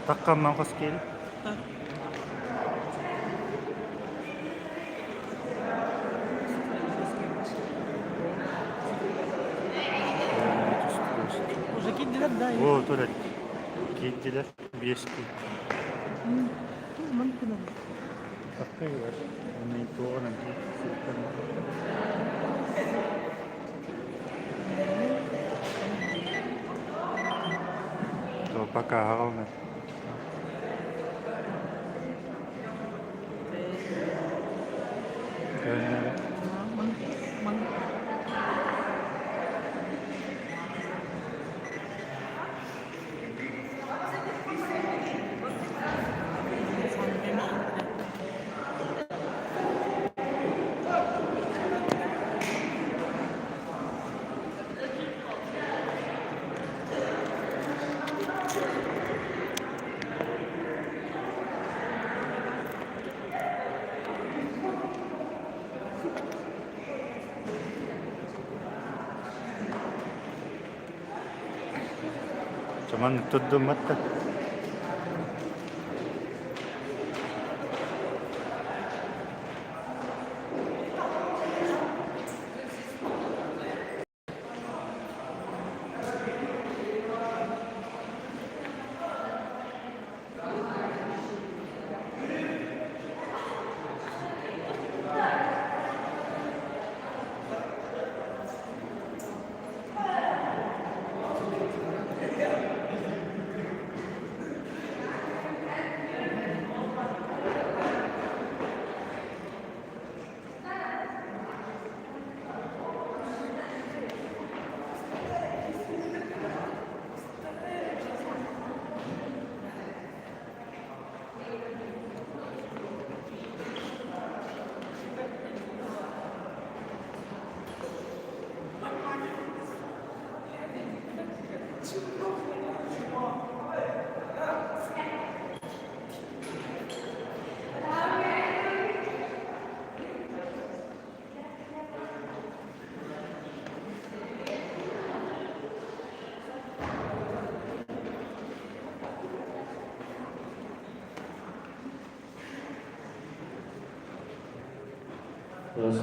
Takkan ko skill. Tak. Może kiedy lat daje? Oo tulet. Gittiler. Bir skill. Mantı mı? Takkayı var. Onu ito ko nang sirkan. So pagkahakaw na. Kaya na. Mantı. Cuman tuttum matta. Terus.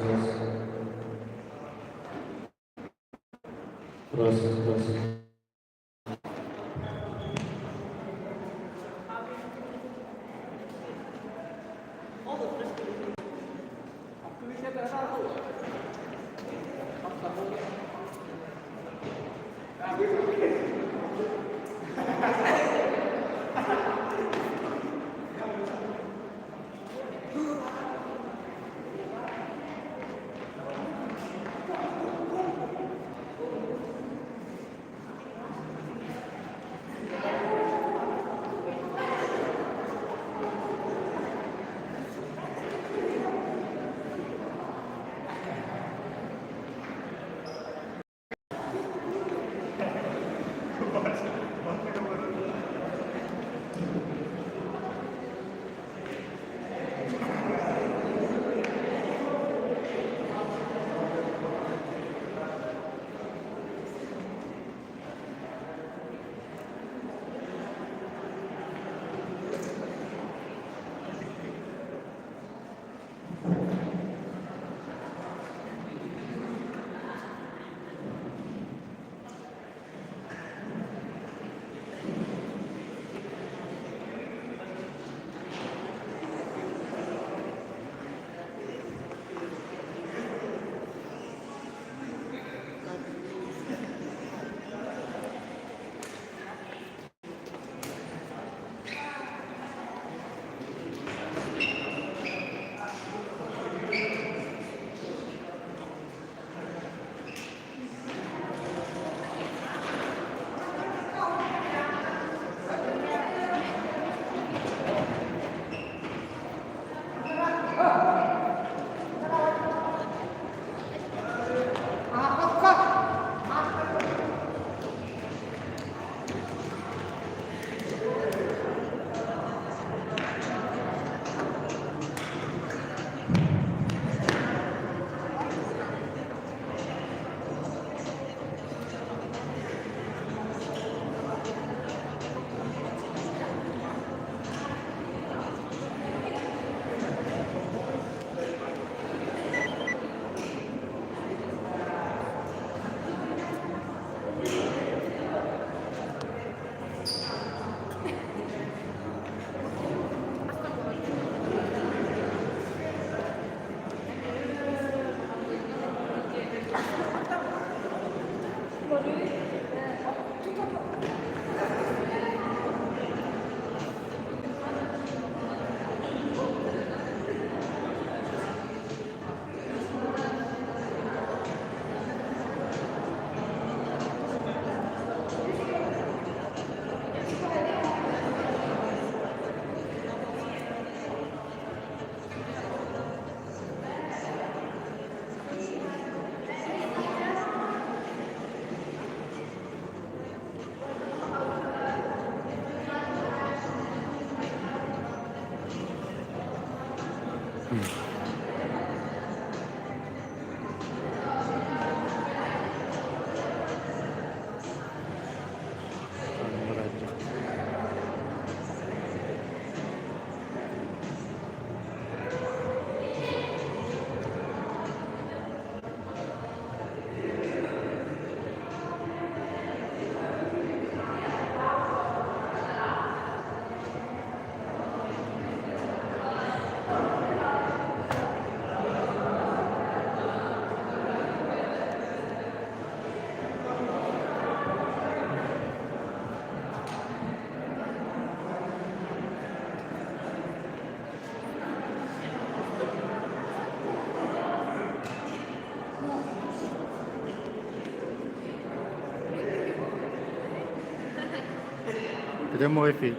Прямой эфир.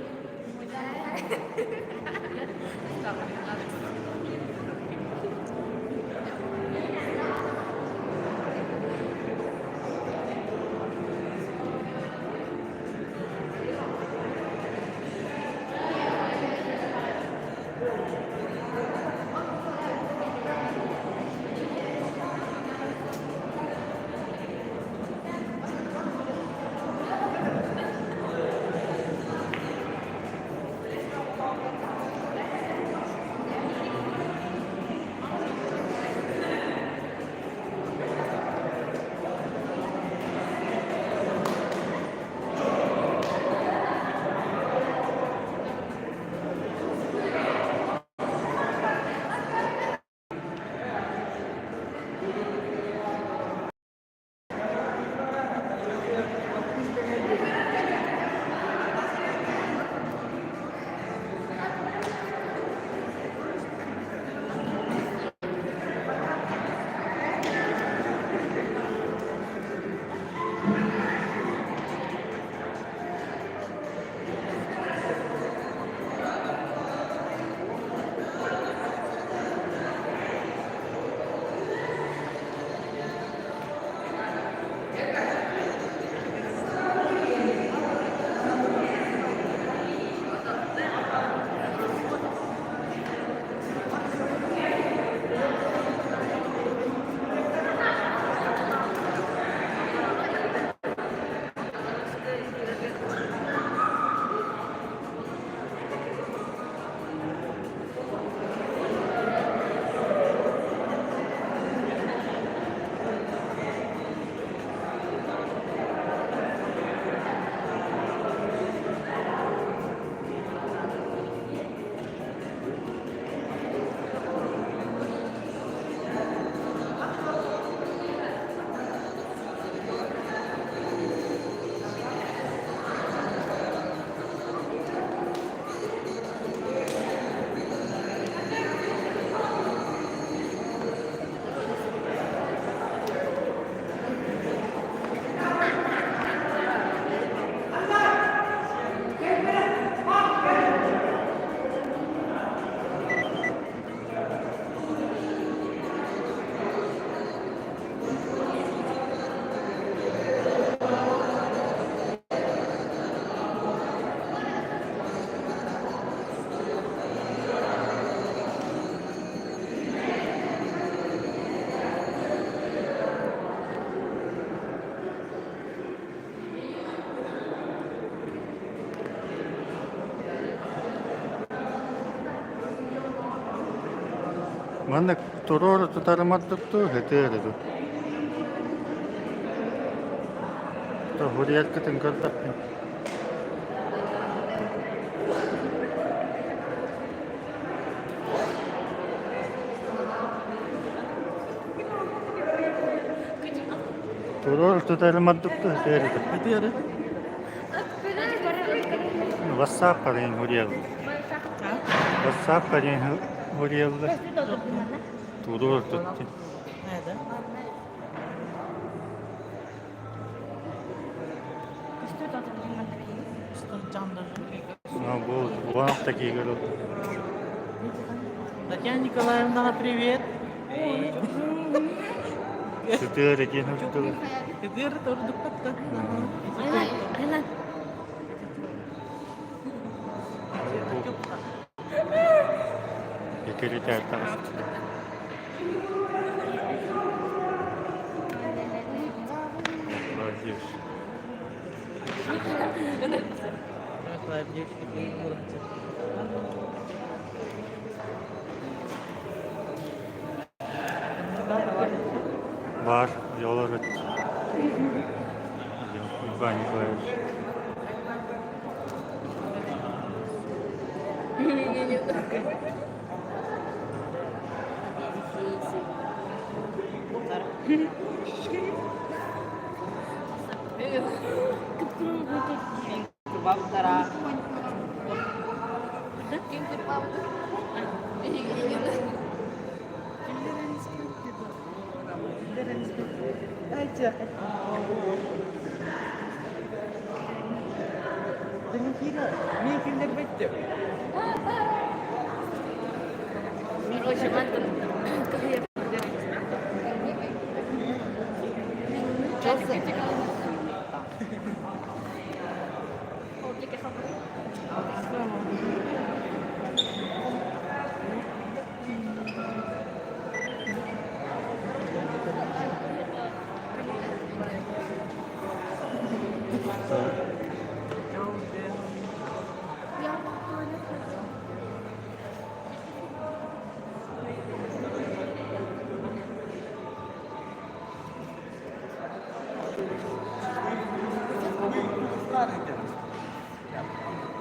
Манна туроор тутараматту хэтээрэду. Та хуриалкатэн картаппин. Туроор тутараматту хэтээрэду. Itu ya deh. Вассааппарын хуриал. Вассааппарын хуриалла. Туроор тутти. Ada. Candır. Вот, вон такие говорят. Татьяна Николаевна, привет. Четыре кино что ли? Теперь тоже духовка. Kiriter taraf. Vazir. Var diyor ki Var, yol öğret. Ben var.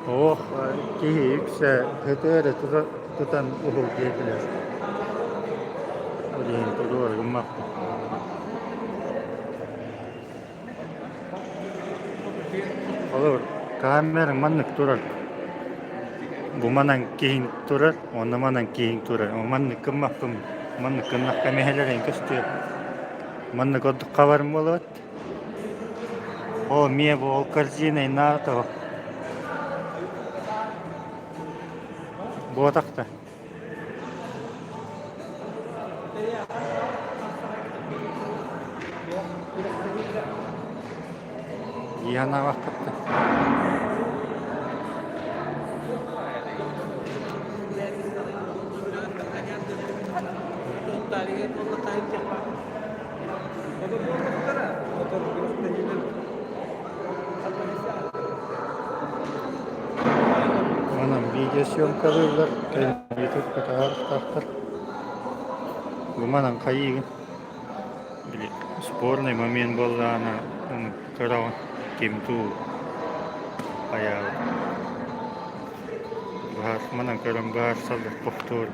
Oh, kihi yükse hötöre tutan uhul diyebilir. Oraya doğru gümmak. Olur, kameran manlık durar. Bu manan kihin durar, onda manan kihin durar. O manlık gümmak güm. Manlık gümmak kamehelerin kıstıyor. Manlık odduk kavarım olur. O miye bu ol karjine nato. Bu takta. Yana vakitte. Anam video съемкалыйлар, YouTube'ga tartar. Bu manan kayıgın. Bile sporный момент bolğana onu karavan kimtu ayağı. Bahar manan karam bahar saldır повтор.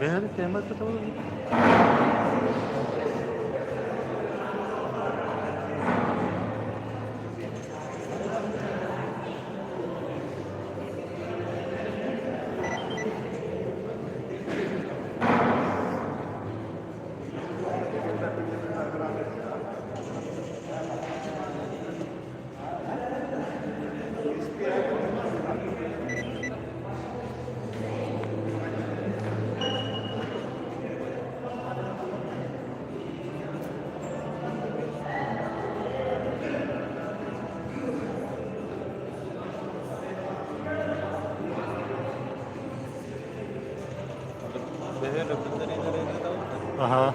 Behar kemal katalı. Aha.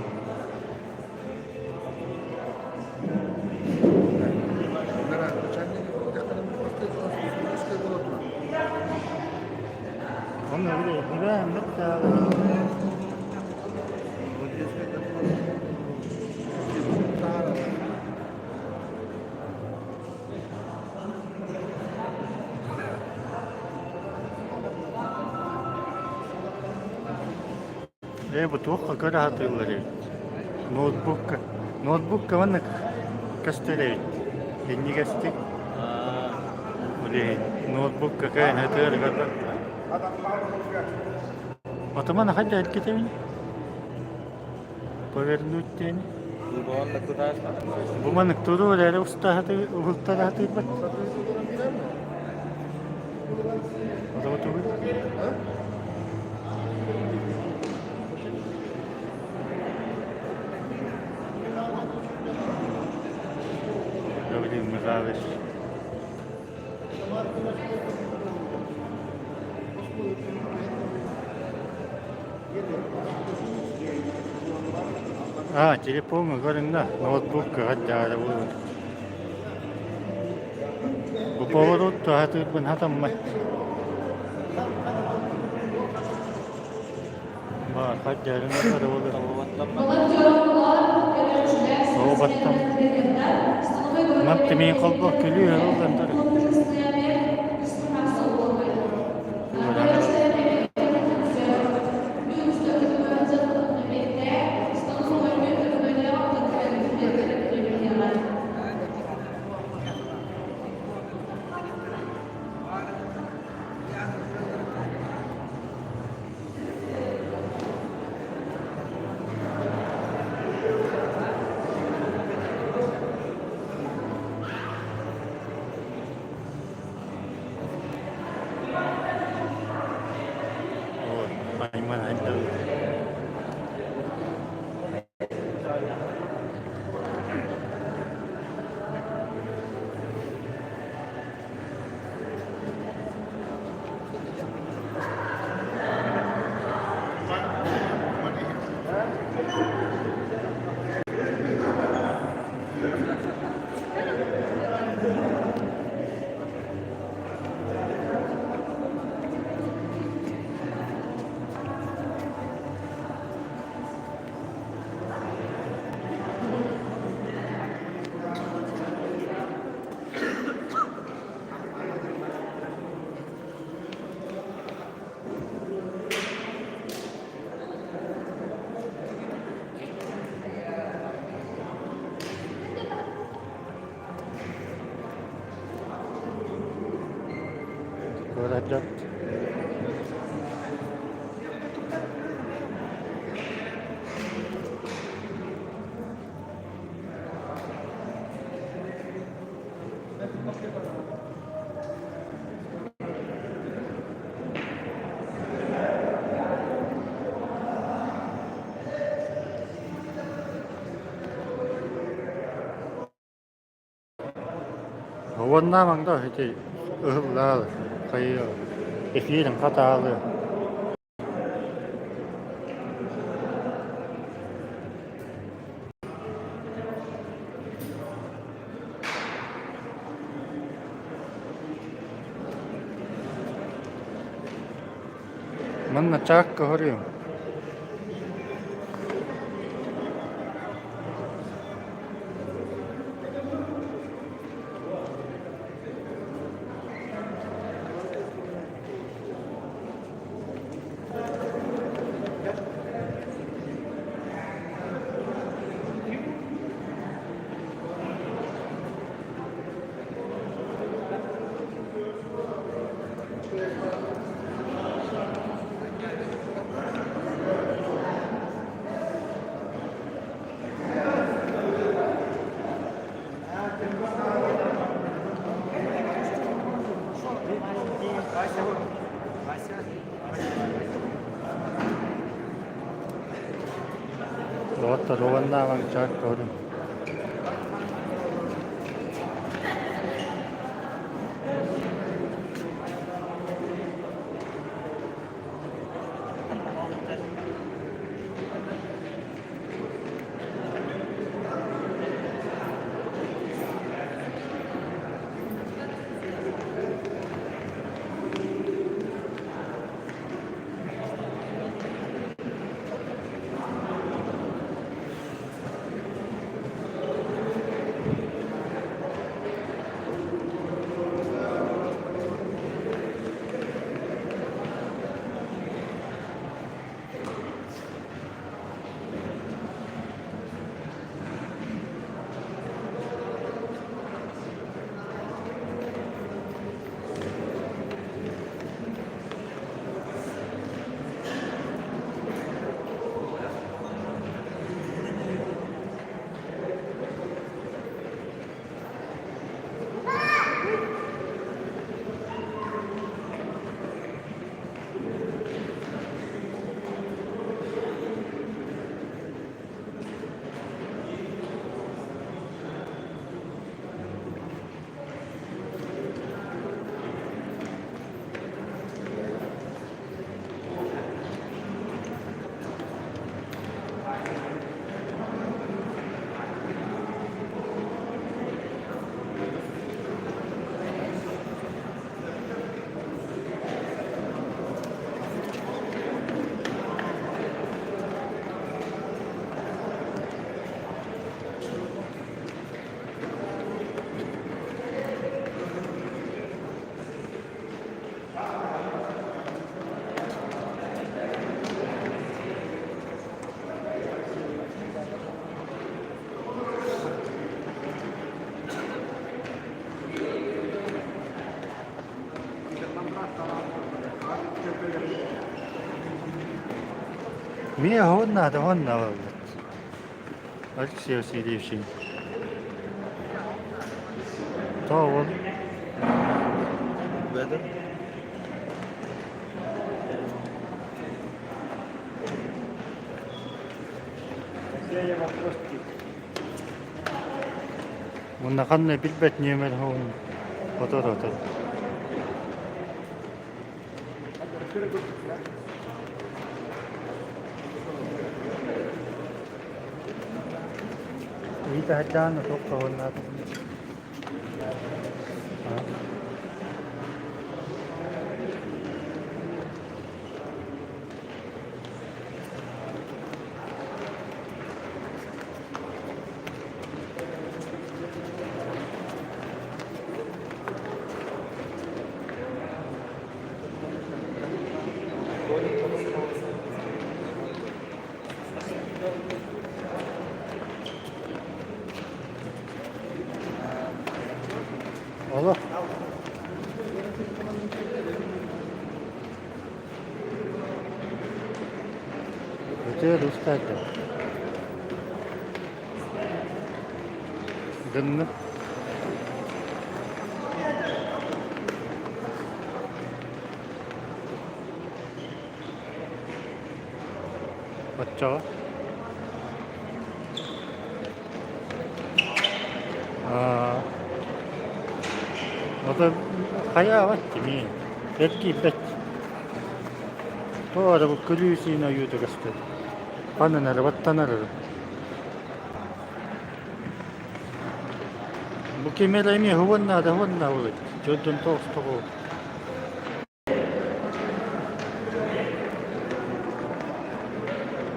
Onu bile güven hatta. بتوقع كده هتقول نوتبوك نوتبوك كمان كاستريت إني كاستي وليه نوتبوك كان هتقول كده وطبعا حاجة الكتابين بغير تاني Bawal nagtutas na. بما نكتورو ولا ustahati ustahati بس هذا تقول دوري المغارش تليفون غيرنا نوتبوك غدا على ولد وبورو تهاتي بن هذا ما خد لنا هذا ولد هو بطل ما تمين قلبه كليه هو بندر أيمن عنده ورجعت هو النام ده هيك لا خير كثير انقطع له من تشاك هريم Lotta Rovana Jack Gordon. مية هون والله. أكسي سيدي شيء. طاول. Weather. ونقلنا بالبيت نعمل هون فطرة. إذا هجان أتوقع هون. والله. Betul Ustaz. Dengar. Baca. هذا خيال جميل. بكي بك. تو هذا كل شيء نيوت كسته. أنا نربط نرى. مكمل أمي هو النادى هو الناولد. جدًا توستو.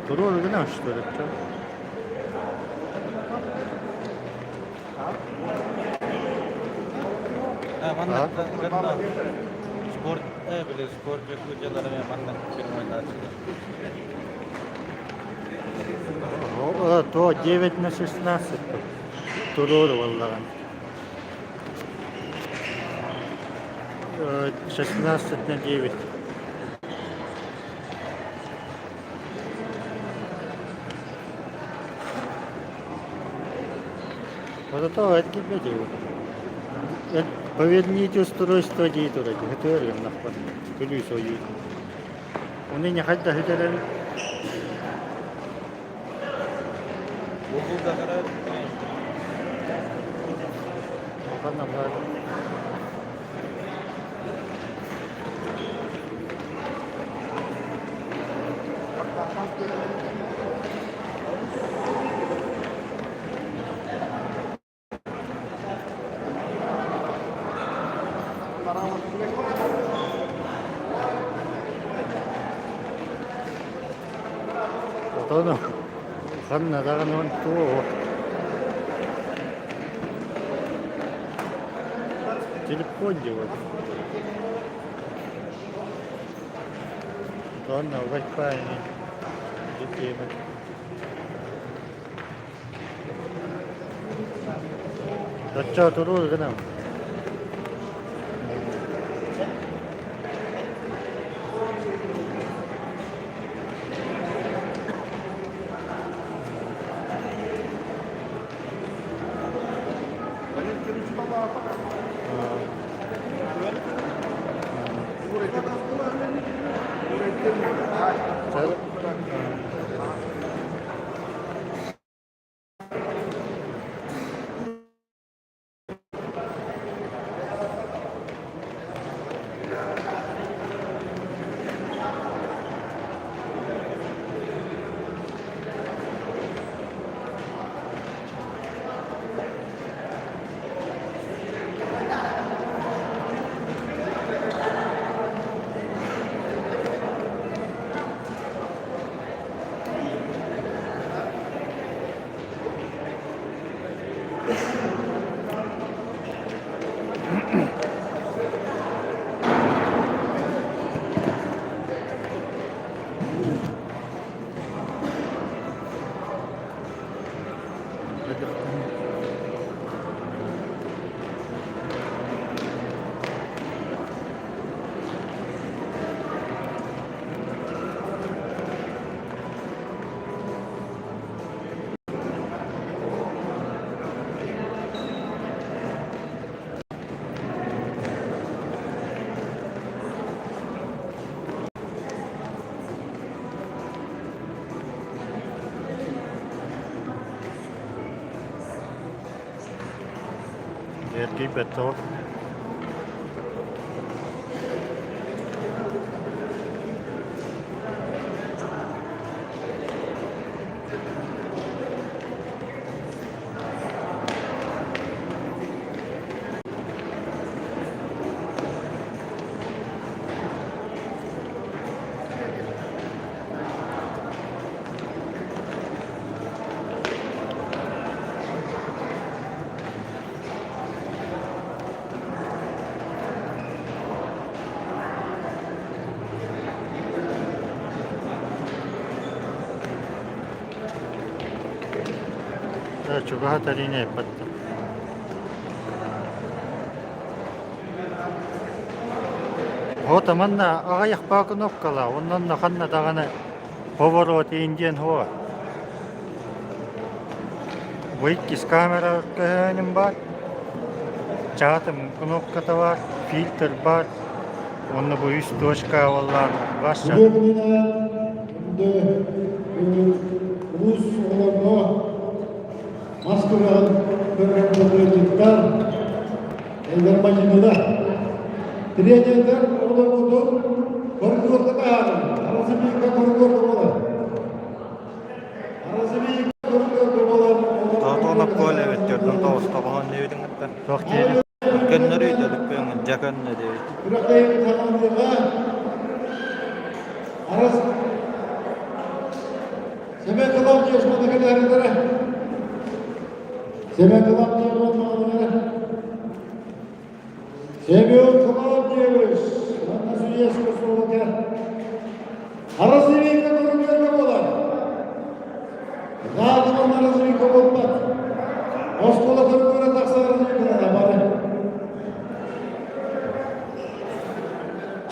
تروح لنا اشتريت. Mana kan sport beli sport itu jalan yang mana firman То 9/16. Турор والله. 16/9. Вот это эти видео. Поверните устройство дитора. Готовы нахуй. Колесо есть. Он не хотят хотели. buku kakak Karena baru. Todo. خلنا ده نون تو. Телефон делать. Ладно, Wi-Fi не. Детей. Да что, тут уже нам. Erkeği beto. Çok rahat aline yapattı. O tamam da ayak bakın okkala. Ondan da kanna dağını pоворот indiyen hova. Bu ikisi kamera köyünün var. Çatım knopkata var. Filtre var. Onu bu üst doşka vallahi başça. Rus olanı maskarahan körüntüler eller majinada trenerler olanı koridorda kayalı arası bir koridorda var arası bir koridorda var Tatona gol evet gördüm. Tosta falan ne bileyim hatta. Çok değil. Könleri dedik ben jakan ne diyor. bırakayım tamam diye arası Semen kalan diye şuradaki değerlere Semen kalan diye şuradaki Semen kalan diyoruz. Bana sürüye sorusu arası bir kadar görmek olan. Daha zaman arası bir kadar olmak. Oskola kadar taksa arası bir kadar bari.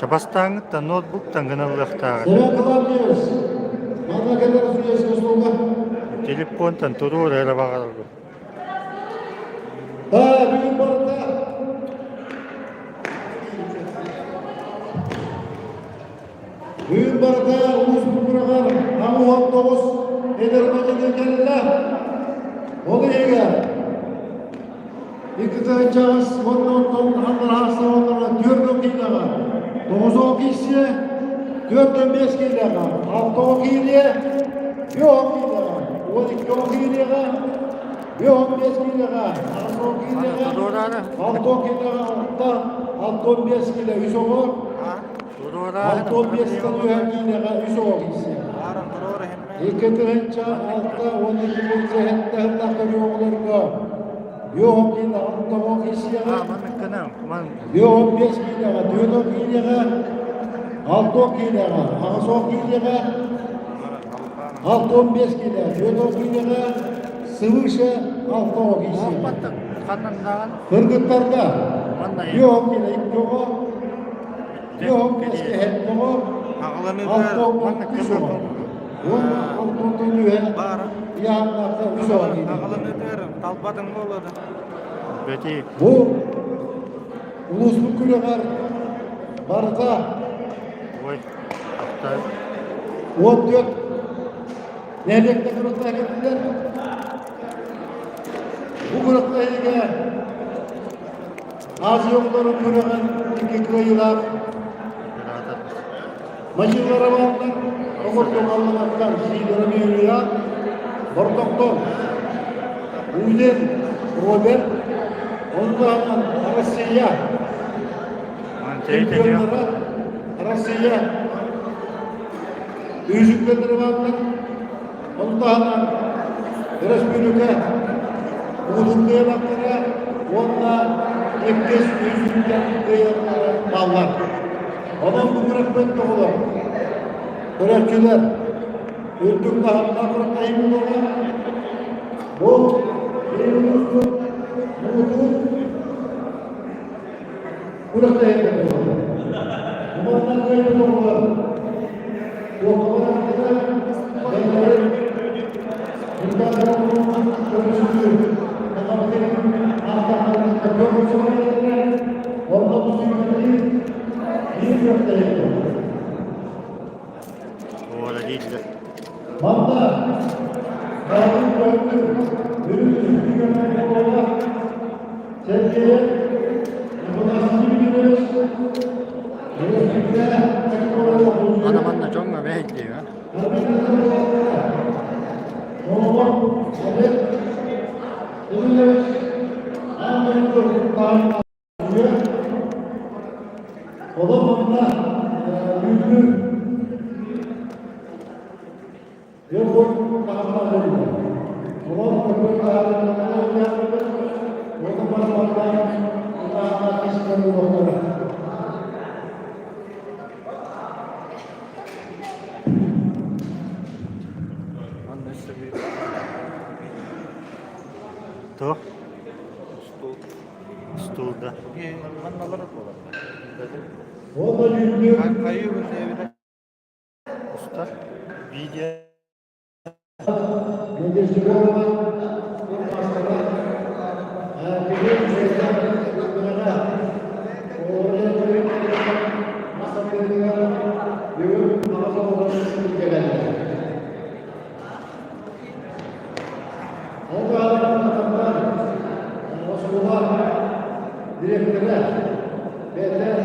Çabastağınlıkta notebook'tan gınıllıkta. Semen kalan diyoruz. Bana kadar sürüye sorusu olmak. Telefondan durur öyle bakalım. Bugün barında Bugün barında ulus bırakan Namu Hamdovuz Edermacı Dekenillah Onu eğer İktidarın çağız ondan handır hasta onlarla 4 kilaga 9 kişiye 4-5 kilaga 6 kilaga yok kilaga 12 kilaga yok 5 kilaga 6 kilaga Dururana. 6 kilaga 6-15 kilaga 100 olur Dururana. 6-15 kilaga 100 olur Varım durur hem. İktidarınca 6-12 kilaga hırlaka yok kilaga 6 kişiye Aman kınam. Man. Yok 5 kilaga 4 kilaga 6 kilaga 6 kilaga 6-15 kilaga 4 kilaga sıvışa 6 kişi. Muhabbattan kanından. Kırgıtlarda Vallahi. yok kilaga 2 yok 5 kilaga Ağlanı 6 100 olur. Onu 6 yühe Varım. yanlarda 100 olur. Ağlanı derim. Talpadın olur. Beti. Bu ulusluk külü var. Barda Oy. Hatta 14 Nerede grupta gittiler? Bu grupta ege az yokları kırılan iki kıyılar beraber. maçınlara varlar. Omurtum Allah'tan şeyleri büyüyor. Bortokton Uzen Robert ondan Rusya Man teyit ediyor. Çempiyonlara Rusya Büyücükleri varlar. Ondan Respublika Udumluya baklara onunla ektes büyücükler mallar. Adam bu bırakmak da olur. Bırakçılar öldük daha bırakmayın olur. Bu elimizde bırakmayın olur. Bunlar kayıp olur. Yok Doğru değildir. Sevgiye, yakınlaştığını biliriz. Görüşmekte, tekrar olarak Anamanla jonga behek diyor. Annesi bir to stulda. Mannalar atıyorlar. Kayıyor böyle evine. Usta video direktörler, beyler,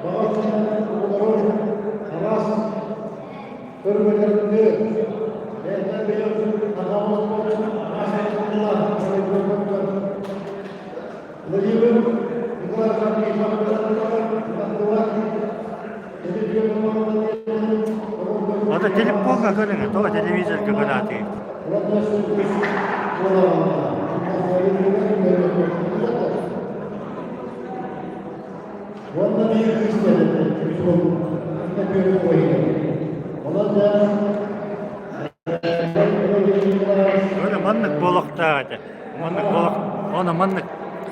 bağışlayan kurulur, havas, örgütlerinde, beyler beyler, takamız olsun, aşağılar, örgütler, Leyibin, Nikolay Sarki, ada telefon ka kadang to televisor ka kanati. Ondan iyi istedim. Böyle manlık bolakta hadi. Manlık bolak. Ona manlık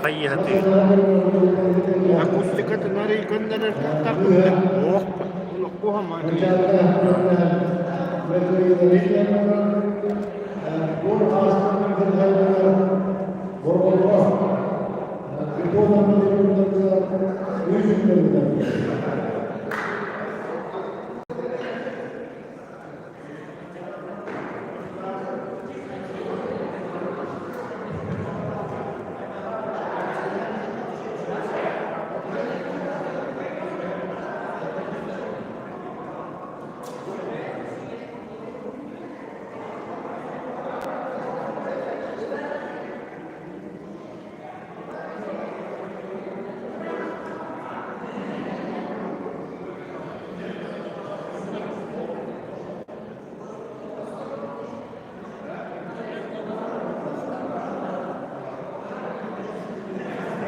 kayı hadi. Акустиката нарей гönderer takıp. Oh. Kohaman.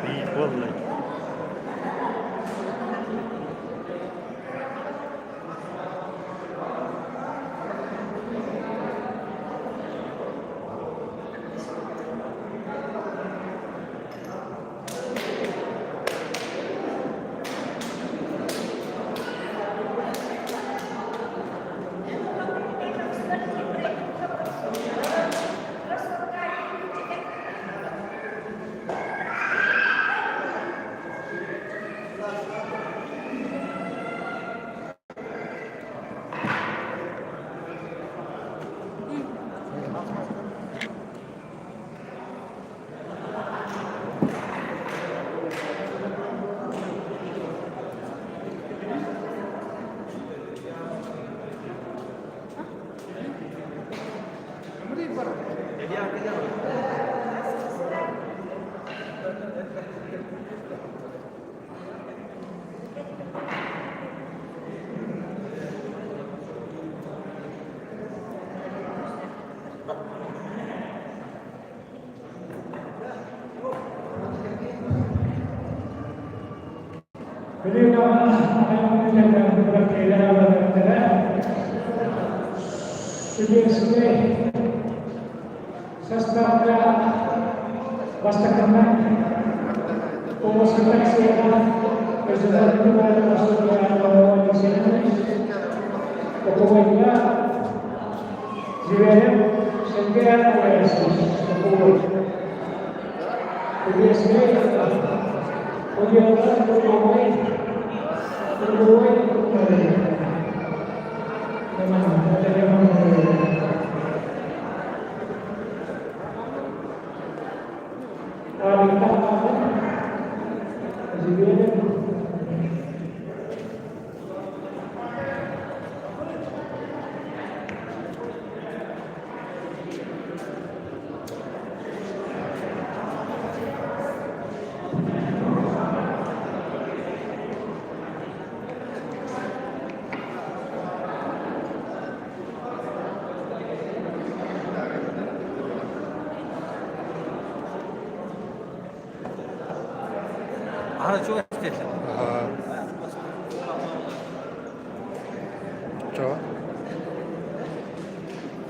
İyi vallahi. Aha çok istedim. Aha. Çok.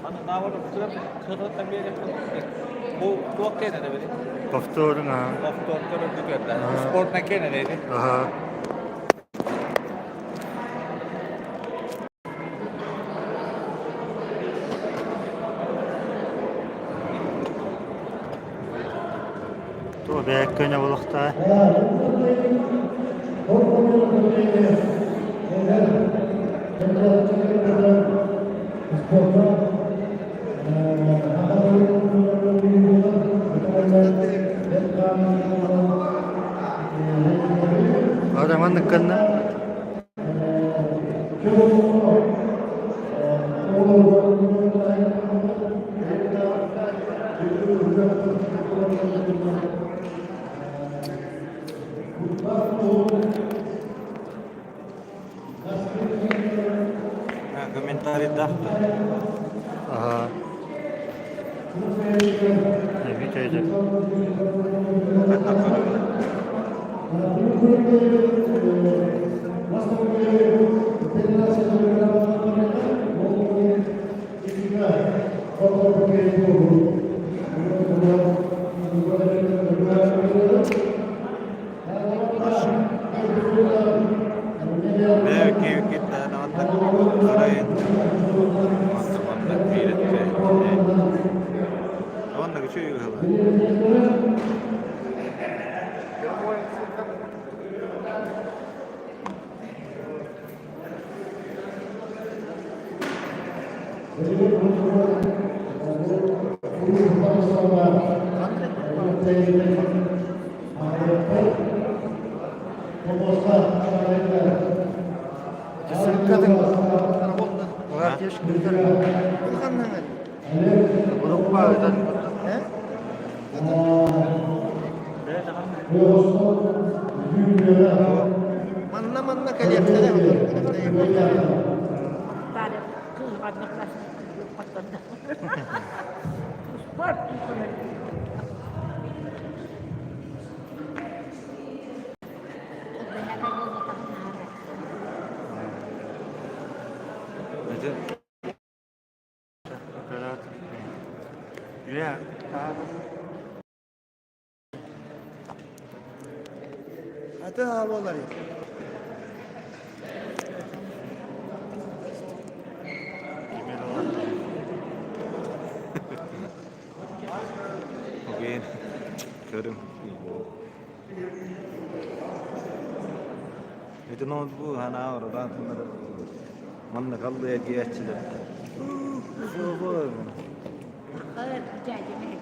Hani ne var da kırıkta bir yere bu doktor ne dedi? Doktorun ha. Doktorun dükkanda. Ha. Spor makine dedi. Aha. Tu bek köne bulukta. Adamın dıkkınna. Комментарий да. Aha. Evet öyle. Belki kita nonton keren. Nonton film kayak. Nonton kecil juga. Kadın. Olar yaş güzel. Buluk bağırdan. Manna kaliyaptara Tare kız badnak nasıl patladı. Sport. Ya. Hatta havalar ya. Bugün körüm. Itu non bu hana oradan manna kaldı ya geçtiler. Bu. Evet, jadi nih.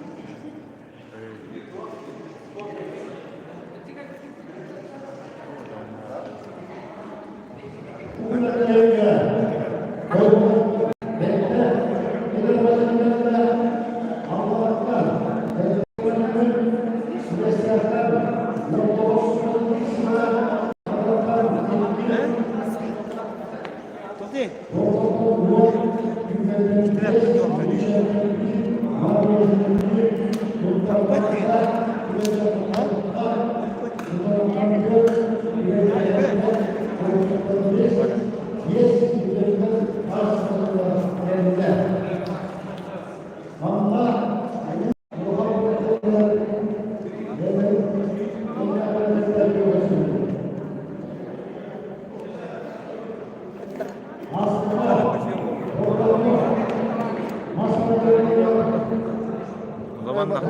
O zaman da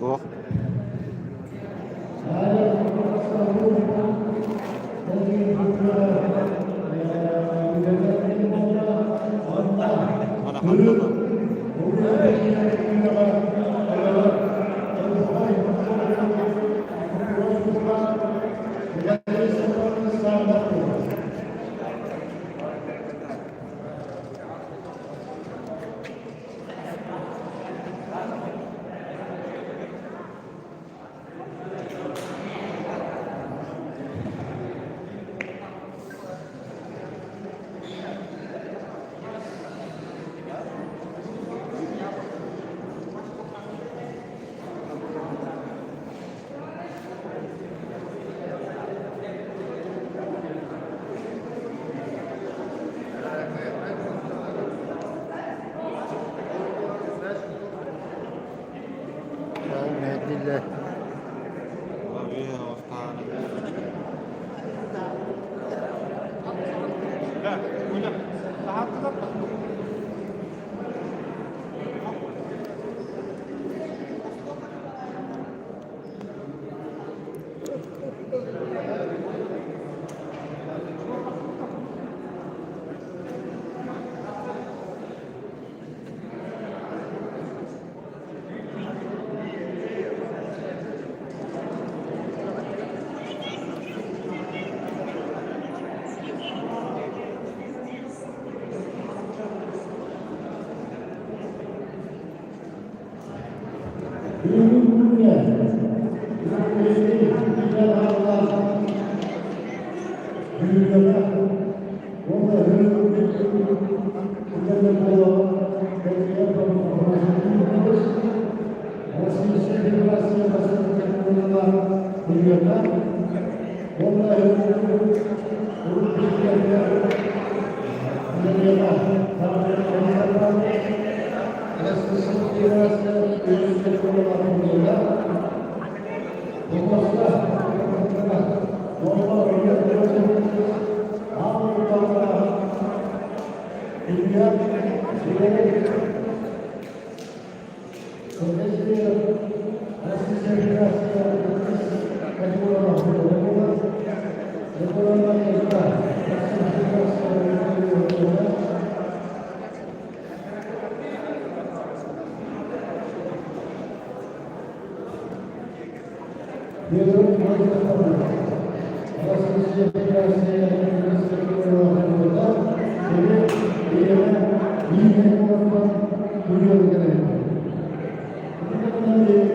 oh. Mana kaldı?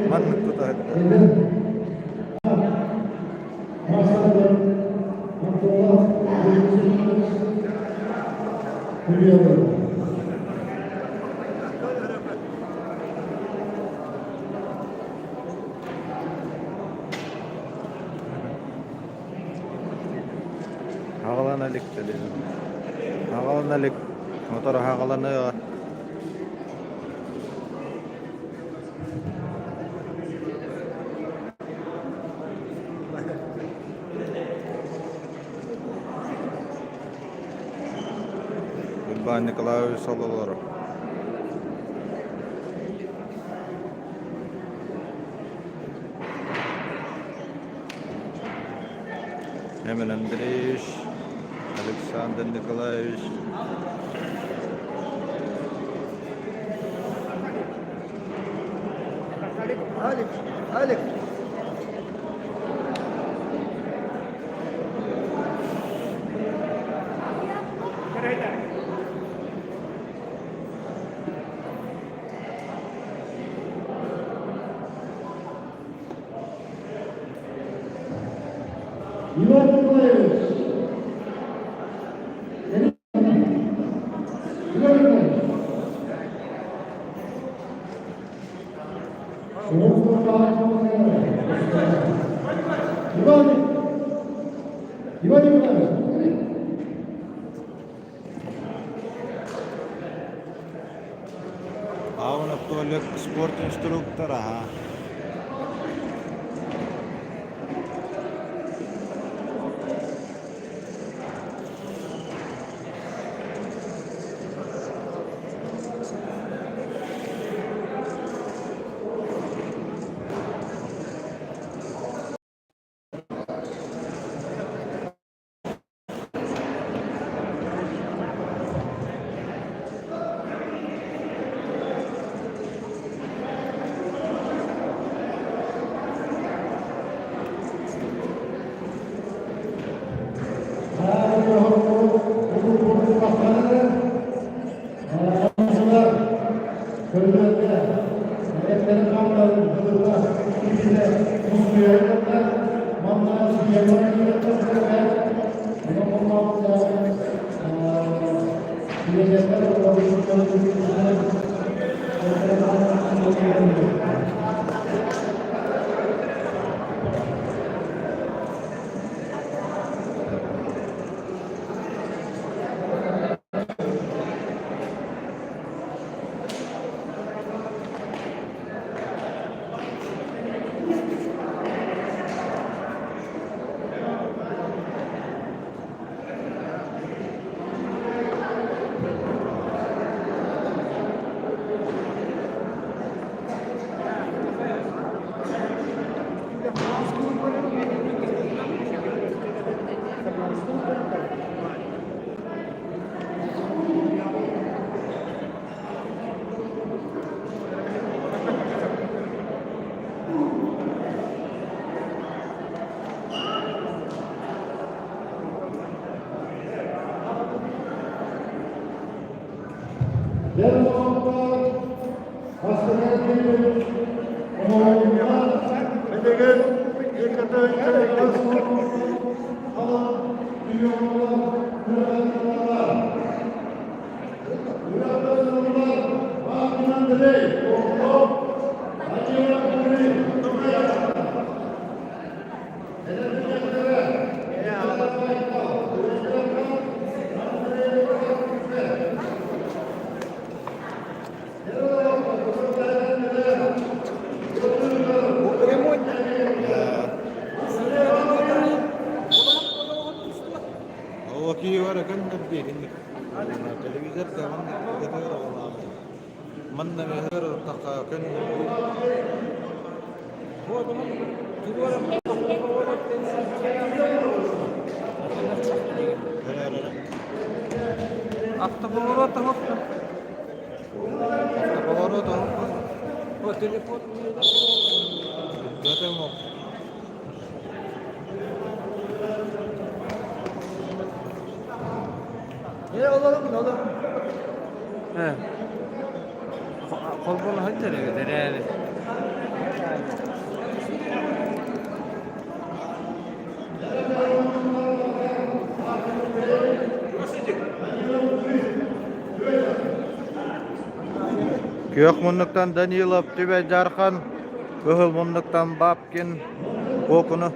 Manlık tutar. Hağlanalik dedi. Hağlanalik. Motor hağlanıyor. Gülbahar Nikolaevich Solovaru. Emil Andreevich, Alexander Nikolaevich. Alex. Ivan Nikolaevich. Ivan Nikolaevich. Ivan Nikolaevich. Avun Abdullah sport instructor ha. Değerli dostlar, hastanelerimiz, oğullar, Fedegen, Ekatay'ın kasımı, alan, dünyalar, müracaatlar, Hakkı'nın dileği, oğlum, Hacı'nın dileği, هو كي ورا كان نبيه إنك تلفزيون كمان كتير والله من مهر تقا كان هو كمان تقول أفتقورات هفت أفتقورات هفت هو تليفون جاته مو Ne olalım ne olalım? He. Kolbonu hangi tarafa yani? Kök munluktan Danilov Tübe Jarkan, Köhül munluktan Babkin, Kokunu.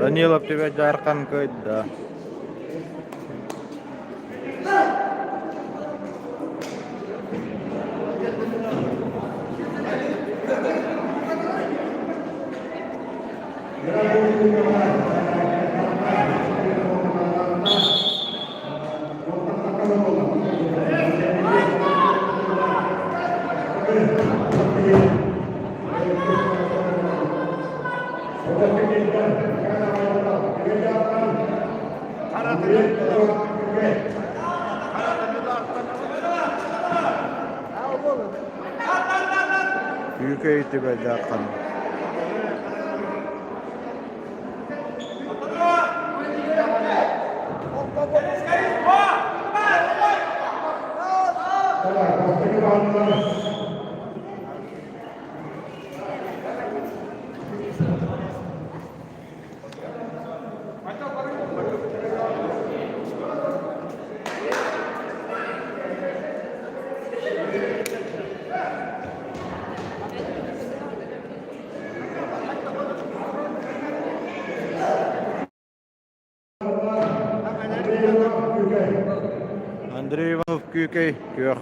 Danilov Tübe Jarkan köyde. Büyük Tübe Jarkan. Andrei Ivanov Küykey kök.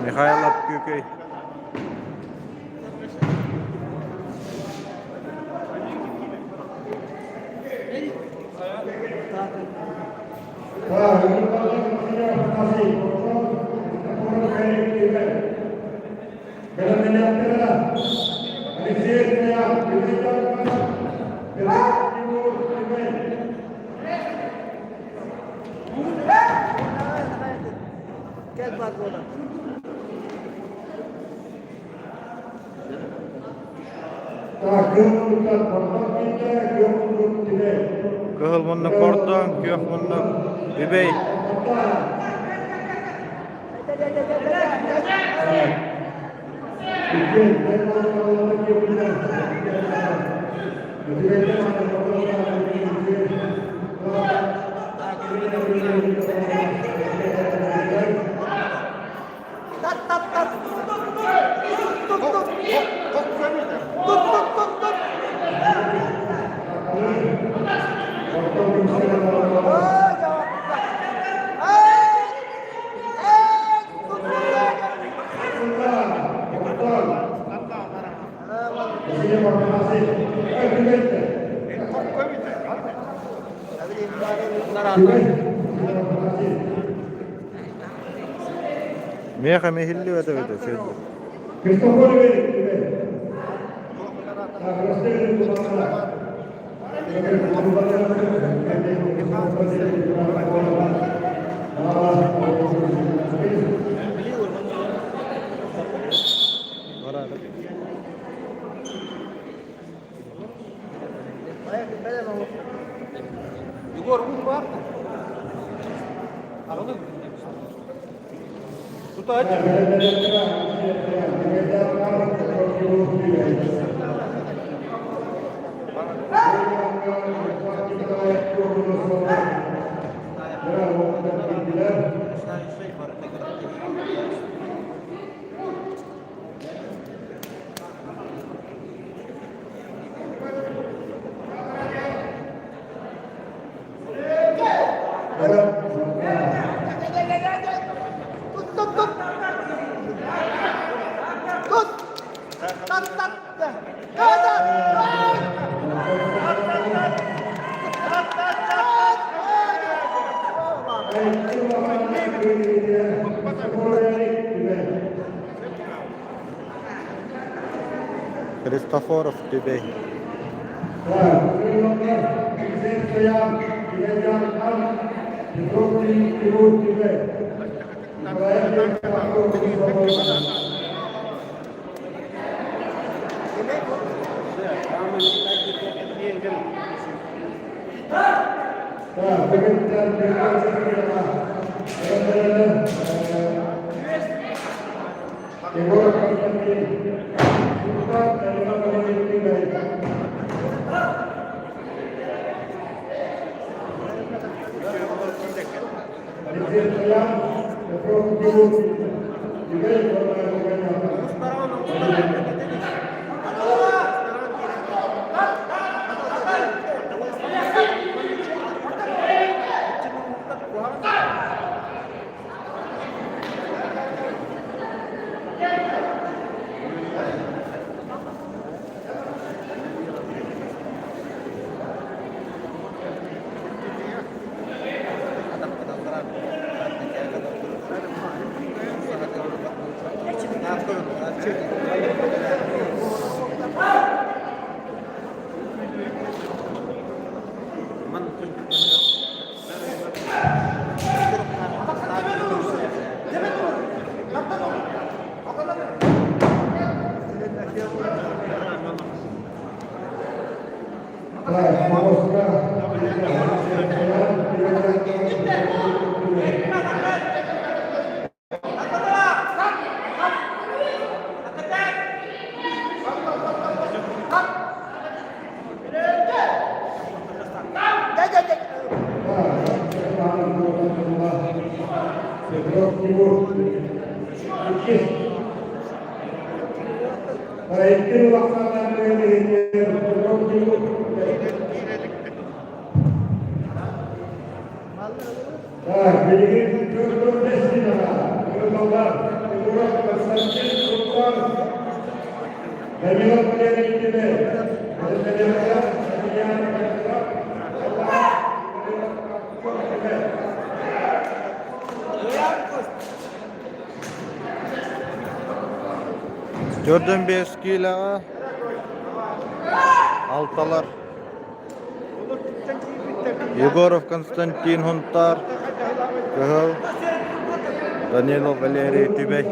Mikhailov Küykey. Gel bak oradan. Kıhıl munnu Korton, kök munnu Bibey. Mieha mihilli vetä sen. Егор, будь пар. Тут один. Kristoforov Bibey. Dördün 5 kilo altalar Yegorov Konstantin Huntar Kehel Danilo Valeri Tibey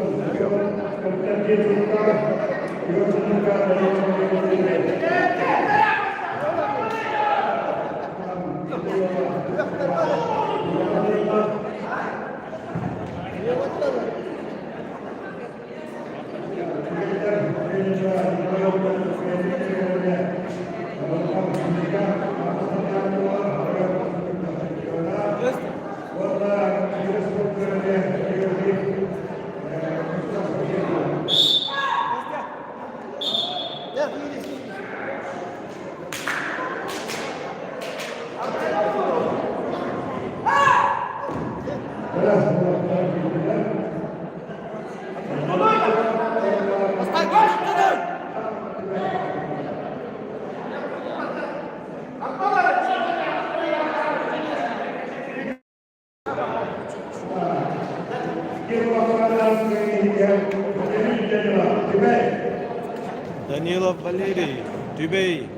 Danilo Valeri Tibey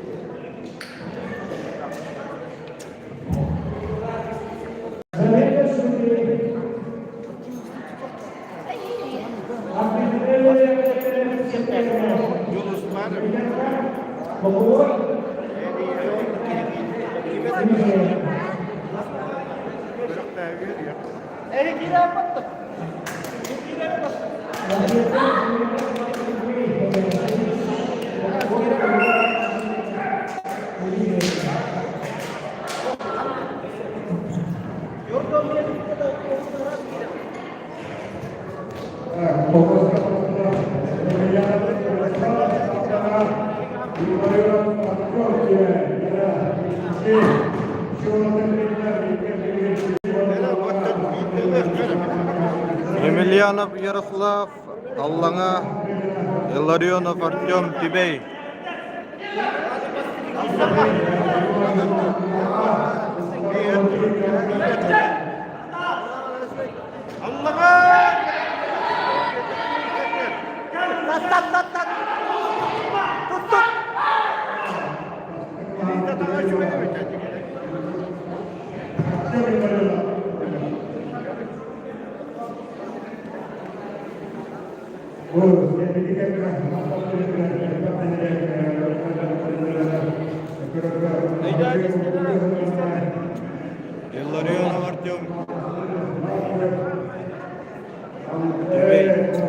Emelianov Yaroslav Allanga Ilarionov Artyom Tibey Ilarionov Artyom Tibey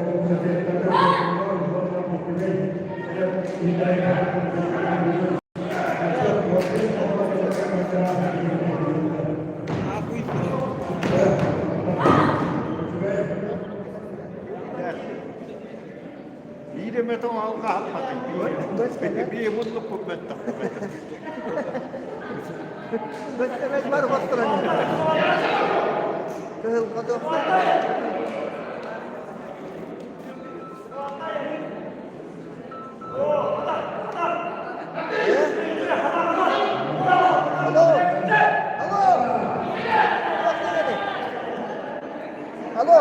İyi meton alga almadık. Bir mutluluk bu meton. Beklemek var bastırın. Kehil kadar. Alo.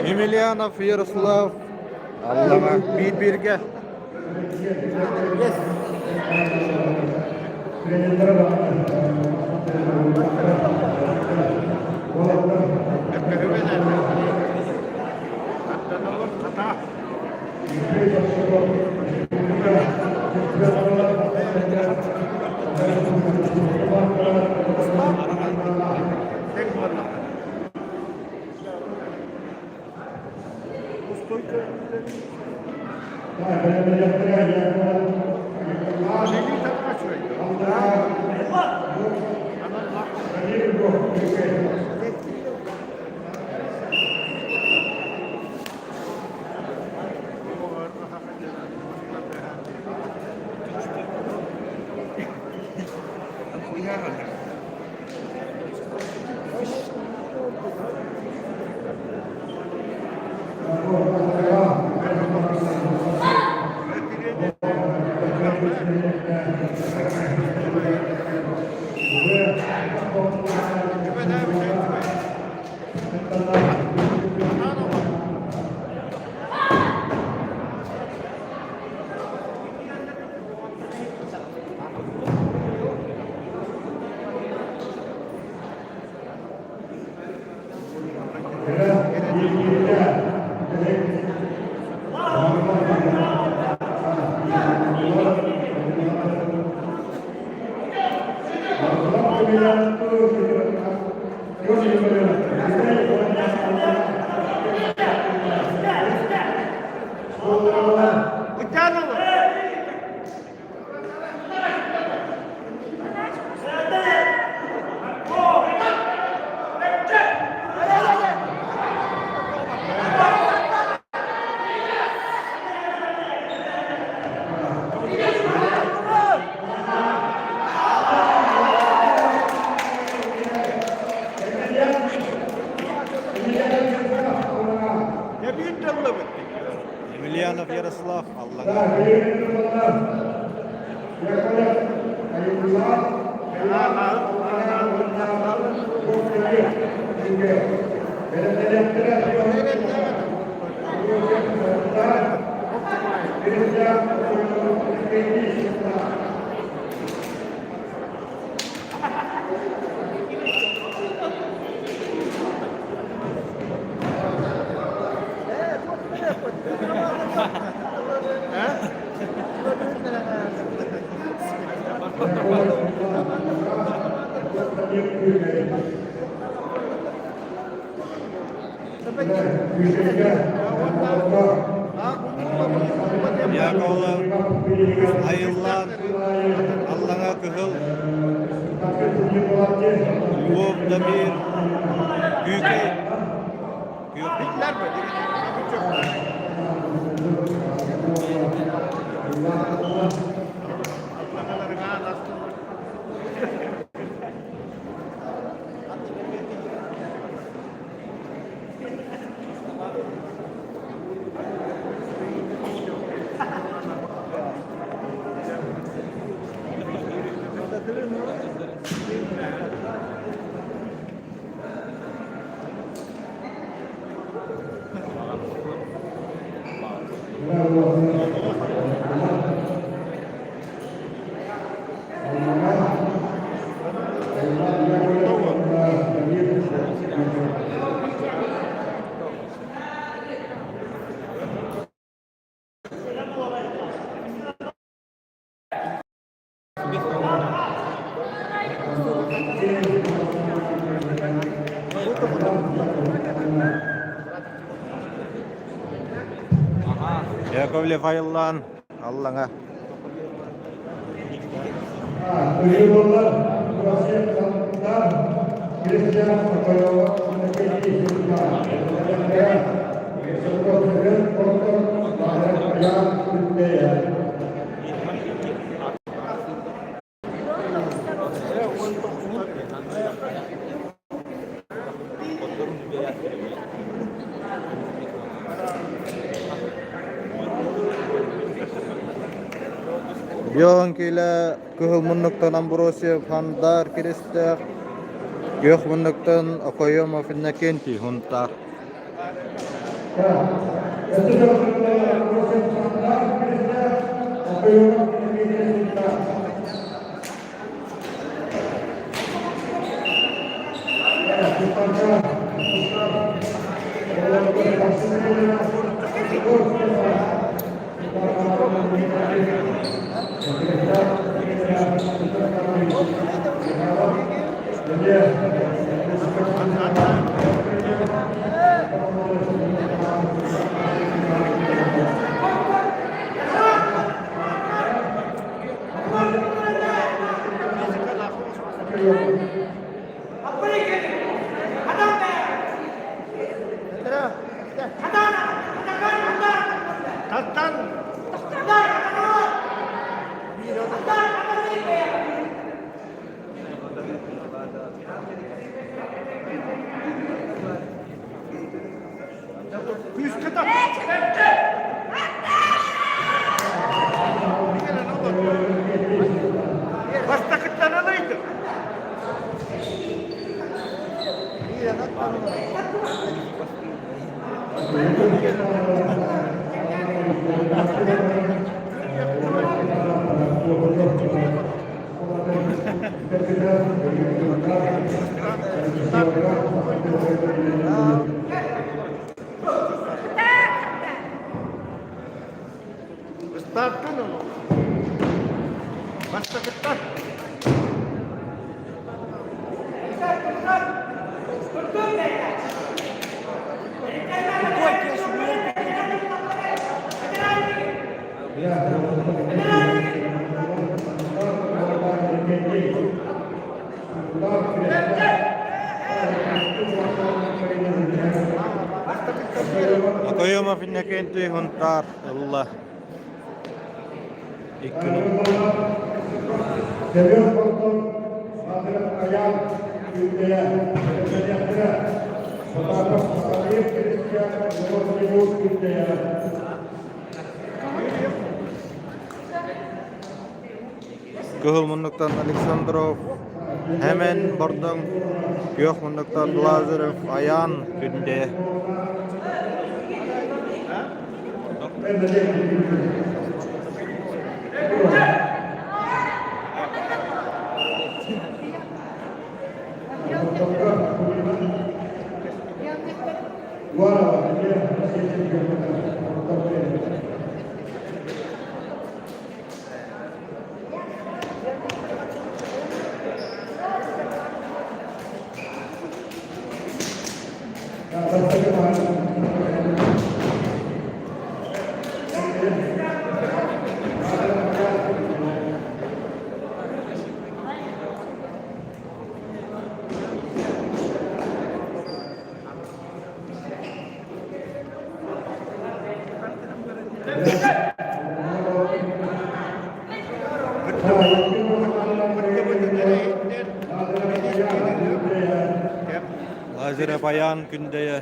Емельянов Ярослав Аллаңа бирге. Емельянов Ярослав Аллаңа. Яковлев Айыллан Аллаңа күһүл Львов Дамир Гүйкей Яковлев Айыллан Аллаңа. Uyuyorlar, burası sanatlar, Hristiyan Akayalı, Sünnet-i İslam'a, Sokrat'ın korkun, Ayağın Sünnet-i Бьонкиле Кыхылмуннуктан Амбросиев Хандар Кирестер Гёхмуннуктан Акоемов Иннокентий Хунтар Ya, itu sudah proses standar kita apa yang kita Ako yung mapinakento yung huntar. Allah. Ikut. Serius untuk ayam budaya budaya betapa sekali Kristen menyebut budaya. Kuhul munduktan Alexandrov, hemen bordong, Kuyok munduktan Lazarov, Ayan günde. Lazarov Ayan günde.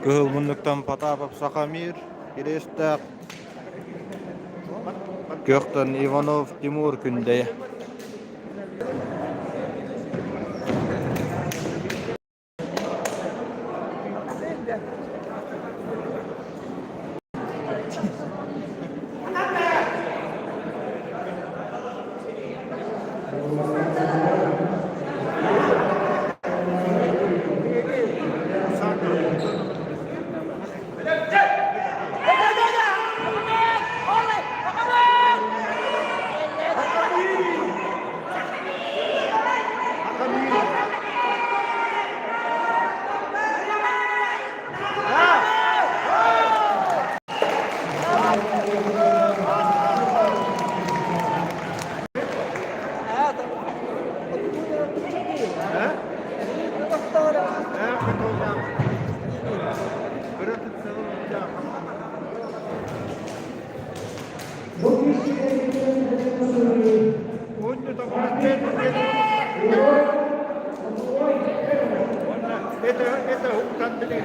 Kuhul munduktan Patapov Sakamir, Kirestak. Gökten Ivanov Timur günde. Это hukuman beli.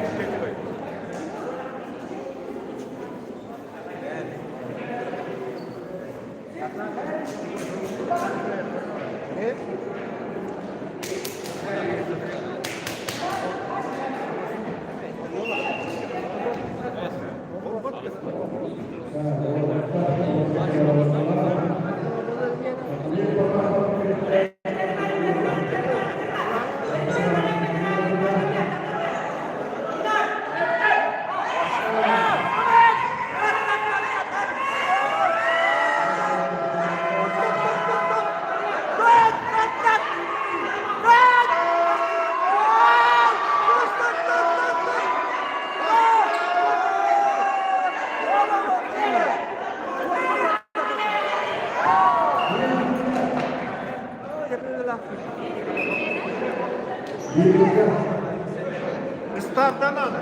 Starttan al.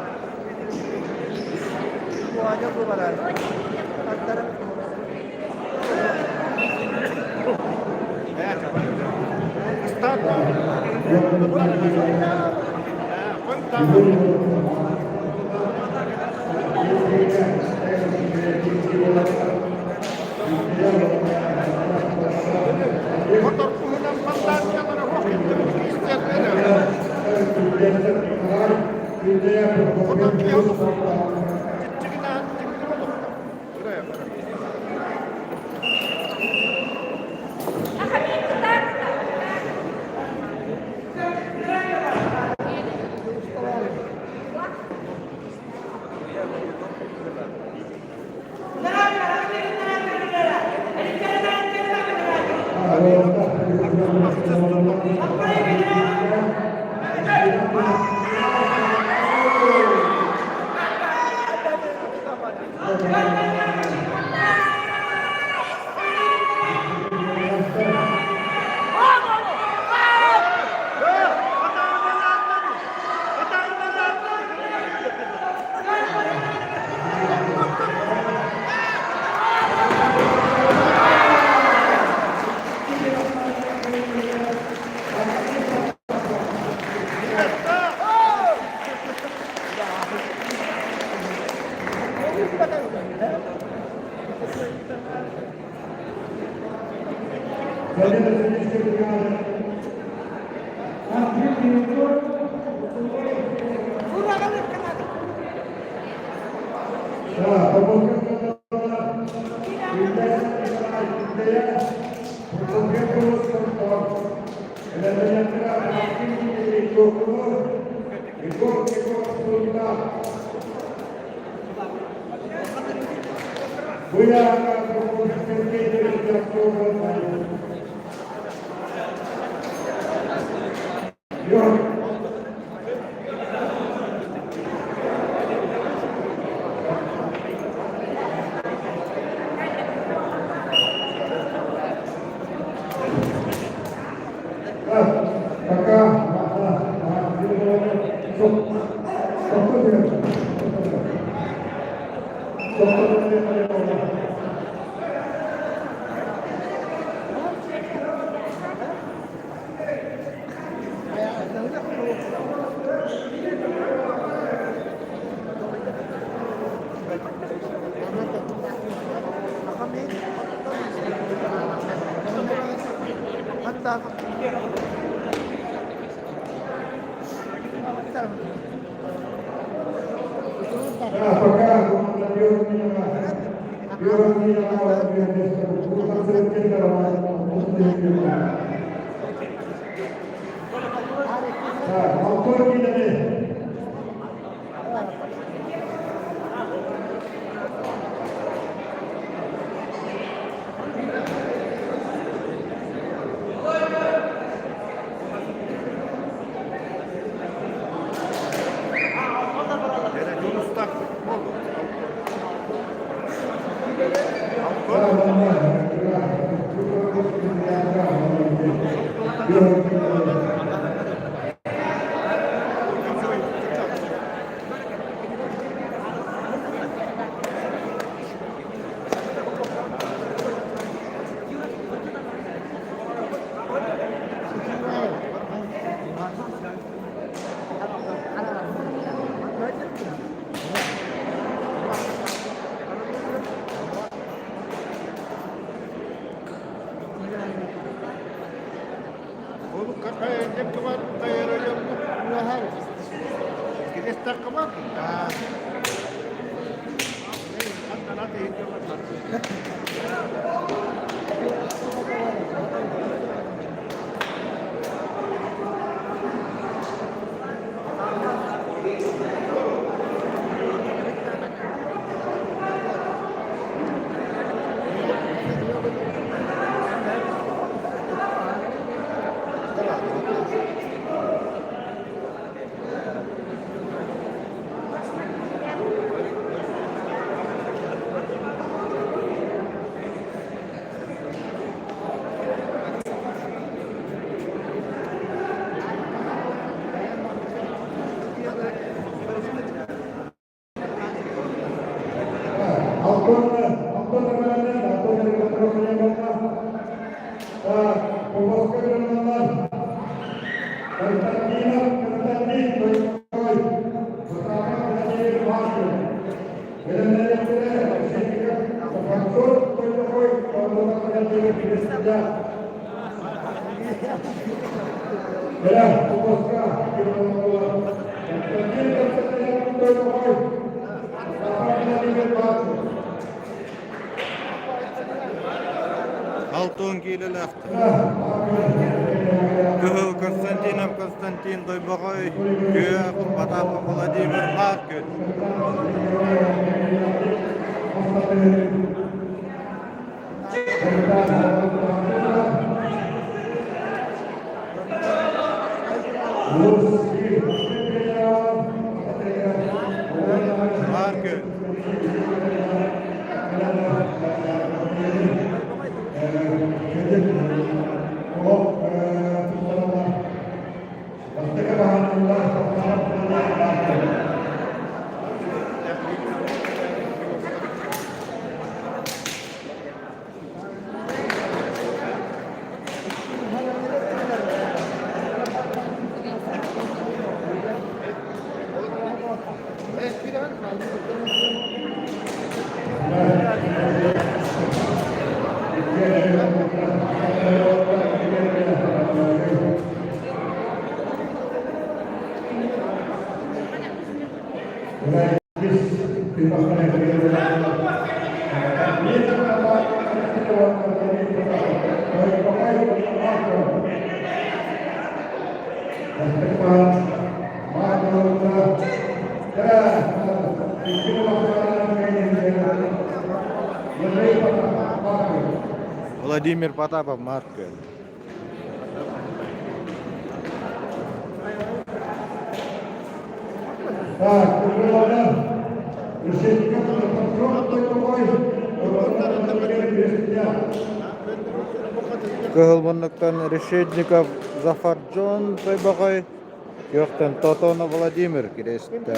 Bu aja bu kadar. Starttan. Motor puhunan pantasnya pada waktu itu istiadat. Motor kia untuk cekina Sudah ya. كفاية كمان طير اليوم نهار كده استقبل حتى لا تهدم Алтон килелер. Кыгыл Константинов Константин Дойбогой, Күйөк Потапов Владимир Маркин. Маркин. Владимир Потапов Маркин. Кыгылманныктан Решетников Зафарджон Тойбагай, Күйөктен Тотонов Владимир киресте.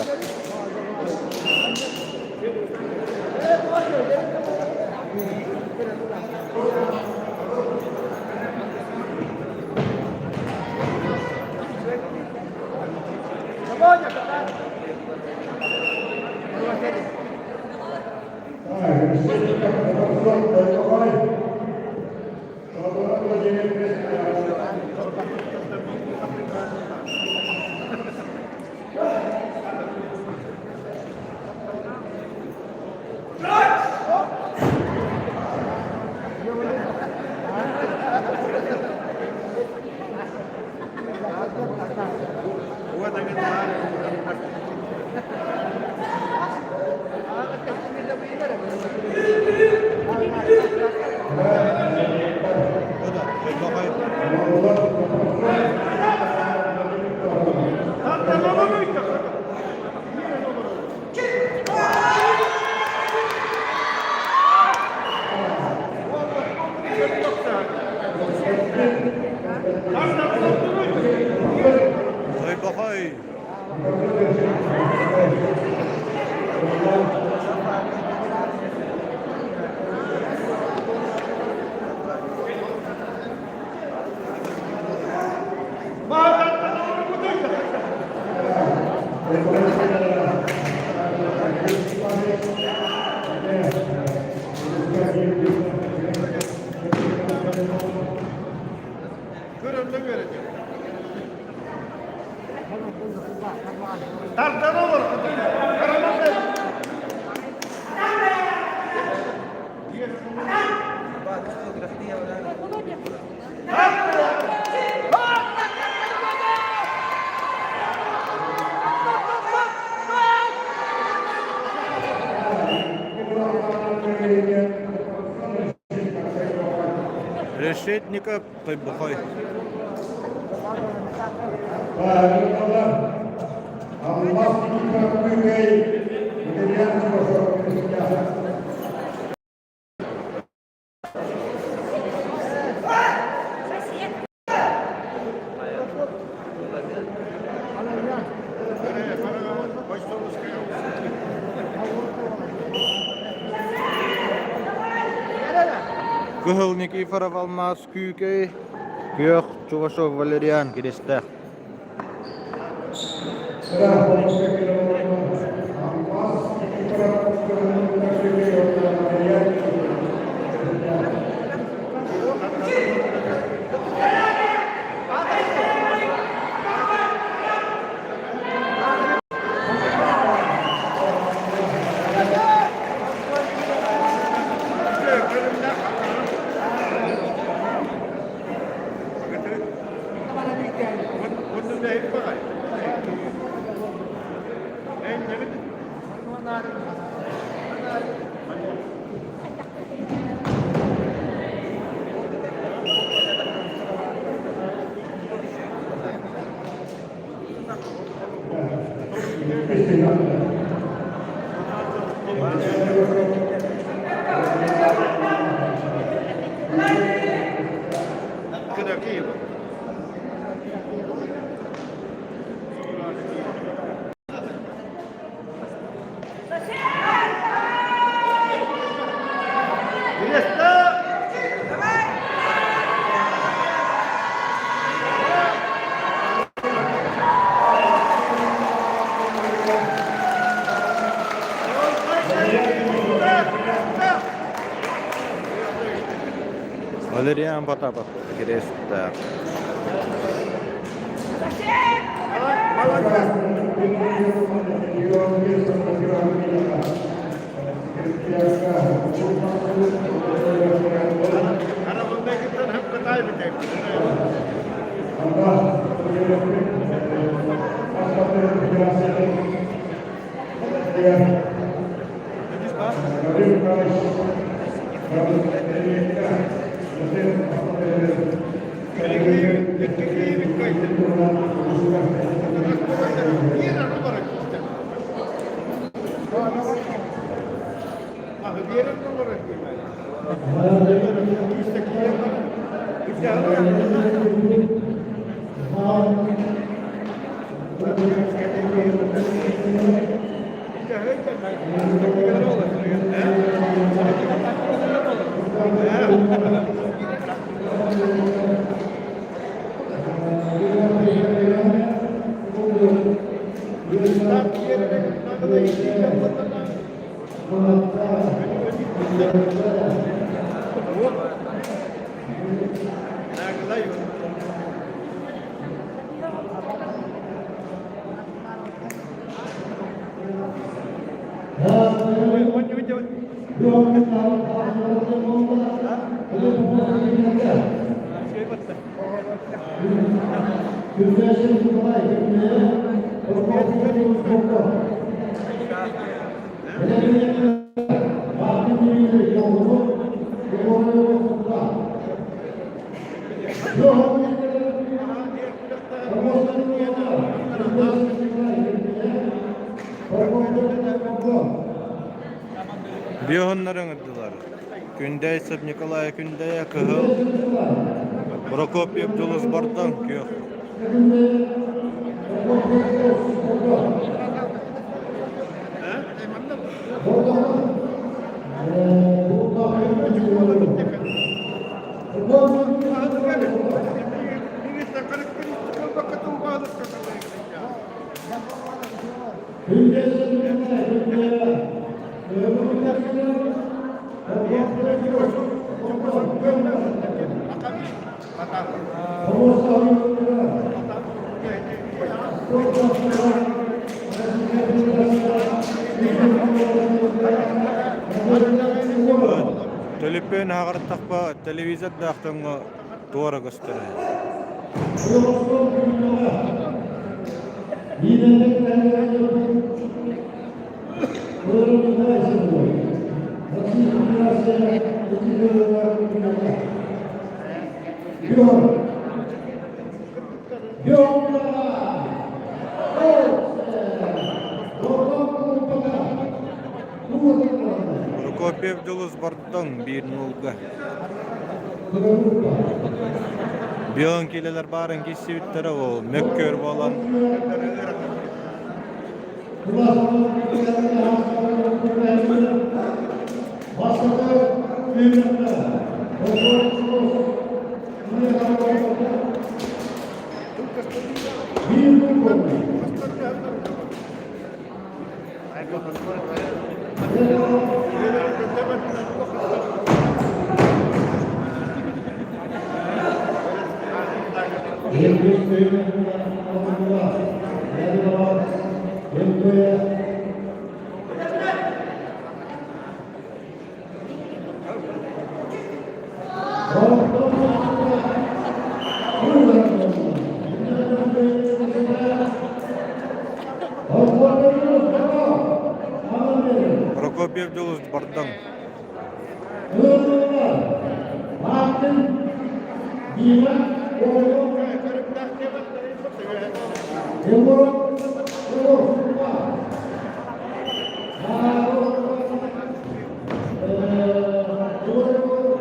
Решетников Тайбухай. Кыгыл Никифоров Алмаз Күйкей. Күйөк Чувашов Валериан Кирестах. Валериан Потапов Кирестах. Arabındakiden hep kıtay bir tek. Biyonların adılar. Kündeysev Nikolay Kündeye Kıhıl. Prokopyev Duluz Bardan Kıyok. Телепен хагыртакпа телевизор дактыңы туара gösteriyor. Прокопьев Дулус бардың 1-0'ga. Biyon kileler barın kesibittiri o mökkör bolan. Прокопьев Дулус бардың.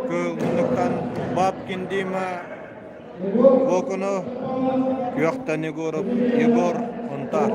Кылмыктан Бабкин Дима Бокуну Күйоқтан Егор Онтар.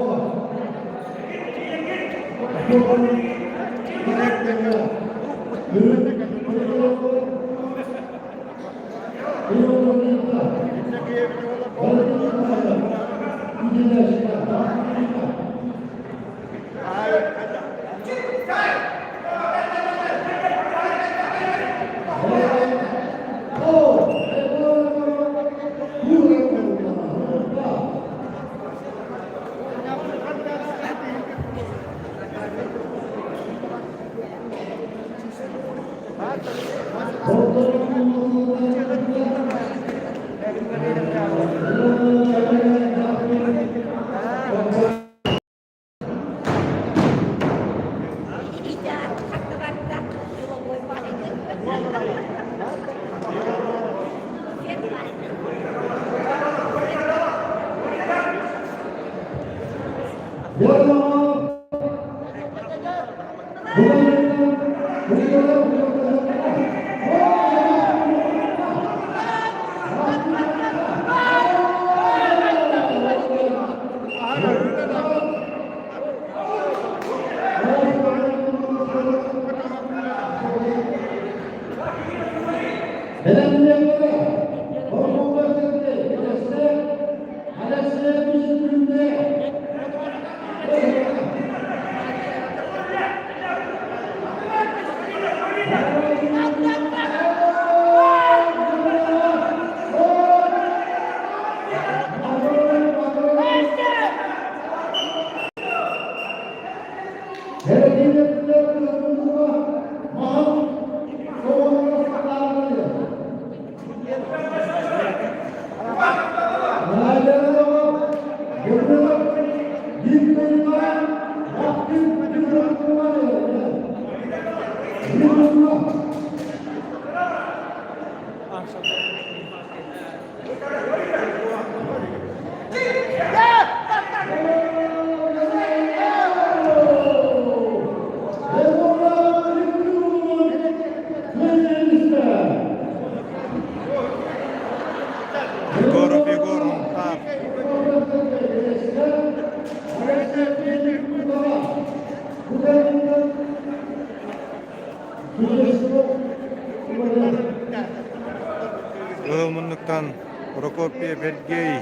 Ылмындыктан Прокопьев Сергей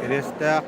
Рестак.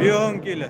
Bir 10 kilo.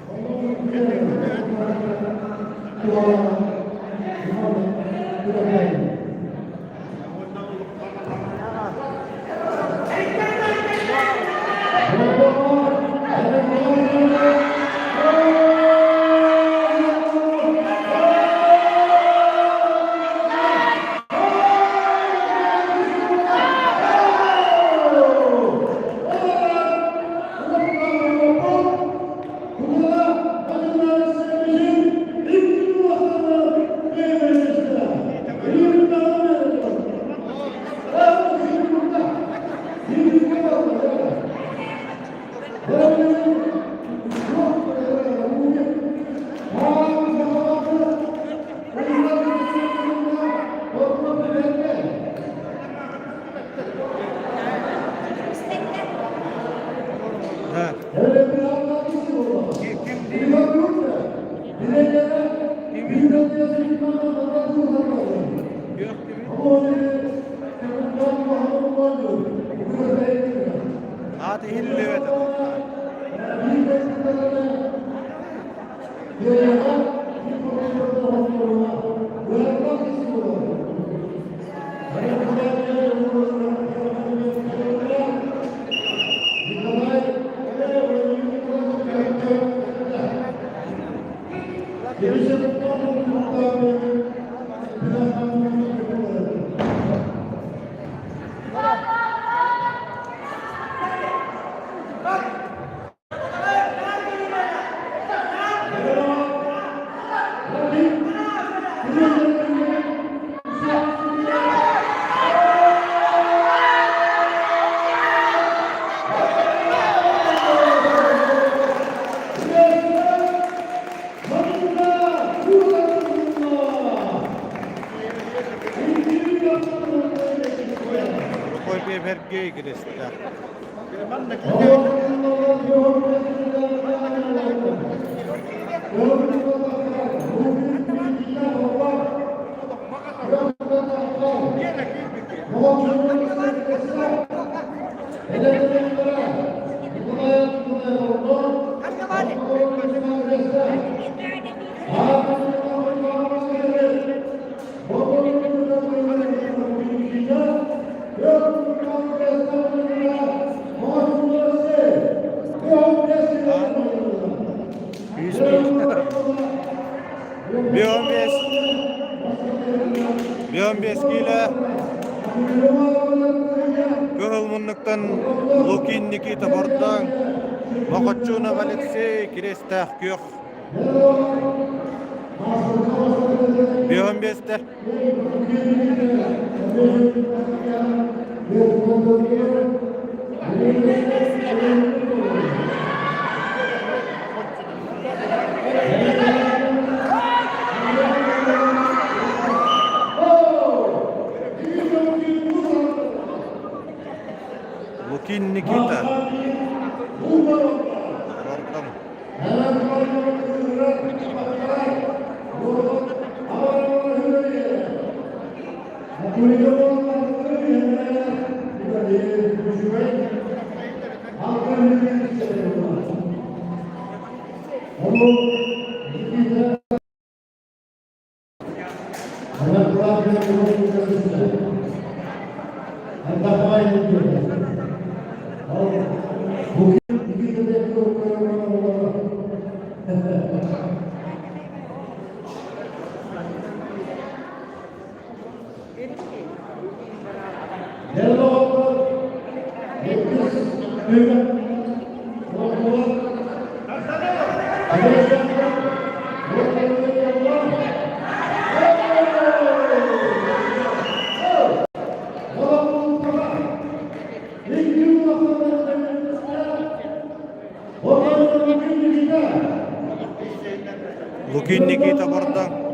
Hadi hilli ve koy bir vergiye girişte. Bir 15 kilo Kıhılmınlıktan Lukin Nikita Borttan Vakatçuna Valetsey Kirestah Kyok Bir 15'te Lukin Nikita Borttan Bugün Nikita buradan.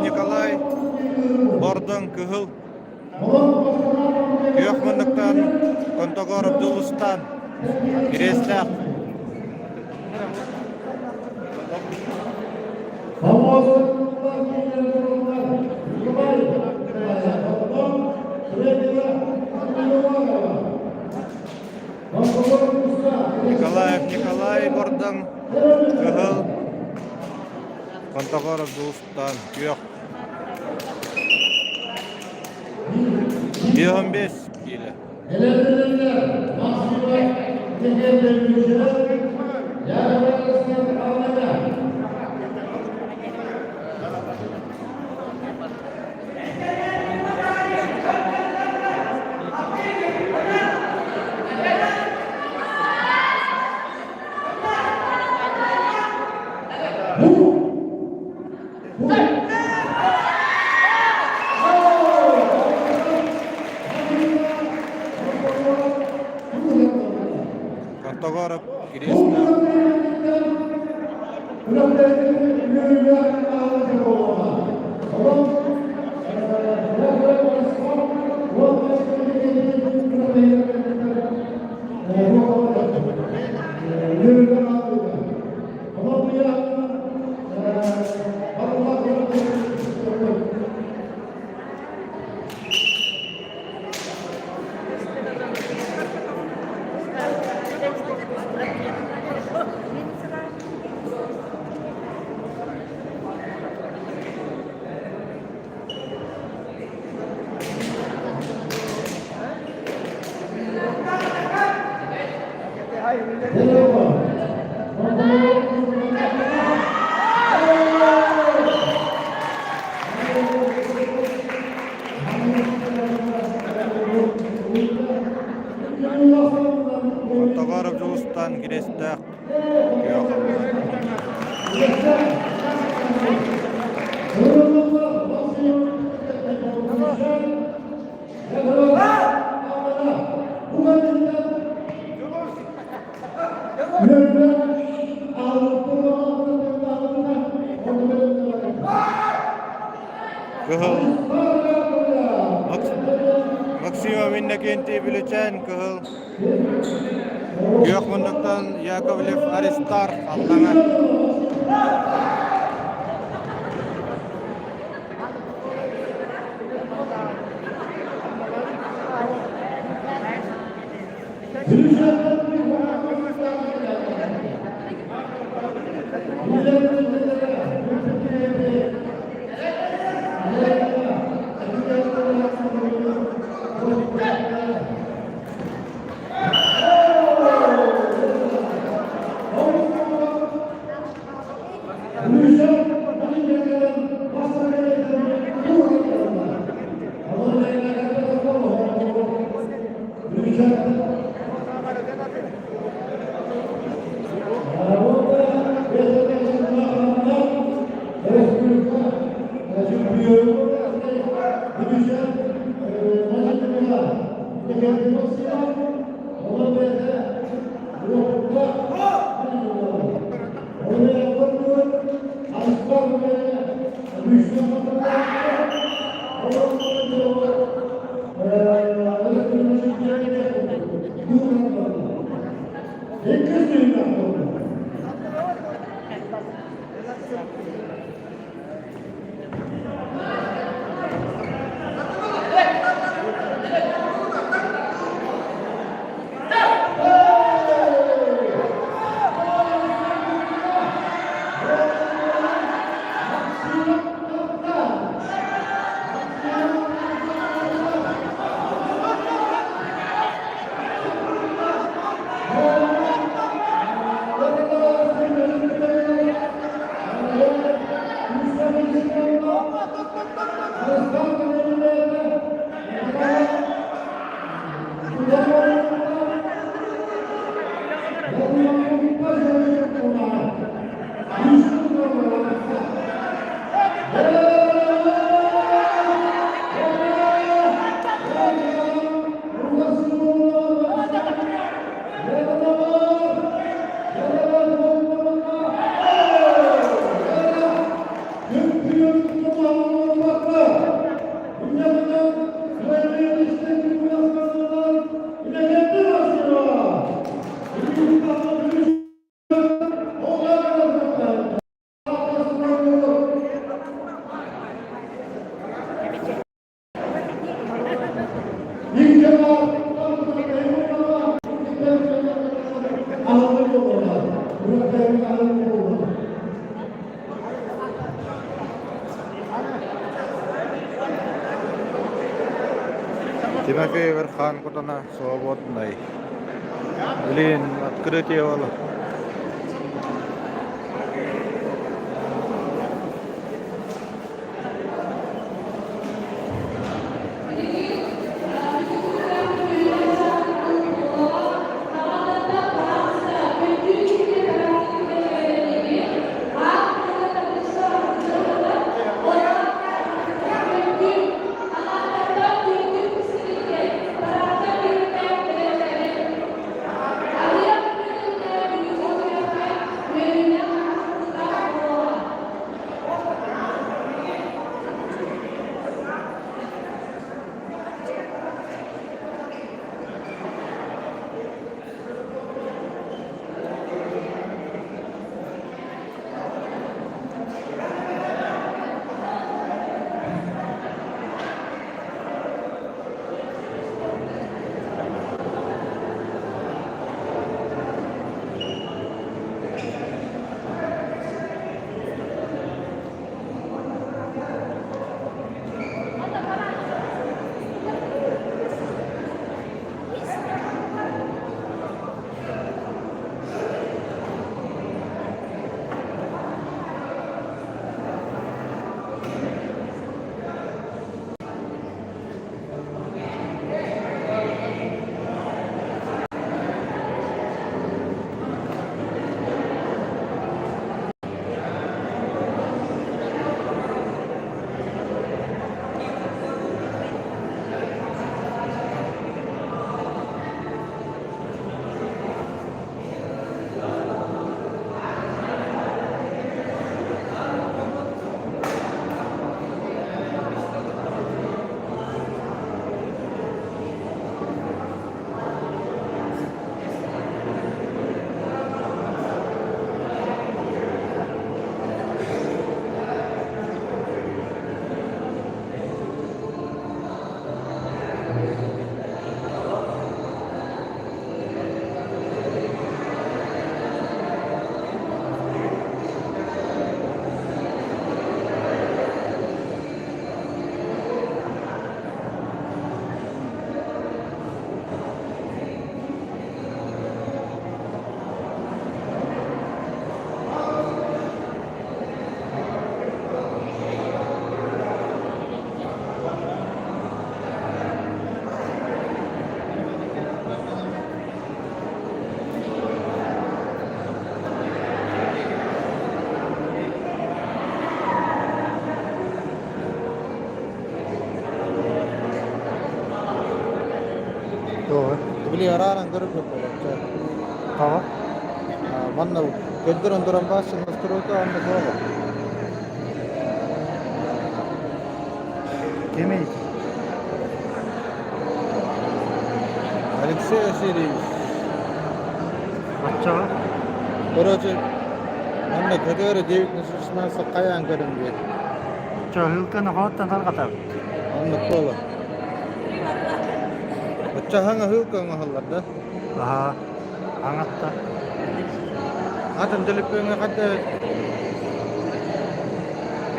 Николай Бордон Кыгыл Күйөкмөндүктөн Контогоров Дулустан Кирестак Николай Бордон Кыгыл Контогоров Дулустан Күйök 15 kilo. Kontokorov Kiresta. Kontokorov Dulustan Kiresta. Kıhıl Maksimum Innekenti Bilecen Kıhıl Kuyokmunduktan Yakovlev Aristar Allana 200 milyon oldu. Timofey Verkhan kotana sobot nai. Ulin открытие wala. Beli orang terus berpuluh. Tamam. Mana kedua orang bahasa terus tu anda tahu. Yemeği. Alexey Series. Açça var. Orası anne kadar devik nüfusuna kayan göründü. Açça hılkını hoğuttan tarqatar. Anlık kola. Bacca hanga hılkın hallarda. Aha. Angatta. Atın dilipine kadar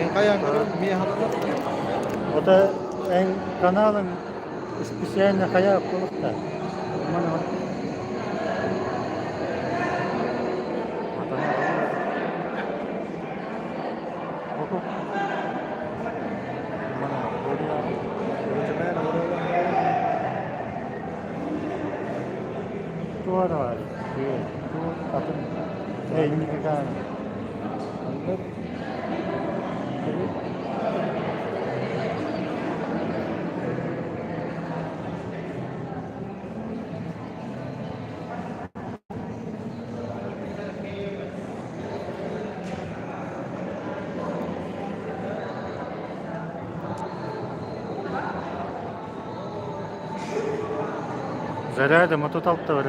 en kayan göründü. Mi hallarda? O da en kanalın ispisiyenle kaya kulup da. Aman o. Oku. Aman o. Tuvar var. Tu atın. İndiki kanı. Anlık. Заряда мотот алып та бар.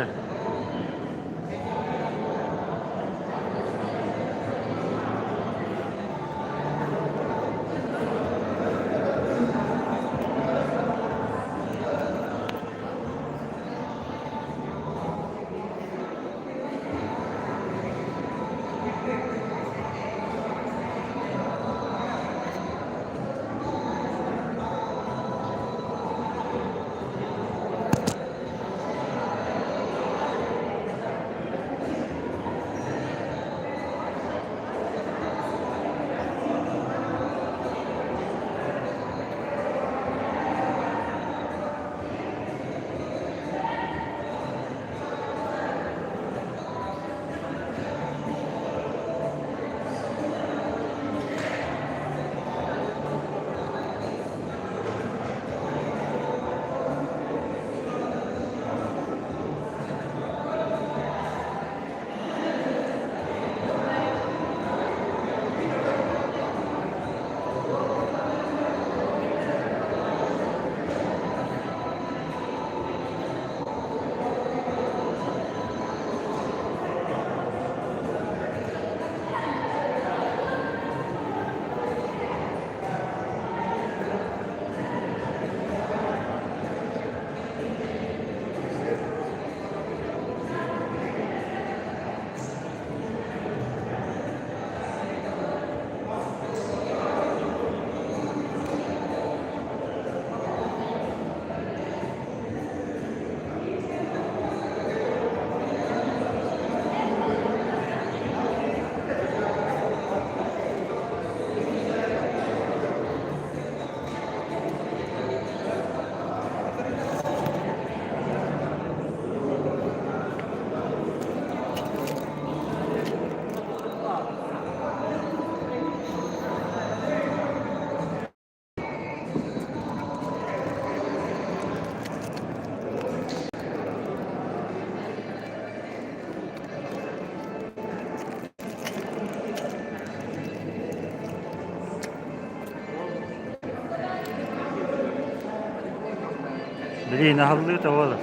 Biri nahallıyor da oğlum.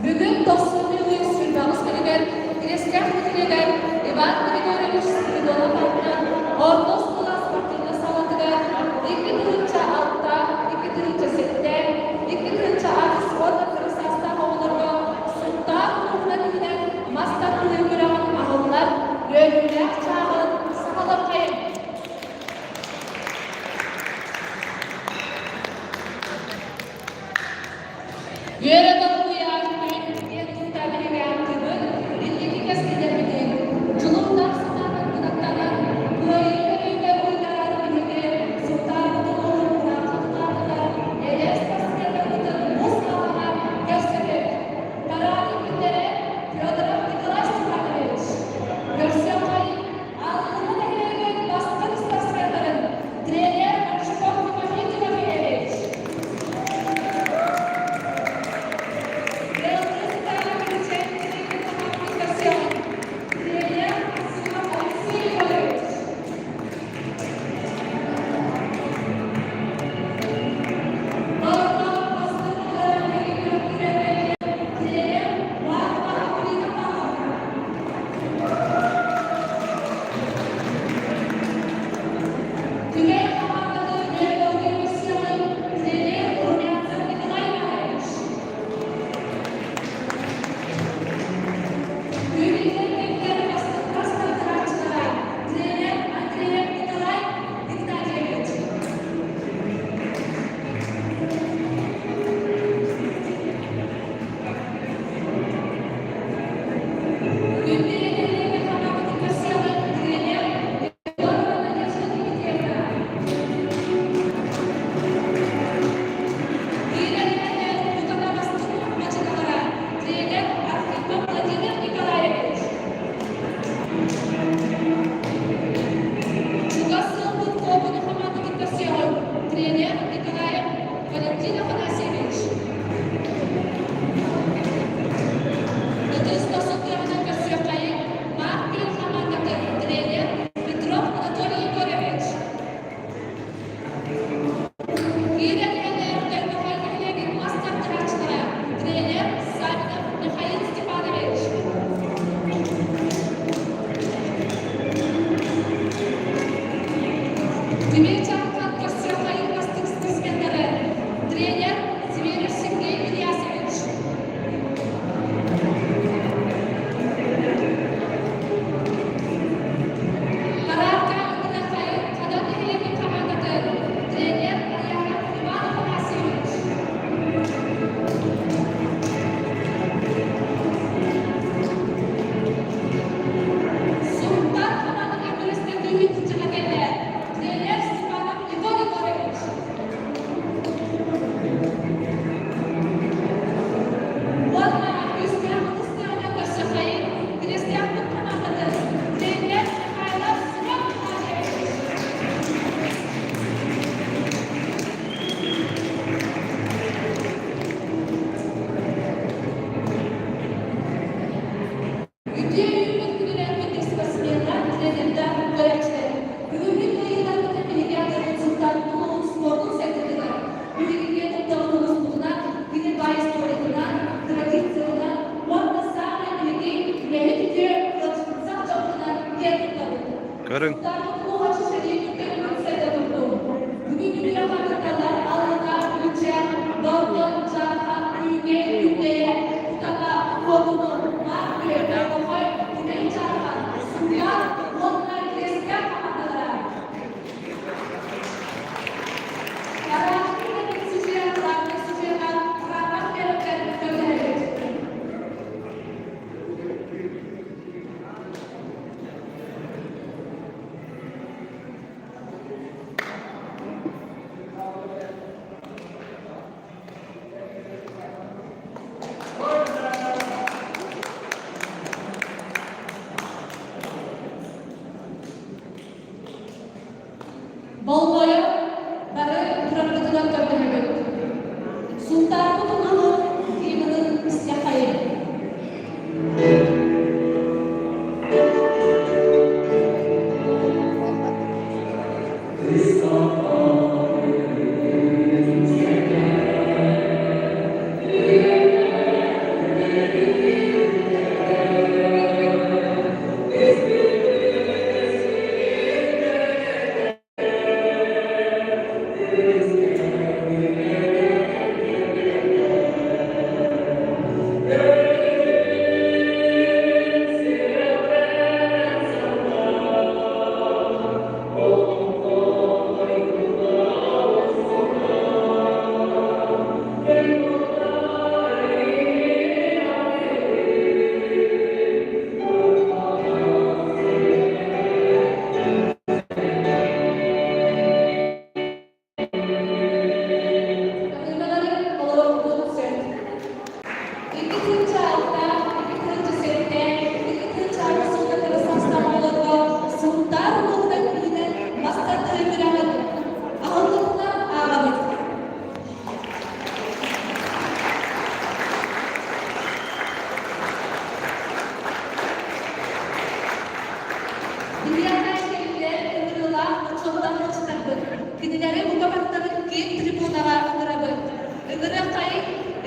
Бүгін 90 yıl sürmemiz gereken, Giresker Müdürü'nün Ivan Grigoryeviç Spiridon'un Ordos Kulas Parti'nin savatıga 2 turunca altta, 2 turunca sette, 2 turunca Yöre dolu yardım diye tutarlı bir antrenör, birlikte gazetelerinde, Cumhurbaşkanı Samanlık Kınaklar'ın burayı yönüyle uygular birlikte sultanlığı olumuna tutarlılar, Eles Kaskerlerinin Moskova'na gösterir. Kararlı günlere Fyodorov Nikolay Stepanovich, Görsel Alnına hemen baskın istaslarların, trener Arşipov Timofey Timofeyevich, тренер Николаев Валентин Афанасьевич. Стосовно Косякаи, Маркин Хамадакин, тренер Петров Анатолий Егорович. Мастер тренера Савинов Михаил Степанович. Дмитрий Косякаи, мастер спортсменleri, тренер Зверев Сергей Ильясович. Karın. Bugün dünya markalar alana, ülke, doğru, canlı, ülke, ülkeye, kutala, kolunu, markaya, koy, ülkeyi çağıran, suya, onlar destek markalara. Karantina mesajı, rahmet verenler,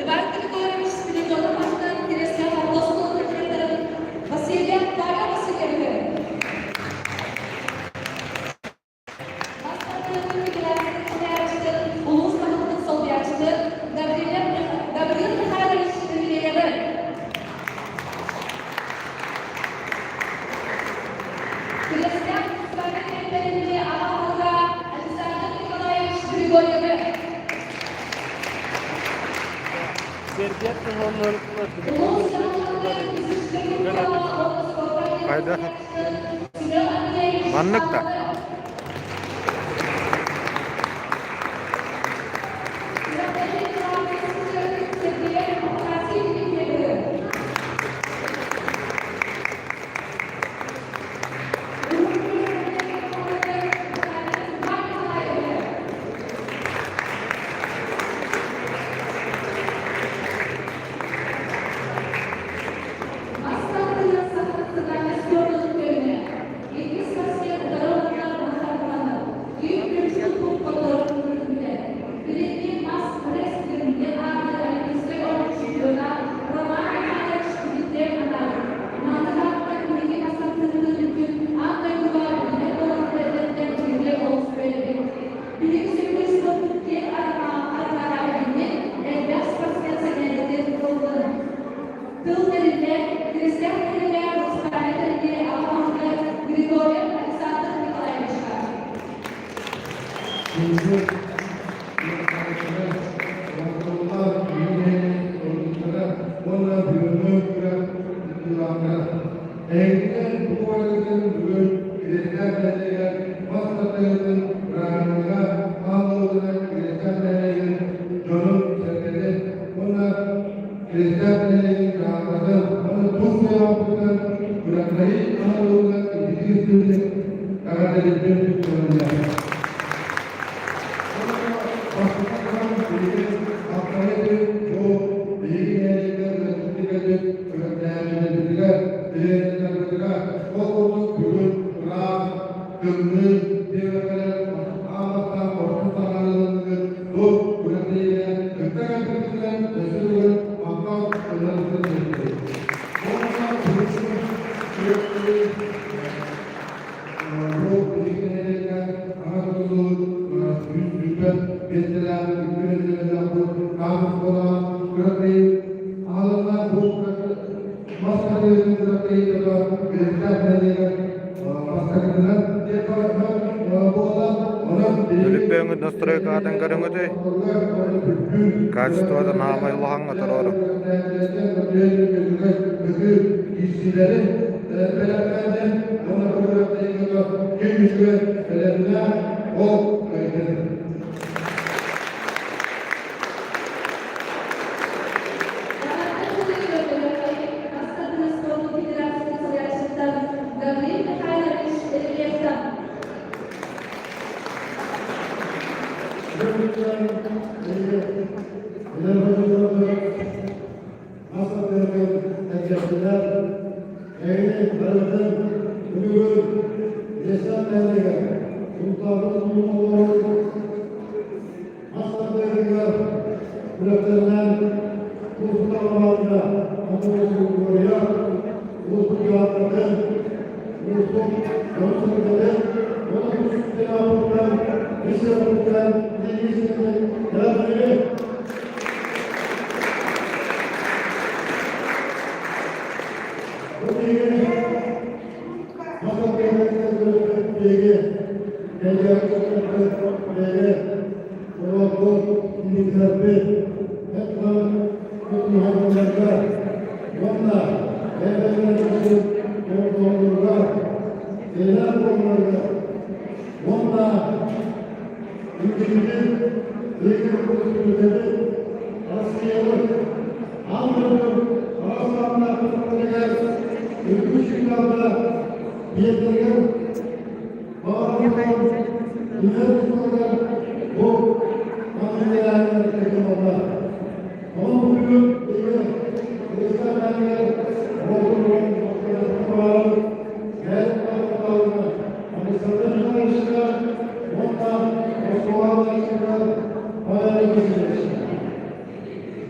Иван Григорьевич Спиридонов'dan Kiresya Hardoslu Sekreteri Vasilya Darya Vasilyevi. Maskatların ilgilendiği soruyaçtı, Ulus Mahmut'un soruyaçtı, Gabriel Mikhailovich Iliyevi. Kiresya Süpermen Rehberliği Ağabey'de Alexander Nikolaevich Grigoryevi. Kayda. Manlıkta. Ölüpbeğini nasıl kadın karımıdı? Kaçtı da namaylı hangi tarafı? Gabriel Mikhailovich Iliyevi.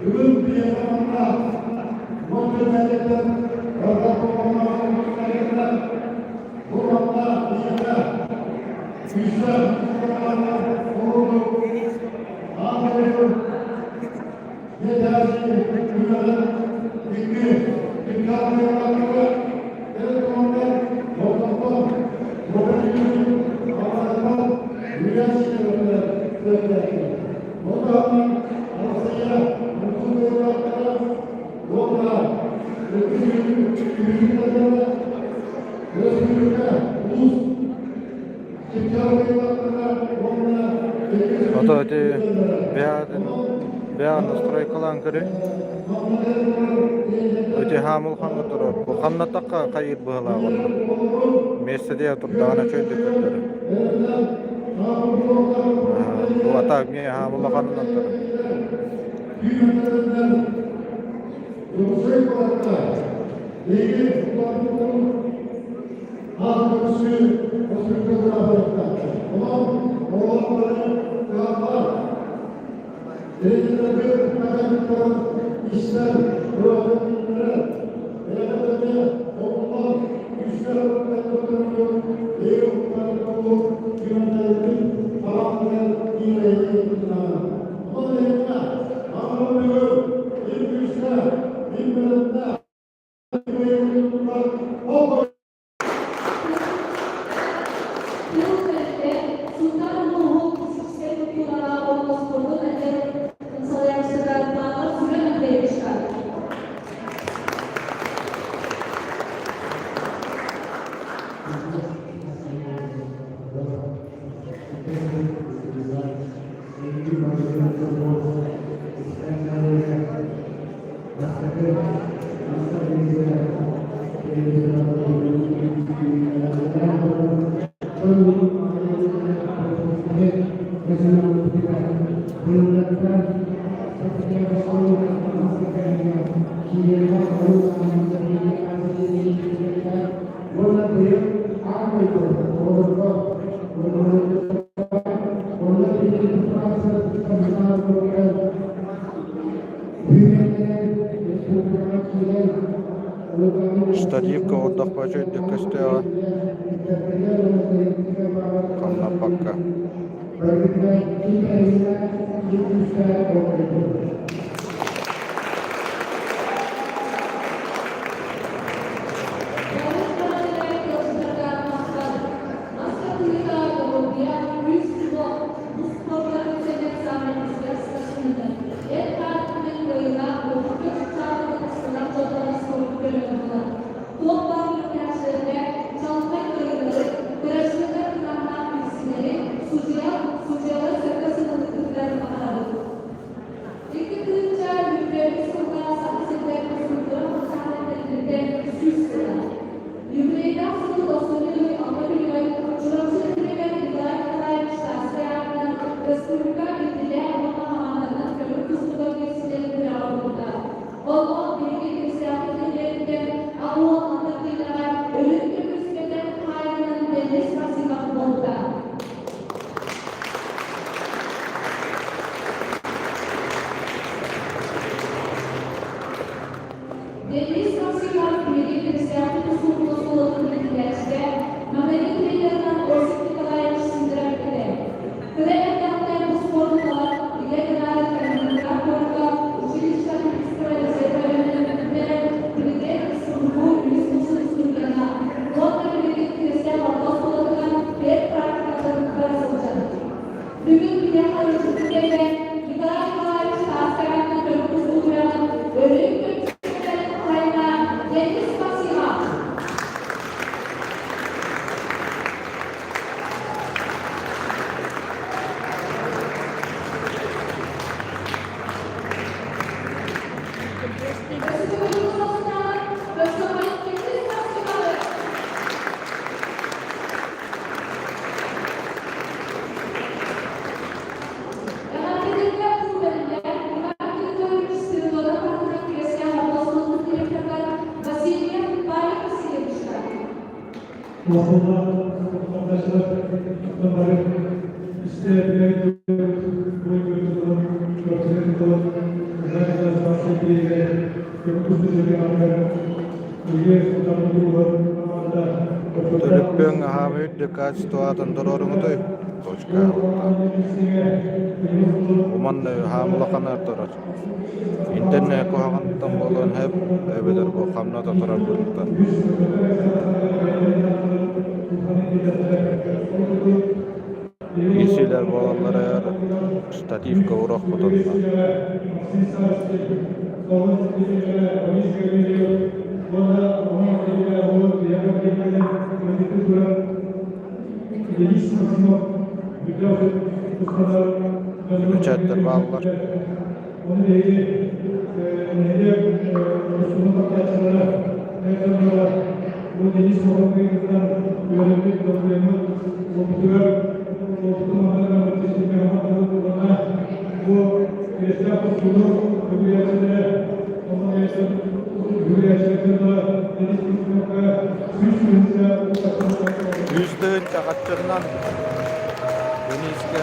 Bugün Ото öte beyanı straykalan kiri öte hamıl kanlı durur. Bu kanlı takka kayır bığıla oldu. Mesleğe tuttuğuna çöldü kötleri. Bu atak niye hamıl kanlıdan durur. Stadivka ordak başı ödüküstü ya. Kanla pakka. Aslında arkadaşlar bunları isteyebilen bu götürülen götürülen özellikle Törüppüň ahamy dikkat tuatan dororuňy Koçka. Uman hamla kanar torar. İnternet kohagandan bolan hep ebeder bu kamnata torar buluttan. İyisiler bolanlara yar statifka urak botanlar. Mücadele bağlar. Yüzde çakatçından Deniz'de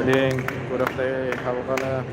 Biling kurang teh halkana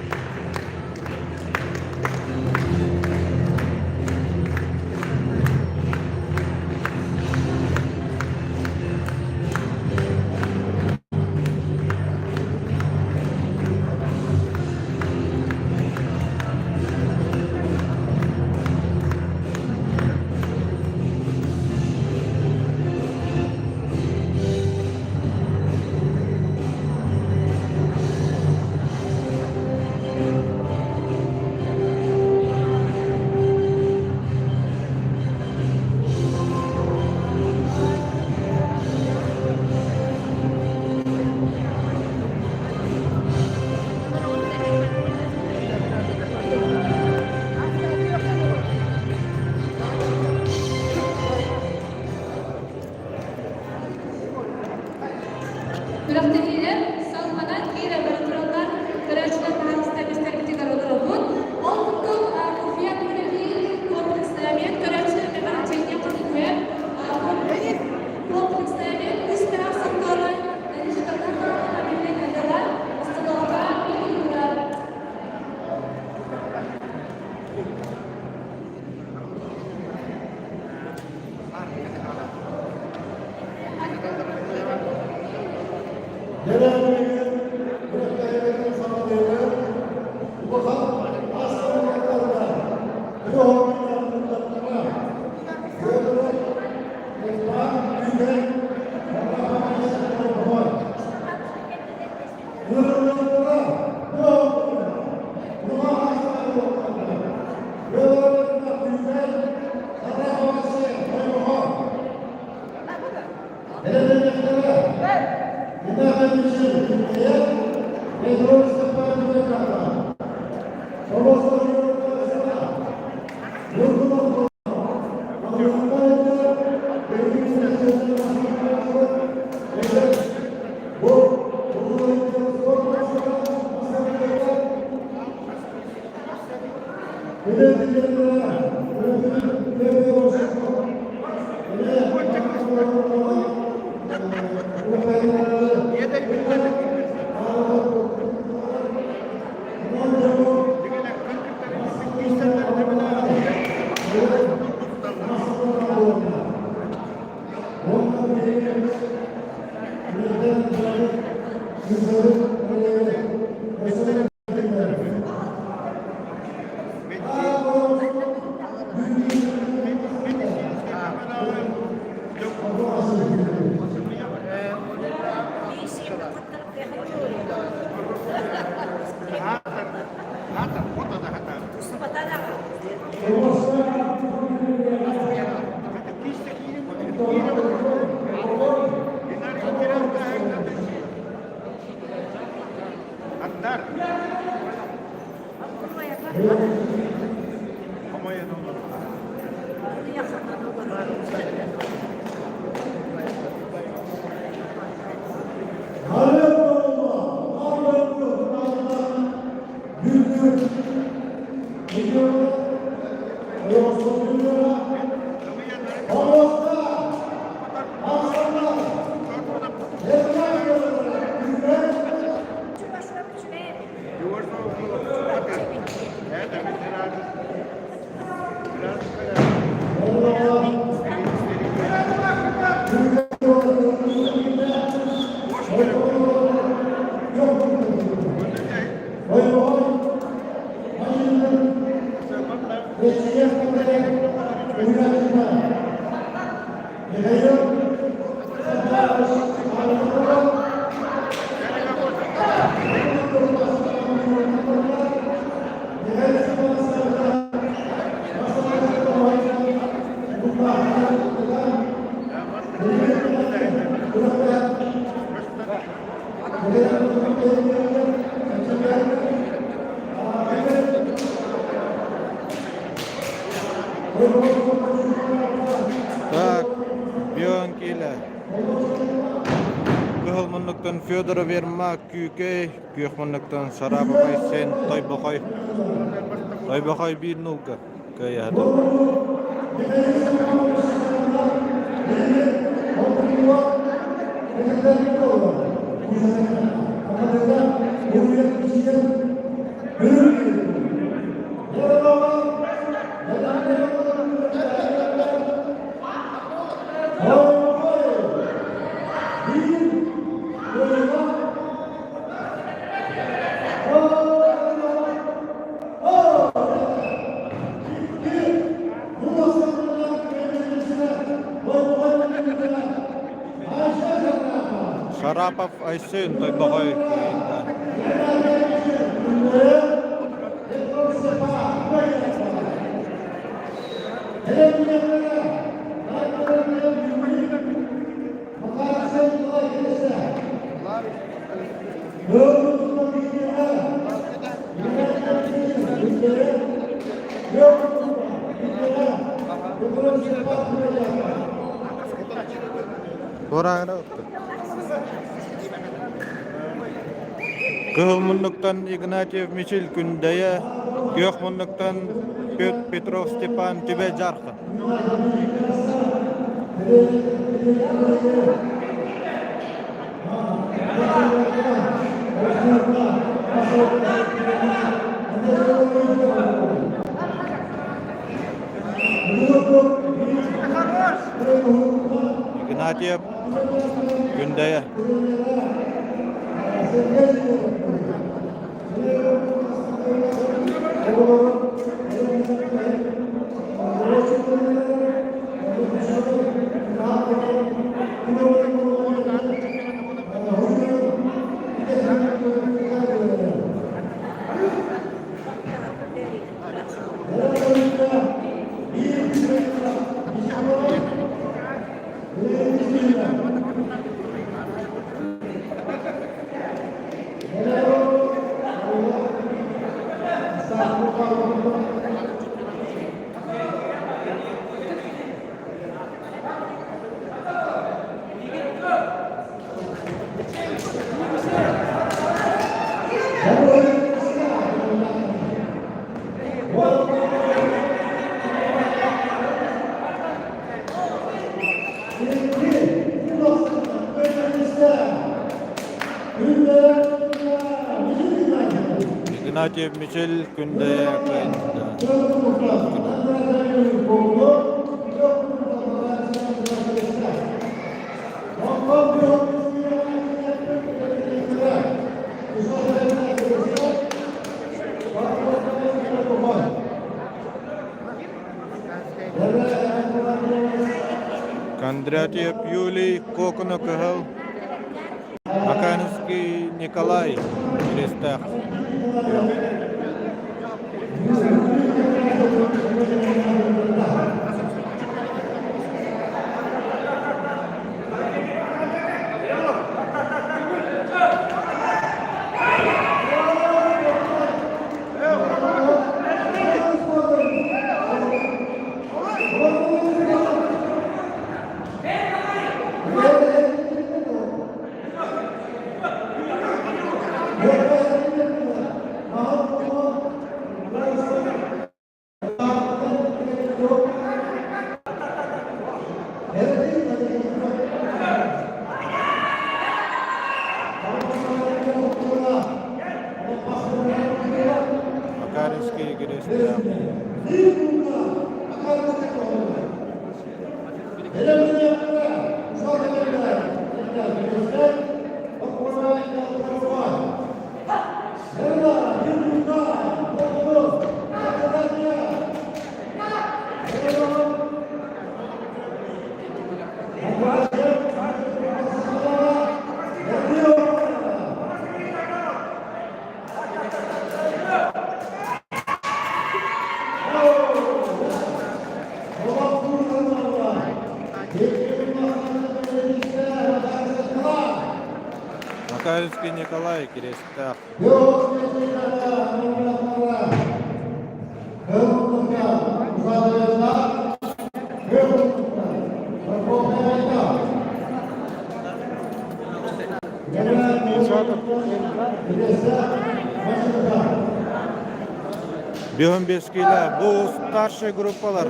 Bıraktığı salmadan geri bıraktıranlar kıraçlar mühendisler bittiler olur. Olduklu kufiyat yöneliği komplekslerinin kıraçlar ve bıraktığı yapıldık ve komplekslerinin üst taraf sektörler ilişkilerden birlikteler. Aslında bilgiler. Так, Бьонкиле. Кыхылмынныктан Федора Верма күйке, күйхмынныктан Сарабабай Сен Тойбахай. Тойбахай 1-0 каяды. Шарапов Айсен Тойбахай. Orang ada. Kıhılmınlıktan Ignatiev Michil Kündeye, Gökmünlükten Petrov Stepan Tübe Jarkı. Ignatiev Kündeye. Ignatiev Michil Kündeye kayıtta. Кондратьев Юлий Коконокыгыл, Маканский Николай Крестах. Макаринский Крестах. Макаринский Николай Крестах. Бехембескиле bu старший группалар.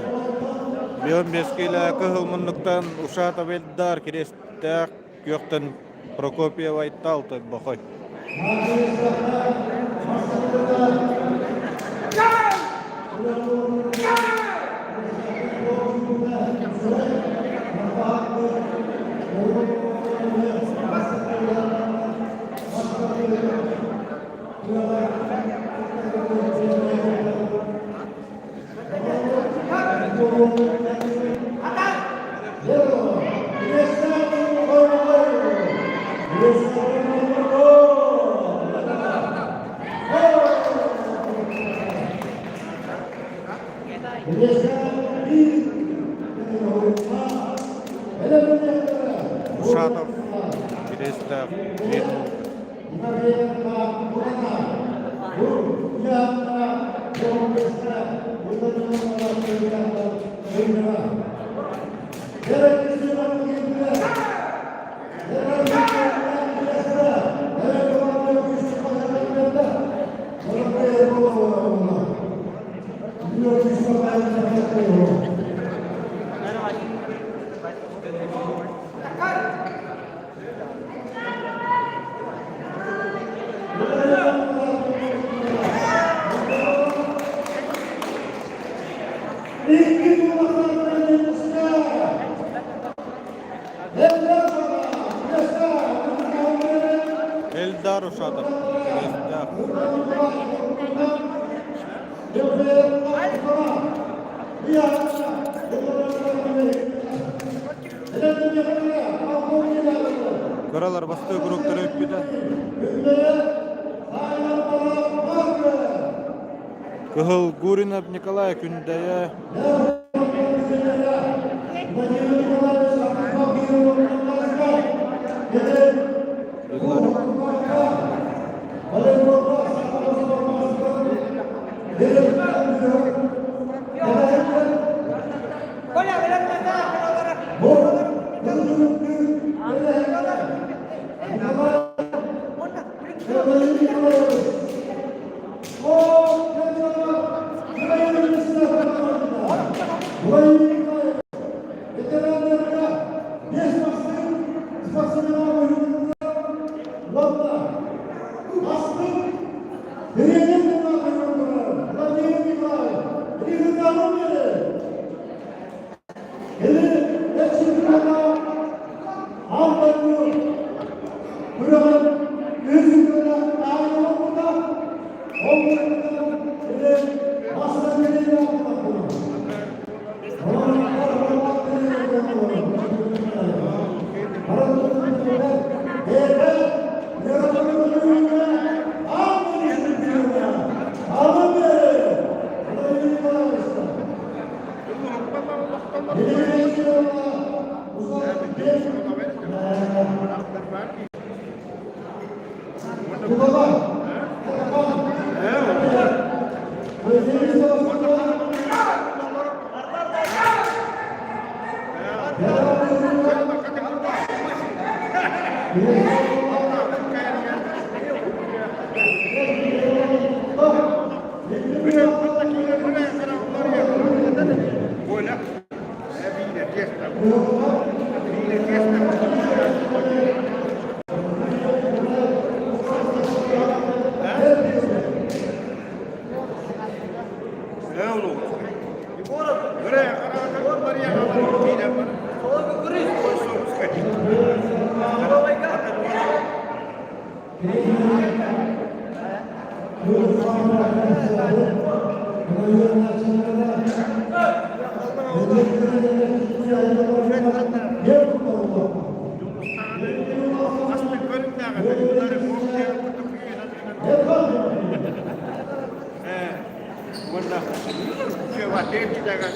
Бехембескиле Кыгылмынлыктан Ушатов Эльдар Крестах, Көктен Прокопьев Айталты Бохой. Ушатов Крестах. Haydar uşadı. Karalar bastığı grupları öpüde. Kıhıl Gurinov Nikolay Kündeye.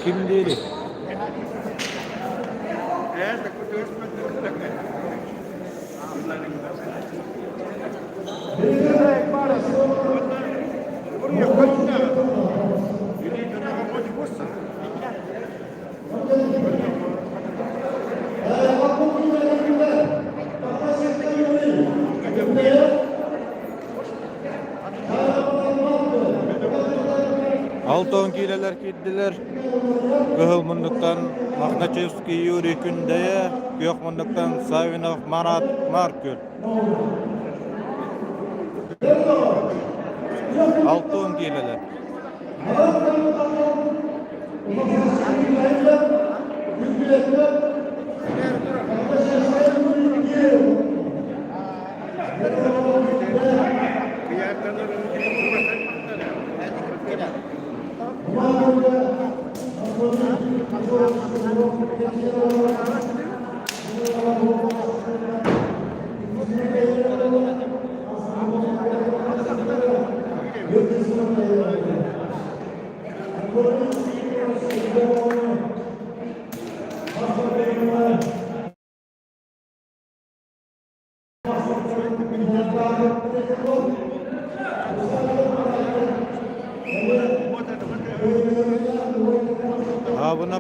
Kim değil? Altın kileler gittiler. Kıhılmınlıktan Makhachevskiy Yuri Kündeye, Gökmünlükten Savinov Marat Markül. Altın kileler. Abına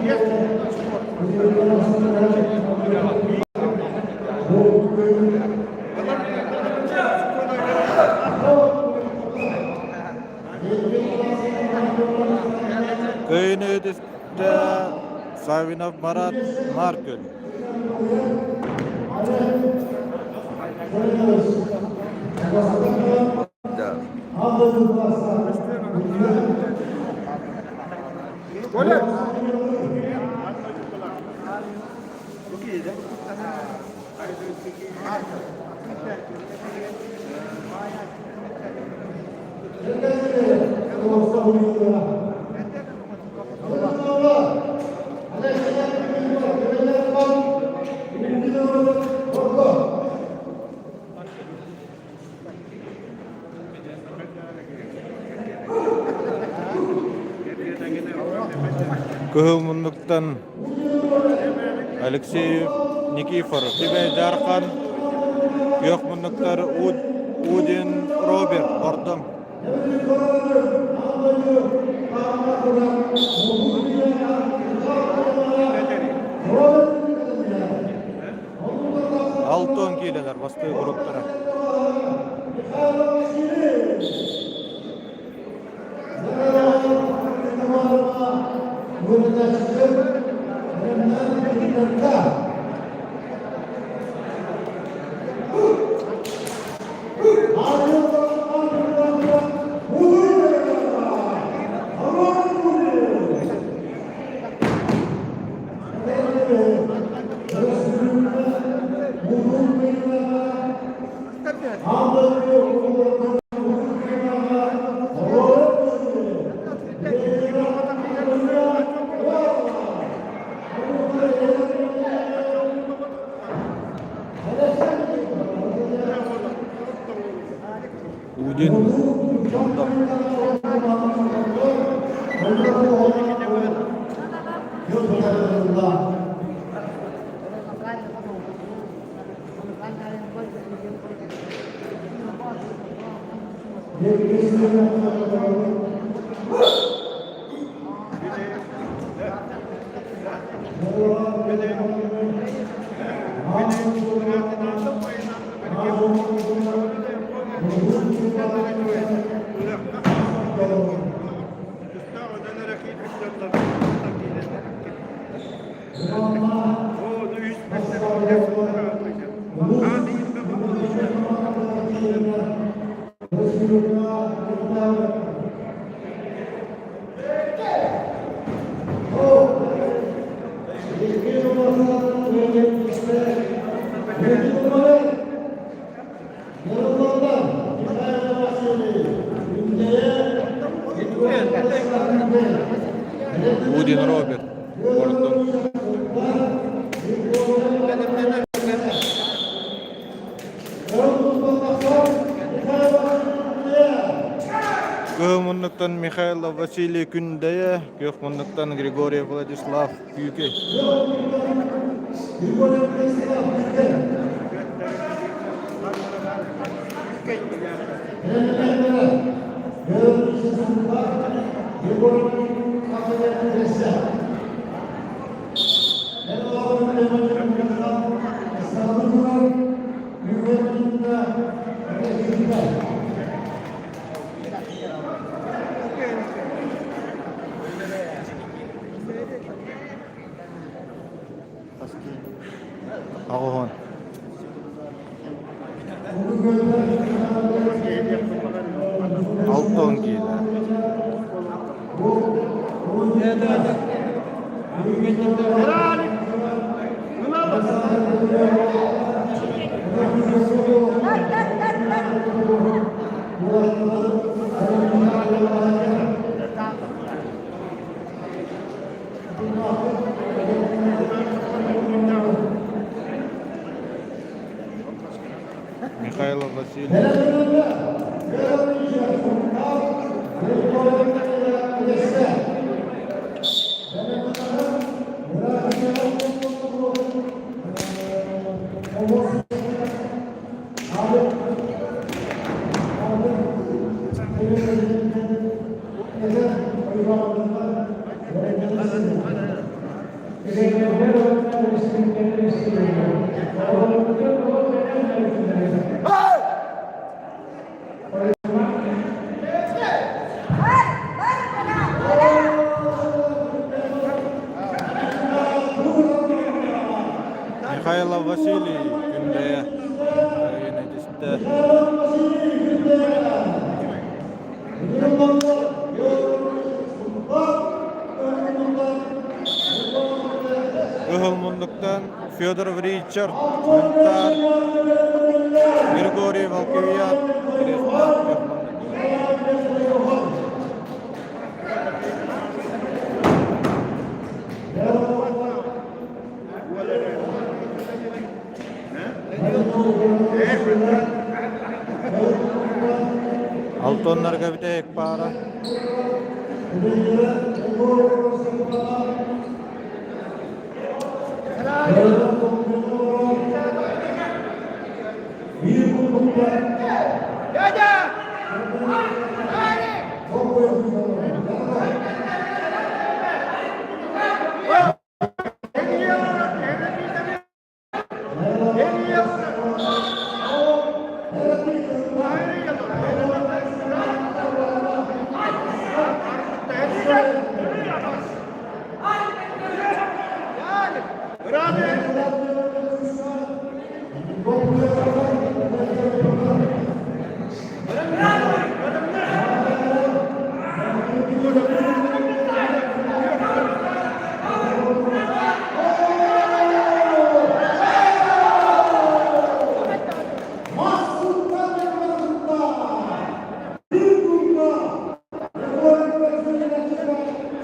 Yes. Kavinov Marat Markel. Köhümünlükten Alexey Nikiforov, Tibey Jarkan, Gökmünlükler Udin Robert, Ordom. Altın kileler bastığı gruplara. Udin Udin Robert, Ordom. Köhümünlükten Mikhail Vasily Kündeye, Gökmünlükten Grigoriy Vladislav Büyükey. Ağoğan. Altın giydi. Mikhail Vasily. Mikhailo Vasiliy günde yöneticide Ihılmunduktan Fyodorov Richard, Muntar, Grigoriy Valkyriat, Altonlarga bir tek para.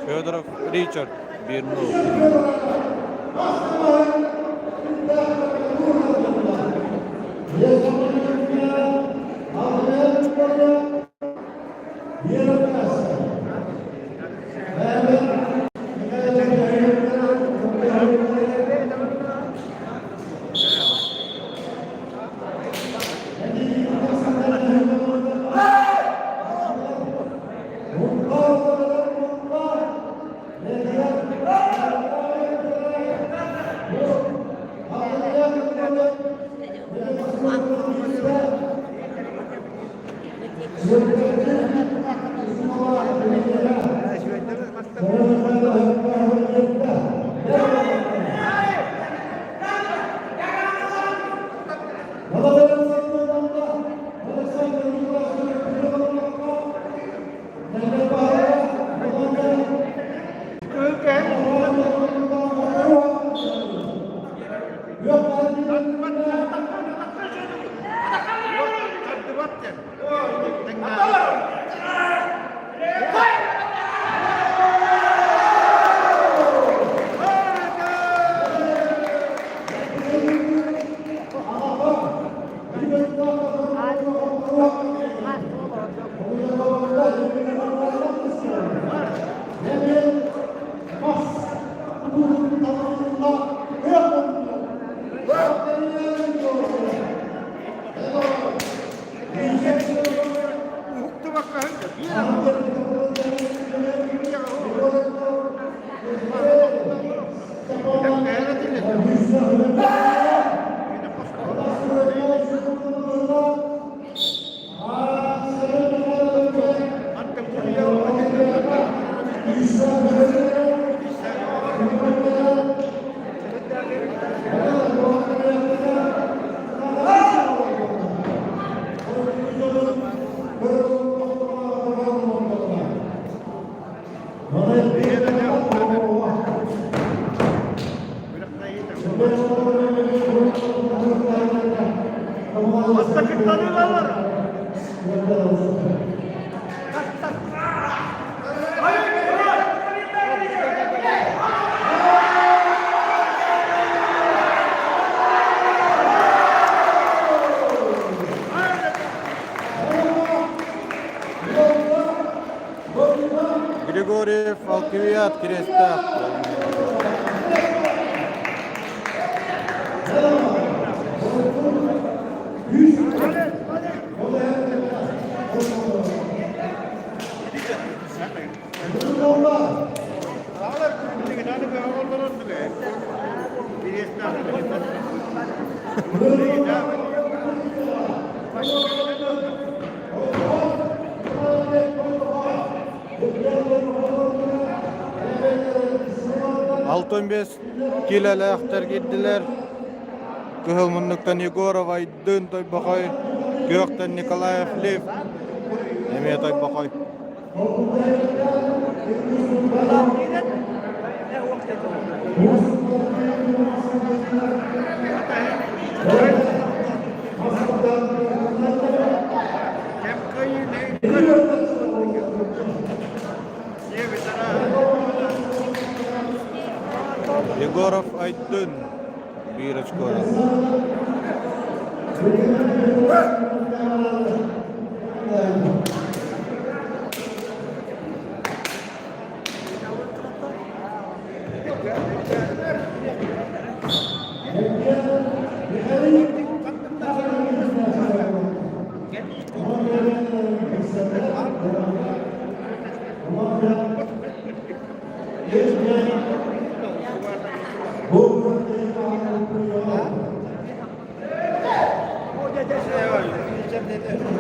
Fyodorov Richard 1-0. Grigoriy Valkyriat kireste attı. Altın beş kilele aktar gittiler. Kıhılmınlıktan Yegorov Aydın toy bakay. Gökten Nikolayev Lev. Eme toy bakay. Yegorov Aydın. Bir açık.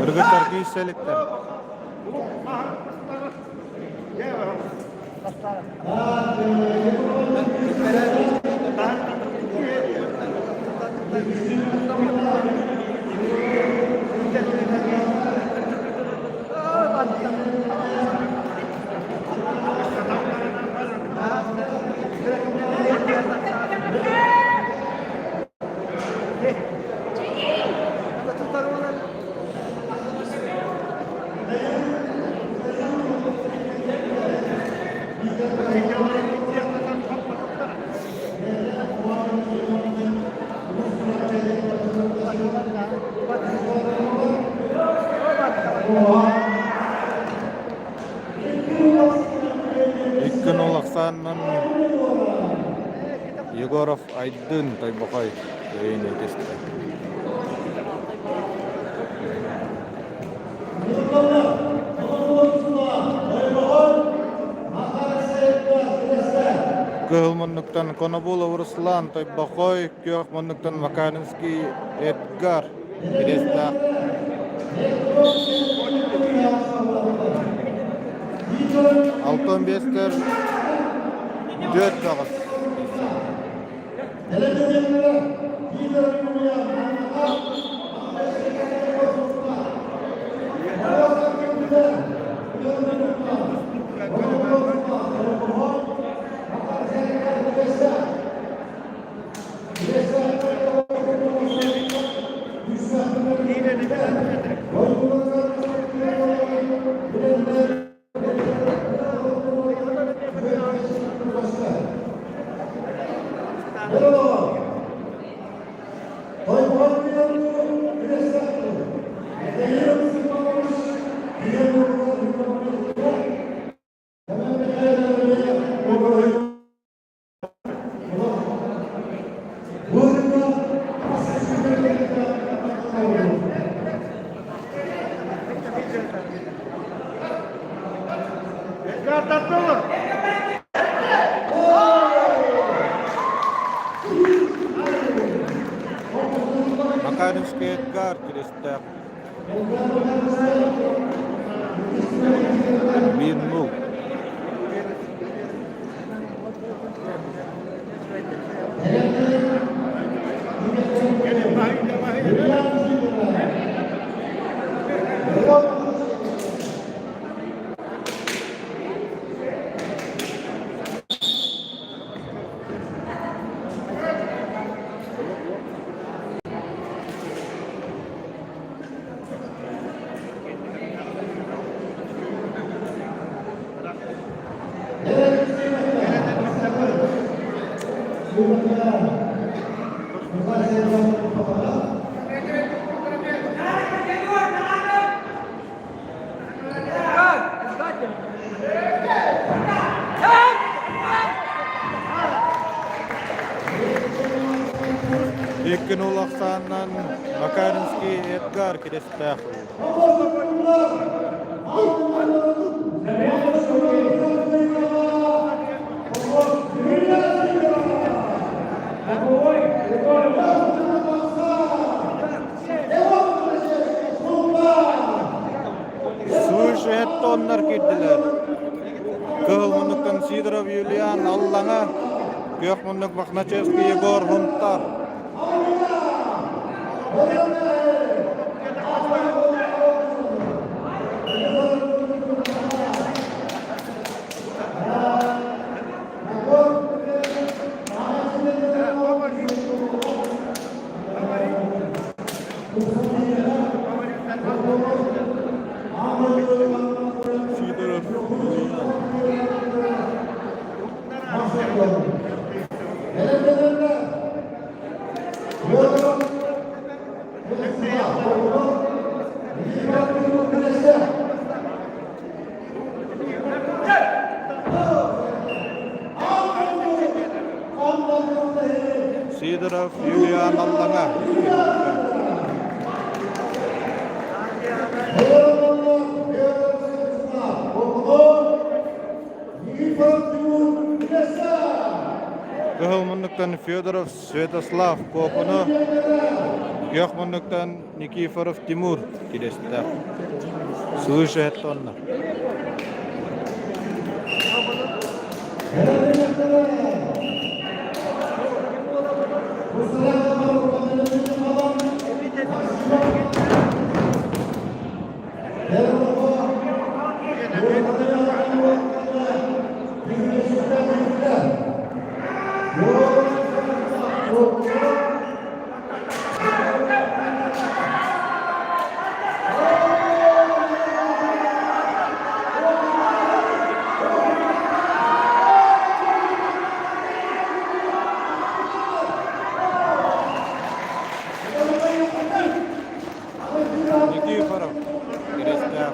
Irgıtlar giyselikler. İlkin olaksanın Yegorov Aydın toy bakay. Yayın etesti. Kıhılmınlıktan Konobulov Ruslan toy bakay. Gökmünlükten Makarinski Edgar. Edesta. Altın Bester 4 dağız. Makarinski Edgar Kristek 1-0. İlkin olaksanın Makarinski Edgar Kristek. Suyu etti onlar girdiler. Kıhılmınlıktan Sidorov Yulian Allana, Gökmünlük Makhnaçevski Yegor Huntar. Sidorov Julian Allanga. Gıhılmınlıktan Fyodorov Svetoslav Kopunu, Gökmünlükten Nikiforov Timur kilesler. Sığışı etti onlar. Nikiforov kilesler.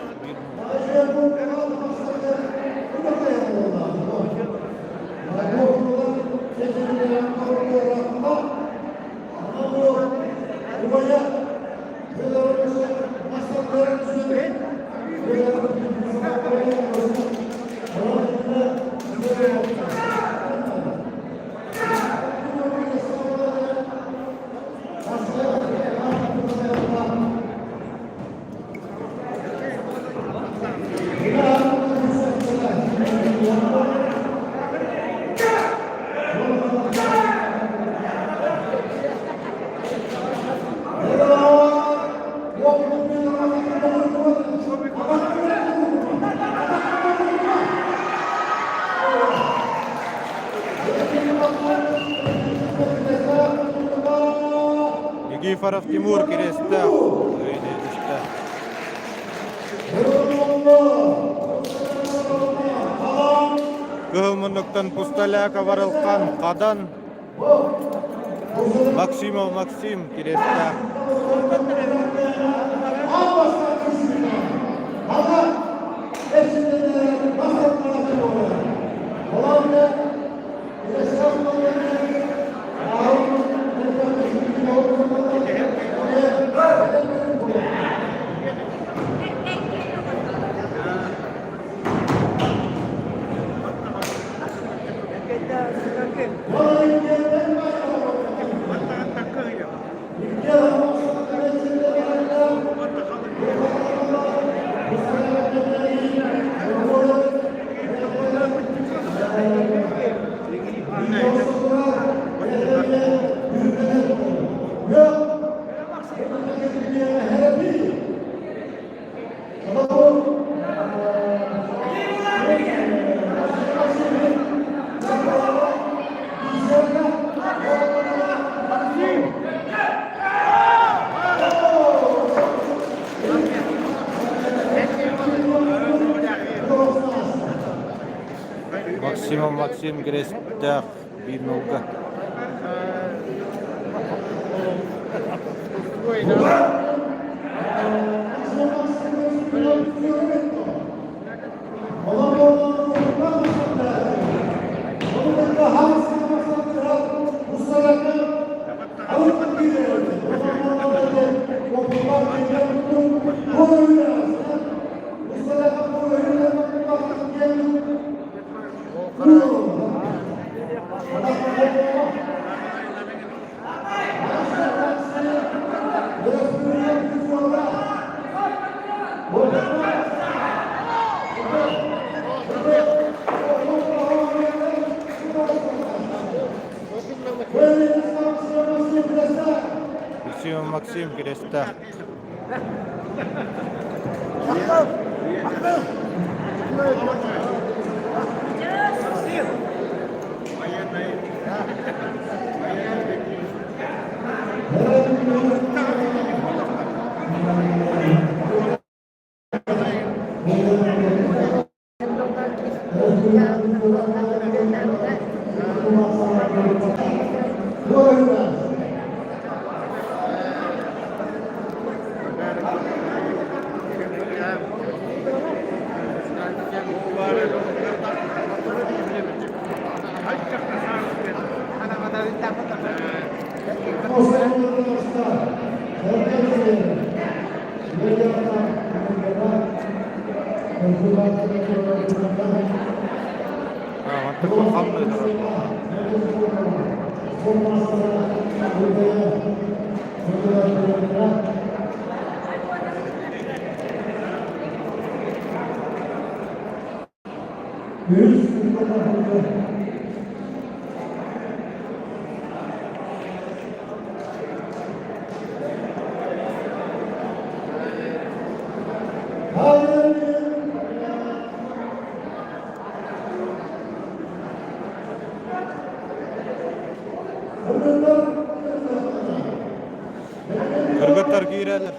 Nikiforov Timur kilesler. Öyle işte. Gıhılmınlıktan Pustalaka varılkan Kadan Maksimov Maksim kilesler. Maksimov Maksim kilesler. 1-0. Yes, Максим Крестах. Mantıklı kalmıyor. Kırgıtlar giyireler.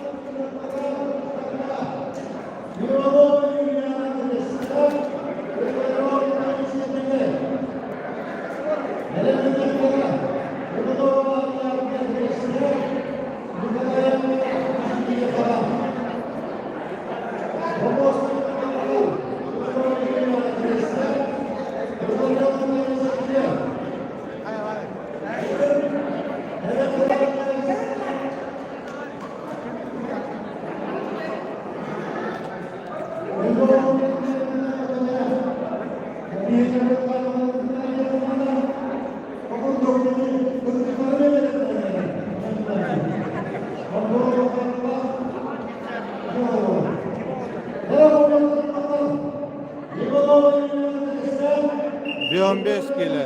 Bir 15 kilo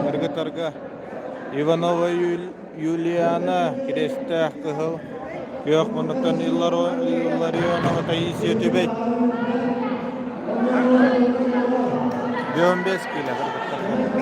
Kırgıtarga Ivanova Yuliana Krestah kıhıl Kıyok bunuktan Illarionova Taisiye Tübey Bir 15 kilo Kırgıtarga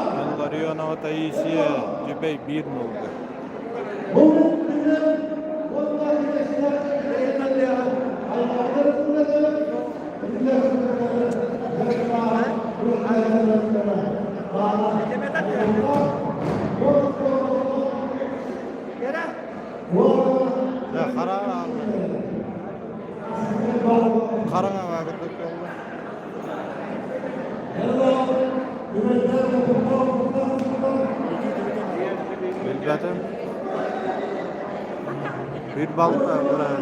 Illarionova Taisiye Tübey 1-0 Ya karar aldı. Karana vakıtlık oldu. Bilbetim. Bir balık da buraya.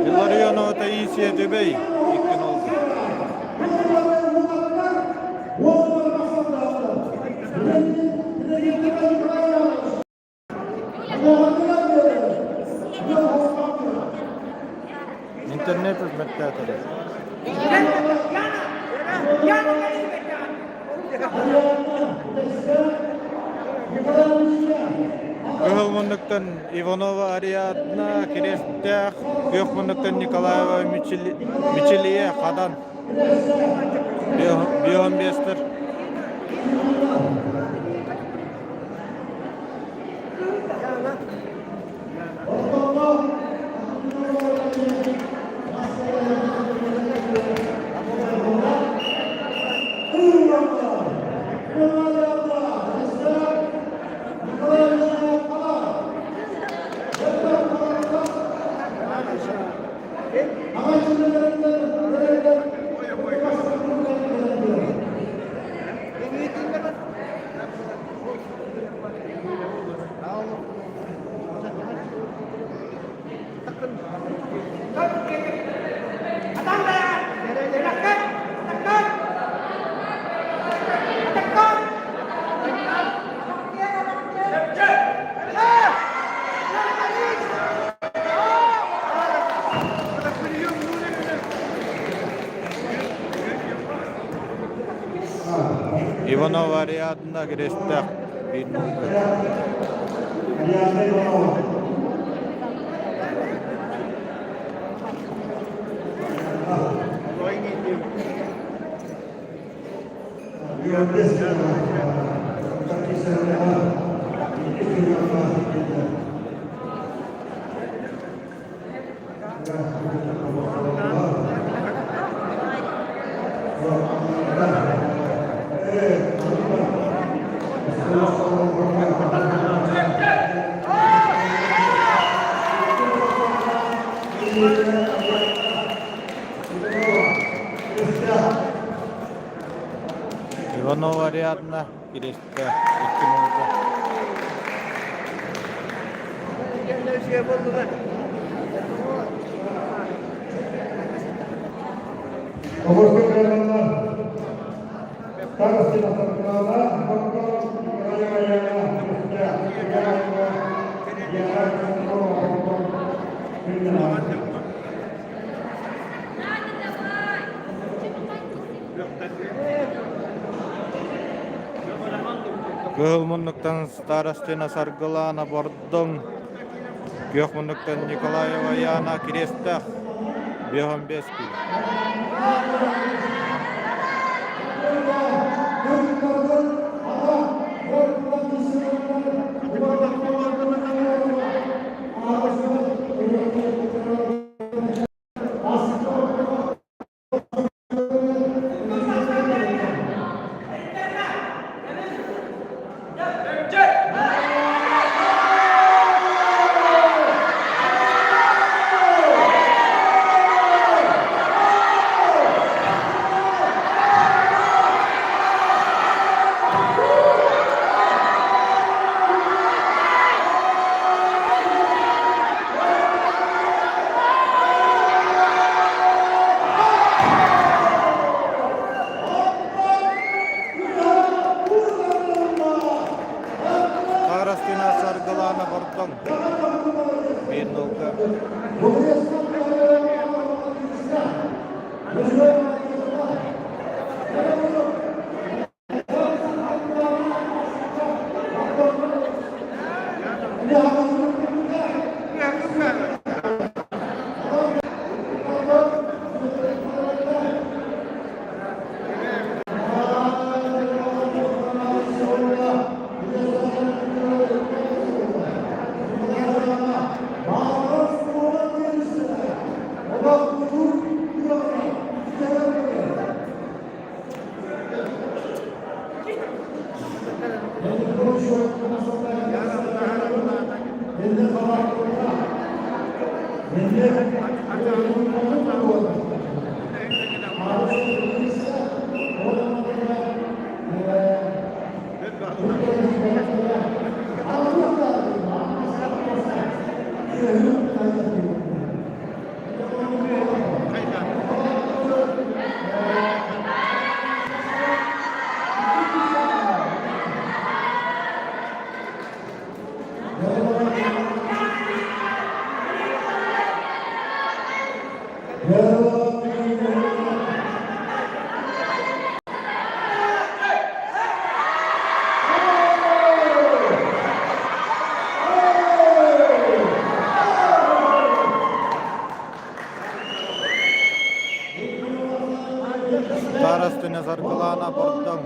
Illarionova Taisiye Tübey 2 oldu. İnternet hizmetleri atılır. Kıhılmınlıktan Ivanova Ariadna Krestah, Kıhılmınlıktan Nikolayeva Micheliye Kadan. Bir 15'tir. Иванова Ариадна Грестах. Иванова Ариадна Грестах. 2 numara. Кылмунуктан Старостина Саргылана Бордон, Кёхмунуктан Николаева Яна Крестах, 15 kg. Старостина Саргылана Бордон, 1 numara. Старостина Саргылана Бордон.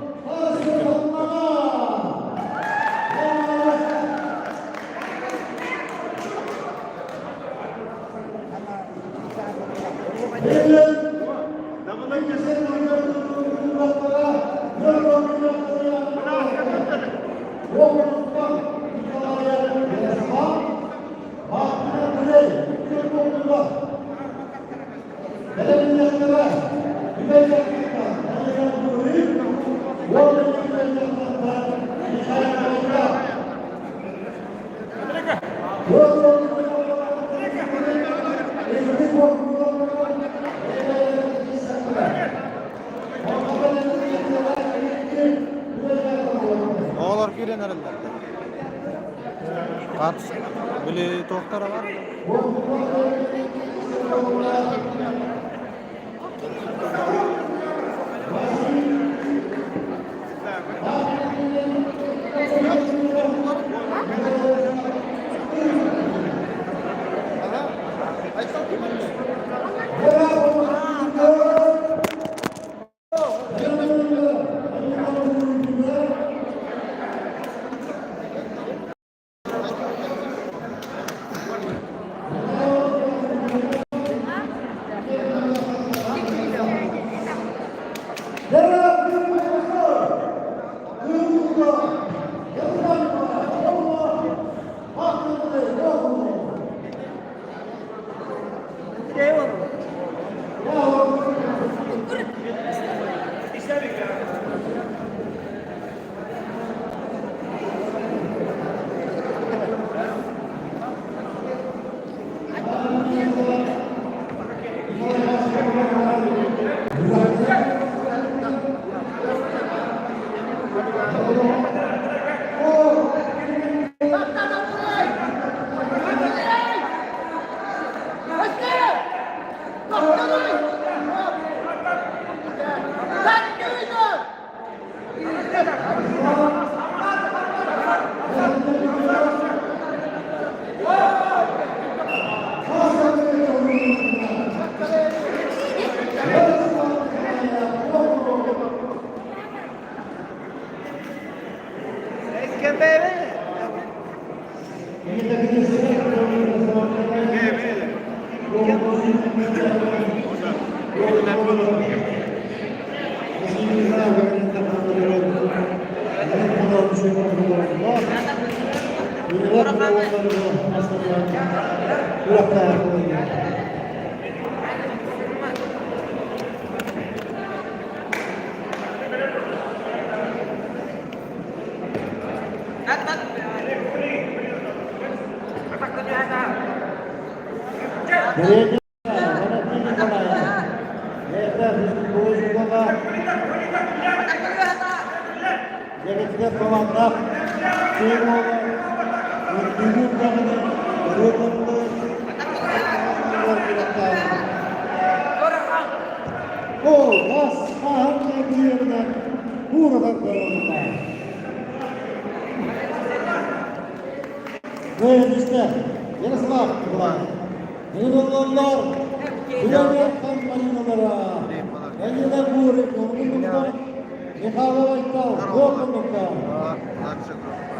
Oğlar kiren arınlar. At bile tohtara var.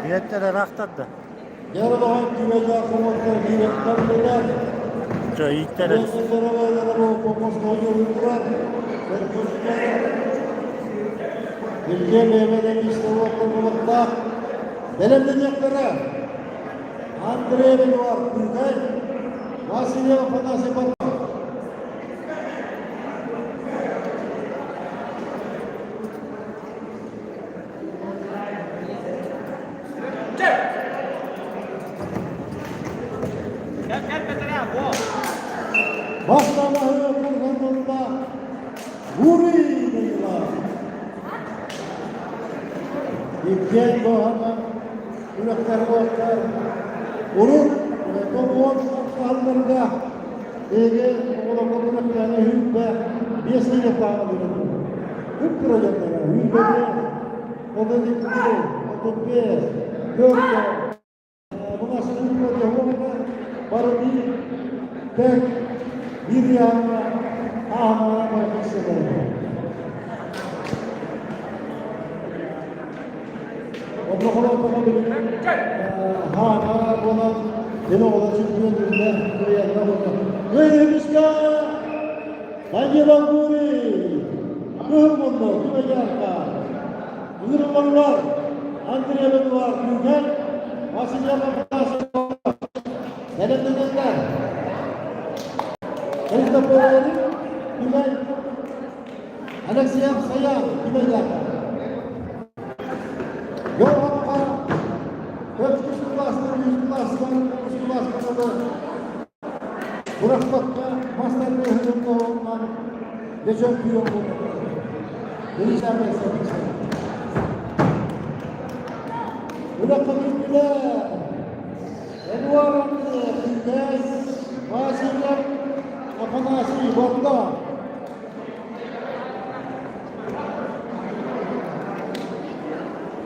Biletleri raktadı. Yarın güvece akılmakta direktörler. Çok iyi teres. Ülke meyveleri işte okulmakta. Belirleyecekleri Andrei Benuar, Gülgay, Vasilyev Fanasipat. Başlamağı kurganında Guri dediler. İlken doğanın yürekleri vaktar. Onun tomuğun aktarlarında Ege oğlaklarına yani hüppe besliyle bağlıdır. Hüp projelere, hüppede, o da dikleri, o tüppe, görüyor. Bu nasıl hüppede, o da barı değil, tek bir yanına ahmana bakmıştır. Otokola hana olan yine olacak yönünde buraya kadar. Böylemişka hangi banguri Nuhumlu Güvecarka Nuhumlular Andrei Benuar Gülgen Vasilya Bakası Denetlenenler Hızla Pöyleri Gülay, Alexeyev Sayar, Gülaylar. Yol hapka, 400 klaslar, 100 klaslar, 100 klaslar bırakmakta, masterli hızında olman, geçen bir yol bulunur. Gelişler beslemişler. Bırakmak bile, Eduardo Bilgez, Vasiller, Afanasi, Borda.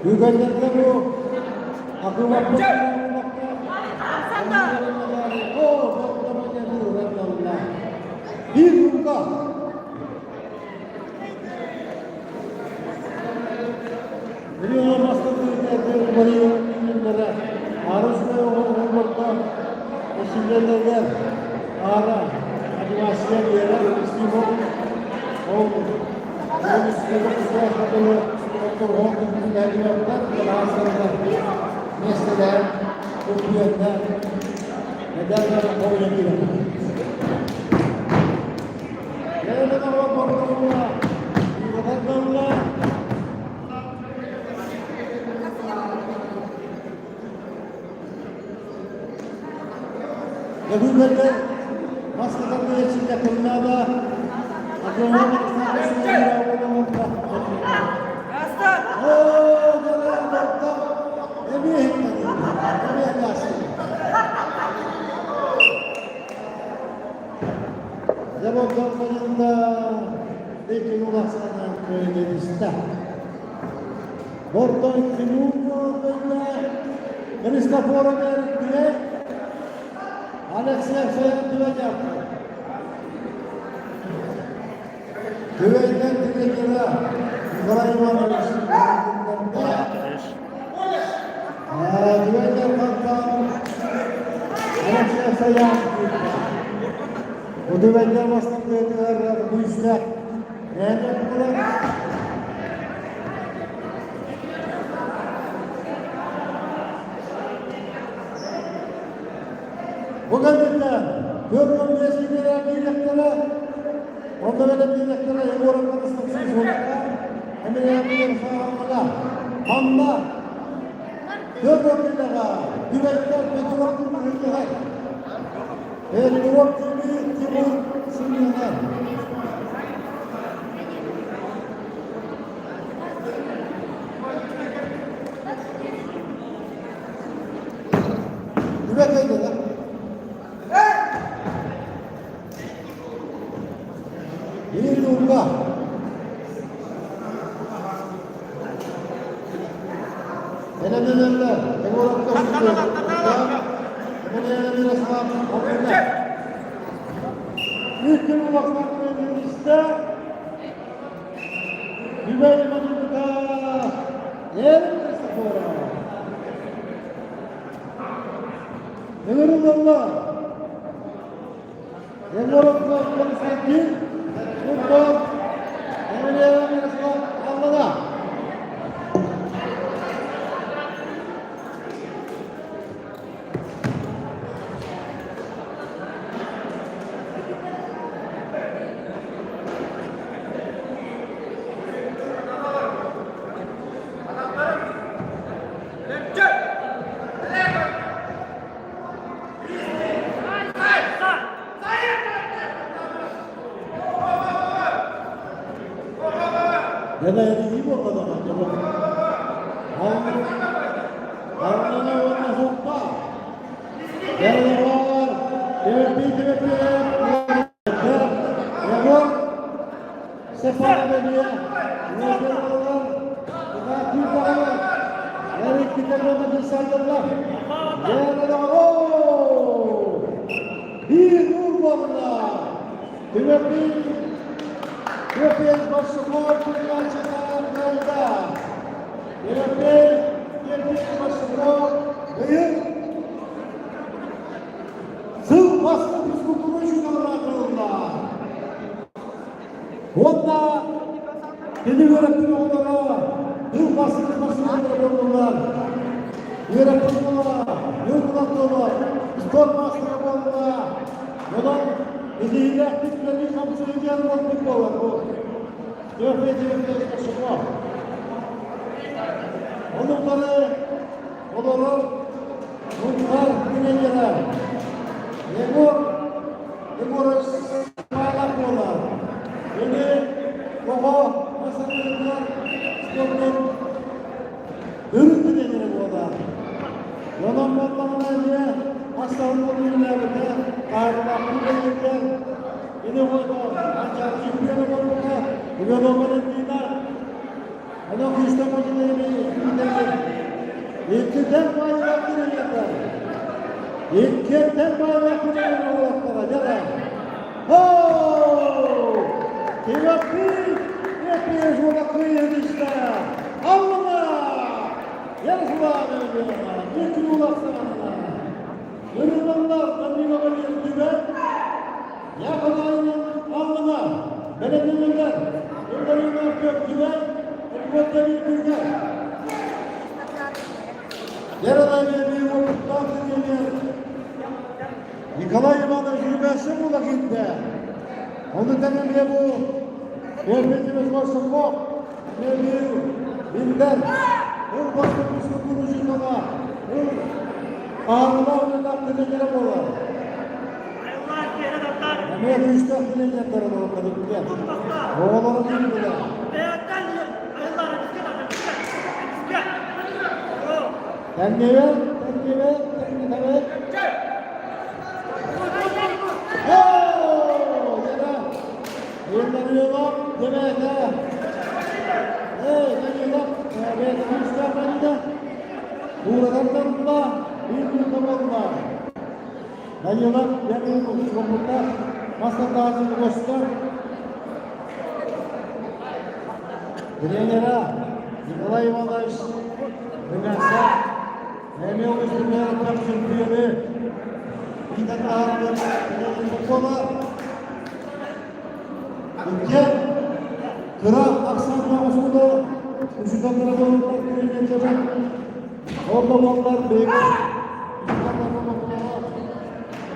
Yügelerde bu, akıl vakfı bir yılda milyon masrafı varıyor milyonlara arasında olmakta eşimlerler ara adivasiye bir yere İstimol oldu. Bu üstüne kısma kapalı doktor Hongkong'un dergilerden rahatsızlar mesleler, okuyanlar nedenler oynayabilir. Nerede var borcumla? Yıkatlarla. Yakınlarda maskalarla içinde konularda akıllarda kısmında olamamda. Ooo, canım doktor. Emeğe lastik. Zaman kampanyasında ilk ulaşanan köylerimizde Bordo Kinu'yla Kristoforo Merik'le Alexeyev Sayar düven yaptı. Düvenden dilekere Yukarıman düvenden kalkan Alexeyev Sayar bu düvenler başlıkları bu işler nerede yapılır? Bu gazetede görüyorum resimlere, birliklere, onda böyle birliklere Egoran konuşmaksız olurlar. Hemen yapılır sağlamada. Hamla, görüyorum birliklere, düvenler ve duvardır birlikler. Duvar gibi Timur Sünniler. Düvetteydi lan. Bir yılda Enemelerle Egoran koşuyor. Enemelerle sağlamada. İlk gün ulaşmakla birlikte Güvey Manı'da yerinde spora. Emir'in Allah Emir'in konuşmak futbol Emir'in Allah'da ya da iyi bu kadar acaba. Harun'a olmaz olma. Yerine var. Demek. Yavrum. Sefer Bey'e. Nezir olan. Fatih Dağlar. Yarın kitaplarına bir saldırılar. Yerine var. Bir nur varlar. Demek European Basketball Federasyon Belda. European Basketball Büyük Sığ Baskı Fizkulturu Şunlarında. Onda dedi öğretmen onlara Sığ Baskı Fizkulturu olurlar. Öğretmen onlara, yurtlar spor masterı olurlar. Ondan Bizi aktifleri kapsayıcı olmak olur bu. Dövmecilikte çıkma. Onları olur. Bunlar bineler. Yegor sağlam olar. Beni baba masallar stokton ürün bineleri olar. Yalan batmanına diye hastalık ürünlerinde ayrılan bineler. Yine koyma. Ancak kimleri koyma. Bugün onların dinler. Ana kuşta makineleri bineler. İlkiden bayrak bineler. İlkeden bayrak bineler olanlara gelen. Ho! Tevafik! Hepiniz ona kıyın işte. Allah'a! Yarısılar öyle. Bir gün ulaşsana. Yürümenler, kendine bir gibi. Yakalayın Allah'a. Belediyeler, yollarına kök gibi. Hükümetle bir bilgi. Yaralayın bir vakıflar dinleyin. Nikolay İvan'ın jürbesi bu vakitte. Onun temelde bu. Devletimiz varsa bu. Ne bir binden. Bu başkanımızın kurucu sana. Bu ağırlığa takdirde gerek olur. Ama üç takdirde gerek olur. Oğlanı değil bile. Kendine ver. Yıllanıyorlar demek ha. Geliyorlar. Ben Mustafa da buradan da bir olma. Geliyorlar. Ben burada masa dağıtını göster. Bilenlere Nikolay Ivanoviç Rıgasa Nemi oluşturmaya kapsülüyordu. Bir de ağırlığı kola İlker Kıra Aksan Mahsus'da Uşukanlara doğrultular kürüyle çabuk Orlamanlar Beyler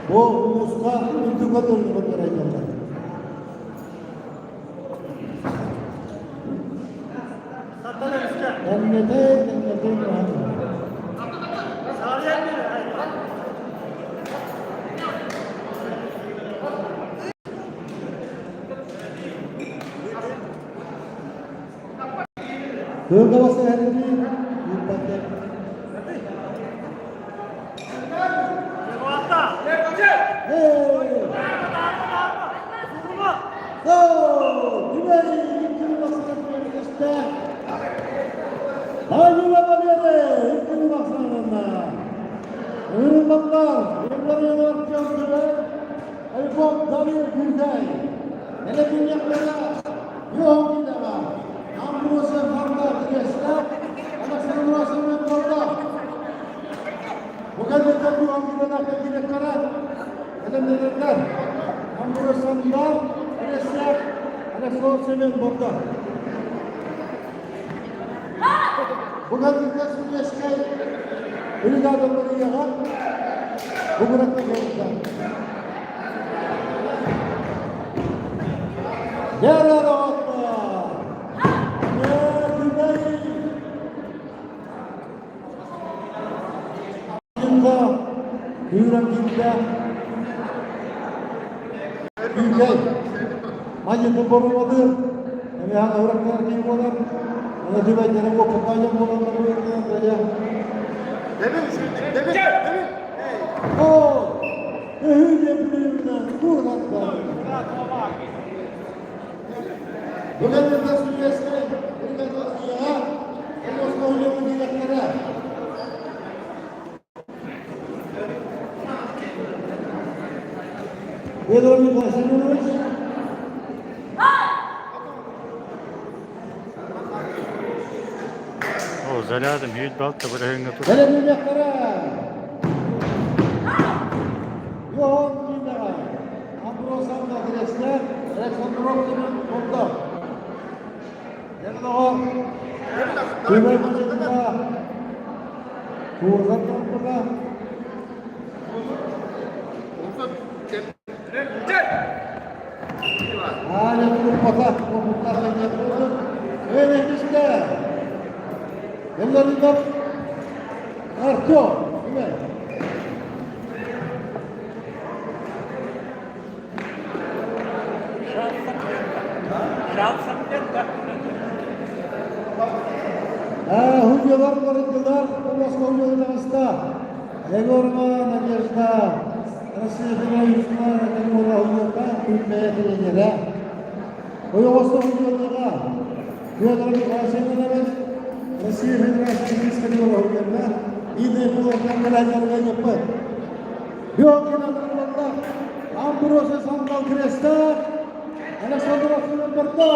Bu Uluska İntikal dönümünlere geldi. Emmete Dörde basa her bir yurtbatta. Bukan berkatu anggota kabinet karat. Ada mendengar. Ambur sandal, ada siap, ada soal semen borda. Bukan kita sudah sekali. Ini dah berperiahan. Bukan apa kita. Jara Allah. Ya Tuhan. Hürrem kita ülke macetli borulmadır. Yani öğretmenler kim olur? Ona dümenleri o kupayla olanlar böyle. Demin. O hüce bilimden kurgatlar. Bugün de Suriye'de bir kadar ya, Moskova'nın dilekleri. Pedro mi başlıyoruz. O zaladım hiç balta bırakın tut. Hele bir yakara. Yok dinle. Ambrosan da adresler. Aleksandrovski'nin orada. Yanında o. Kıymet başında. Kurdan burada. Komata, komutlar hizmet oldu. Öyle işte. Ellerinde artıyor. Değil mi? Hülyalar varındılar, Moskva hülyalarımızda. Egorma, Nadejda, Россия Федералистина, Тимура Хулюка, Türkmen'e dileceğler. O Moskva hülyalarına, hülyalarımız karşıyla demez, Россия Федералистина, Тимура Хулюka, İyi yapılardan gelenlerine yapır. Yok inanırlar, Ambrose Sandal Kresta, Alexander Aslanberta.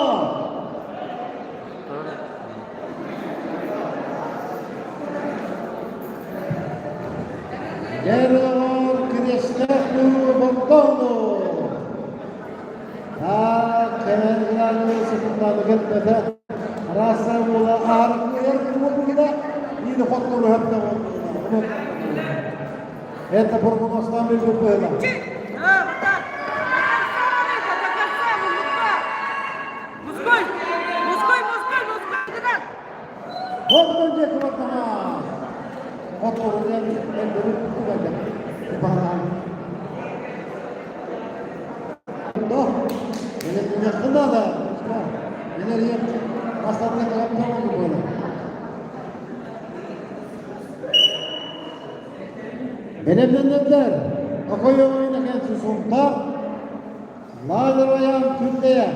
Gerard Cristiano Ronaldo. Kemerlerle sıkıntılarla gitmedi. Rasa bola ağırlıklı yer bu gida. İyi de faktörü hep de var. Это поргуностан bir böyle. Bakın önce kıvırtma. Faktörü yer bir tutacak. Baran. Doh. Yine yakında da. İleriye hastalıkla kalkmamalı böyle. Benemlendiler. Akoyu oynarken susumda. Nadir ayağım kündeye.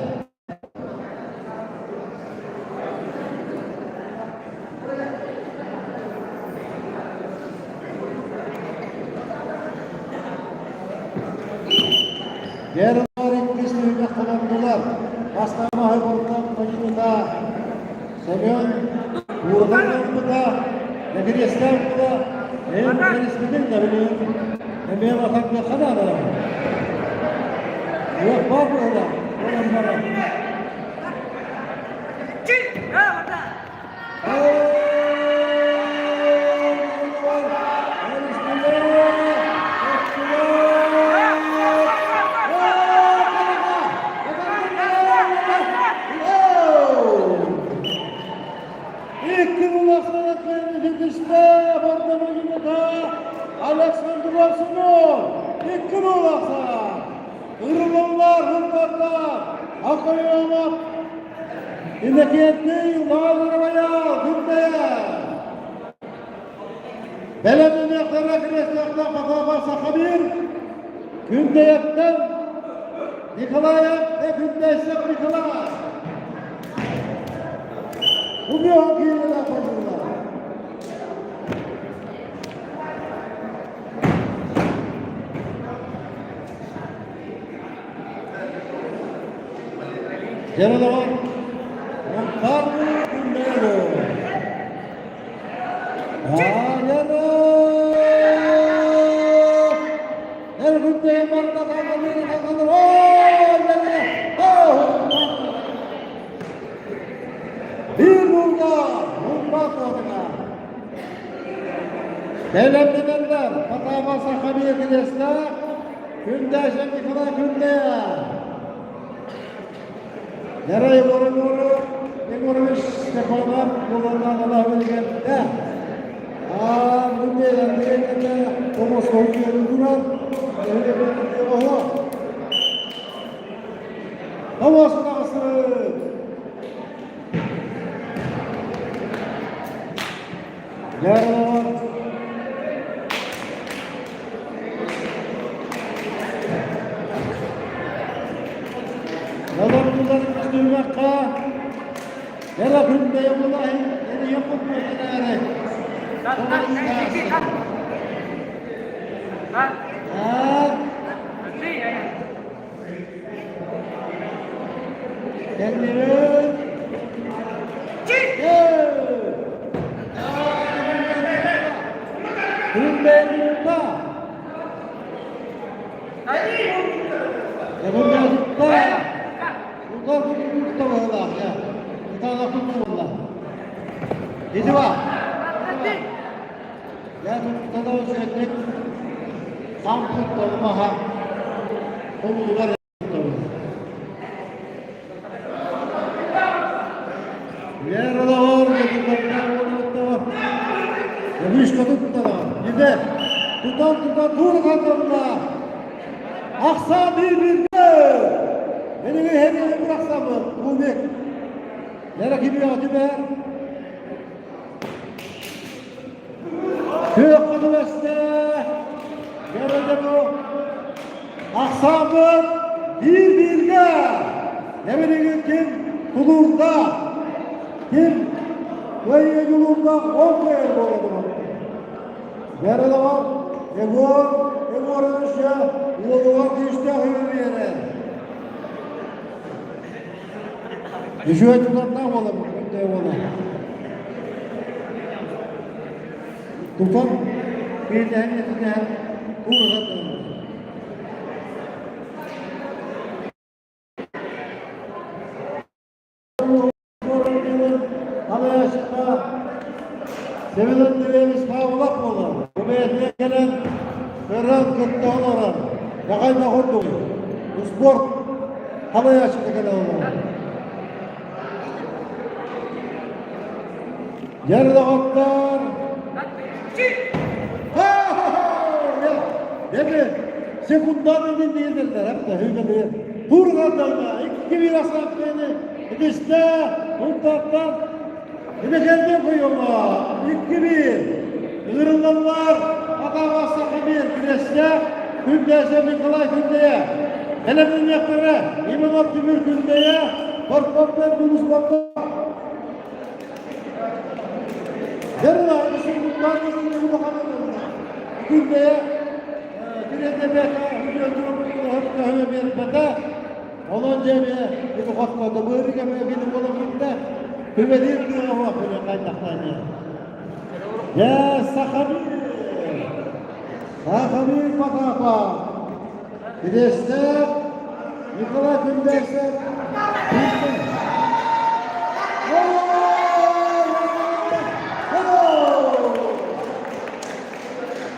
Diğer olarak kısmıyla kullandılar. Hastama hayvanlar majinita. Semyon. Buradan yanımda. Nedir İstanbul'da. Ben ismini de biliyorum. Benim atak ne kadar adam. Yok var mı orada? Olanlara. Alexander Arsenal, ikkin olasa, ırmanlar, hırmanlar, akayama, indekiyetli, mağdurmaya, hırmaya. Belediyeklerine kireçlerine kakaba sakabir, gündeyetten Nikolaya ve gündeysek Nikolay. Bu bir hokiyle koyuyorlar. Yanında var. Montardo Cundero. Yanında. Her günde Marta kazanır. Yanında. Bir burada. Montardo'da. Devletliler. Patama sahabiye gidesler. Günde şimdi kadar günde. Nereye vuruyor? Ne vurmuş? Stefanlar kullanılan Allah'a verilgende. Bu değerlerinde Thomas Hockey'e duran öyle bir oha. Thomas Hockey'e yarın var. Nazarımızdan duymakta yara günde vallahi yeni yapıp meselelere kendini günde yılda Bunlar bu Allah ya. Kita lakukan Allah. Itu pak. Ya kita tahu sedikit sambut dalam mahal. Pemuda itu. Yürüyüşte tuttular. Bir de tutan dur kadınla. Aksa bir gol. Beni hediye bıraksa mı? Bu ne? Yere gibi atı be. Kök kadınlaştı. Nerede bu? Aksa mı? Bir gol. Ne bileyim kim? Tulur'da. Kim? Böyle yolunda 10 koyar bu adamı. Nerede var? Ebu'nun işe, yolu var ki işte öyle bir yere. Düşüyor tutandan olalım, önde olalım. Tutan, bir de hem de hem uğraşan. Sevilen dileğimiz kavulak mı olur? Bu beyetine gelen Ferhat Kıttı olarak yakayla kurdu. Bu spor havaya çıktı gelen olarak. Geride kaptan. Dedi, sekundan edin değildirler hep de hüyde bir. Turgan'da 2-1 aslan beni. İşte Huntat'tan bir de kendi koyuyorlar. 2-1. Iğrınlanlar. Adama sakibir. Güneşte. Kündeyse Nikolay Kündeye. Elemin yakları. İmam Abdümür Kündeye. Korkmaklar Yunus Bakta. Yarın aynısı bundan yüzünü bu bakanlarına. Kündeye. Direde beka. Hücretürüm. Hücretürüm. Bir beka. Onun cemiye. Bir ufaklarda. Buyurun kemeye benim olamında. Hüvedir diyor ama böyle kaynaklarına. Ya Sakabir. Sakabir Patapa. Bir de işte Nikolay Gündersen.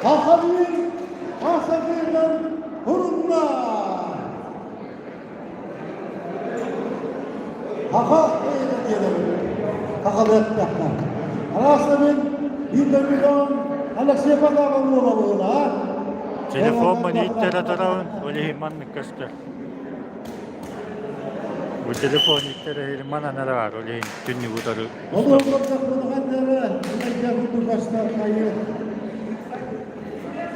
Sakabir. Sakabir'den Hurunla. Haka diyelim. Hakalı yapmaklar. Arasının bir dönüden Alexey Patapa'nın olalığına. Telefon bana ittere tarafın. Öyle himanlık göster. Bu telefon ittere hilmana nere var? Öyle dünlü budarı. Onu olacak bunu kadere. Bunu yapıp başlar kayı.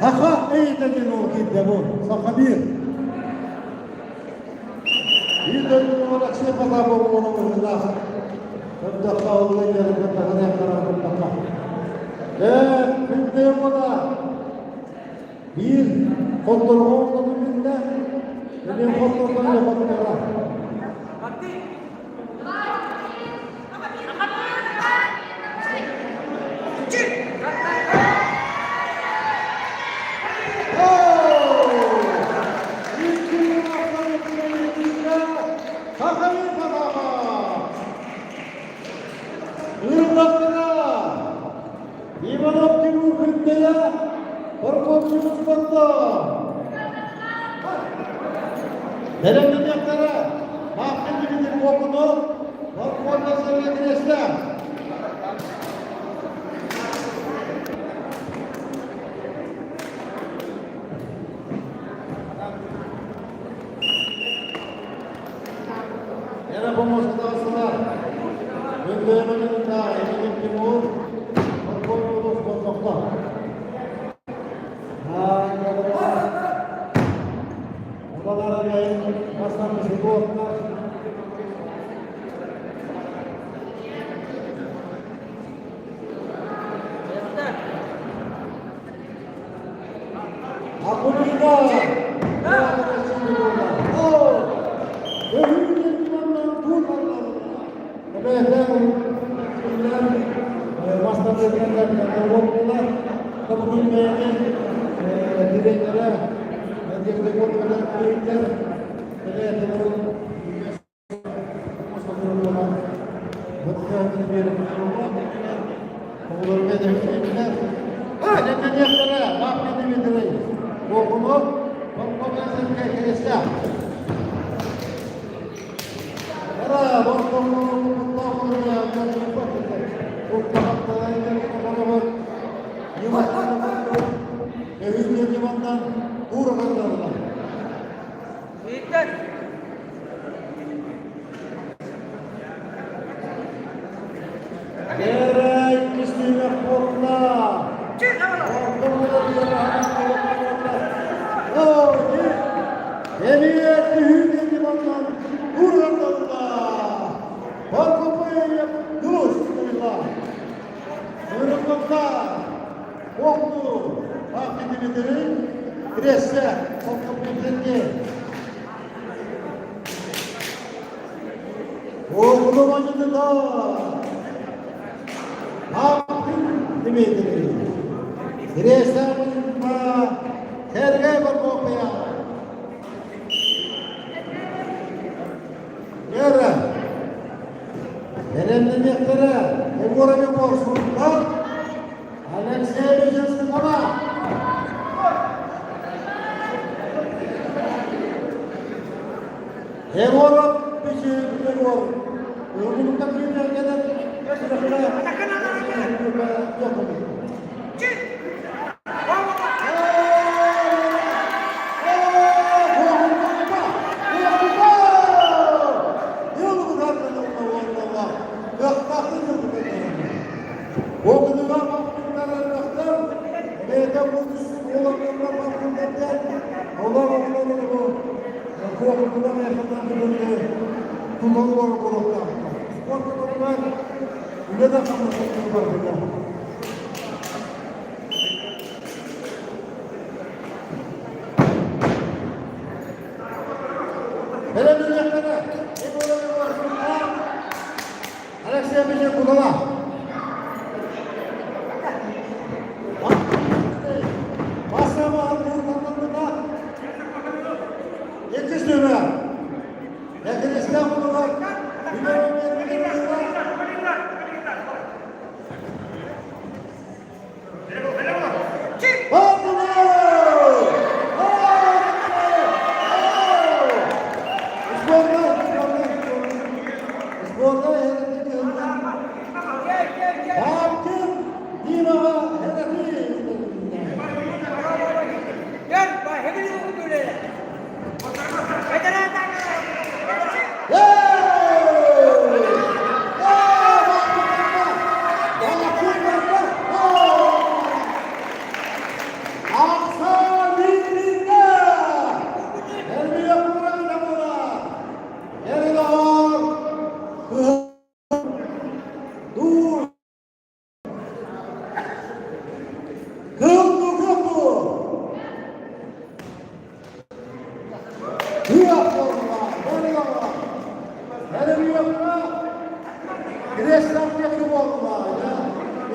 Haka eğitimden o gitti bu. Sakabir. Bir dönüden Alexey Patapa'nın olalığına. Mutlaka olduğu yeri mutlaka yapar mutlaka. Ve Kündeye bana bir kontrol olmadı binde benim kontrolden yapmadılar. İmam Abdülmür Kündeye korkunçumuz bunda. Benim yaklara mahkemimizin kokunu korkunçla söyledinizler. Yine bu masada asılar. Gönderemenin daha emin Timur. Korkunçumuz bunda. Buralara yayın başlamışı bu oklar. Akıllıda. Öhürün imamların tuğlarlarına. Evet, başlamışlardan oklar. Tabi bilmeyenin direklere Diğer konularda büyükler ve bunun masasında bakımlı bir kurulma olur ve devletler medeniyetler mahkemede okumu konferansı kekesya ara bakımlı mutlu ya Gerek istemek olma. Emniyetli hükümeti bakan Kur'an'da Bakopa'ya Yunus Kuyla Sınırlıkta Oklu Hakimliğinin Gres'te Bakopa'ya Oklu Macı'da Hakimliğinin Gres'te Bakopa'ya Terge Bakopa'ya Yara, benim yetkere, evora bir borçluk var. Alexey Bejensin ama. Evora bir şey evor. Yorgunlukta bir yerden Alexey Bejensin kulağına. Basama Allah'ın yetiştirme. Yakın İstanbul'u var.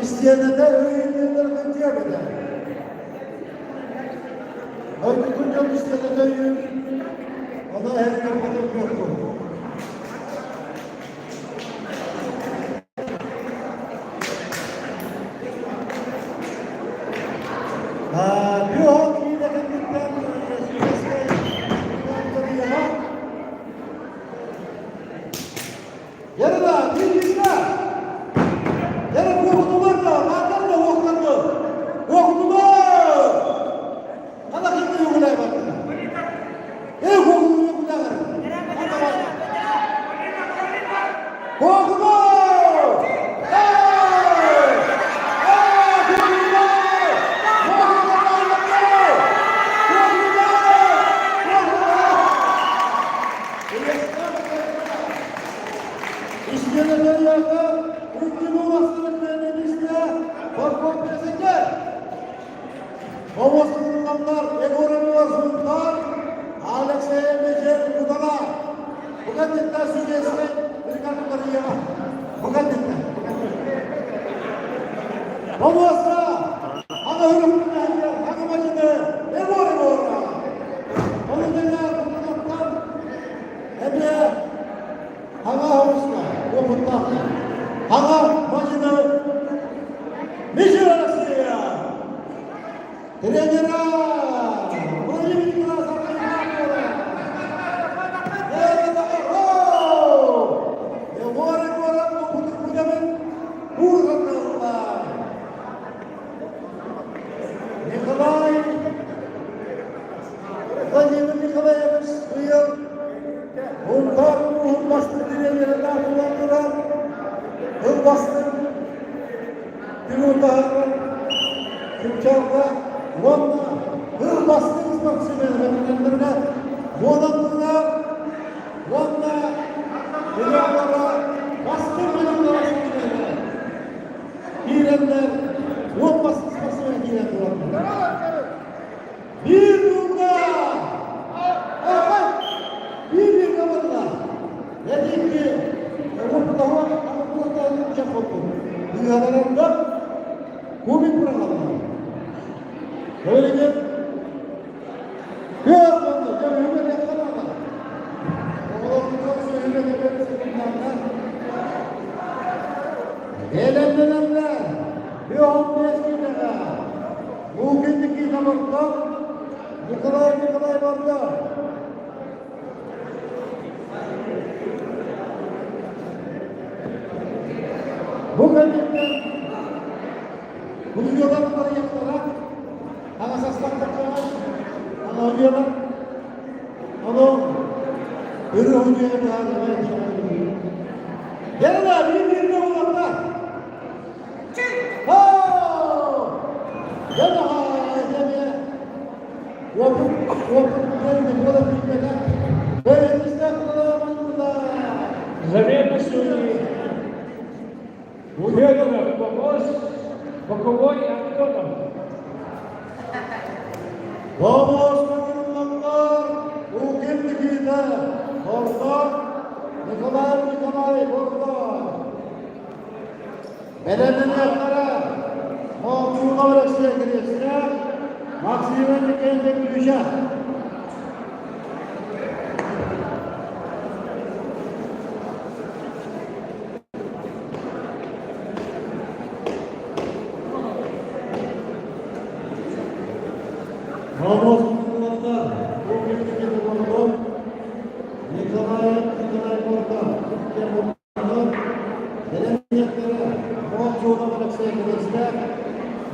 İsteyene de öğünlerler kıntıya bedel. Öyle tutunca isteyene de öğün. O da her kapıda yoktu. Bir hokiyle kendikten yarıda bir izler. Yarın okudular da, varlar da okudu. Okudular. Kada kimde yokulay bakın. Ey okudu yokulay bakın. Okudu. İşçilerden yardım. Hükümü vasıflarının işte korkmak meslekler. O vasıflarlar, ekonomi vasıflar, Alexey Bejensin kudala. Mukaddetler sürecesine bir kanunları yema. Mukaddetler. O vasıflar, ana hürümünden yer, hakamacını, ekonomi. Onun dünya kuruluktan, hem de hava havuzla, o mutlaka. Hava macını Mişirasiya Terengera Buraya bir kira sakayı yapıyorlar. Nerede o? Bu kudamen Burhan'la Nikolay Vladimir Nikolayevich Uyur Huntar Bastı diye yerine kullandılar. Bastı burada Türkiye'de onunla hır bastığımız maksimelerine Moğollarla onunla milyonlara bastırmayanlara seçmeler. Girenler on basılmasına girenler. Bir yılda bir kamerada dedik ki Avrupa'da olacak oldu. Dünyalarında komik bırakalım. Öyle ki yok oldu. Ya öyle yakalama. Oğlumuzun sözüne de böyle sıkıntılarla eğlenmelerle bir 15 dakika bugünkü zamanında Nikolay vardı. Bu bölümden bu videolarları yaptılar. Ana saslandıkları, ana videolar, ana ürün hocaya bir Yanına birbirine olanlar. Yanına demeye Vapur geldi, yola bilmeden böyle isteklerle Заветно судьи. Федоров, вопрос боковой Антонов. Vamos kaçırılanlar bu kimlikte orada Nikolay orada bedenlere mağduruna bırakıya girişine maksimum kendi gücü. Vamos kaçırılanlar bu kimlikte orada Nikolay orada bedenlere mağduruna bırakıya girişine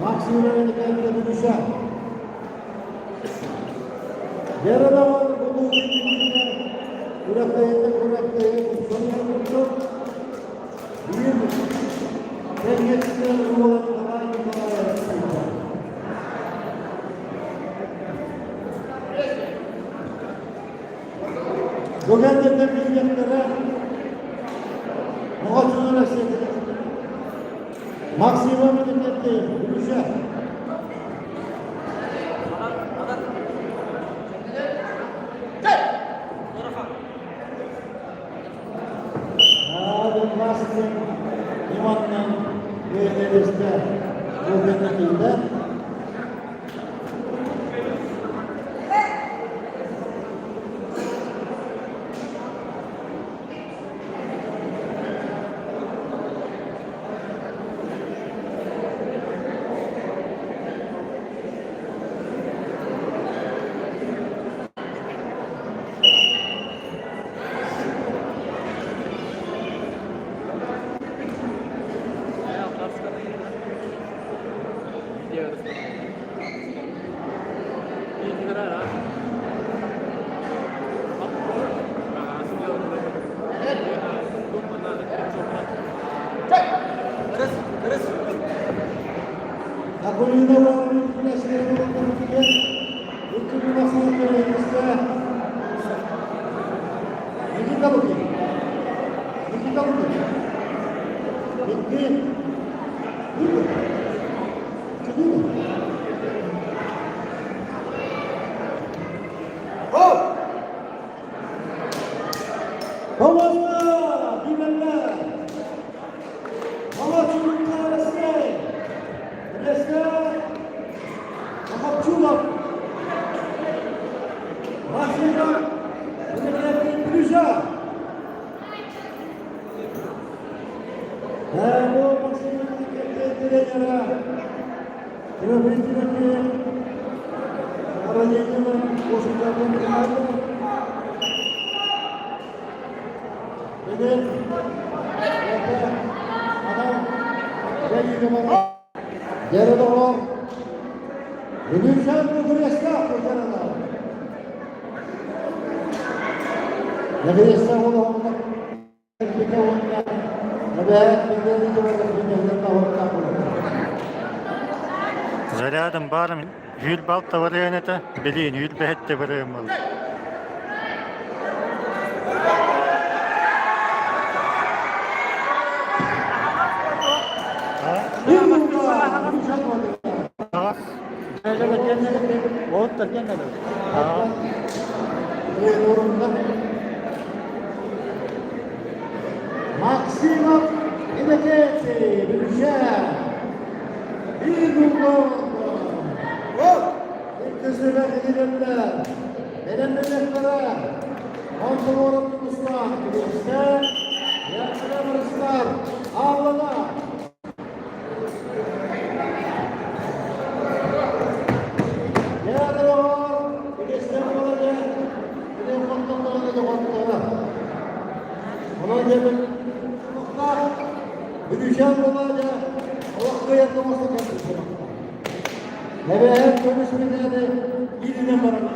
maksimum kendi gücü. Yarada var bunu birbirine bırakayım, sonunda bir dengesizler olan kolay bugün de temizliklere muhatırlara sevdiler. Maksimum edemetteyim, gülüşe. Nasıl imanla böylelikle bu yönetimde Akulina var, nesneleri bulunduğu bütün masalları elimizde. İki kalıp. Bitti. Hop! Havasla, biberler. Hava çocuklar arası. Resme. Kapçular. Başlayacak. Ünlülerin güzel. Bu maksimum etkilerine trafikçilerin aracılığının koşullarının kınadı. Benim adam ve bana yarıda olan Gülüşen bu güneşte bu yarıda. Ne güneşte olan bir de onunla evet, bir de bir de bir de Zaradım barım hül balta var yaneta bilin hül behette varım oldu. Bir numara. Gülüşen oldu. Ha. Öyle kendine oğut da kendine. Ha. Bir yorumda. Maksimum Ineketi. Gülüşen. Bir numara. İkisiyle gidilenler. Benim milletlere. Kontrol Ruslar. Gülüşten. Yakışan Ruslar. Ağlada. Nerede var? Gülüşten olacak. Bir de kontrol olacak. Olacak. Ruslar. Gülüşen olacak. Allah kıyatlaması kendisi. Evet, konuşmayacağız. Yine bırakın.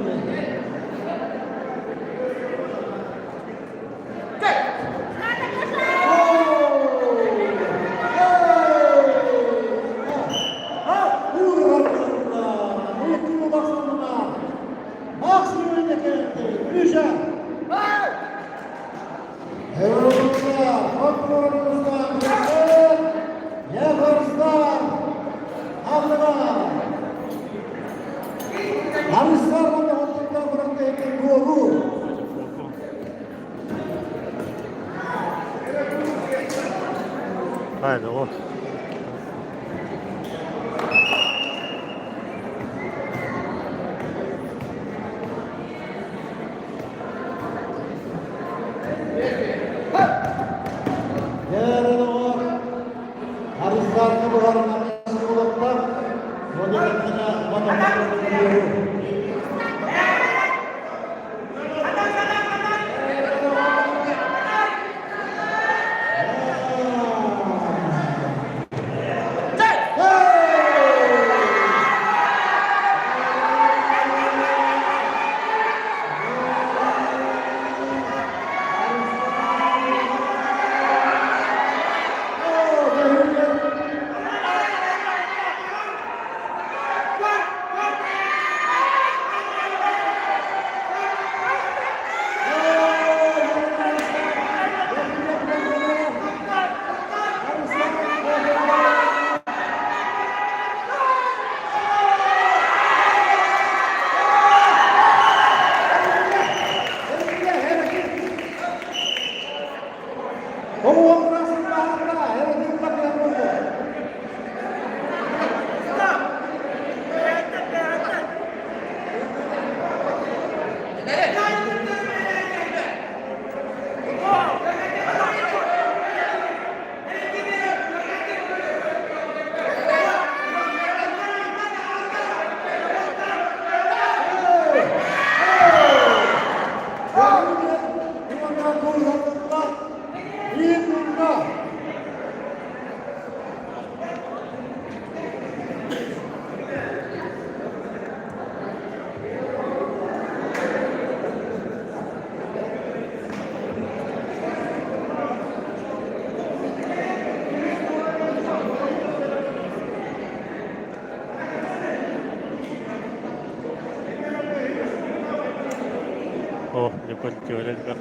Haydi o. Oh, dapat jualan kak.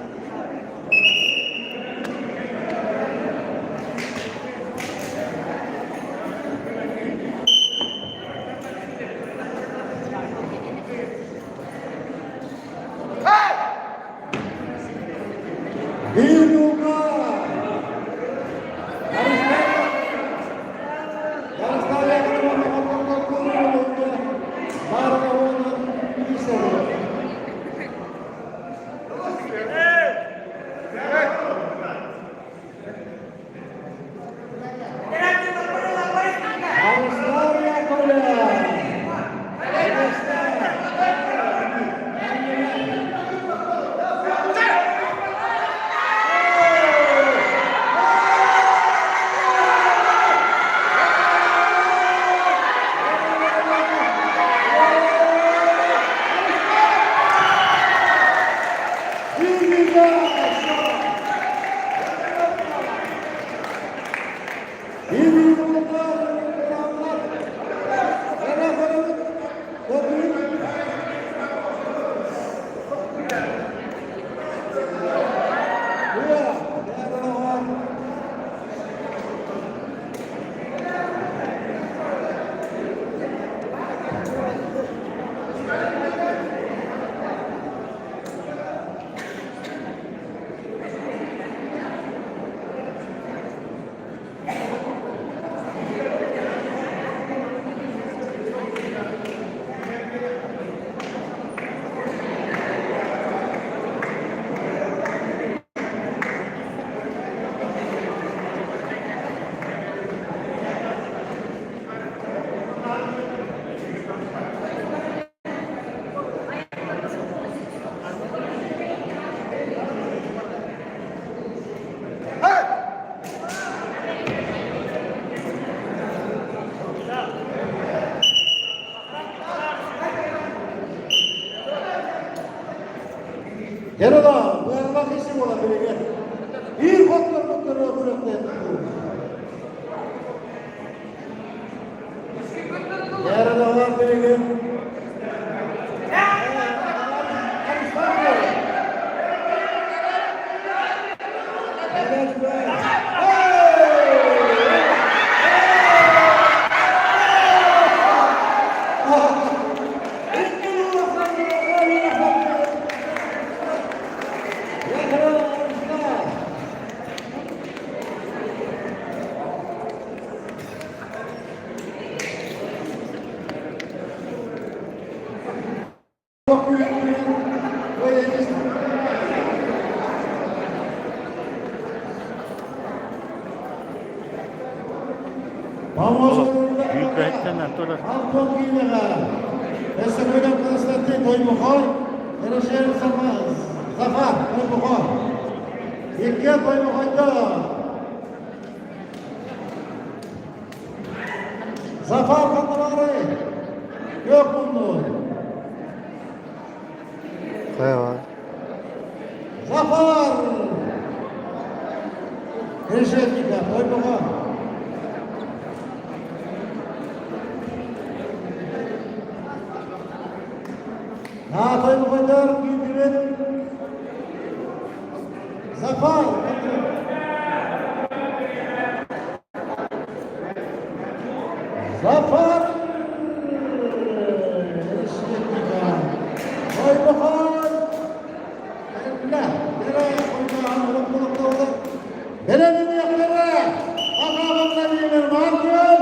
Yarada, bu arada kesin ola birine. Bir kontrol bıraktık. Yarada var birine. Vamos Büyük rahitlerinden sonra Anton Gilega. Essekoydan Konstantin Koymukoy. Erişer Zafer Koymukoy. İlke Koymukoy'da. Zafer kandıları. Yok bunun. kaya var. Zafer. Erişer Gilega Koymukoy. Nah, Koymukoylar gidirin. Zafer. Zafer. Koymukoy. Belediye yakları. Akabında bir markın.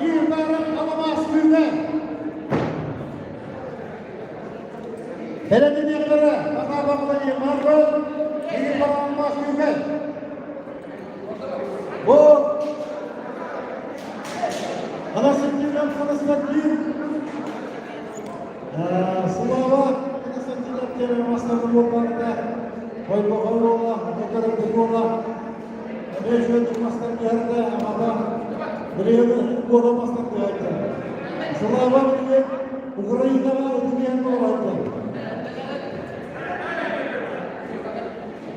Bir barın alaması büyüme. Belediye yakları. Akabında bir markın. Bir barın alaması büyüme. Bu Anasıncı'dan Konstantin Slava Konstantin'den Mastar'ın yollarında Koymukoy'la Koymukoy'la Mevcut Mastar'ın yerinde ama Bileğini korumasından koyacak. Slava bile Ukrayna'da ödüyen olaydı.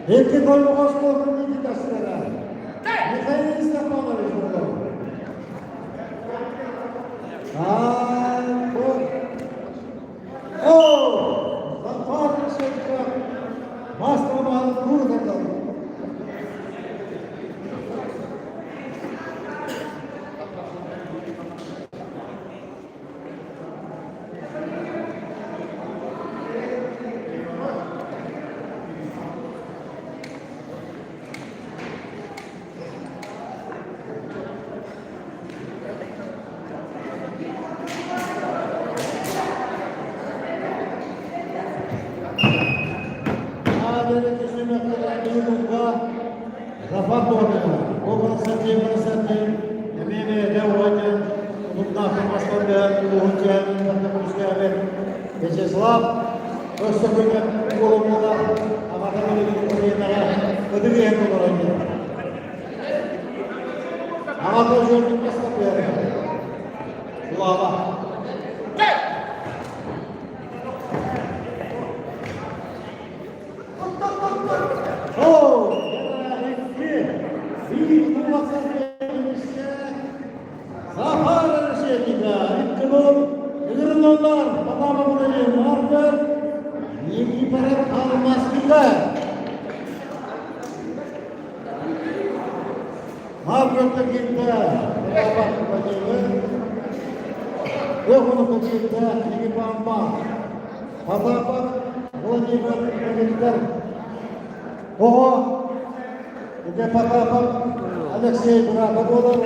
Belki Koymukoy sporunun iki taşlara. Mikhail İstefanovic burada. Zafer Şevka Masterman burada. Zafer doğru. O Konstantin, emeğine devracan, bundan Mastar'da, Uğurcan, Takımızda, Vyacheslav, Öztürk'ün kolumunda, Amatörlüğün Ukrayna'ya ödüleyen olaydı. Amatörlüğün Mastar'da, Slava. Zafer Şevka, İkkulur, Yürünler, Batamı Burayı, Marfer, Yeki Perek Almaslıklar. Marfer'de gitti, Batamı Burayı, Yokun'u gitti, Yeki Pampa, Batamı Burayı, Yeki Oho, Yeki Batamı, Alexey Burakovolar,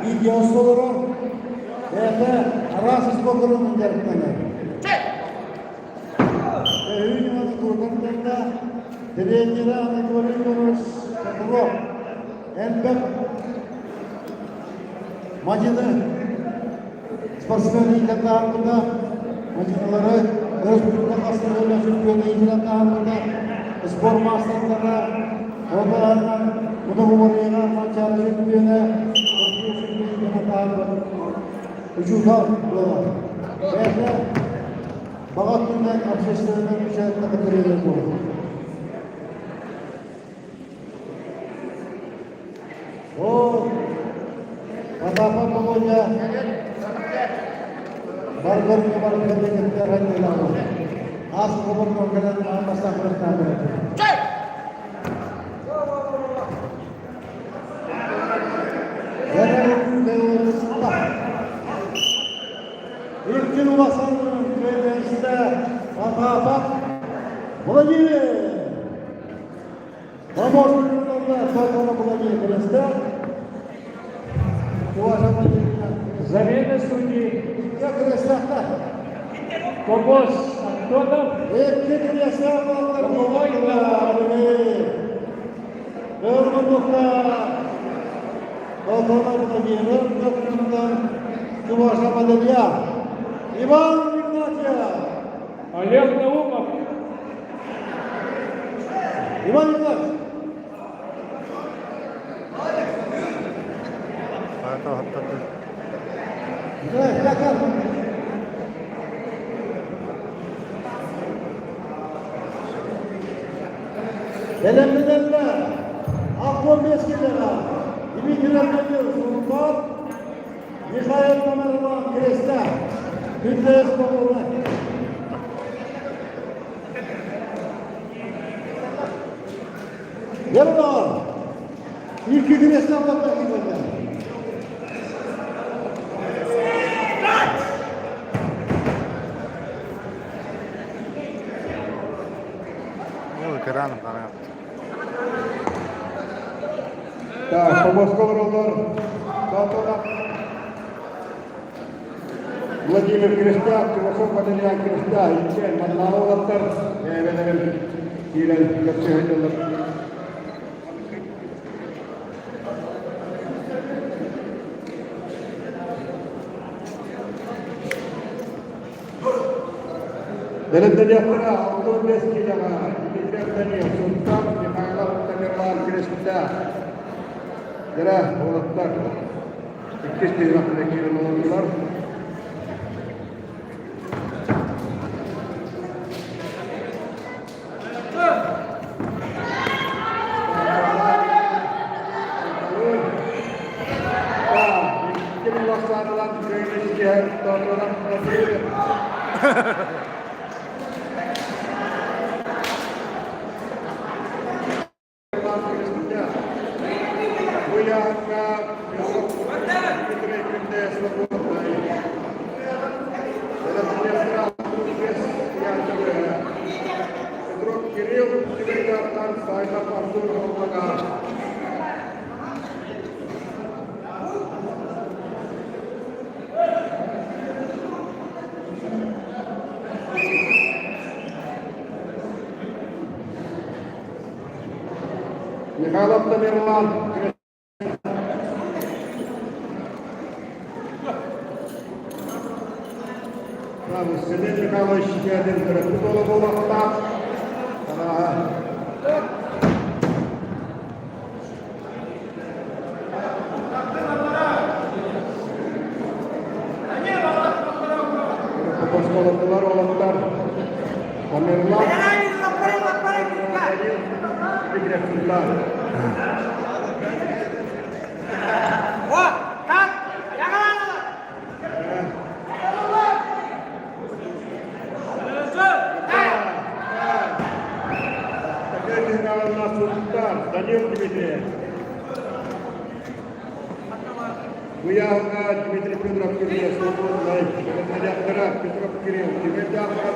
videosu olur. Ve arasız bokurun dertleri. Ünlü turnuvalarında dereceli Anadolu'nun takımı Enbek maçını sportsmenliği hakkında maçları Özgürlük Hastalığı Şampiyonu hakkında spor maçlarında odalarından bunu uğrayan maçları şampiyonu Ucuzlar yola. Ve de Bagatlı'ndan abseslerine müşahede kategorileri olur. O apa pokoknya barbar kabar kerja kita hari lalu. As kabar kerja masa bertambah. İlkin basanın köylerinde apa bulabilir. Помощникlarla sonra bulabilirsinde. Замена судей. Ya kresakta. Кокос Антонов. Erkek kresaklalar bulabilirler. Örgünlükle Otolar bulabilir. Öpümden Kıvaşamalı ya. İvan Ignatya. Олег Наумов. İvan Ignatya. Ата хаттарды. Evet, yakar. Elimlerinde Akbol Meskilere, İmigranları Sultan, Mikhail Tamerlan Kresta, Hüdres Bakurlar. Yarın ağır. İlk Kresta Bakurlar gidiyorlar. Ой, краным қарап. Так, помощковый удар. Сатонов. Владимир Крестяк, Тимошов Валерьян Креста, Ильчен, Манналовлар, Эвенерин, Кирен, Капсихайдалар. Дәрежелеріне 65 килоға Дмитрий Султан, Михайлов Тамерлан Креста. Дәрі олаттар. 2 километр келін олатылар. Михайлов Тамерлан. Сергей Михайлович Щедин, Футбол Волохта. Посколотылар олаттар. Тамерлан. Игрекуллар. Данил Дмитрий. Буяуга Дмитрий Федоров Кирилл, свободный. Надяхтара Петров Кирилл. Тимирдяхар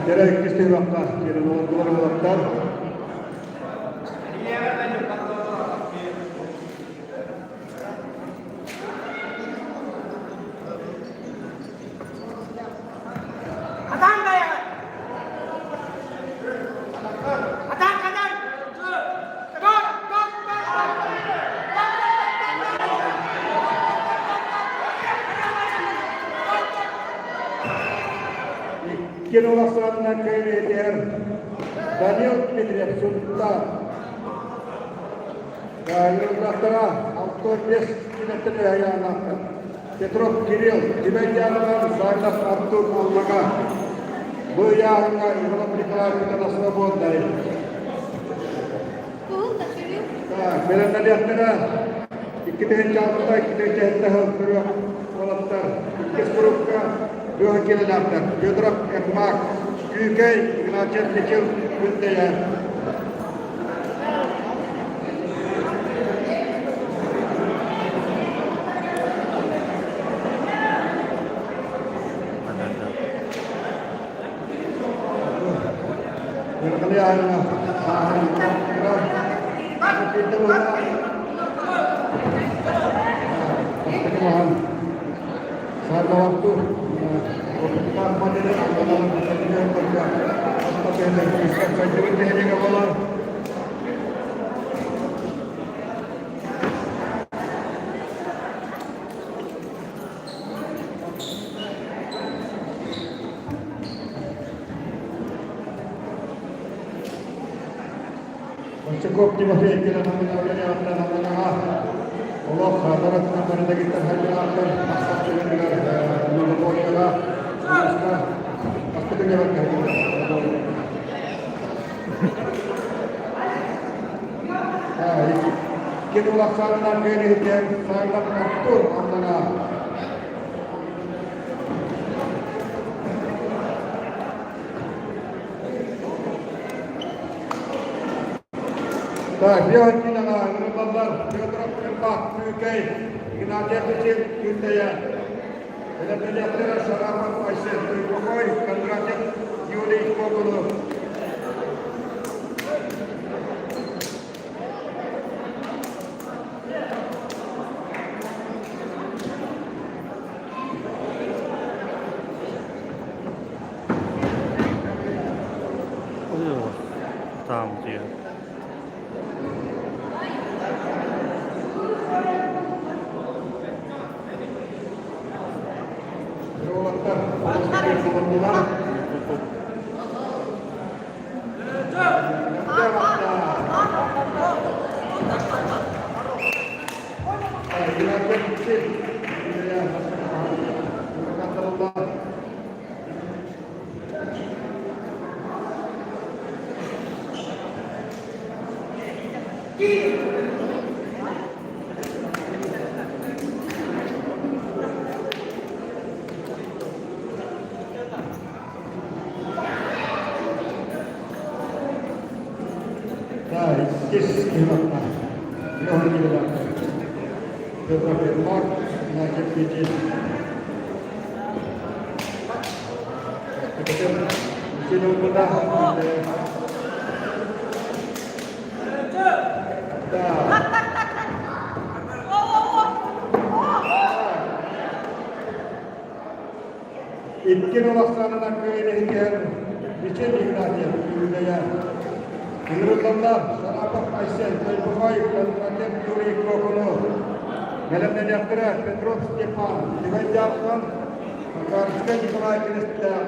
Gerek isteği vakta, gelin olanlar olanlar. İki numarasından köyüne diğer Daniel Dmitriyev Sultan. Yıldaklara 65 kilometre ayağına Petrov Kirill, Tibetyanlar Zaylas Artur Almaga. Bu yarına Evropliklar Kıtada Svobodna'yı. Belirlenenlere iki tane çarpıda iki tane cehette hızlı olanlar. İki grupka bir hakimeler. Yudrak Ekmak, Küykey, Ignaçet Nikil, Gündeyer. Berkelian satu waktu kita modern dalam pertandingan kerja tapi yang bisa saya juga dengan bola cukup di bawah itu namanya Allah hadirat kepada kita hadiratkan asal dengan menurut kita pasti dengan kita laksanakan ini yang sangat atur antara dia kita menurut Yudrak Ekmak, Küykey, Ignaçet Nikil, Gündeyer. Belirlenenlere Şarabat Aysel, Tuygukoy, Kandratet, Yuli Kokulu. Tamam diyor. Kes kıymetli. Yoğun yıllar. Yudrak Ekmak, Ignaçet Nikil. İki numara. İki numarasından köyüne hikayen biçim Ignaçet Gündeyer. Menurutlar, Şarabat Aysel, Tuygukoy, Kandratet, Yuli Kokulu. Belirlenenlere Petrov Stepan, Tibetyanlar, Karışka Nikolay Kristler.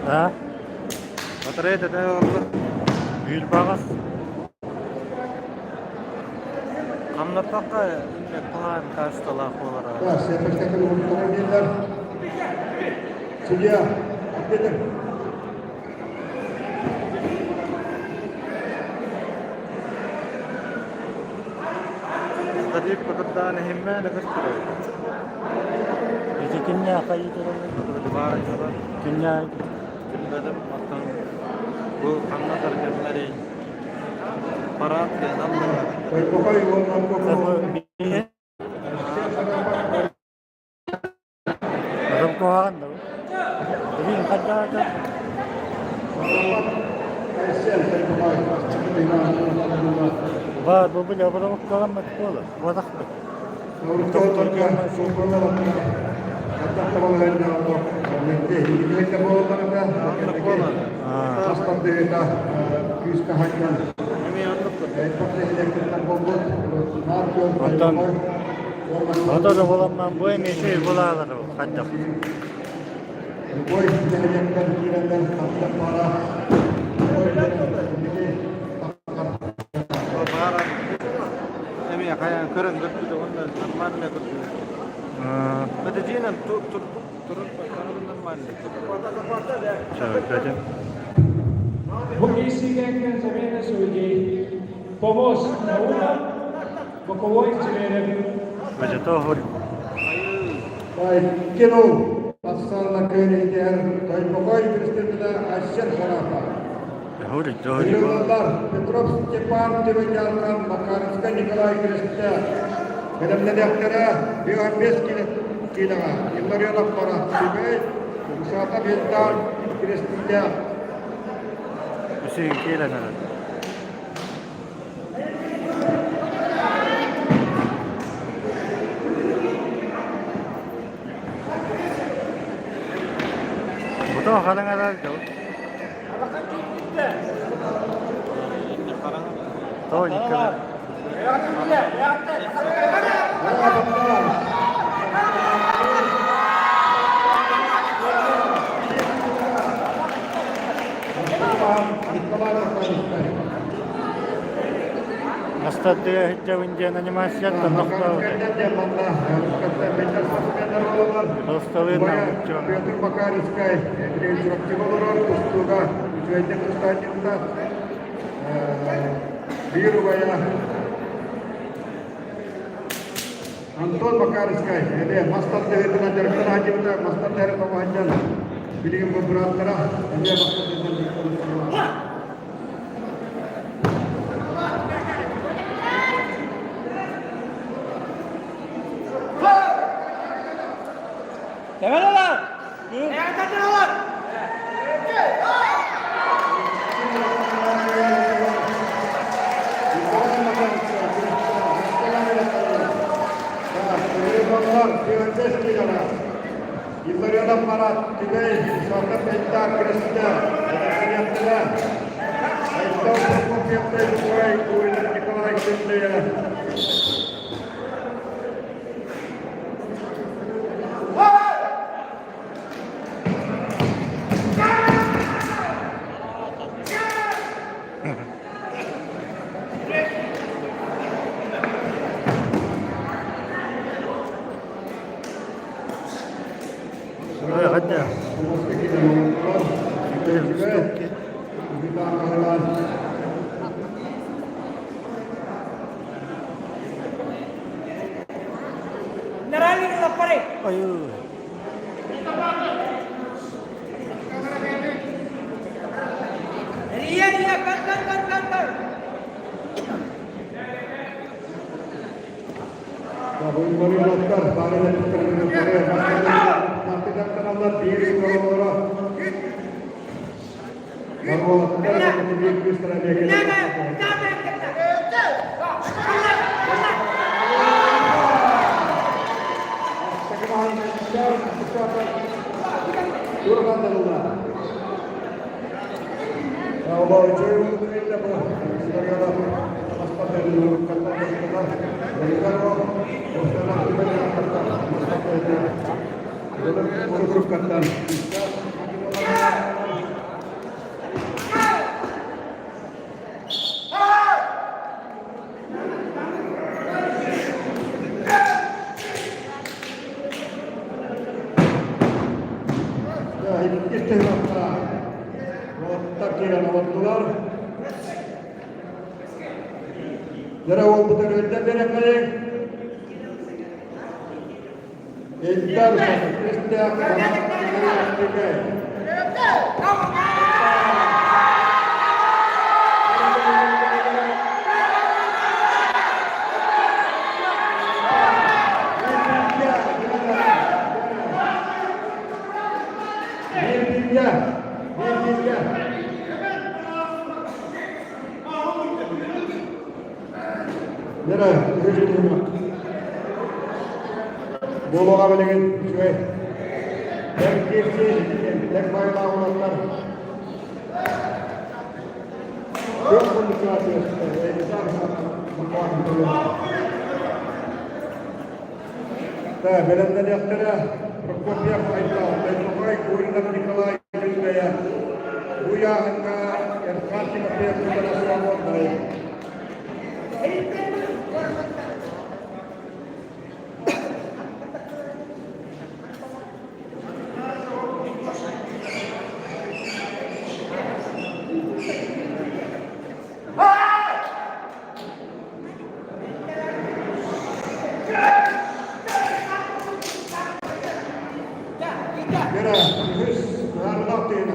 Ha? Batarya da Allah. Büyül bağız. Anlatmakka puan karşılamak olarak. Ya, sepetken unutturan yerler. Sülya, gidelim. Tadi pekerjaan himma ada keseluruhan. Itu kinya kayu itu. Lebaran juga. Kinya. Benim akan bu kanna terkenleri parat dan Allah. Tuygukoy, Wolman Kokulu. Alam ko hakan daw. Jadi ang kanta ka. Aysel, Tuygukoy. Ba, bubuli ako ng Kalammak olur. Vadak mı? Doktorga şokolada hatta tavalarında oldu. Nette bollarında hasta deyta küska hakkan. Ondan o da bulanman bu emeği bulalar o. Hadi. Boy gelecekten kirenden kapta para. Emi ya kayan keren götürdü ondan normalde götürdü. Bada jinan turun pakanından normalde. Şöyle. Pag-iisigan sa mga sugi, pomos na una, makuha yung sinirap. Böyle tohur. Bay kilo asalla köyündeler. Kaybokoy kristiyonda aşçı sarafa. Huri. Yıllar Petrov Stepan Devejalkan Makarska Nikolay Kristya. Kadamda daktara 15 kilo. Yıllar para. Sibey Usata Bentan Kristya. Hüseyin kiyle ne? Bu da halın herhalde. Doğru yıkılır. Настадия хитчавинде анимацията нохта. Просто видно учено. Петр Макарская, Речеволорор, Кустуга, Жойте Кустатинда, Бирувая, Антон Макарская, это Мастер Девитна Деркана Дивна, Мастер Деркана Ваньян, Билим Бубратара, это Мастер Девитна. Yıllarına para, tübey, şarkı pentar, kristya, yönetmenler. Ayıptan çok yaptı, bu oyunun Nikolay Kristya. Hadi. Ayuh. Doktor, tarihe tutarını Martidan kanallar bir sonra Marmolatlar bir göstermeye gerek Jara wong putar enta bere kale. Entar sa Kristya Jara Kocilima. Bolu kabelin şöyle. Tek kirsi, tek bayrağı olanlar. Çok konuşuyoruz. Да, беленден яктыра Прокопьев айтты. Тайпай Куринов Николай Юрьевич. Bu yağınca Erkan Timofeyev Federasyonu Gene hız, narıdak değil.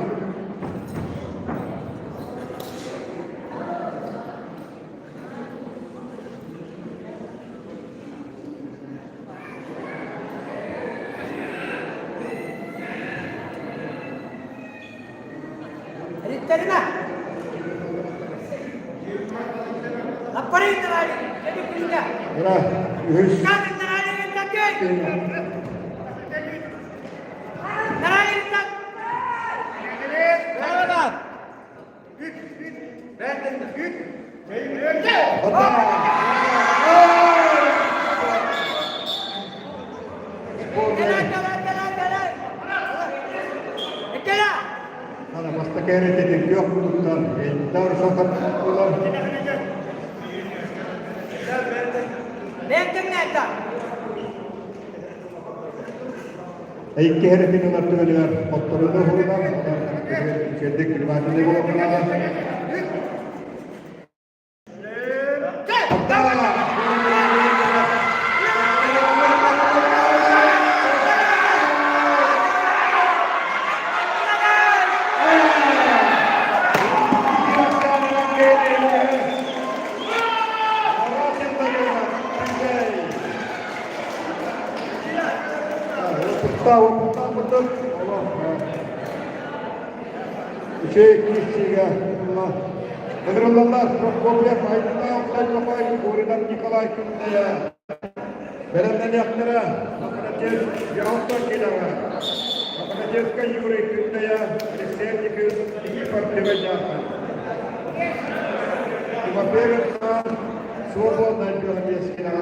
Terima. Apa ini terjadi? Jadi kita. Gene hız. Kami terjadi lagi. Terjadi lagi. Selamat. Ana vasta kerätettiin johtuuttaan. Ei tarvitse tulla. Lihat Ei kerätin olla työllä. Ottanut huudan. Sieltä kilpailun neuvottelua. Tahu betul. Allah. Kişiye Allah. Beneranlar Prokopyev ayında Taypay Koridan Nikolay Künde'ye. Belenden yaklara. Bakınacağız. Yahutlar kilava. Bakınacağız ki Yuri Künde'ye. Sevgi bir iki partime yapar. Timofeyev Svobodna Yeskina.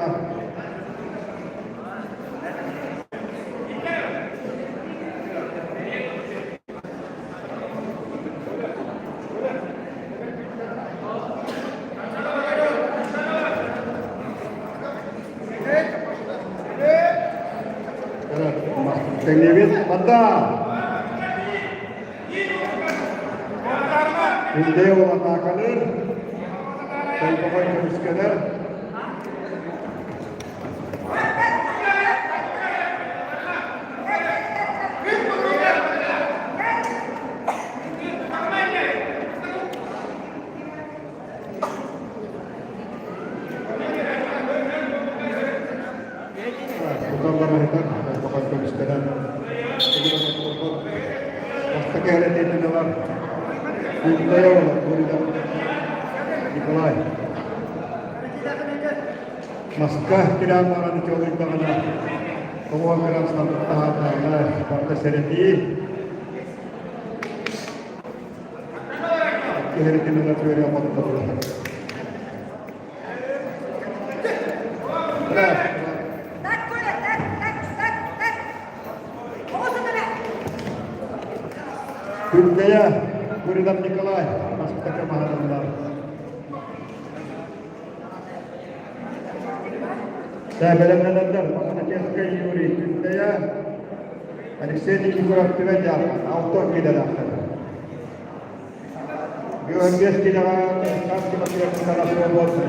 Teknevit mata. Hindi olan nakalır. Taypay komisyoner. Bukan mereka Taypay komisyoner. Vasta kerätettiin olla. Künde'ye olan Koridan Nikolay. Maskah kiramaran çoğunlukla kana komutan sanatlarına parta sereti. Kerätin olla työllä yapmadılar. Künde'ye Koridan Nikolay Maskah kemahanlar. Saya benar-benar mengajar ke Yuri Künde'ye. Alexei Nikolay Künde'ye auto kita dapat. Biar kita kasih material kita Svobodna.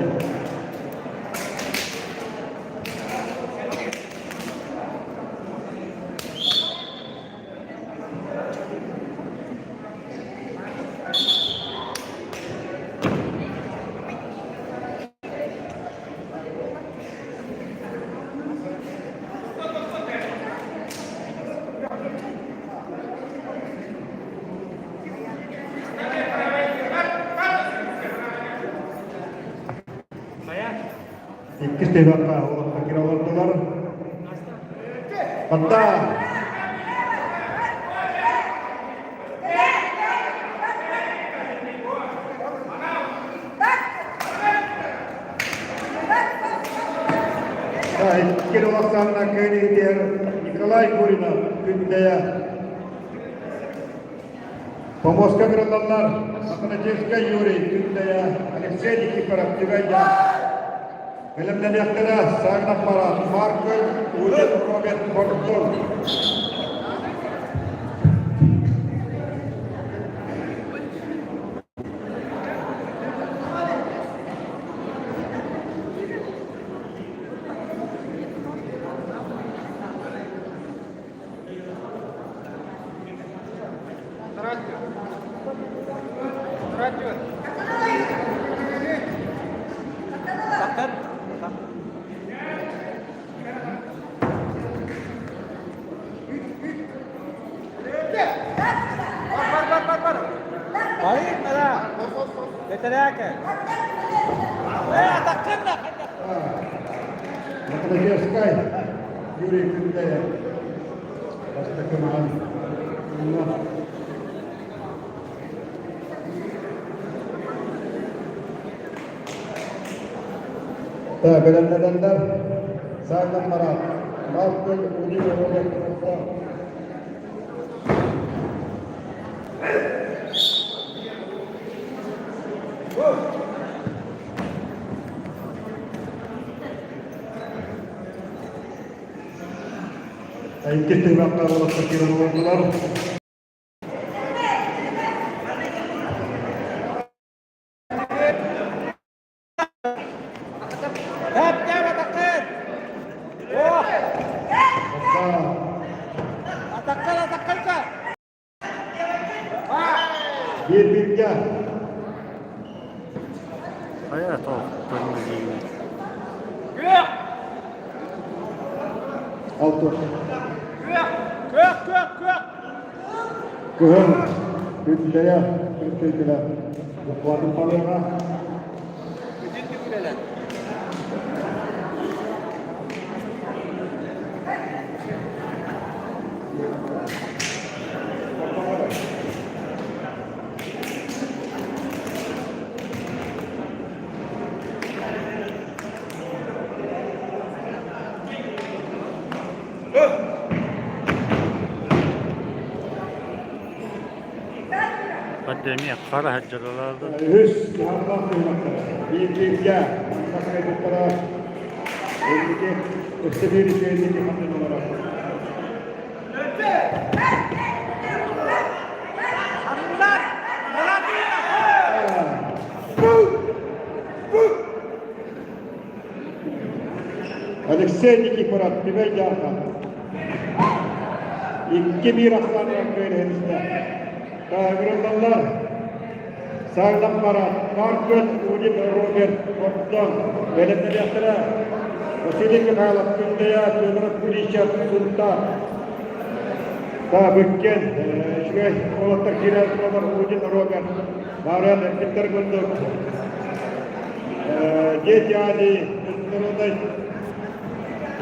istihbaratlar olup fakir olurdular. Hatta ikili olaklarına köyüne diğer Nikolay Gurina gündeye Pomoska Grandalar, Atanacevska Yuri gündeye Alexey Nikiforov Tüvenya Filmden yaktıra Sagna Para, Markel, Ujet Robert Portol. Baik, ada. Diterakan. Tak kena. Atanacevska Yuri gündeye Astakeman. Allah. Bilen nedenler Sagna Para, Markel, Ujet Robert Portol. İki istihbaratlar olup fakir olurdular. Takkan. Oh, Hatta takkan kan? bir bilge Hayat o. Kırmızı. altı Kök. Kehun gündeye Türkiye'de Kuatın Palyana Kademi kara haccalardı. Hüs yandan duymakta. Bir bilge Sakay Dutlara Öndeki Östebiri köyündeki hamle olarak Alhamdulillah. Alexey Nikiforov Tüvenya İki bir aslanlar köylerinde Tahmirullah Sagna Para, Markel, Ujet Robert Portol. Belemden yaktıra Vasily Mikhailov gündeye Fyodorov Kulishchev Sultan. Bükken şuraya olatlar kiraz olur Ujet Robert Mavral Peter Gunduk Jet Yani Üstününden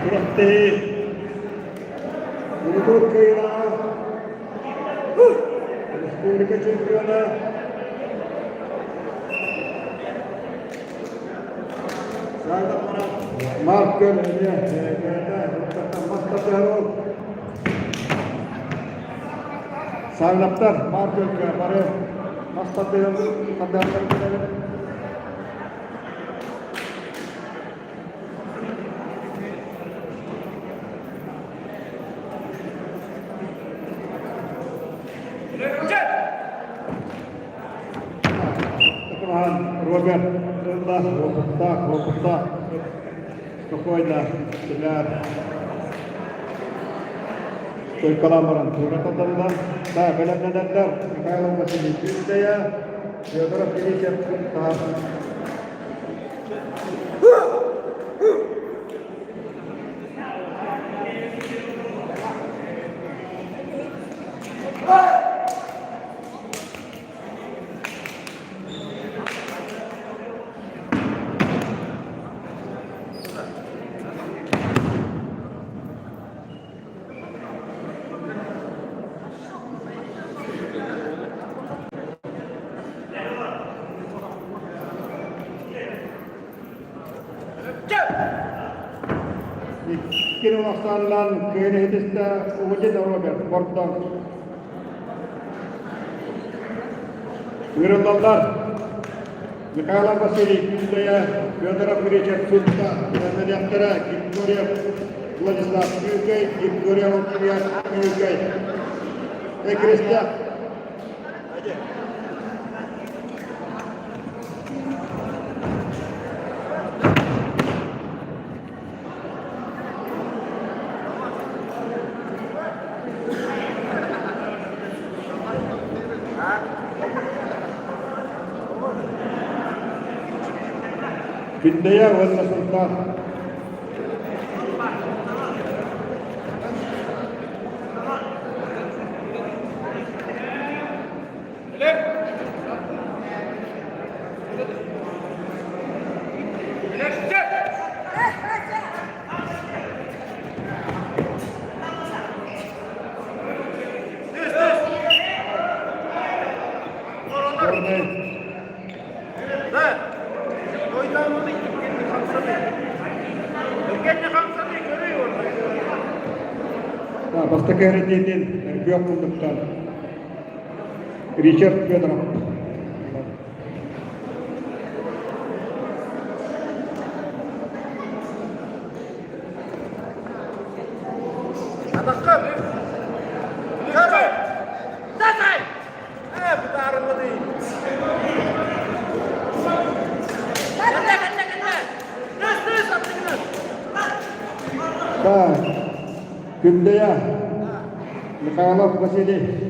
Kuraktehi Udur Köyra Respublika Çempiyonu Sagna Para Markel Mastaterov Sarnaptar Markel Para Mastaterov Mastaterov Robert, Robert, спокойно, себя только ламаран, туратадан, да, белемнеденler, Михайлов Василий Gündeye, Fyodorov Kulishchev Sultan. Kirumaksanlan köyünehitistä uudita Robert Borton. Buyurunlar. Mikhail Vasiliy Kündaya, Fyodor Pirichev Sulta, Medyaktara, Gimgoryev, Vladislav Kyukay, Gimgoryev Okyat Kyukay. Kristya. Kündaya Valla Sultan. Vastakääritietin Björkunduktan Richard Fedorov. Kündaya Mikhail Vasiliy.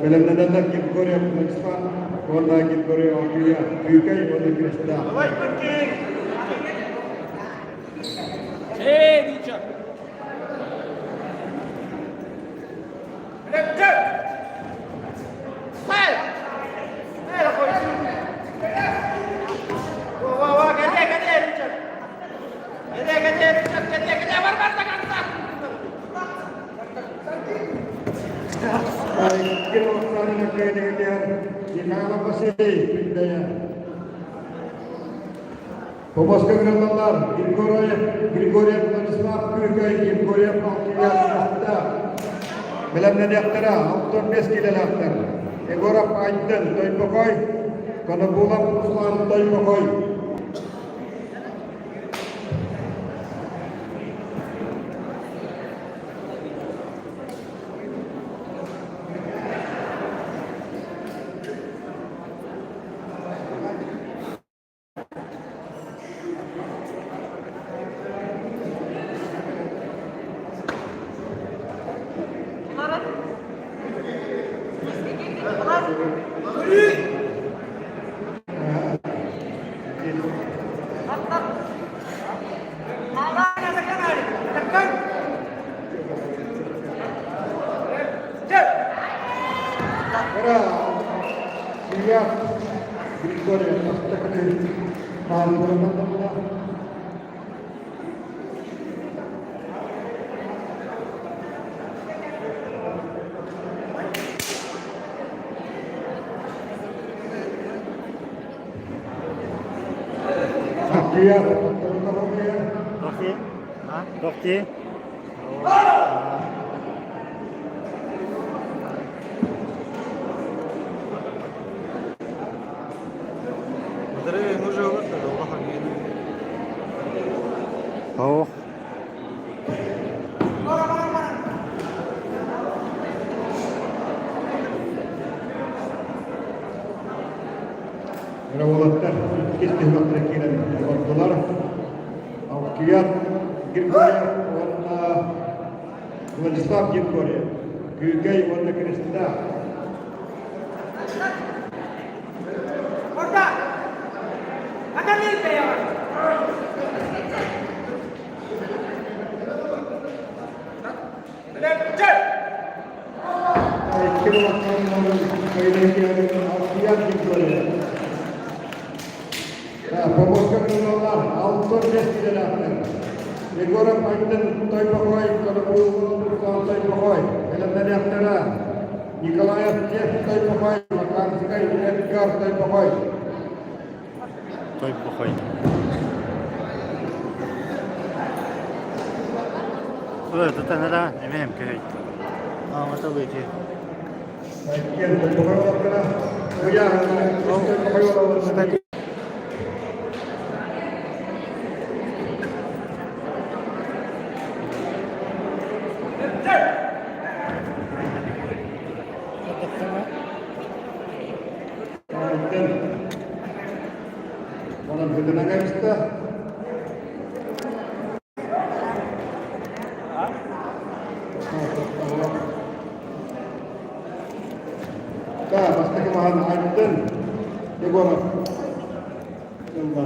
Belenlerden git Korea Pakistan, orada git Korea Okya, Türkiye, orada Kristya. Richard. Kirumaksanlan köyünehitistä Mikhail Vasiliy Kündaya. Pomoska Grandalar, Grigoryev Vladislav Kyukay, Gimgoryev Okyat Bilemden yaktara, 65 kilometre. Egorap Aydın, Toypokoy, Kanabulak Ruslan Toypokoy. Iya, Grigoryev Vastakari, Malburmananda. Iya, Dokti. Oh. Ravolatta, kesti hüvakları kirelim. Kuyat Gilgoria on Владислав Гилгория. Гюльгей on the Креста. Orada. Ada değil be ya. İkili bakanların söyleyenlerin Kuyat Gilgoria. Pomoska kırılanlar altın testileri attı. Egora Paydın Toypakoy, Kalabuğun Toypakoy, Elenler Yaktara, Nikolayev Toypakoy, Makarskay Edgar Toypakoy. Той похой. Это надо, не имеем кайф. Вот это выйти. Bagian Toypakoy Yaktara, Uya, Toypakoy Yaktara. Orang bertenaga kita. Dah, pasti kemahan Aiden. Dia gua mah. Coba.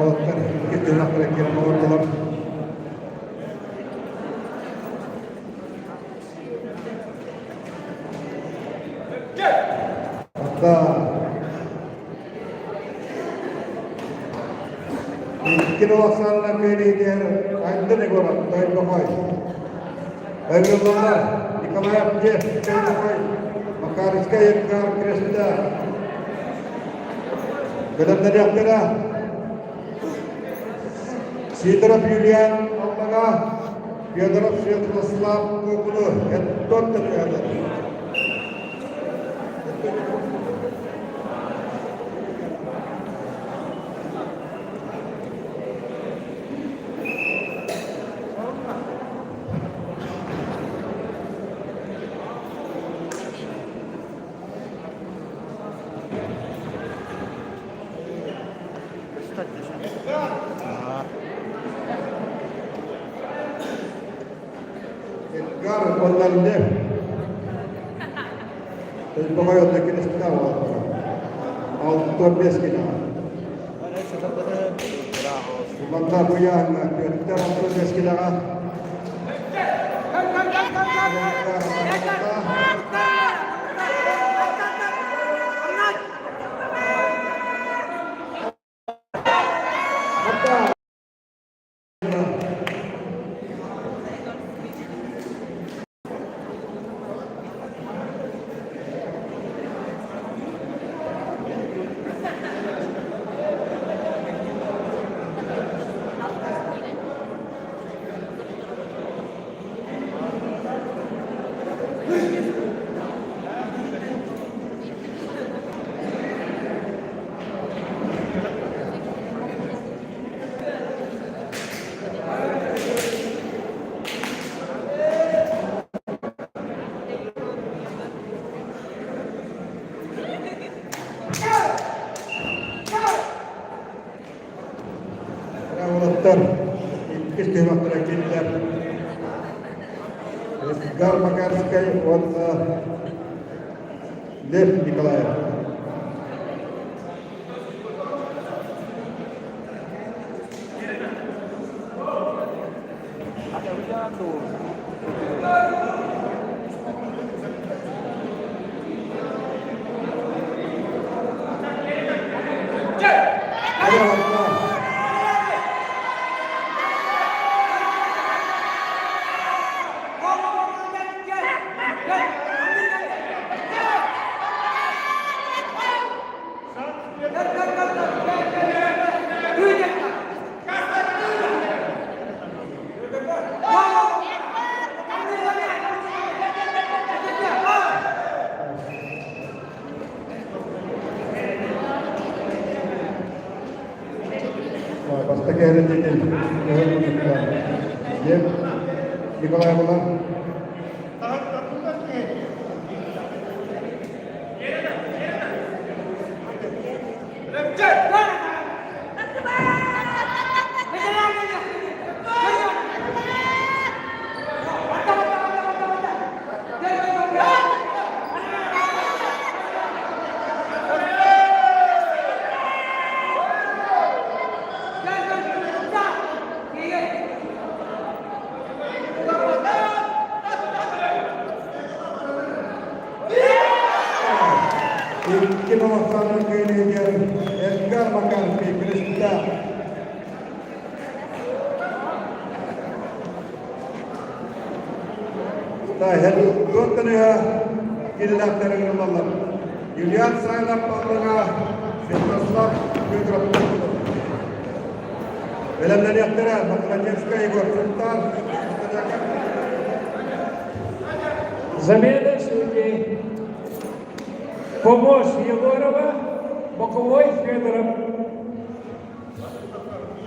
Kan kita nak kira nomor dalam. Ada. Kilo asal nak kiri dia, ada ni gua nak tahu bahawa. Ayo mana, ikamaya dia, tahu bahawa. Maka rizka yang kar Krista. Benar tadi apa dah? Sidra Julian Almaga, Piedra Syekh Islam Kubur, Etot terjadi. Edgar Ronaldo. Itu pokoknya tak kena setahu. Autor best kita. Bangga punya kita autor best kita. Dokter, istimewa terakhir. Edgar Makarskay on left Nikolaev. Duyacaklar. Başta gelen değil. Yem. Nikolay Bulan. İki nomorlarının köyüne Edgar Makarov Krista. Her dört tane gidilenlerin yollarlar. Julian Saylan Bağlı'na Sırtlaslar Gülgraf'ta Velemleri yaptıra Makarajevska Igor Sırtlar Замена судей. Помощь Егорова, боковой Федоров.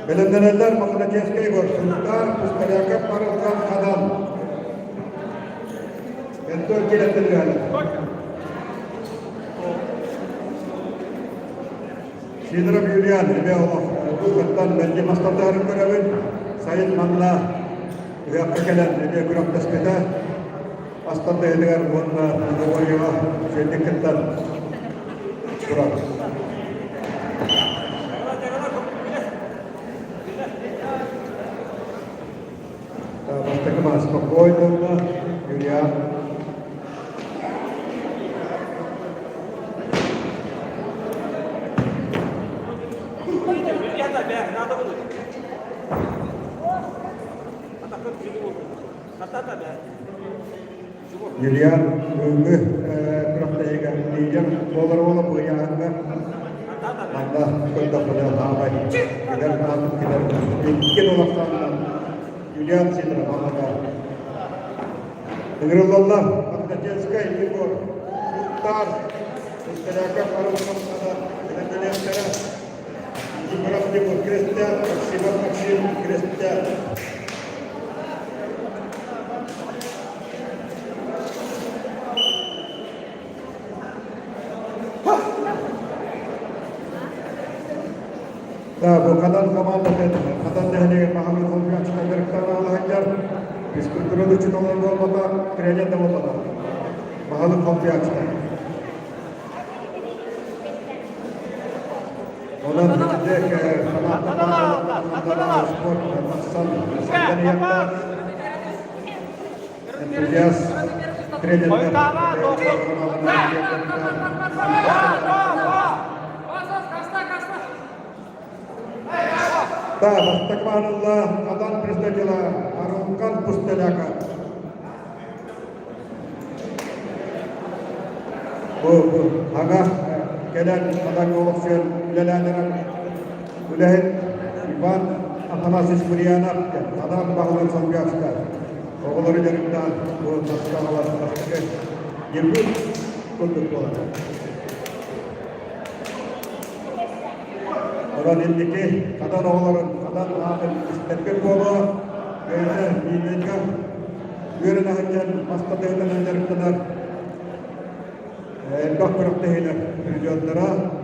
Velemlerler Makarajevska Igor Sırtlar Pustalyaka Parılgan Kadam Entor Kiletilgan Sidra Julian Ribeolov Ruhatan Belki Mastadarın görevin Sayın Manla Üyapta gelen Ribe Güraftaspeda Astan da ediyor bununla Doğu'ya Şeydikitten Burak Başta kemas Spokojno Julian Julian Bungı Kraftayga Diyeceğim Dolar ola bu yağında Anda Kölda Kölda Havay Gider Kanatım Gider İki dolarlarından Julian Sidra Mahada Dengarullah Makarajevska Igor Sultan Pustalyaka Parılgan Kadam Velemleri Igorov Igor Krista Maksim Krista Bu kadar zaman kadar değerli Muhammed Olmaya çıkan direktörü Allah'ın biz kültürel için olan olmadan kredi de olmadan Muhammed Olmaya çıkan. Olan bir de sanatlar, spor, maksal, medeniyetler, entüzyas, krediler, Takmanullah Adan Prestadila Arungkan Pustalyaka Bu Haga gelen adan oluşuyor Bilelenlerin Ülehin İvan Atanasis Kuryanap Adan Bağlar Sangyaksta Oğulları Yarımdan bu Taşkanalar Taşkanalar 20 kunduk olacak. Olan indiki kadan oğulların, kadan ağabey istetmek kolu, böyle iyileşken, yörene hakken, hasta devlen önderikteler, doktorak dehiler, milyonlara.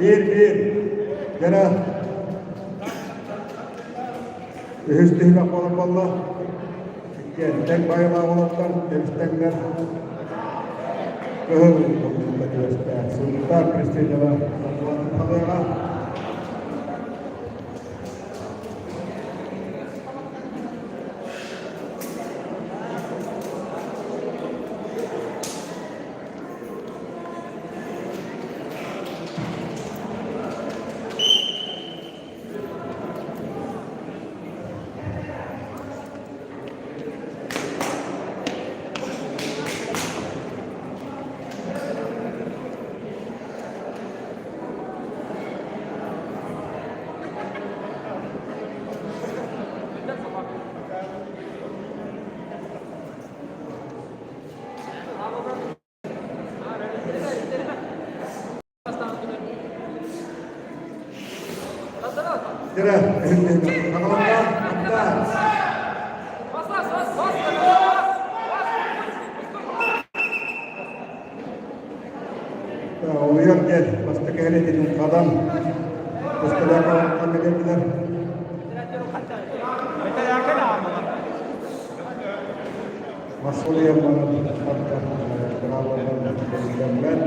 Bir. Gene üstüne kolan valla. Tek bayrağı olanlar, temizlenler. Kıhır olumda göster. Sultan Kristiyalar. Allah'ın Kira, Kakalangka, Mantap. Uyar gel, pasti kayaknya tidak kadang. Pasti ada kawan dia bilang. Masuliyah mana mantap pengalaman dan kehidupan.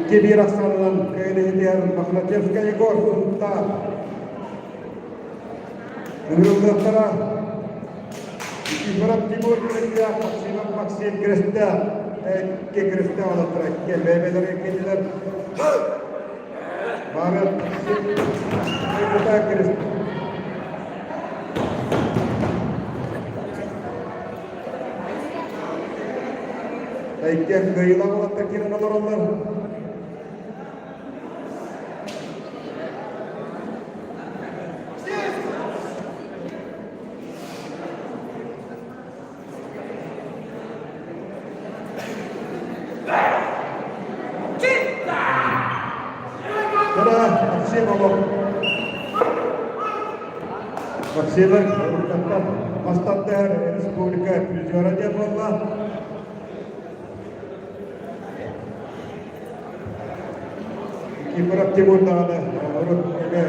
Kibir asalan kayaknya dia makna jelas kayak gor unta. Menurut dokter, ibarat timur dia vaksin Krista, ke Krista ada trek, ke bebe dari kita Barat, kita Krista. Yang gaya lama tak kira nomor. Vaksin tetap master sekolah ke juara dia Allah. Ibarat timur ada orang ini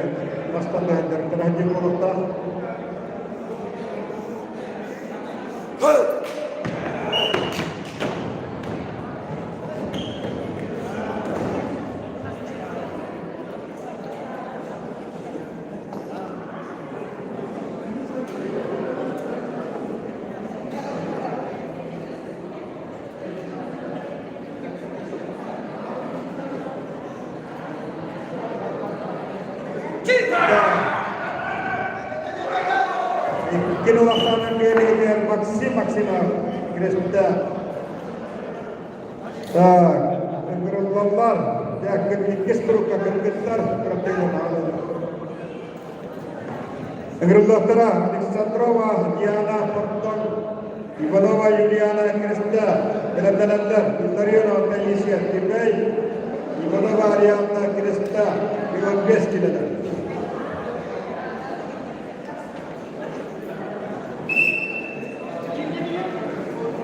master dari terakhir kota. Kinulasan yang maksimal Krista. Menurut Allah dia akan ikis terus akan gentar pertemu malam. Menurut Allah Alexandrova Diana Porton Ivanova Juliana Krista Belandalandar Dariona Taisia Tibay Ivanova Ariana Krista Ivan Beskilada.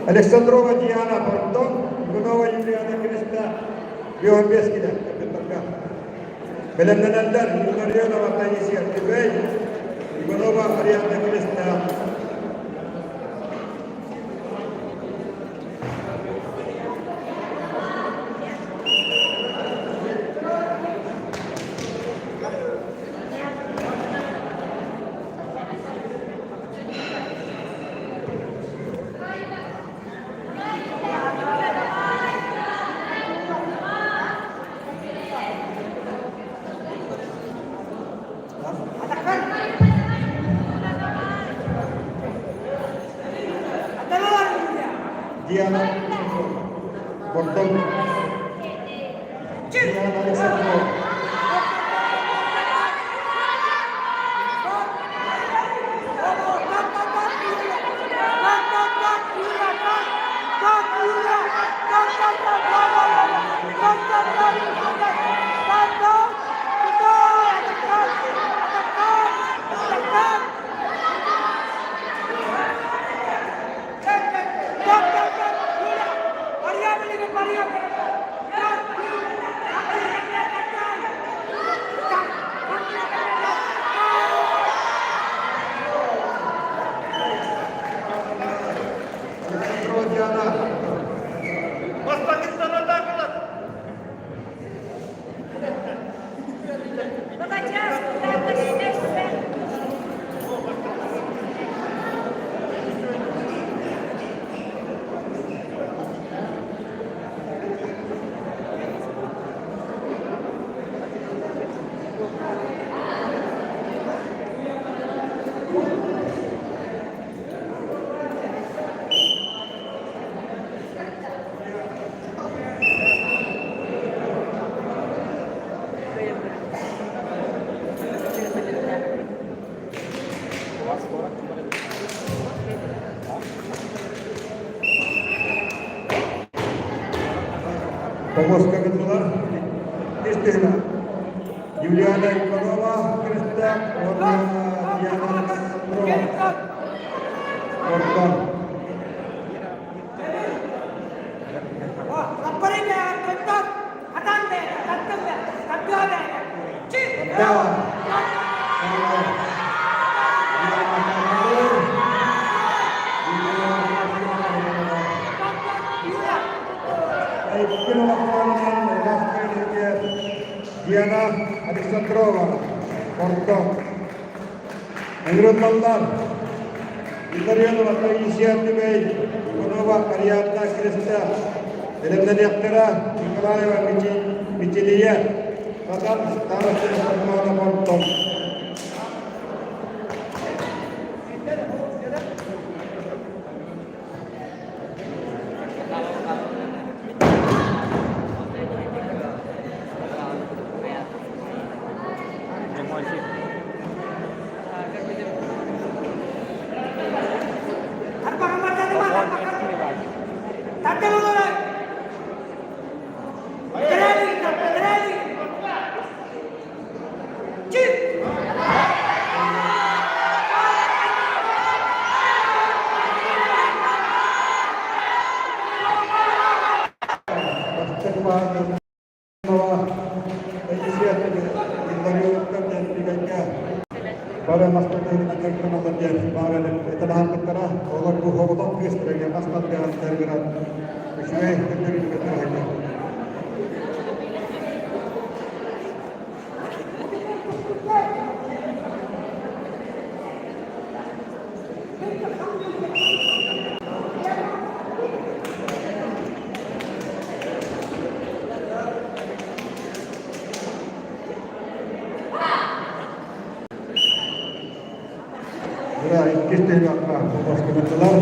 Alexandrova Diana Porton, Ivanova Juliana Krista, Johan Beskida, Kapitanga. Belandalandar, Dariona Taisia Tibay, Ivanova Ariana Krista. Diana Porton, Diana Alexandrova. Помощь Кагатула, Истина, Юлиана Иванова, Креста, Диана Александрова, Гордон. Lapparinga, Kentot, Atante, Tatumbe, Tatuabe, Chip, Diana Alexandrova, Гордон. Engrodmallar, Итальянова Таисия Иванова, Ариадна Креста, Елена Яктера, Николаева Мичелия, Кадан Старостина Сармана Гордон. Para maksudnya dengan kenal dia, para tenahan tentara, orang bukan Kristen yang asal dia dari berat, sesuai dengan keterangan. Ya, kita akan fokus ke dalam.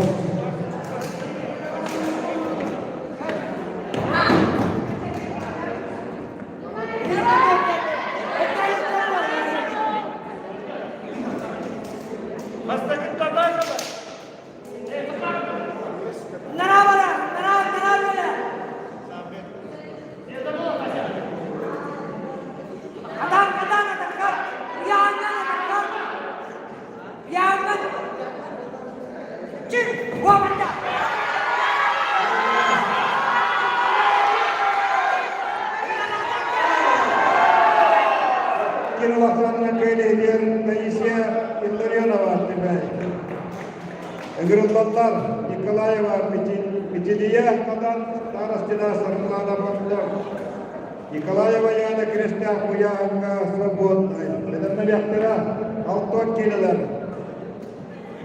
Engrodmallar, Nikolaeva Mичелия, Кадан Старостина Сармана Гордон. Николаева Яна Креста Куянга Свободная. Елена Яктера, Алтон Килелер.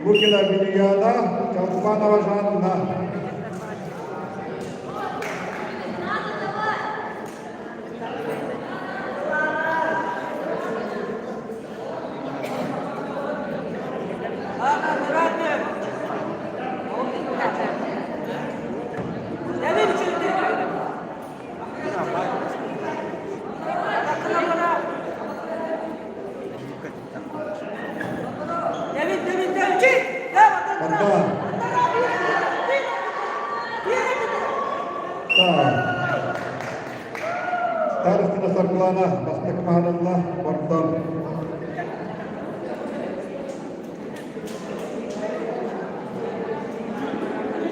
Мукина Вильяна, Чалпанова Жанна. Старостина Сарклана, Бастакманова, Гордон.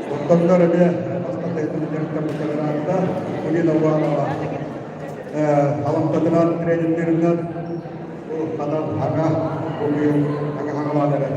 Гордондар dia Бастак itu menjadi kebenaran Uni Nawala. Alam terkenal trejen kadang agak hangala dari.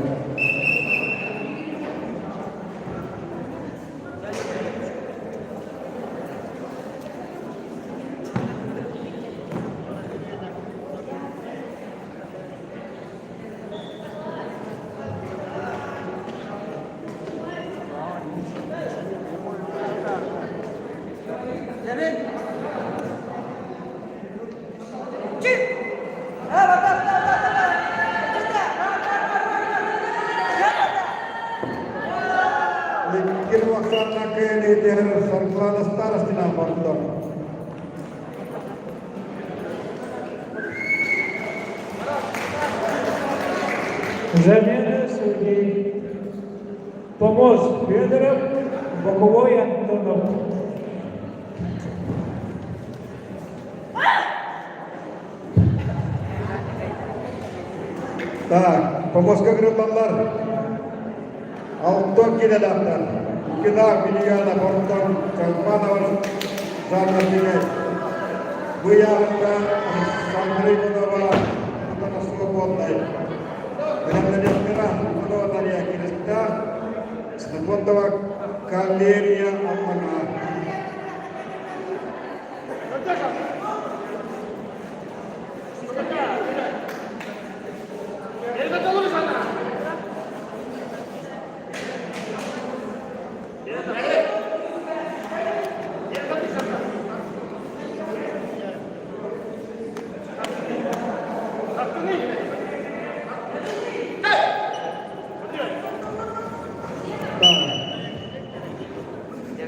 Замена судей. Помощь Федоров, боковой Антонов. Так, помоска кырылланлар. Алтон киделаттар. Кина Вильяна Бортон Чалпановын жанна тиме. Bu yarında Sandri Kodova Atana Свободной. Benar-benar kira Kodova Taria Kirista Свободного Калерия Амана.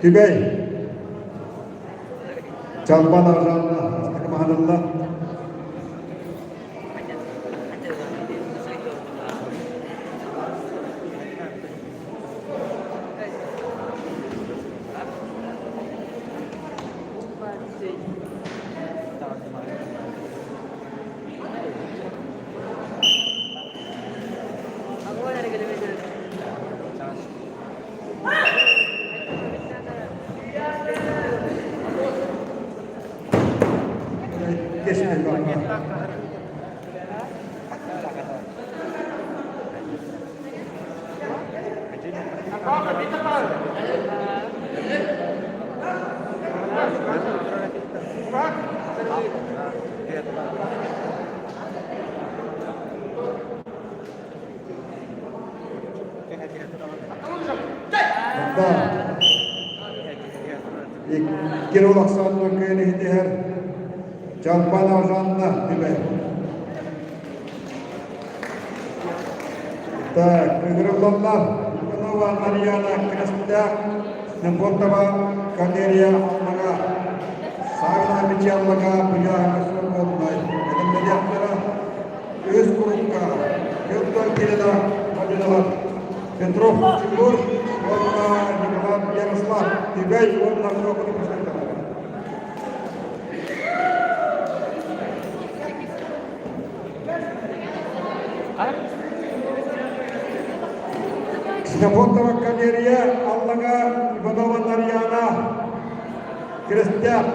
Tibay Jalpan Arzana Astagfirullahaladzim. Kilo laksanın köyüne hitihar Jalpan Arzana Tibay. Так, Игоревланлар, Иванова Марьяна Крестяк, Небортова Калерия Алмага, Сагна Бичаллага, Буяга Свободной, Медиатора, Юскурка, Юттон Киреда, Мадинова, Петров Тимур, Волна Николай Ярослав, Тибай, Волна Много Пустынкова. Свободного Калерия, Аллага, Иванова Нарьяна, Крестяк.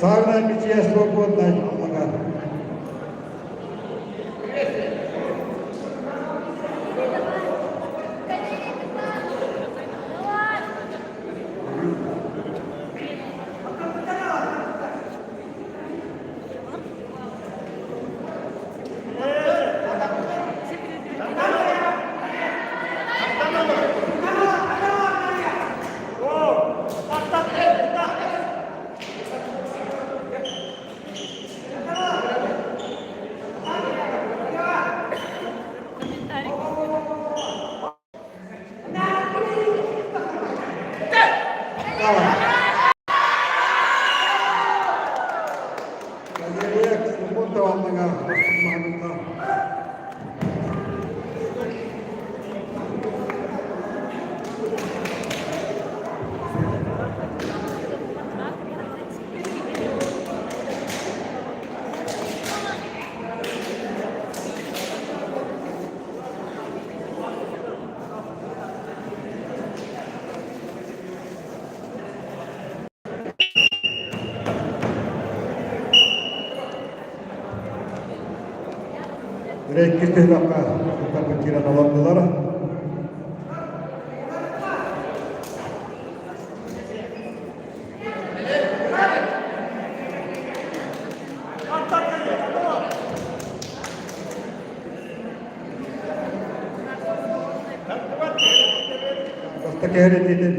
Сагна Бичия Свободной, Аллага. Direkt istihdamga kurtarıp giren olanlar. Basta kehret edin.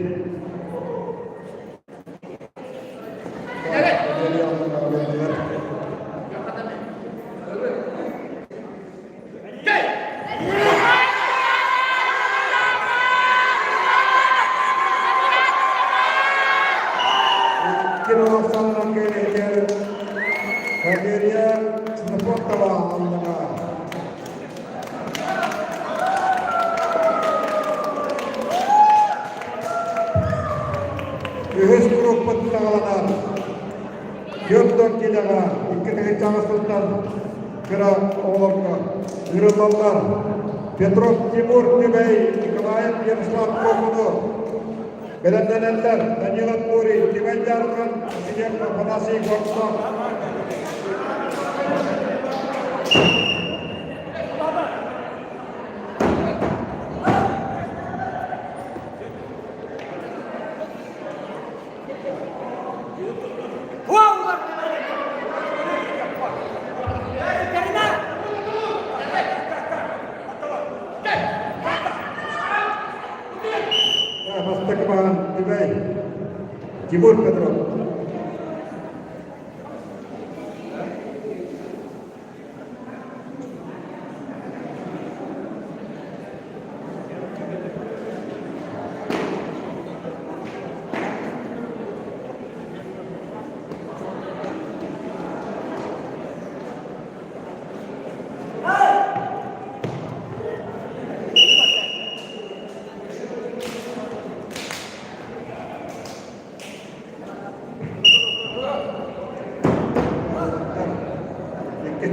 Ühes gruppa tağlanan. Gördön kilega. İki tane çalıştırdan. Kıra oğlumda. Yürümallar. Petrov Timur Tübey. Nikolayev Yaroslav Kokudu. Belendenenler. Daniel Atmuri. Timen Yarkan. Sinir Kapanasi Korksan. Mastakman Tübey. Timur Petrov.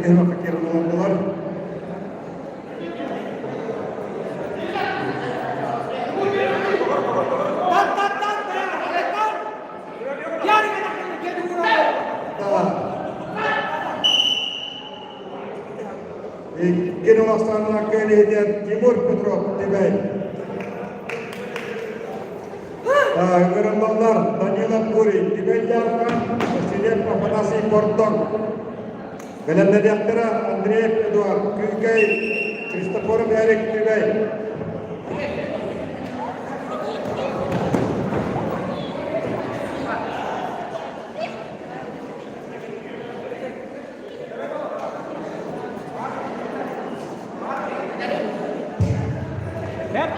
Kita fikir dolar. İlkin olasanlar köyünden Timur Petrov Tibey. Öğrenmenler Daniel Atmuri Tibey Yarkan Sinir Kapanasi Korksan. Belanda Diaktara Andrei Eduard Kükay Christopher Erik Tübey.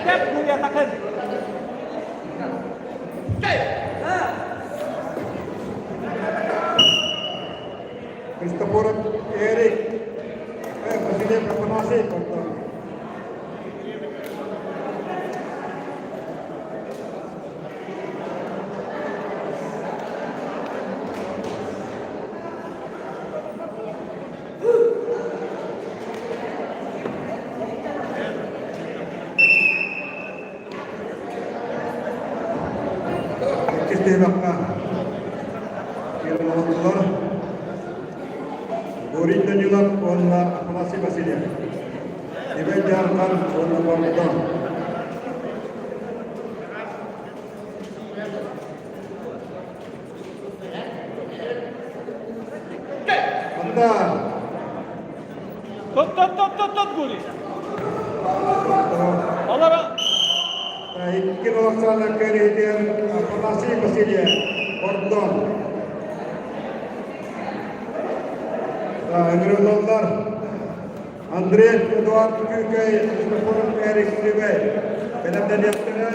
Tep Mulia takın. Christopher Erik Presiden Kapanasi Korksan. Istihbakna Kirmaullah Burin dan Yulak Walla Kapanasi Basilia Dibejarkan Walla Korksan. Anda Tut guli. Allah İlkin olasanlar köyünden Kapanasi Basilia Korksan. Öğrenmenler Andrei Eduard Kükay Christopher Erik Tübey. Belanda Diaktara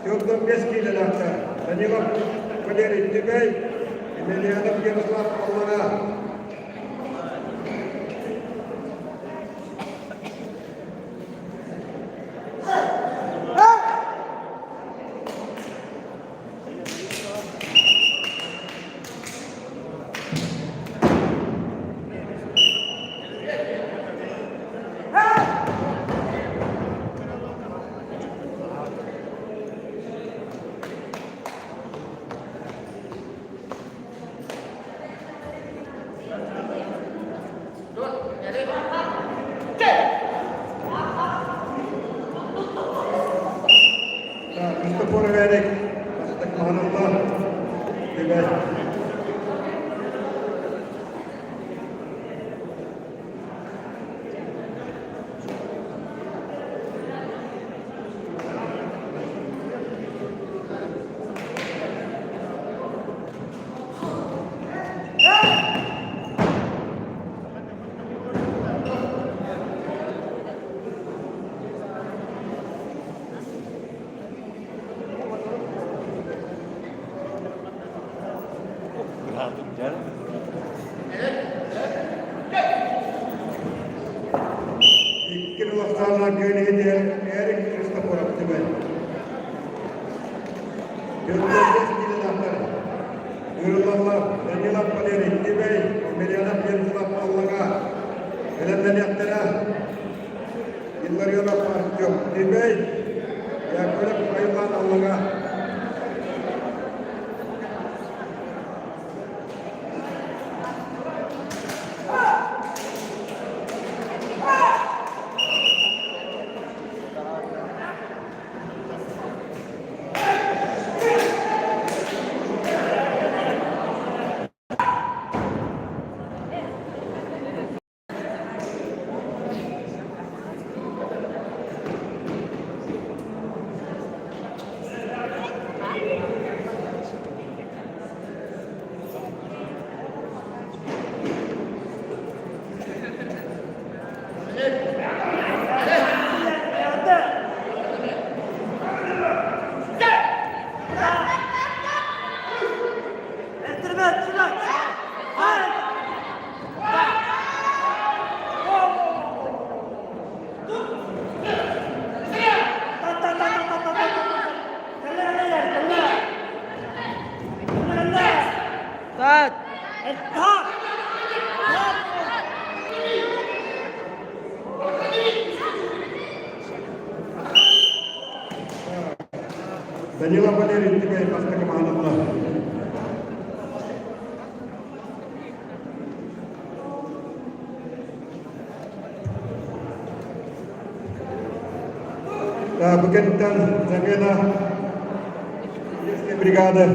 45 kilometre. Daniel Atmuri Tübey. Emelianov Yaroslav Kokudu. Christopher Erik Mastakmanullah Tübey. Danila Valeri Tibey, Meriana Pienflat Allaga, Elena Yaktera, Ilariona Parkyo Tibey, Yakula Paylan Allaga. Danila Valeri Tibey, pasti kemana Allah. Bukantan Zamena Brigada.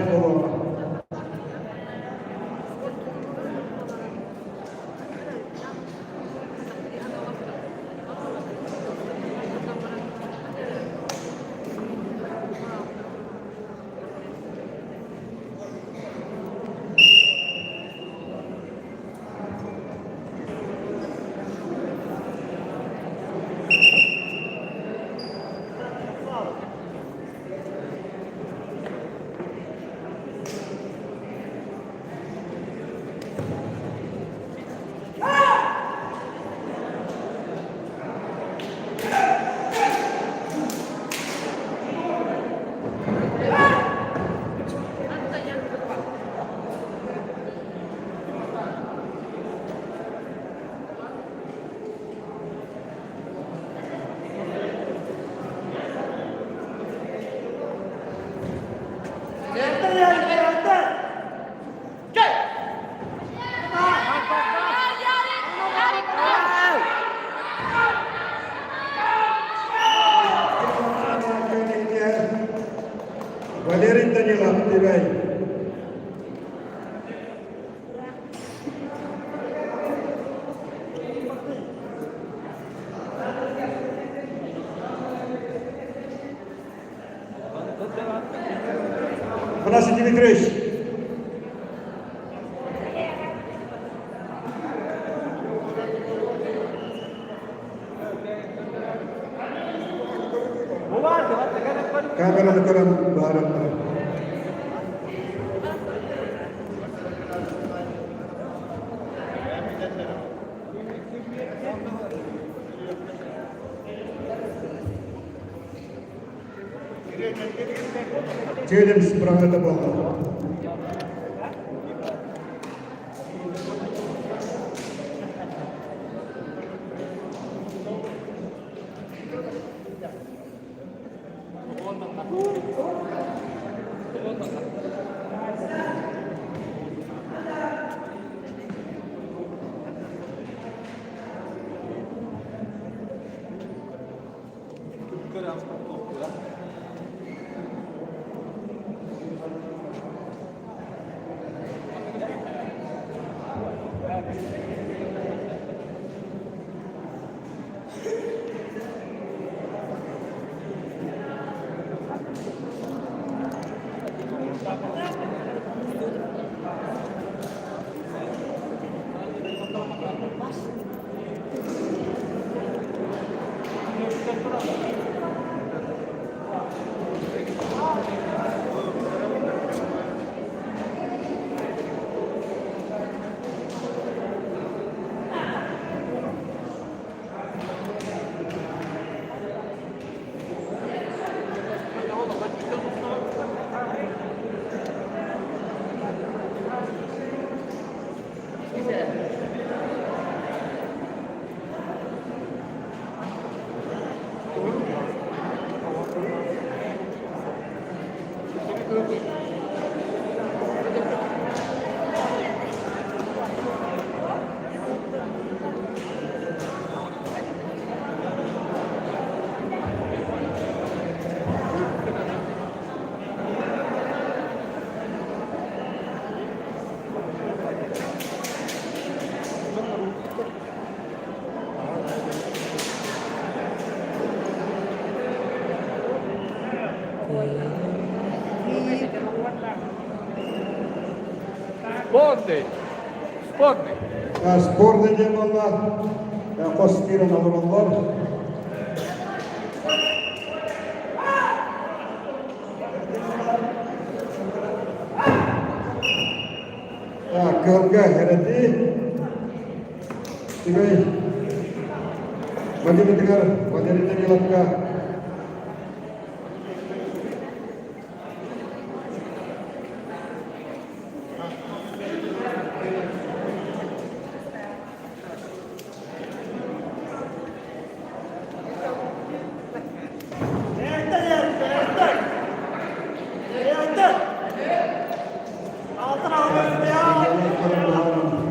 Valeri Danila Tibey. Vanasi Dimitris. Kamera Nagaram Bharat. Jaden Sprangata Bala. Спорный. Спорный. Спорный дем Allah. Қос кирен алыралар. Kölge hereti. Tibay. Bagi dengar, bagi dengar.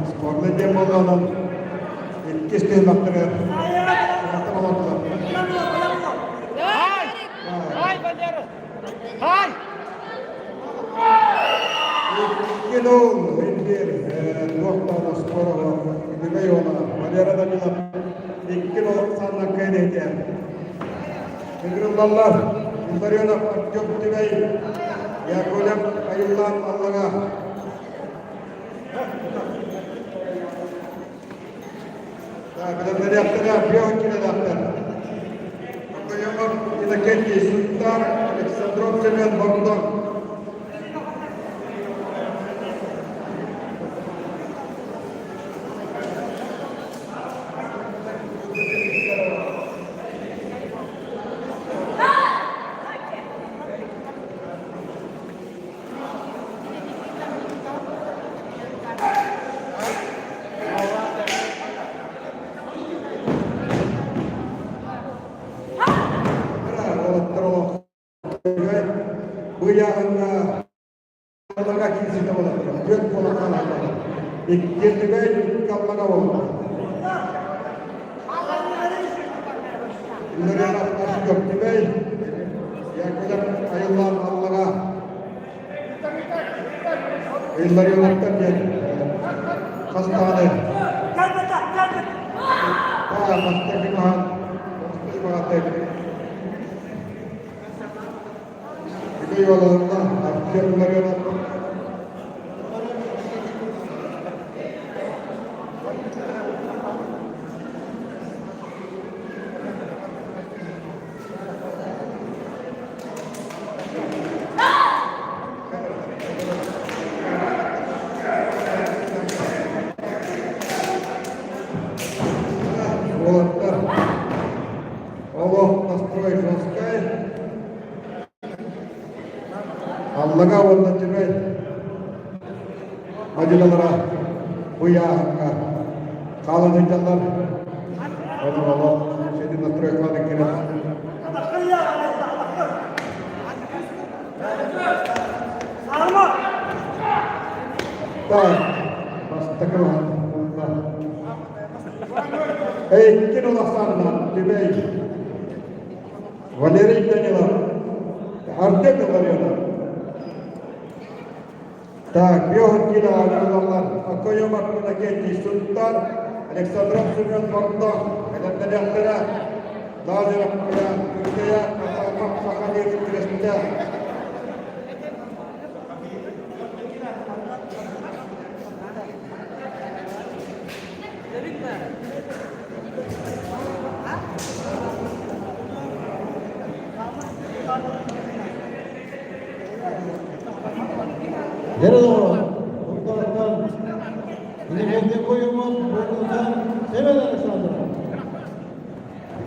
Sporda dem olan etkis tehmakları. Hay Bandera. Hay. Kilo indir noktada spora gidemey ona. Madera'da bilap 2 kilo sanna kaynaydı. Egrullallar Bunlarına çok tibey ya golem ayıllan Allah'a. Kadar yaptılar, bir hakkıyla yaptılar. Koyamam, yine kendi Sultan Aleksandrov Semen Bogdan. Buyağında Allah'a kimse de olamıyor. Dört kolaktan Allah'a. İkirdi bey, Allah'a olamıyor. Bunları yapmak yok bey. Ya kadar ayılan Allah'a. Ayılar yolaktan gel. Hastane. Hasta kimahan. Bir yolunda akşamları yolunda. Allah настроит жесткой. Allah'a onda tüme acılara uyağına kalan insanlar Allah seni настроит kılan kere. Tak, astagfirullah. Kin Allah sana tüme Valeri Danila Artek Valeriana. Так, бьет кида Аллах. Акоем акмина кетти Sultan Aleksandrov Semen Bogdan. Elhamdülillah. Lazım akmina Türkiye Katalmak Sakhalir Kresinde. Nerede o? Muhtarlıktan Bilimette koyulmaz, koyulmazdan Semen Alexander.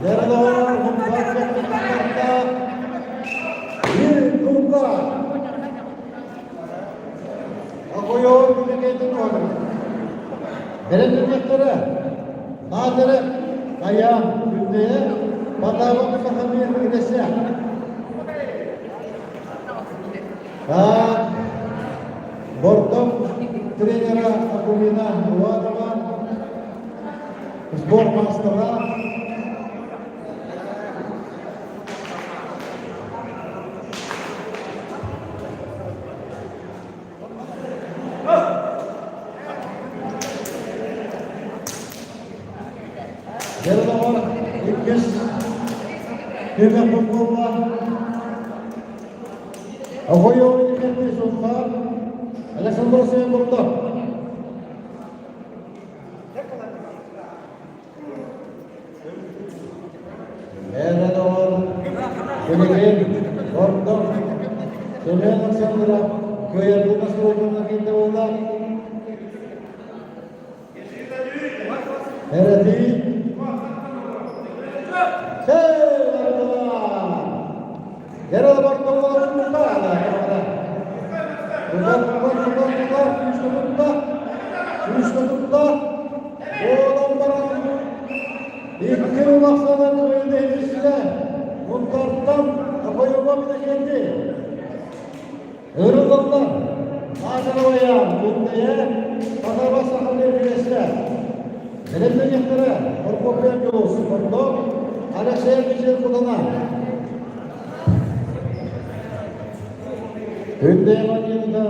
Nerede o? Muhtarlıkta bir kumda Akoyo Bilimette koyulmaz. Belediyetlere Nazire Kayam Gündeye Patavak Sakhamir Güneşe Bortom trenera Akumina Muadama Spor Mastera Yerler İlkes Kırnak Pokova Ahoyo Sultan Alexandrov Semen Bogdan Eğer doğal, Kölegen, Orta, Sömeyen Aksandra, Köyerli nasıl olduğuna kendi oğlan. Evet iyi. Yarada bakta oğlan burada hala. Üçte tuttu. Oğlan bana. İlk yıl baksadan köyde hediyesiyle. Muhtardan kapayoma bir de kendi. Hırılanlar. Ağzına Bundaya. Bana basakın evlileşler. Elimden yaktara. Orkopyan yolu. Sportlu. Araşaya geçer kullanan. Hünde maniyında,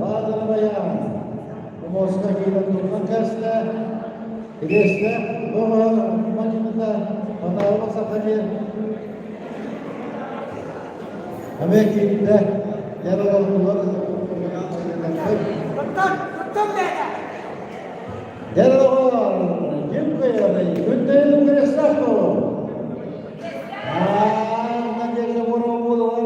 bazıları bayan, bu Moska giyden durman kastı, gidesle, bu maniyında, bana olmasa tabi, emek giyinde, yaralı oldular, Tuttum beni. yaralı var, kim koyardı, hünde yılın kresler bu. Ondan geride vurma bulu var,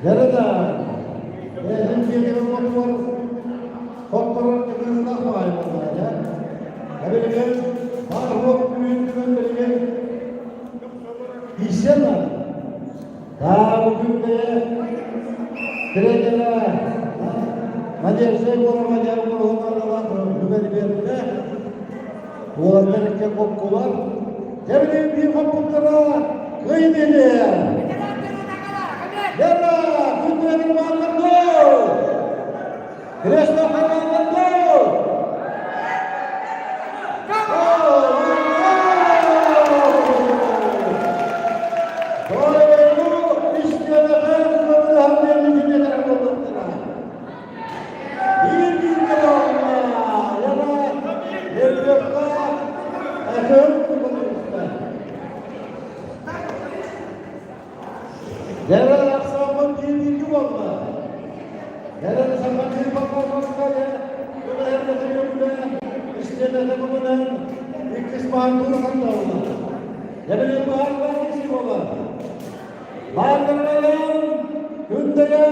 Yarada, bizim bir var, korkmalar kızına faal bunlar ya. Haberimiz, marhum büyüklüğün belirli işler var. Daha bugün de direkler, macerse koramaca onlarla var, güveni verdiler. Bu olanlarken korkular, cebine bir korkuklara kıymetli. Yara, günlerin varlığı. Kreşte hayvanlığı. Doğru, isteyene kadar hamleyi dinleyen olmaktadır. Bir de olma. Yara, evlilikta, akıl kullanmışlar. Yara, bilgi olma. Yarın sabahleyin bakmakta ya. Bunu her defasında istediğinde bunun ilk kısmı durkan da olma. Yarın bu halde kesin olur. Bağırlarından gündeye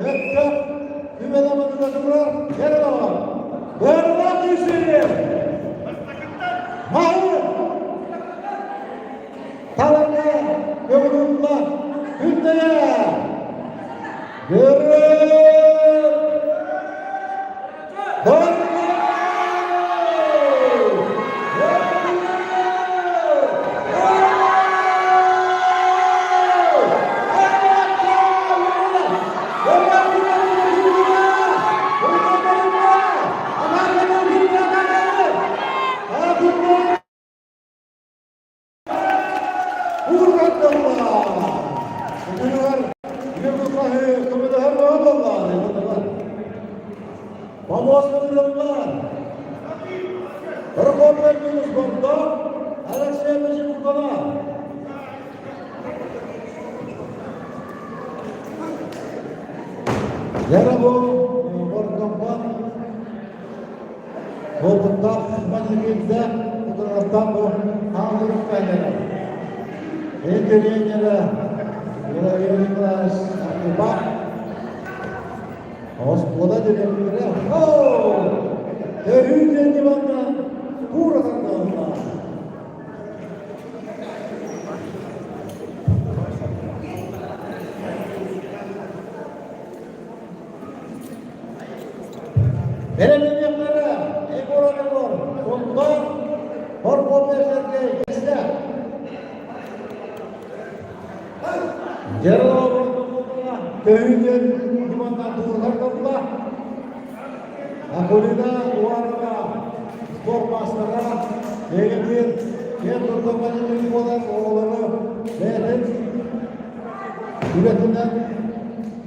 hep güvenemediğinde durur. Yarın olur. Bağırlar kesin. Hayır. Talanla yolculuklar gündeye. Görün! Doğru! Vamos a lograr. Performa minus bordo, Alexia masih berkona. Jara bu berkembang, bu tetap masih kita untuk tetap hadir pada. Ini dia lah, ini kelas empat. Hospoda döneminde terhünden divanda buradan da onlar. Belediyeleri, Jaralov köyünden limandan tuğurlar kapıla. Akulida uarga spor maçlara eğilir. Yer durduğumda büyük olan oğulları Mehmet üretilen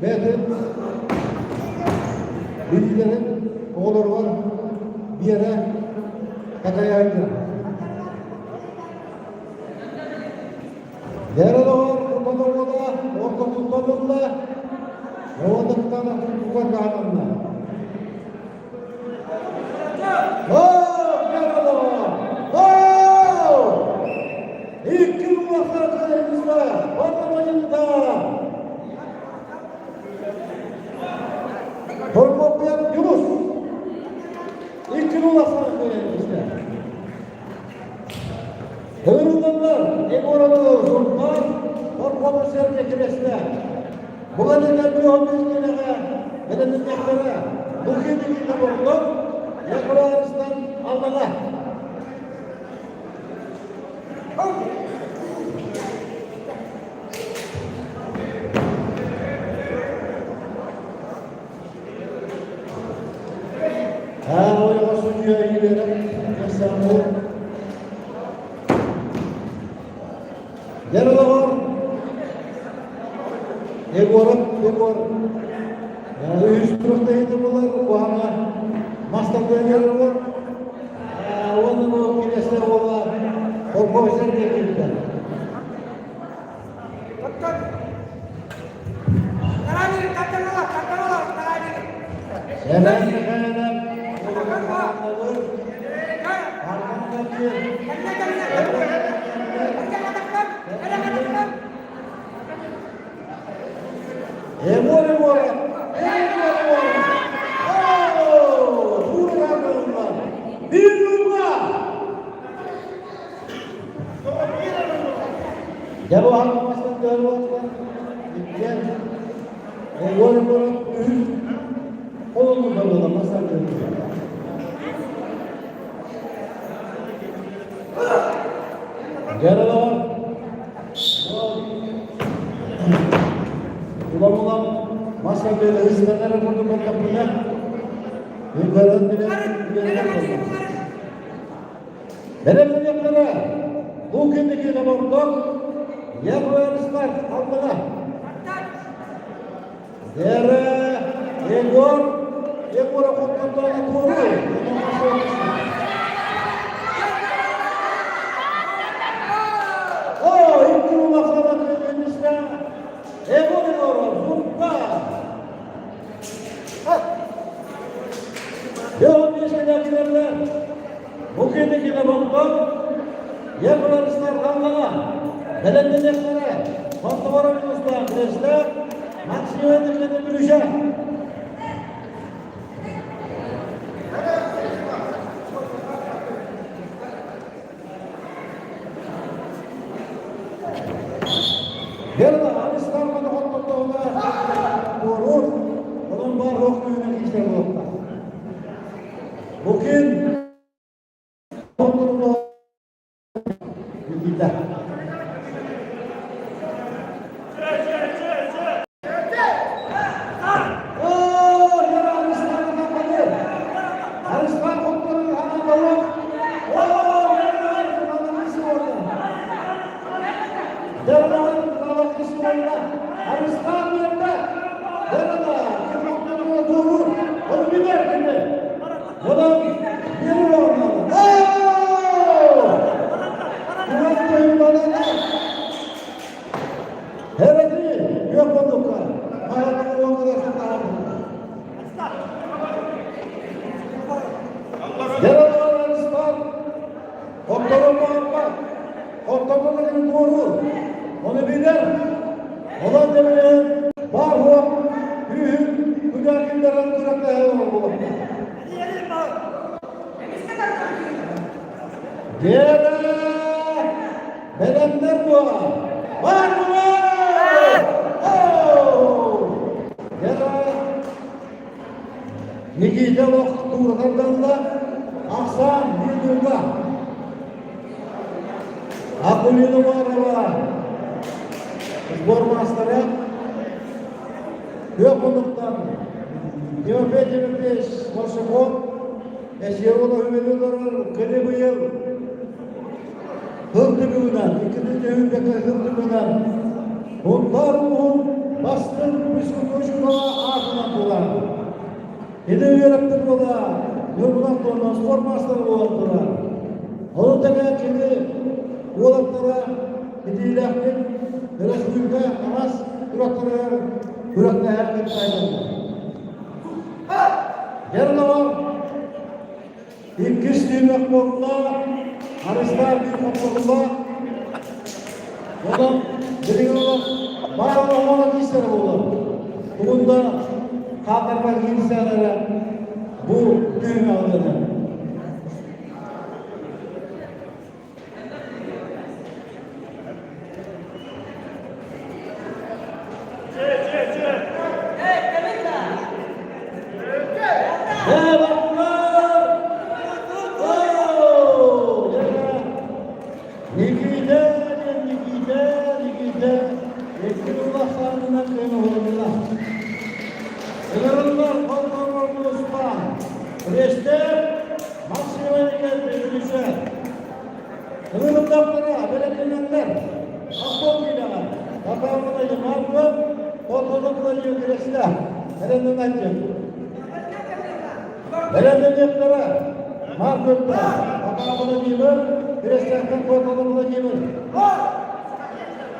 Mehmet bilgilerin oğulları var. Bir yere kataya ayırdı. Jaralov kurbanlarında orta tutmanında Yavaşlıktan tutuklar kanunla. İlk gün vasatlarımızda ortamayında Korkopyan Yunus ilk gün vasatlarımızda Hırındanlar, Egoralı, Sultan, Korkopyan Serdekiresler bu kadar bir olmayışlarına, bedenliklere, bu gibi bulunduk, Yakılarımızdan Allah'a. O yavaş ucuya gidelim, İstanbul. Yarıda var. Egor. Yani 100 kırıkta yedirmeler, bu hana Mastak dönüyorlar var. Onun o kiresler olan korkmuşlar diyebilirler. Hemen Emor. Bir numara. Ya bu hanımefendi doğru oldu. Gel. Emor. Oğlum da burada masal dönüyor. Gel. Ulan masal böyle hızlanlara vurdum ben kapıya. Yukarıdan bile oldu. Benim yapılara bu gündeki laboratuvar yapılarımızlar aldılar. Değerli Egor'a kontrollerine doğru. İlk gün masada kendisine Egor'a zurtta. Devam yaşayacaktırlar. Bugündeki laboratuvar yapılarımızlar aldılar. Belediyelere kontrollerimizle kreşler maksimumda bölüşe. Yerine Aristan'da kontrolda olur. Onun var ruhuyla işte bu. Bugün kontrolda gider. Onu bilir. Olan demeyin. Var bu. Büyük. Müdahillerden durakta hemen olur. Gel. Bedenler bu. Var mı? Gel. Nigide vakit durlardan da aksan bir durma. Akulinu var. Sbor masterı Gökhan'dan Timofey Moshakov Eşeroğlu Hümedoğlu'nun kını bu yıl hıldıgıdan, ikinci devindeki hıldıgıdan onların bastın müskün koşuğa ardından bulan. Ede öğretmen bulan, yolundan sonra spor masterı bulandılar. Onu da kendi oğlanlara hediyelerken biraz büyüke namaz yürekte hareket sayılır. Yarın var. İlk düğmek borunda, Harisler büyük borunda. Ondan dediğim olarak bağlı olan işleri olur. Bugün de kaldırma insanlara bu düğme alır.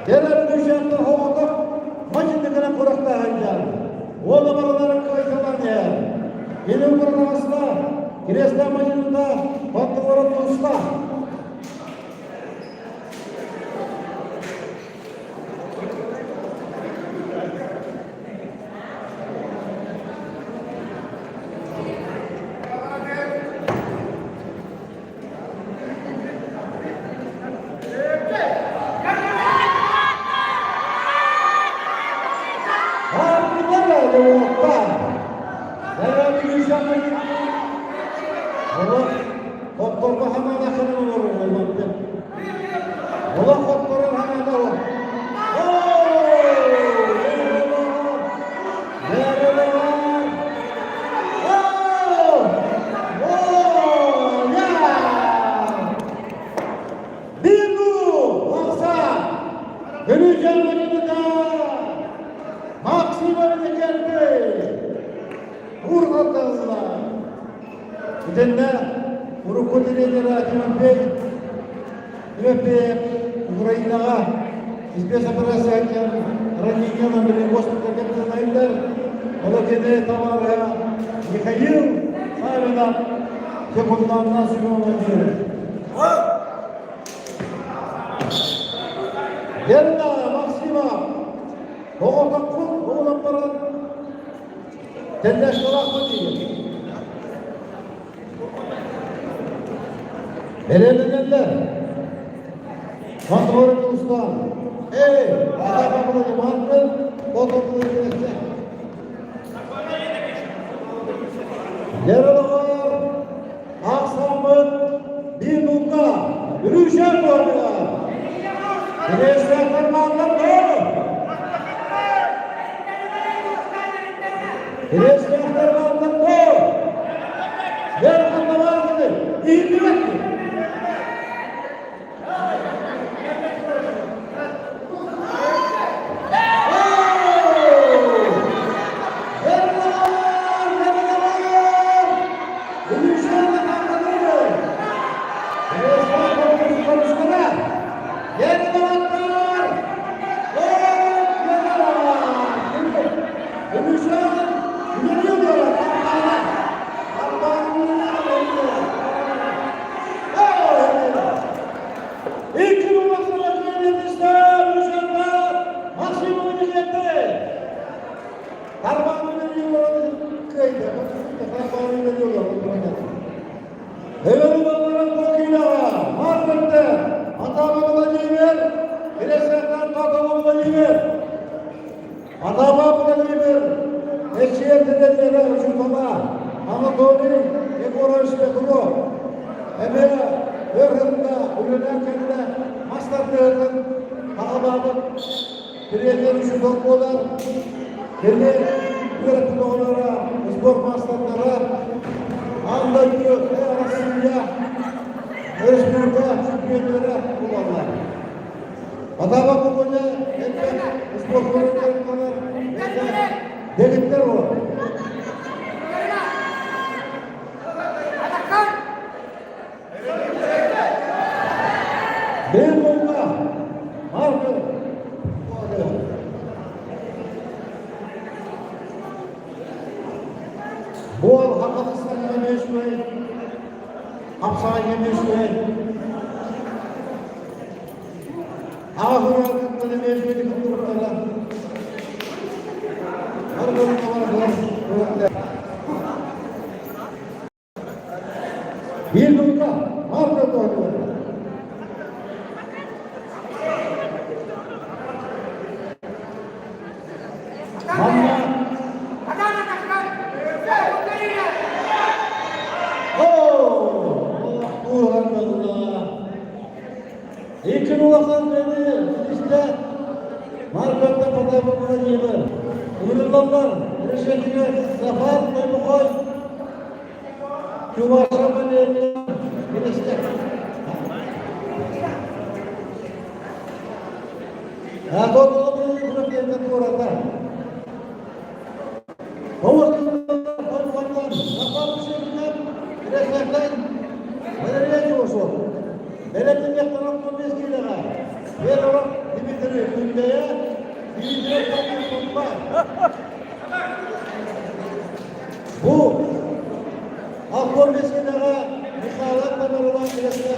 Yerler düşenler havada maçındakine kurakta haycar. O numaraların kayıtlarını yer. Yeni kurulamasında Giresun maçında patlıların usta. Ukraynaga İspesa Prasyaken Raniyana bilen hospitalga kızmaylar. Ola kede tamara Mikhail Sarıdan sekundan nasıl olacak? Yerna Maksima Boğaz'dan kul oğlan paran tendeşlere koyuyor. Belirlenenler Kontrolü usta. Ada kapıda mantık, kontrolü gerekçe. Yaralılar, Aksam'ın bir nokta, yürüyüşen doğrular. Güneşler mantık doğru. Güneşler mantık doğru. Yarın var mıdır? İyi bilmektir. Premier şu doktorlar, kendi yönetim oğullara, spor maçlarına, anlayıyor, arasında, özgürlüğe, şüphiyelere kullanırlar. Hatta bu konuda elbette spor kulüpleri devletler olur. Benim onunla marka bu al hakikaten yemeği şurayı hapsana yemeği şurayı ağzına kıtlı mecburi kıtlıklarla her bölüm olarak bir nokta marka doğru. İlkin ulaşan beni işte markette patlamına gibi uyurlanlar, reşetine zafer koymu koy Küvaşa beni işte ya doğru bunu bırakın orada Havuzlarından koymanlar, zafer şeyinden reşetten nereye çoğuşur Belediye tarafından mezgilere ver olarak Dimitri Gündeye Dimitri Gündeye bu Akor mezgilere Mikhalat Tamerova Kires'e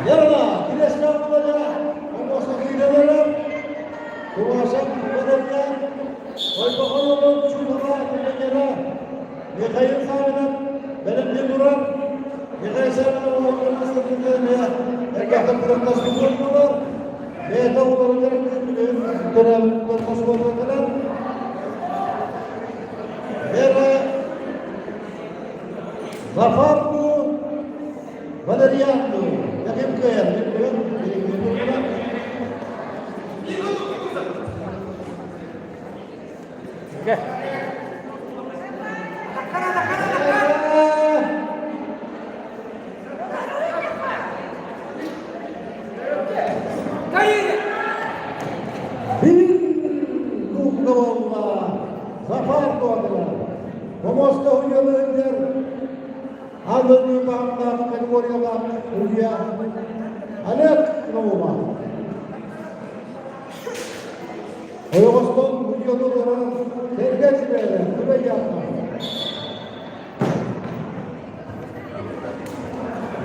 yarına Kires'e olmaca Omos'a gidelim Kuvaş'a gidelim Oybakan yolu Çukur'a Gündeye Mikhail Sami'den benim bir duran, bir eserler olanların sırtında ekahta bırakması bulundular. Ve tavuklarından dönem bırakması bulundular. Ve zafer bu, Valerian bu. Yakın kıyar, Gel. Zafer doğdular. Momosta huyalığındır. Aldırdığı bağımlar, kategoriyalar, hülya. Alek kılavuma. Oyoston huyalığına tergeçlere, küve yapma.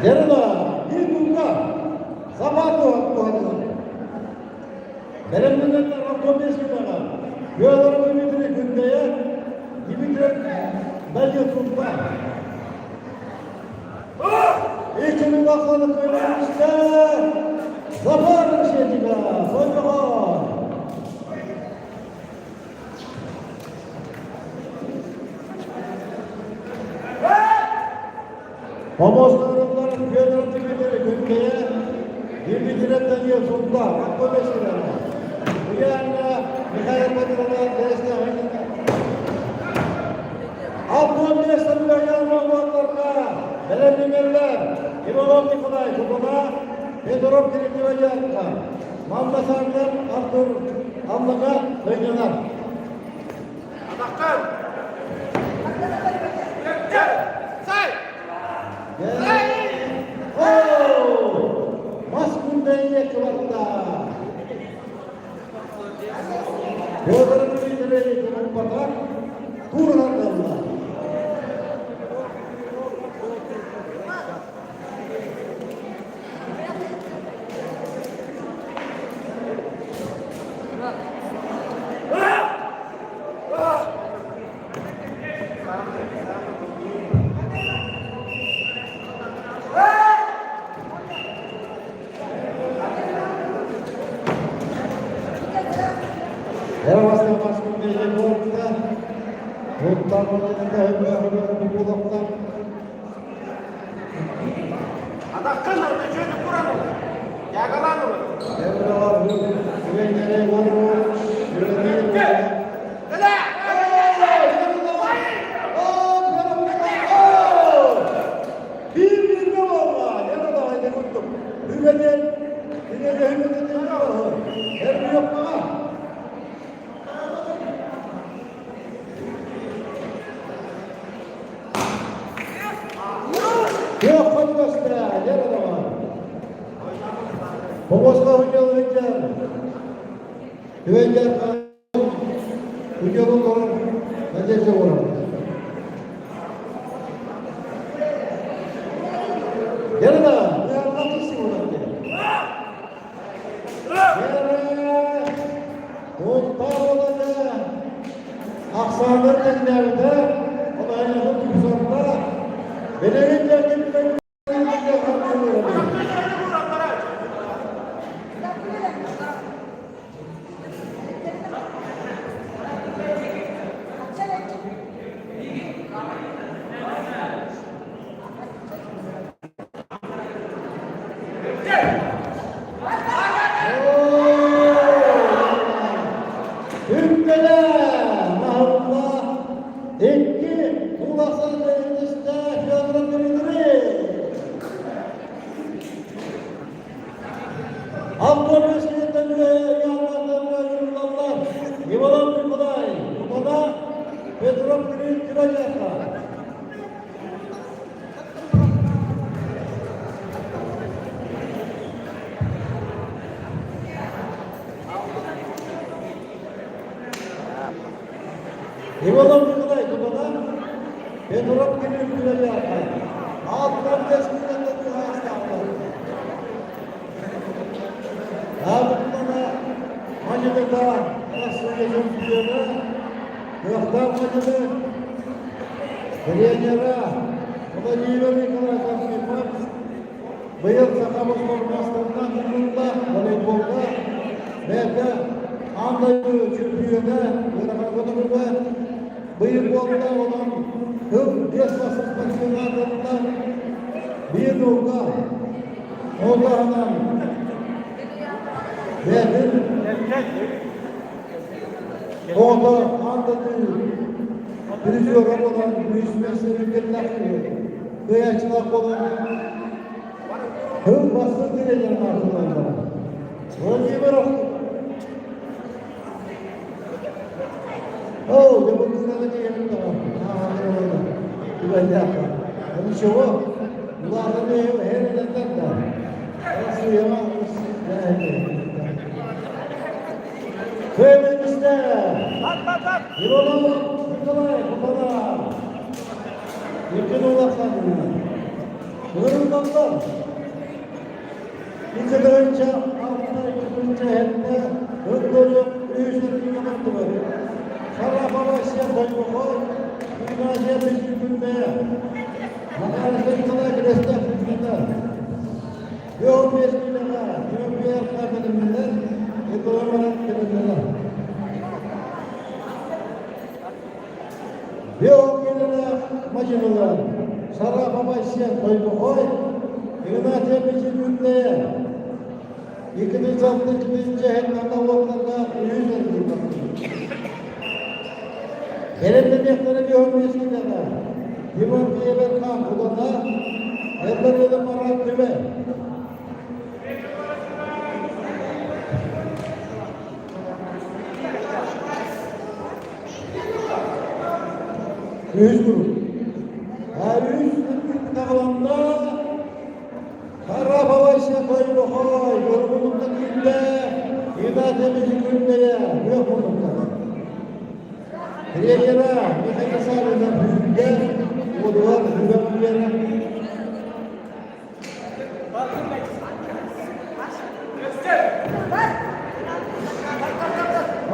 Yarına bir bulga. Zafer doğdular. Benim milletler Abdülmezgil'e Yollarımı Dimitri Gündeye, Dimitri Belge Tutma. İlkinin bakanlık öğrenmişte, zafer şeyciga, soymağa. Homoslarımların Yollarımı Dimitri Gündeye, Dimitri Belge Tutma, Abdülmezgil'e. Bu yana Mikhail Patrona derste hangi? Abdülmezgil'e yanmalarına belirlemeler. İmam Nikolay Kubuna Pedro Kiriti'ye yaptı. Mamlasanlar Artur Amlaka oynanar. Adakkan. Say. Oh! Maskundayı yakalattı. Yollarını bildirelim patak, turlarla. Eravasya Maskundayı yakalattı. Muhtar olacakta bu bulaklar. Adakkan orada şöyle kuralım. Yakala. Yok koymazsa yer adama. Pomoska hüccalı hüccal. Hüccal hüccalın doğru. Meclise olur. Gel da. Ne anlatırsın oradan gel. Gel. Muhtar olacak. Aksanların ellerde. Ona yakın kimsanda. Benim geldiğimde Eyvallah buradaydı bana. Ben durup geliyorum güzel yapar. Altından destekten de bir hasta var. Abi bana Hacı'da da nasıl geçim tutuyordu? Yoktan Hacı'da Hürriyenyara o da iyi verdiği kadar çalışıyor. Bu yıl sakamız formaslarından yılında voleybolda ve de Anadolu Türkiye'de bu yıl bolda olan hım desmasız maçlarından bir yılda Allah'ından ve orada Anadolu birinci olan büyüsmesi ülkeler kıyaçlar olan hım bastır direceğim artılarında. Öyle bir oldu. Oh, dia berkata dia yang tahu. Tidak jaka. Kami coba. Allah kami hari datang dah. Rasul yang Feministe. Yolunu tutulay kepada yakın olanlarına. Buyurunlar. Bize önce altına yıkılınca hepte öndürüp büyüsünü yaptılar. Sarrafama isyan koymuyor, dünyaya mecburde, makalasında destek mecburde. Yok mecburde, yok bir yer kaybedilmeler, ekonomiler kaybedilmeler. Yok yerine macineler, sarrafama isyan koymuyor, dünyaya mecburde. İkinci zatlı, ikinci cehennemde olanlarla yüz edilmek. Elimde deftere bir olmayasın da. Divan diye ben kan kulağına. Ellerine de marat düme. Yüz grup. Her yüz dağılanda Karra Bavaş'a koydu koy. Yorumlulukta günde. İbadetimizin günde. Yok olukta. Kira-kira, kita salah dan juga kemudian juga biara.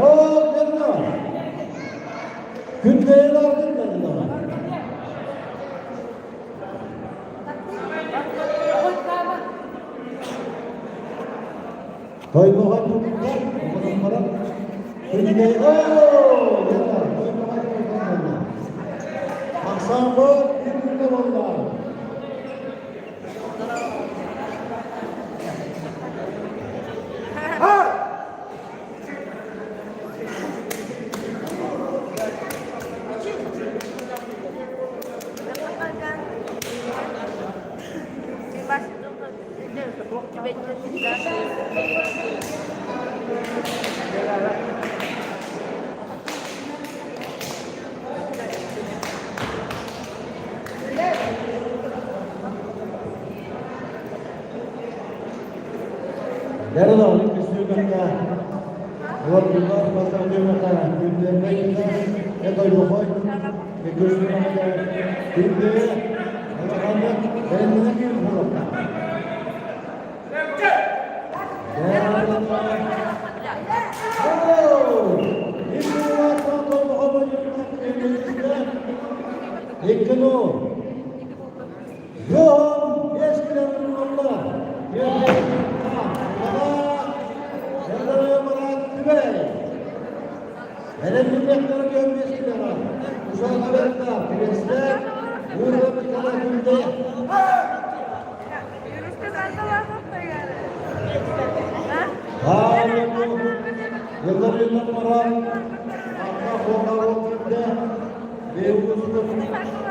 Oh, benar. Gündeler gündeler. Toy bohan bukan, orang-orang. Gündeler. Oh, benar. Aksamı birbirine onlar. Yarın alayım üstüne Ular bunlar pasal diyorlar. Günlerine gider. Ne koyuyor koy. Bir gözüne gider. Günde. Allah'ım ben ne girdim burada. İkno. Yok, eskilerin Allah. Hele milyakları görmesiyle var. Uşağın haberinde, presler, burada bir tane günde. Yürüyüşte bende var mı yani? Yıllar var. Arka fonlar olduğunda Beyazıt'ın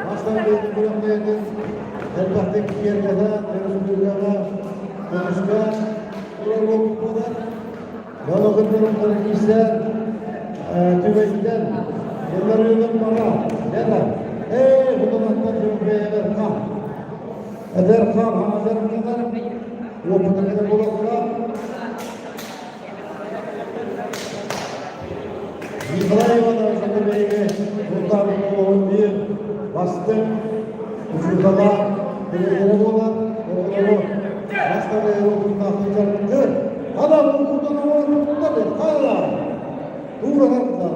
Masal Bey'in bölümlerinin elbette ki yerlerde, Beyazıt'ın konuşma, ulan okumalar, Yalakıtlarımların ise tüvekten, yıllar bana, neden? Bu donatlar cümleye eder kan. Eder kan, ama eder kadar, o kadar bulaklar, Yıkılaymadan sana beyni kurtarlıklı olan bir bastı. Uçurtala belirleri olan okulunu hastaneye okulunu atlayacaktır. Adam okuldan ama okulundadır. Kayla. Doğru hakkında.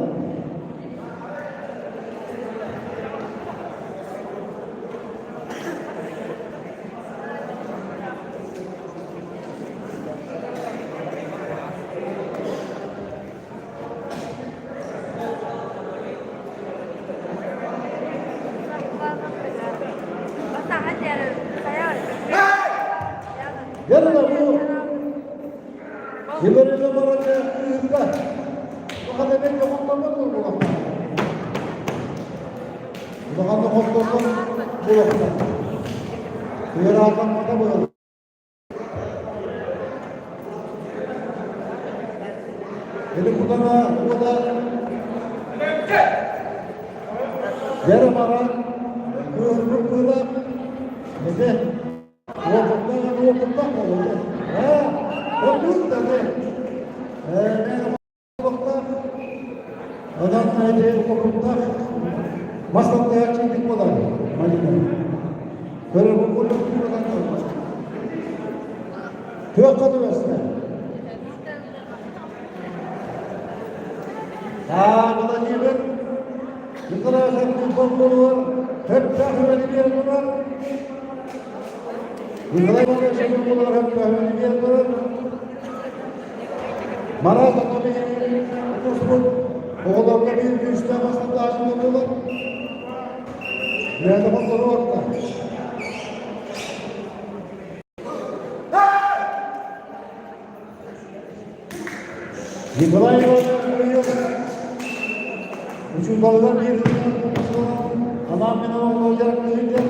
Yarın bu yıllarıyla baraka hızla bu kadar ben yoklamadım bu kadar. Bu kadar yoklamadım bu kadar. Bu yere atlanmada bu kadar. Benim buradan bu kadar yarım ara kuyruğu neden? Vakıftan oldu. O dur dedi. Vakıftan adam önce vakıftan maslakta çektik olan Madina'da. Böyle bu kulüp buradan oldu. Tüyak kadı versinler. Bu da gibi yukarı aşağı bir kontrolü var. Hep tahmin ediyorlar. Yıllar yaşadığı olarak hep tahmin ediyorlar. Maraz tabii Osman oğullarla bir güçlü aslında aşık oluyorlar. Nerede kontrolü orada. Nikolay Yolcu'yu üçüncü balıdan bir adam benim oğlu olacak deyince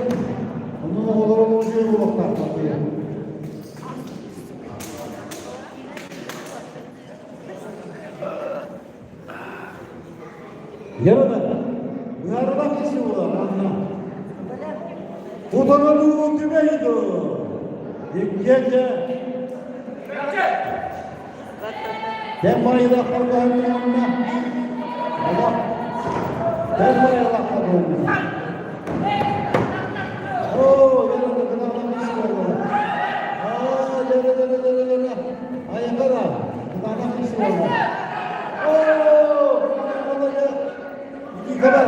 onun oğulları olacak bu nokta. Yarın uyarıda kesiyorlar anla. Odanın tümeydi. Gece ben bayıda kaldım yanına. Allah. Ben bayıda kaldım. Oo, yarın kınadan bir şey oldu. Yere. Ayakara. Kınadan bir şey oldu. Oo, kınadan olacak. İki kadar.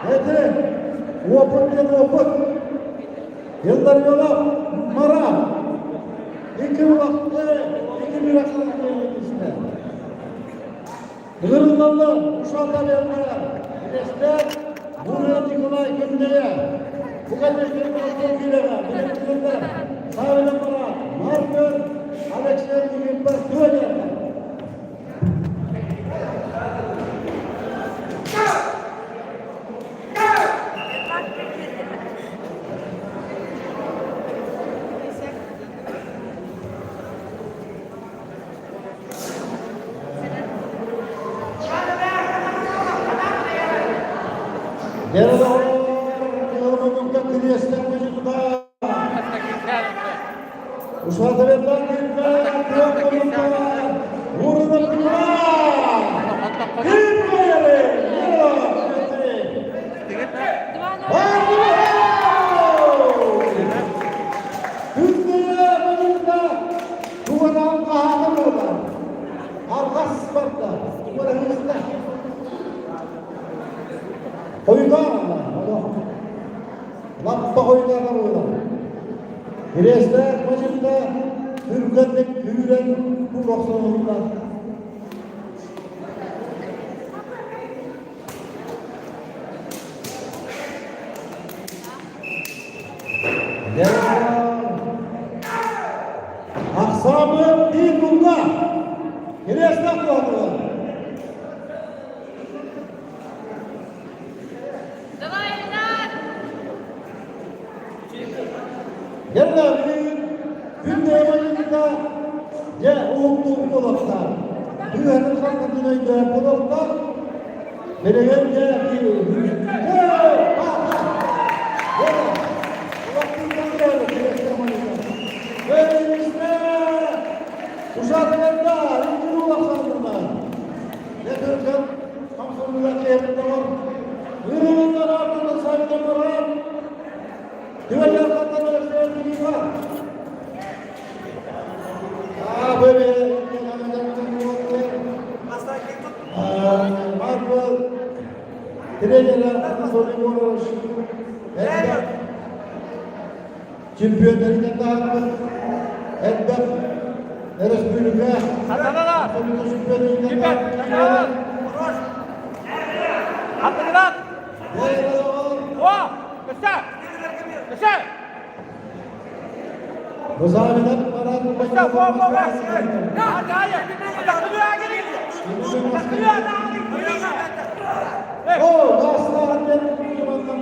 Nedir? Oput. Yıllar yola mara. İki vakti. Bir akıllı işte. Hırınlarla uşaklar yanlara. Güneşler buraya Nikolay Gönde'ye. Bu kadar Gönde'ye gönde'ye. Benim kızımda sağlayalım bana. Markör, Alexander gibi bir böyle. Yarın yorumumda kriyasından vücutta. Uşaklar yanlar Biresler başında Türk'ün büyüren bu noktalarında aksamı bir bunda biresler kullanıyor. Yerler günde yamayında ya oğulduğum dolapta düğenin kalkındığına göre dolapta belirgen ya Uşaklarında, İngiliz ulaklarında ne Türk'ün Samsun'un yerinde var. Ürününden ardından sahipten var. Güven yarkandan öğretmenliği var. Böyle Marvel Treneler soruyoruz. Şampiyonlarından daha Edbek Eres Bülüke Şampiyonlarından Attılar. Oha! Göster! Göster! Müzahmeler para Göster! Hadi hayır! Takılıyor gelin! Takılıyor aslan benim kurbandan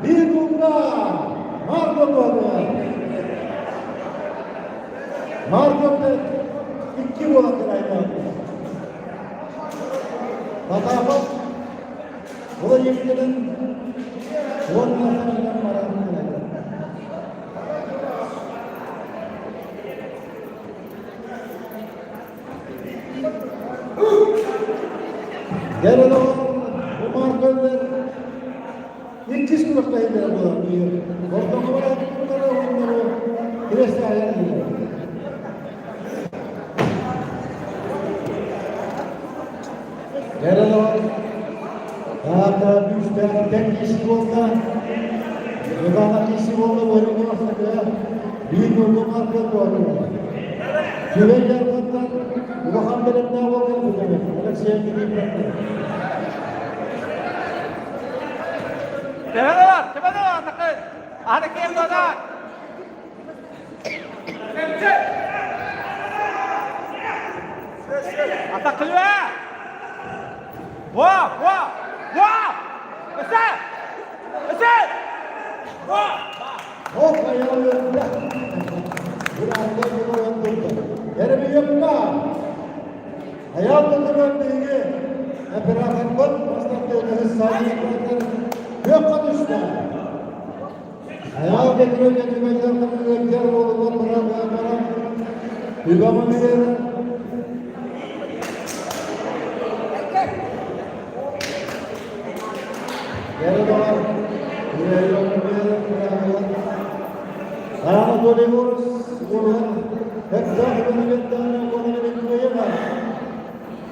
bir bunda Margot'ta iki olan kıraydı. Tatafat o da yetkiden onlardan paranı kıraydı. Gelin o bu Margot'lar İkiz kılıkta hediye bulan diyor. Ortamı var, onları Güreşte ayar ediyor. Gelin o hatta büyükten tek kişi olsa Yıkana kişi olsa böyle olsa büyük olduğu Margot var. Güven yargıdan Ulan benim ne var bu demek. Öyle sevdiğim Tepede var, takıl. Ada kim ada? Atak keluar. Wah! Besar! Wah! Hop ayağını önünde. Biraz da bunu öndürdü. Yerimi yapma. Ayağını önündeydi. Hep beraber koy. Aslında ödünü sağlayıp yok konuştu. Ayağı getiriyor getirmek oğlum bana. Übamı verir. Geri dolar. Buraya yolunu ayağını doluyoruz. Hep zahmını bettane konunu bekliyor.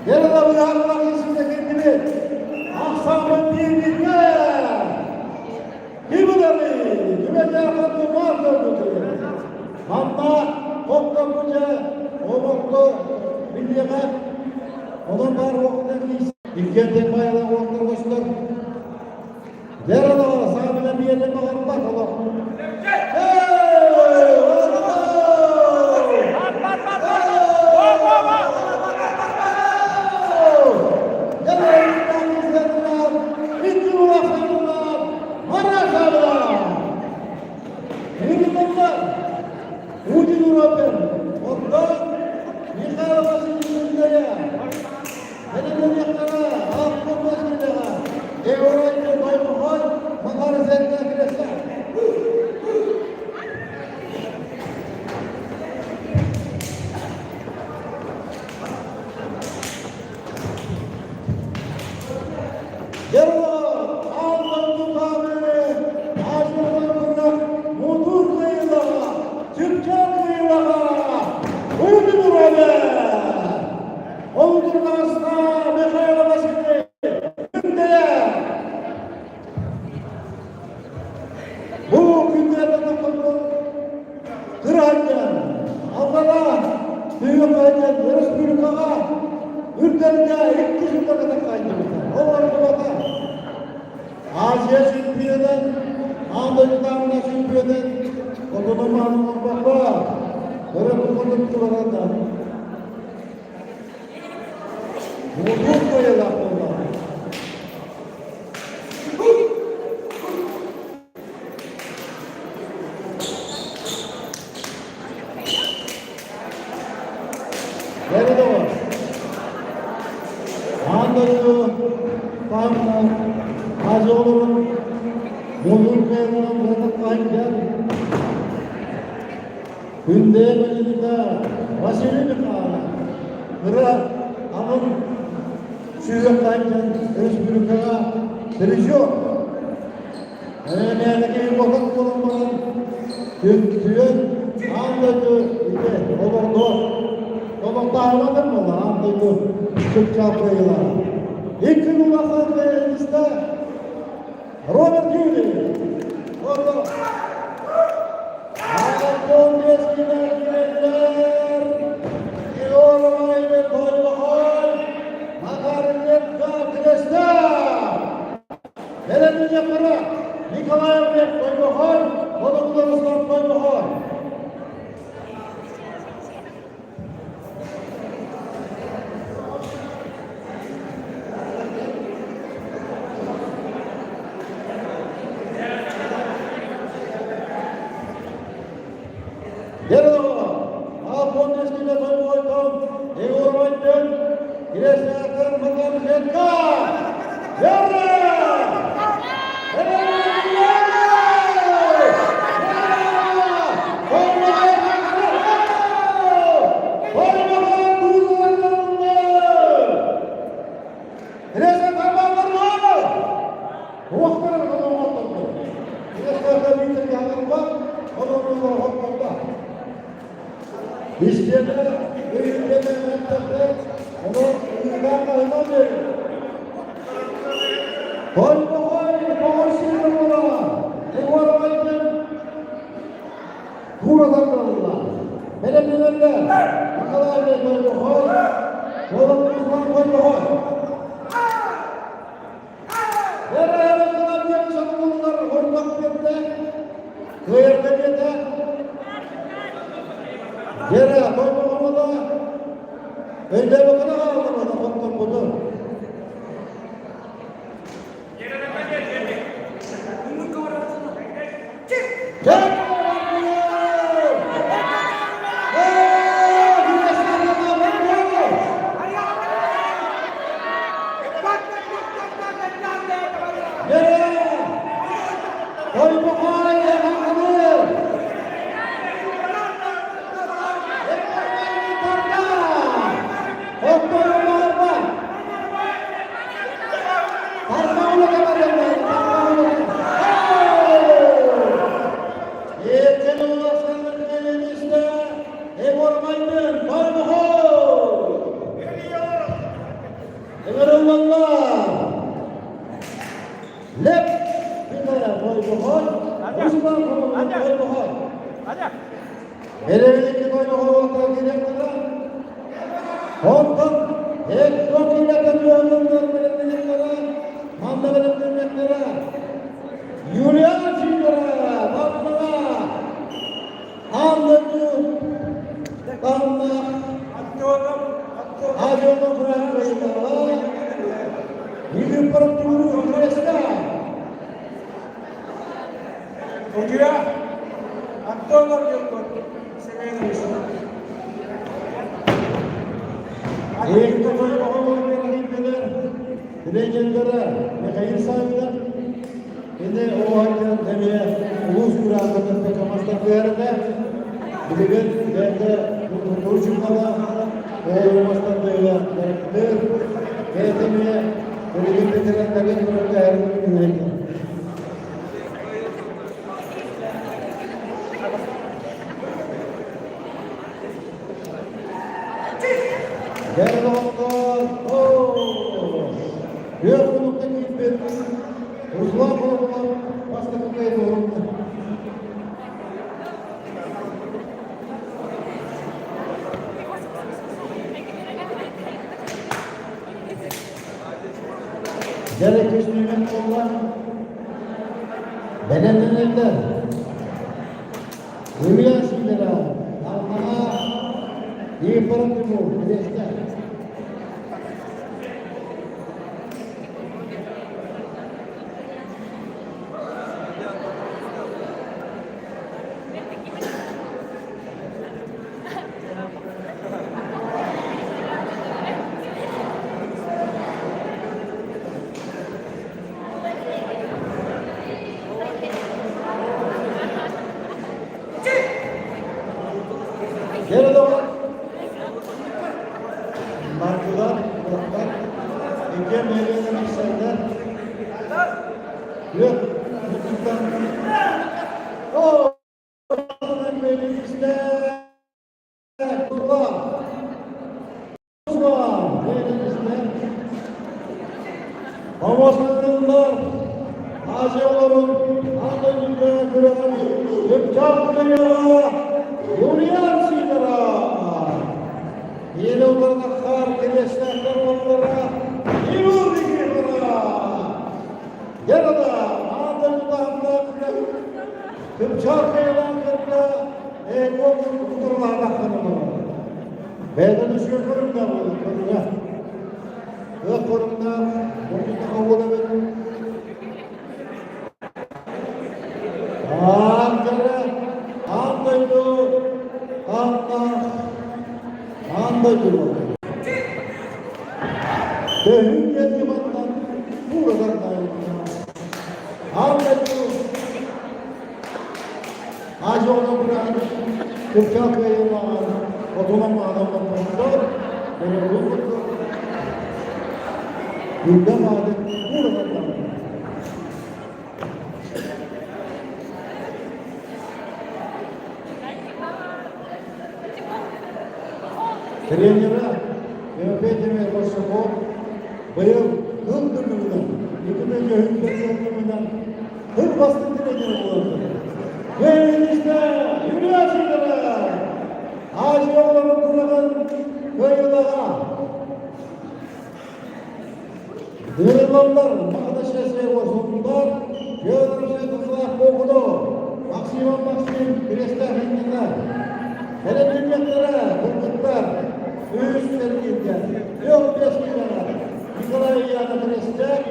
Geri de bu yarılar içinde kendini. Aksamın birbirine. Kimleri? Güvence yakanlı var döndü. Ama toplamınca o vakti bildiğine onun var vaktindeki İlken tekmayla vakti göster. Yaralı sahabine bir yerine bakar Allah. oturdu. Kırayken, Allah'a, büyük ayken, Respublika'a, ülkede ilk kişi kadar kaydırdı. Onlar da bakar. Asya şampiyonu, Anadolu'da şampiyonu, otonomanın baba, böyle bu konuklarında. Mutluluk koyuyorlar bunlar. Nerede var? Anadolu, Pamuk, Hacıoğlu'nun Mutluluk koyuyorlar, burada kayınca. Günde meclisinde Vasili Mikala, Kıra, Amın, Şüyük Kayıncan, Respublika'ya dirijyon. Neyerdeki vakit bulunmadan tüyün Anadolu Olurdu hayvanır mı ola Anadolu Türk çapıyla. İlk gün ulafan mecliste Robert Yuli. Orada Ağabey eskiler girenler İyormayla koymahoy Makariyet Gafilesler Belediye yapara Nikolayev koymahoy Koduklarımızdan koymahoy Yerine Afon eskiyle koymahoy tom İyormayla Giresun'dan Makariyet Yerine İşçiler, ülkede mektepler, onu ülkelerine önem verir. Koymahoy, koğuşuyla buna, Eğvarmayken, Kuğradan kalırlar. Belediyelerle, Makalayla koymahoy, Yolumuzdan koymahoy. Nereye kadar bir çakılırlar, Hormaklık'ta, Kıyırkı'da, Yere koymamada, önde bakana ağlamada, korktum budur. Gel! Belediye koymahoy gerektiler. Ondan ek dokileten yolundan belediyeler, manda belediyeler, Yulian Çiğdara, Bakmana, Anadolu, Damla, Acıoğlu Bırakmışlar, Yıkı Pırtımını Kresler. Hocaya, Akdoğlar yok. Ek koymahoy gerektiler, dileyenlere, mekayir sahibiler, Şimdi o halde demeye ulus kurallarını pek amaçtan koyarında bilgin derdi duruşumlara olmasından dolayı gereklidir. Ve demeye bilgin bitirenlerin durumda her gün gereklidir. Değerli dostlar, yokuluktaki hizmet, uzman konular başta kutlayı doğrultu. Gerekli nimet olan belenenler, rüyasıyla Allah'a iyi bıraktı bu bileşler. Geri doğru. Martılar, bıraklar, İlke meyveleri işlerler. Yok, mutluluktan. O, meyveleri işler. Kuzlar. Kuzlar, meyveleri işler. Havaslarınlar, Hacıoğlu'nun anlayınca gören Gökçak Kıyı'na yürüyen Sidra. Yeni onlara kar kireçlerden onlara yürü dikirlere. Yarada anlayınca anlayınca Gökçak Kıyı'na Ego kuturlar bakımına. Beyden şükürüm de bu konuda. Ve konuda bunu kabul edin. Ankara, andaydı, andaydı. Dehün yedimandan buradan dayanıyor. Andaydı. Hacı ona bırak. Kırkak ve yıllar. Otonom adamlar konuşuyor. Böyle bulurdu. Gündem adet buradan dayanıyor. Trenera, MPTM Kosovo, bayıl hıl dönümünden, yıkımınca hükümetlerinden hıl bastı trenera oldu. Ve elinizde yürüyüşlere, Hacıoğlu'nun kurağın köyülağa, Dırılanlar, Mağdaşes'e boşuldular, Yönetimse kızlar okudu, Maksim, Birleşler Hindiler, hele devletlere, hukuklar, üst sergilden, yok beşkiler, Nikolay yanı Birleşler,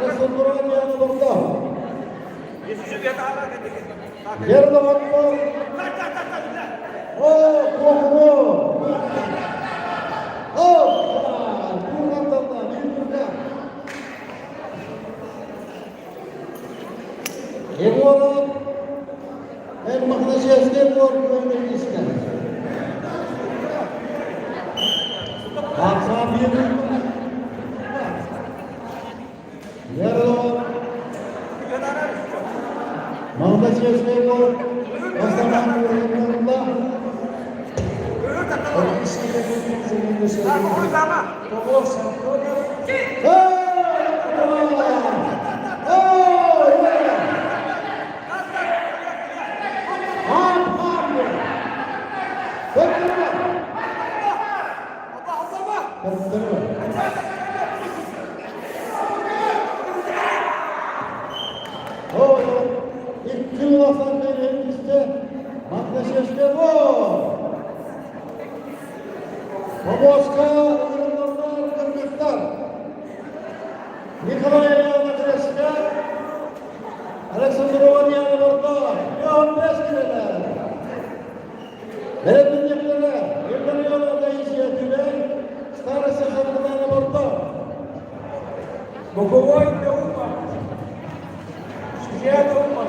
Resulur'un yanı burada. Yarıda bakma, o kokunu, o buradan bir. Evola, en mahnaşesine korkuyorum ister. Aksa bir yarın mahnaşesine korkuyorum. Basamak yorumlarında o kişiyle bir seninle söylüyorum. İlk kılmasan benim işte Makneşeş'te bu. Baboska, Irmanlar, Kırgızlar. Nikolay Yanıkres'te Aleksandrov'un yanı orada. Yoğun beskireler. Belediyeklere, yıldırıyorlar inisiyatifler. Starısı sarıklarını orada. Боковой для ума. Судья для ума.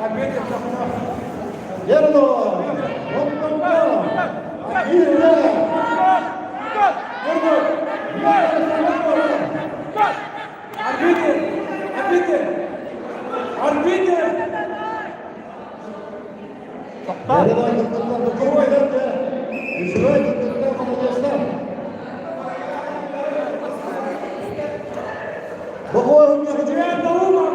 Обидев на Yarın o. Ondan İrle. Арбитр! Yarıdan yıktıklar dokunmayın de. Yüzüne yıktıklar konuşacaklar. Bu oyun Судья для ума.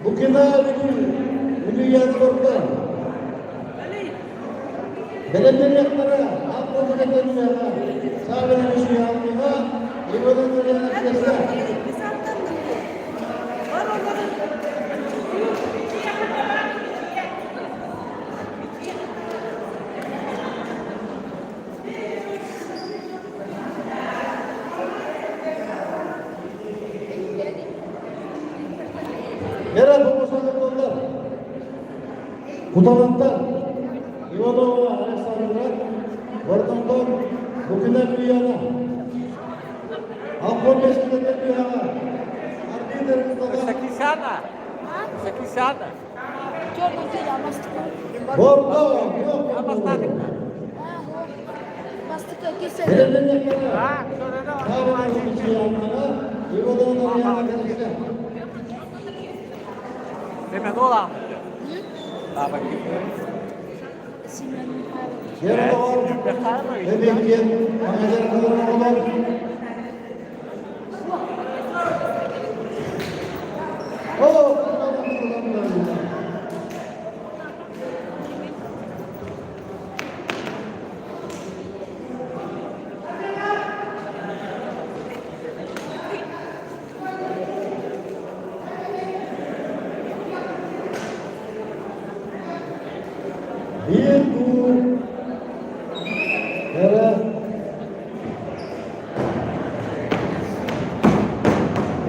Bu kina bugün yazılırdı. Belediye yaklara, halk organizasyonu sağlayan işi yaptığına, İbo'dan oraya nakleşler. Yerel Boğaz'dan Kudalat'tan İvanova Aleksandr'a Vardan'dan bugünden bir yana Ampon Beşiktaş'tan bir yana Ardi'den Mustafa Sakisana. Giorno che la mastica. Bordo yok. Mastica che sei. Belediye yaklara sağlayan işi yaptığına İvanova oraya nakleşler. Yerel Boğaz Bebek'in Ahmet'in kadını olan bir tur evet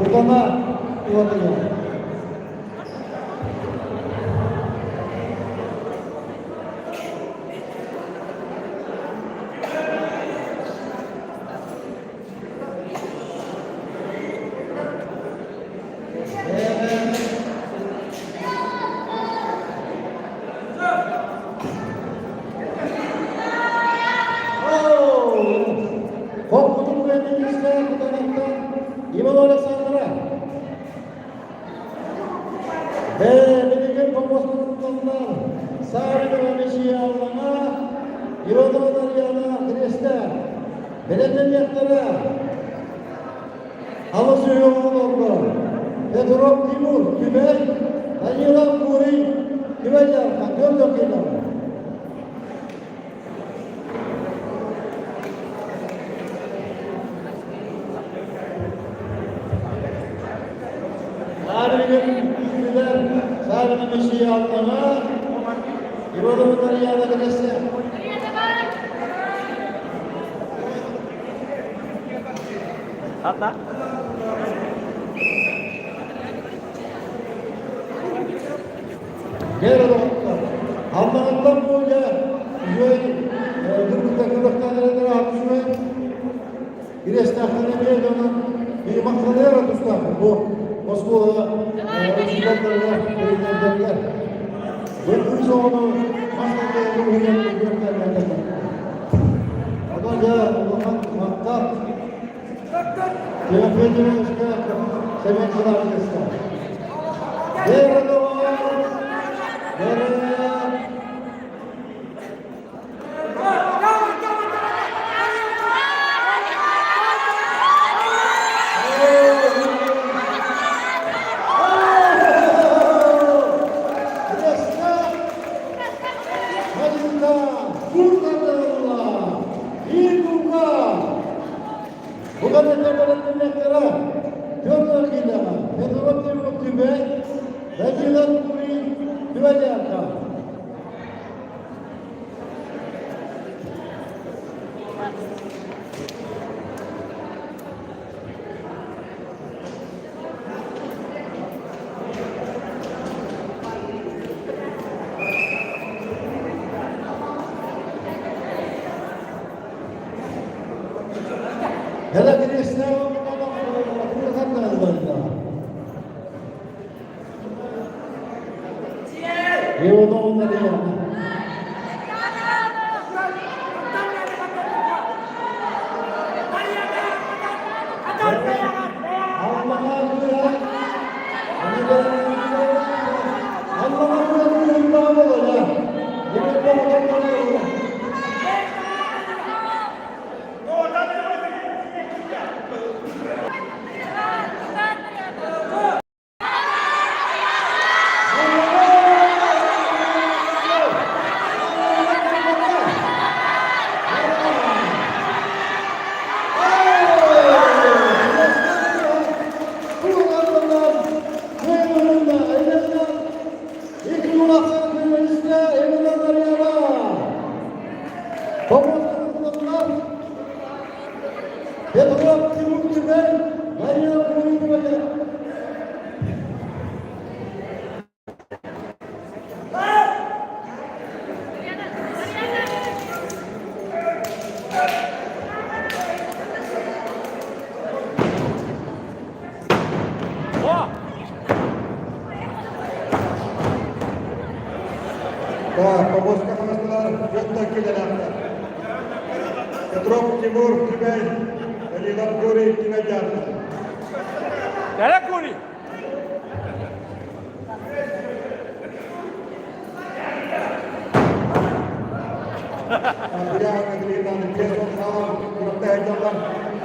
Udana Uvatıyor. Korkutucu ve bilgisayar kudanaktan İvan Aleksandr'a ve Belediye Komisyonu'ndan Sağlık ve Meşiye Allah'a İvan Aleksandr'a Krist'e Belediye Yaklara Halısı Yoğunluğu Petrov Timur Kübel Daniela Kuri Kübel Yarkan Gördük İlhan'ı. Tarihin yüzüler, tarihin meşiği Allah'a, İbadatları yâda gelirse. Hatta. Gel oğlum. Allah'tan bu ya, kırmızı neler atışıyor. Bir esnafına bir yerden bir makaleye yaratmışlar. Bu Moskova'da Özgürler'le belediyelerle. Gördüğünüz onu Moskova'ya bu hüyetleri göstermektedir. Adam ya, Allah'ın maktat. Kıyafetine üstüne sevinçler arkasında. Değerli doğan, değerli Hele bir esnaf buradan da azlarında. Yolda onları yapma. Allah'a güven. Allah'a güven. Allah'a güven. Pomoska Hanaslar, Jutta Kidanaka. Petrov Timur Tibet, Elilam Guri Tibetan. Derek Guri. Dia negeri dan dia soal berapa jalan.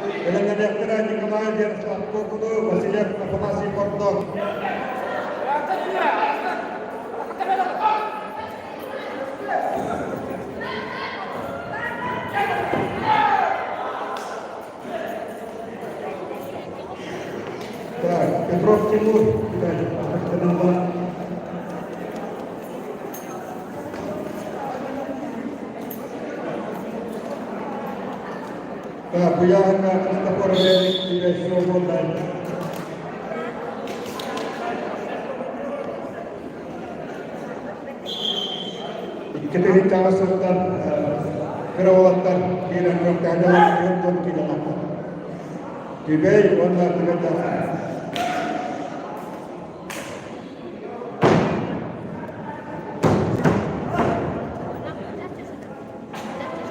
Dengan yang kena di kemarin dia satu kudu masih informasi portal. Petrov Timur kita kenal. Kebuyahan Christopher Eric tidak semua lain. Kita bicara tentang kerawatan kira keadaan untuk kita lakukan. Dibai warna kita.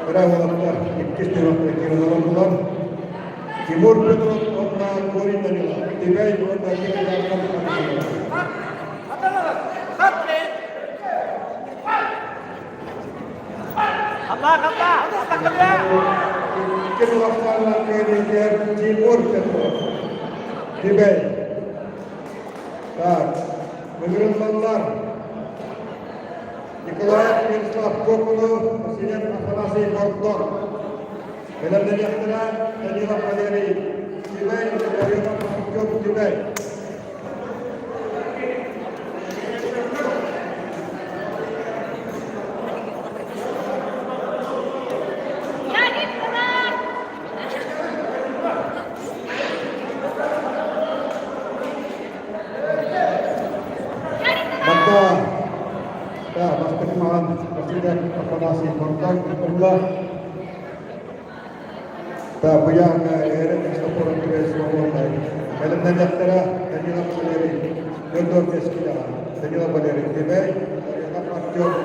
Kerawatan istimewa kira orang Timur Petrov warna kuning dan Dibai warna kita lakukan. Kita laksanakan kerja Timur Petrov Dibai. Menurut Allah, dikelola Islam Kokulu Presiden Afanasi Kortor. Dalam penyaksian Tadilah Paderi Dibai dari Pak Dibai. Presiden Afanasi Kortor Alhamdulillah. Yang era Christopher Eric semua lain. Dalam penyaksian Tadilah Paderi Dr. Keskilah Tadilah Paderi Dibai dari Pak Dibai.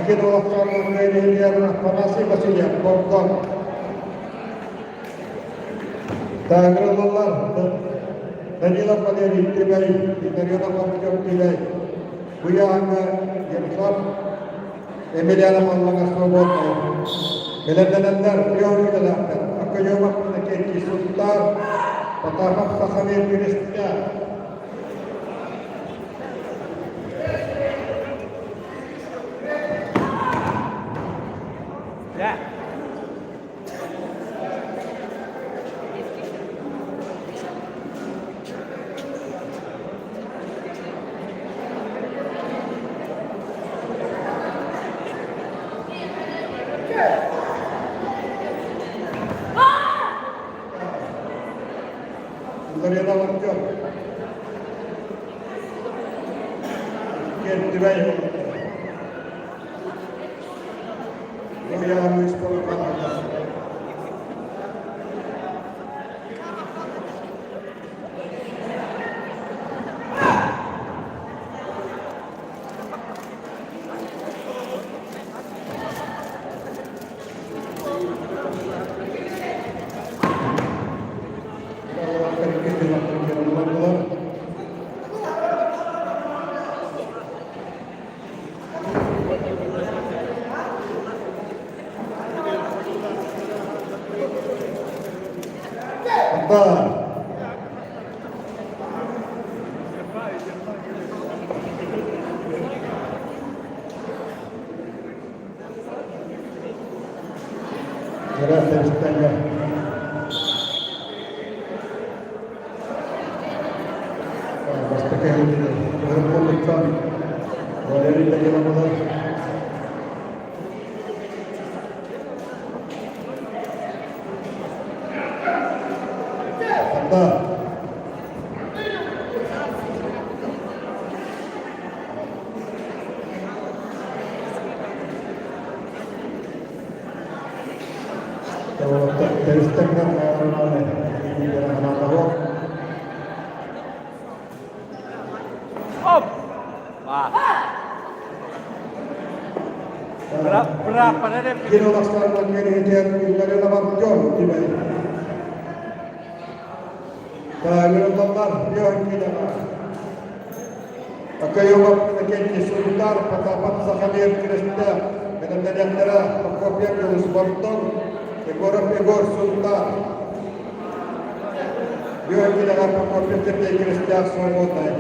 Kita laksanakan kerja Afanasi Presiden Kortor. Tanggal Allah Tadilah Paderi Dibai dari Pak Dibai. Yang Islam Emiliana Malanga Sobot. Benar-benar beliau kita lakukan. Aku jawab kepada Sultan Patahap Sakhamir Minister. Dari lawan job. Kita Dibai. Ini yang harus dilakukan. Gracias, Tanya. Basta kayo dito. Meron po magsabi. Wala rin tayo na mga. Kanta. teristengah karena ini dalam anak tahu. Berapa ada? Kini laksana kini dia dari nama John di mana? Kami Allah dia kita. Akayumak nakenti sultan patapat sakamir Krista dengan nadandara pagkopya yung subartong egor sultan. Dia kita pagkopya kita Krista sumutay.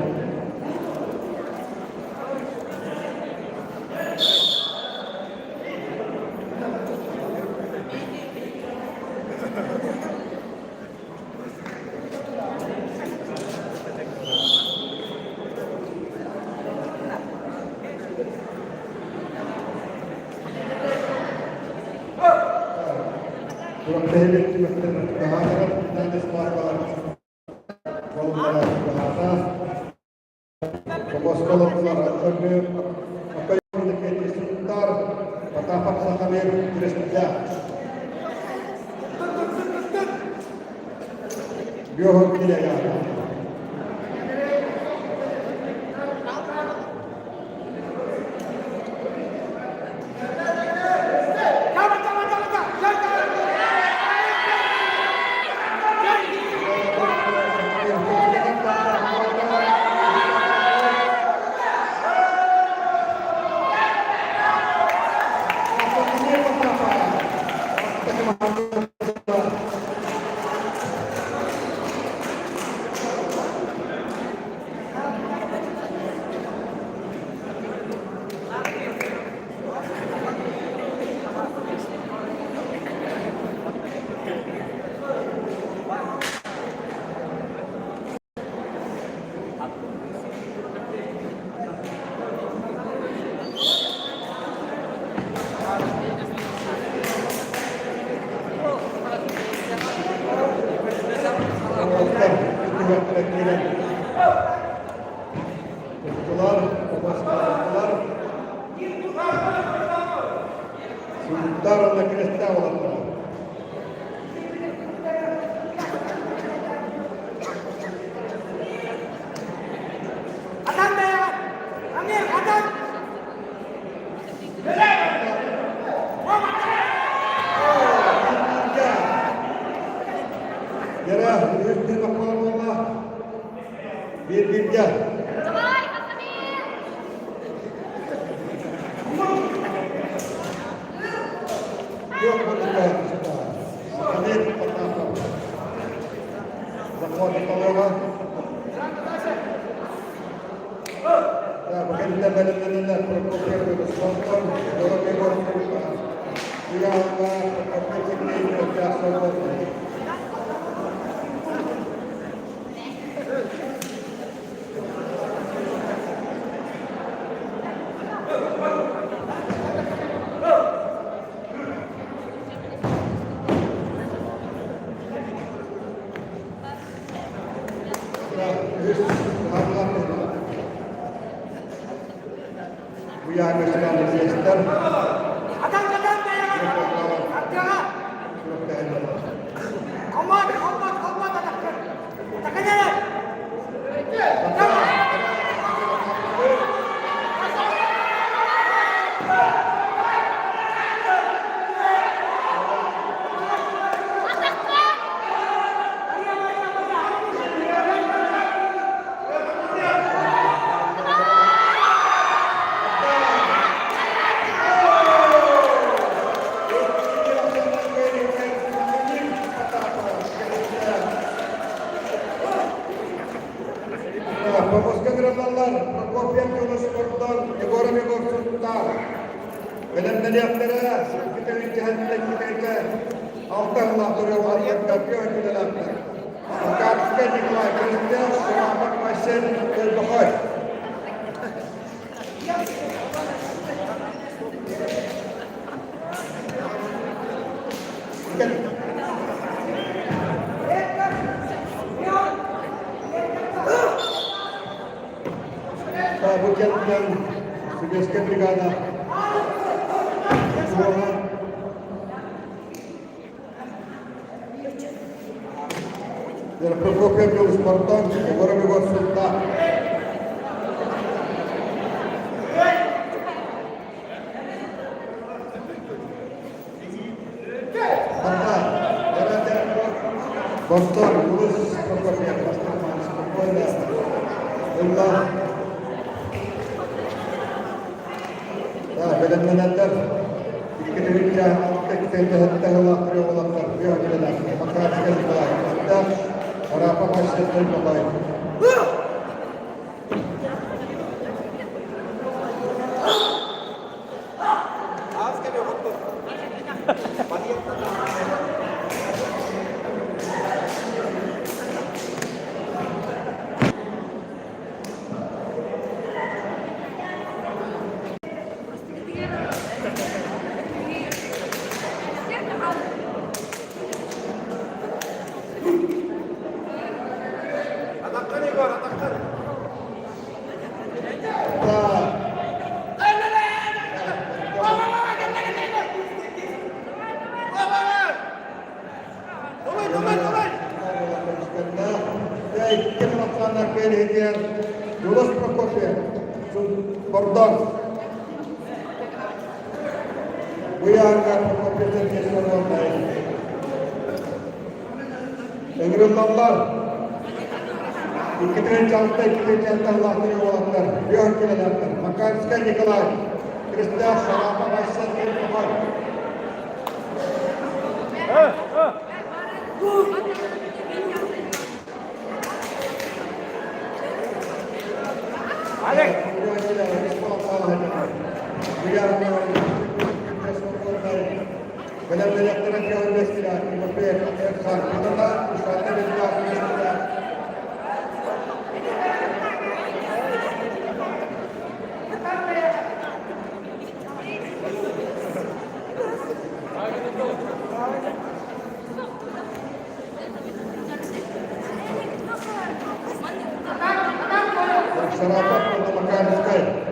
Kurang terhibit juga kehadiran dan kesempatan bahasa pokok sekolah terhadap apa yang menjadi sebentar patapak sakamir Krista biohon tidak ya. Sebentar nak Krista Allah. Adan deh, Amir, adan. Jarah, di makam Allah. Bir. Yok betul. Amin pertama. Zakon tolong. Ya, begitu benar-benar berpikir bersponsor, dorong ekor kita. Dia berpikir ini berjasa betul. We are national disaster. Adan deh. Adan. Komod adan. Takanya. Vamos kegeralan perkopian Yunus Sultan, egor sultan. Benar antara kita lihat kita Allah turun kapio di dalam. Maka sekali keluar kerja selamat mesin berbagai. Bukan yang sudah brigada. Del Prokopiev Yoluspor'dan Gorobigor Sultan. Boston, Yunus Prokopiev, Pastaman, Spokojna, Ulla. Ya, belenmenenler, İkidiriyle tek tehette hılatları olanlar, bir önceden, fakat geldiler. Hatta, Arapa başlatları kolay. Yunus Prokopiev, Bordon. Bu yanga Prokopiev'den geçiyor olmayı. Engirullanlar, İkidren çalta, ikidren çalta Allah'ın olanlar, bir örgülelerler. Makarska Nikolay, Hristiyan Şarap'a başlayan bir var. Alex! Şarap'a Makarskaya.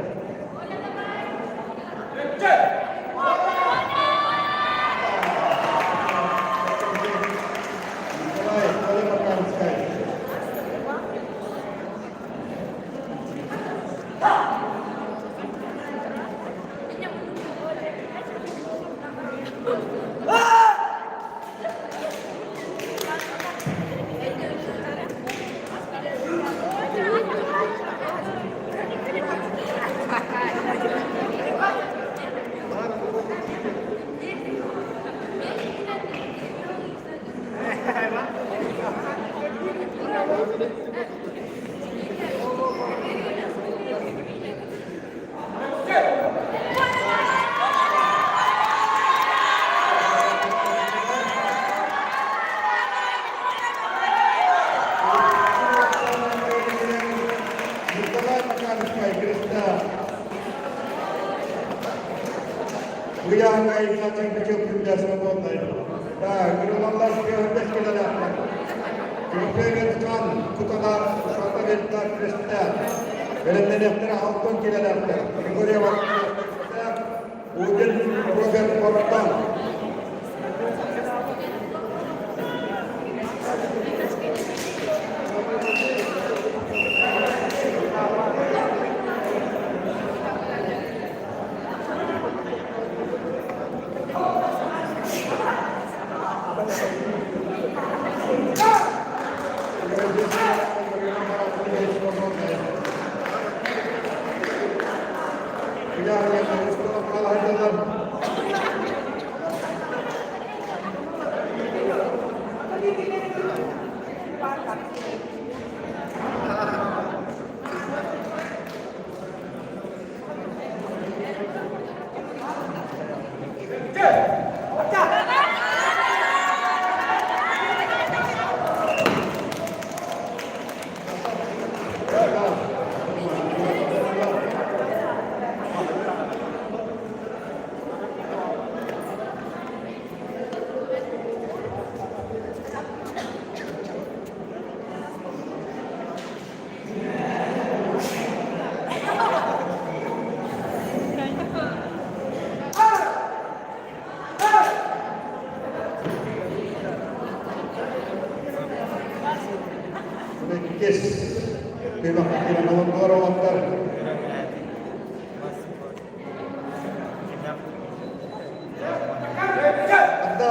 Uyanga izlatan küçük kütlesine bozmayın. Kırılanlar görünmez gelenler. Kırıklayın kan, kutular, şurada veritler, kristler. Verenlenekleri halkın gelenler. Grigorya Vakfı'da Udin Robert Kork'tan. Kes. Kıymak kiran olanlar olanlar. Hatta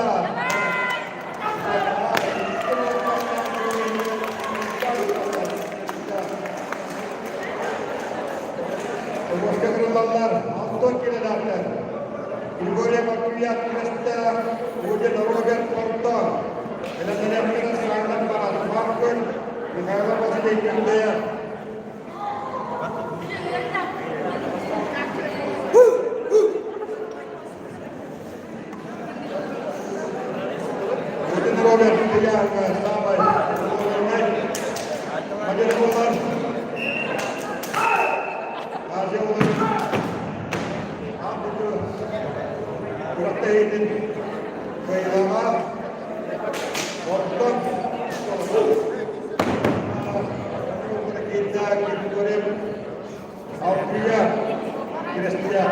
Başka kırılanlar, Anton Kinelerler, Grigorya Makyat Krista, Ujen Robert Porto, Elenler Sağlam Barat, Markun, Mikhail Vasily Kandaya. Ujen Robert Kandaya, Samay, Majen Bulan, Asia Bulan, Abu Kuratayin, Kailama, Porton, kita Grigorya, Alpia, Krista.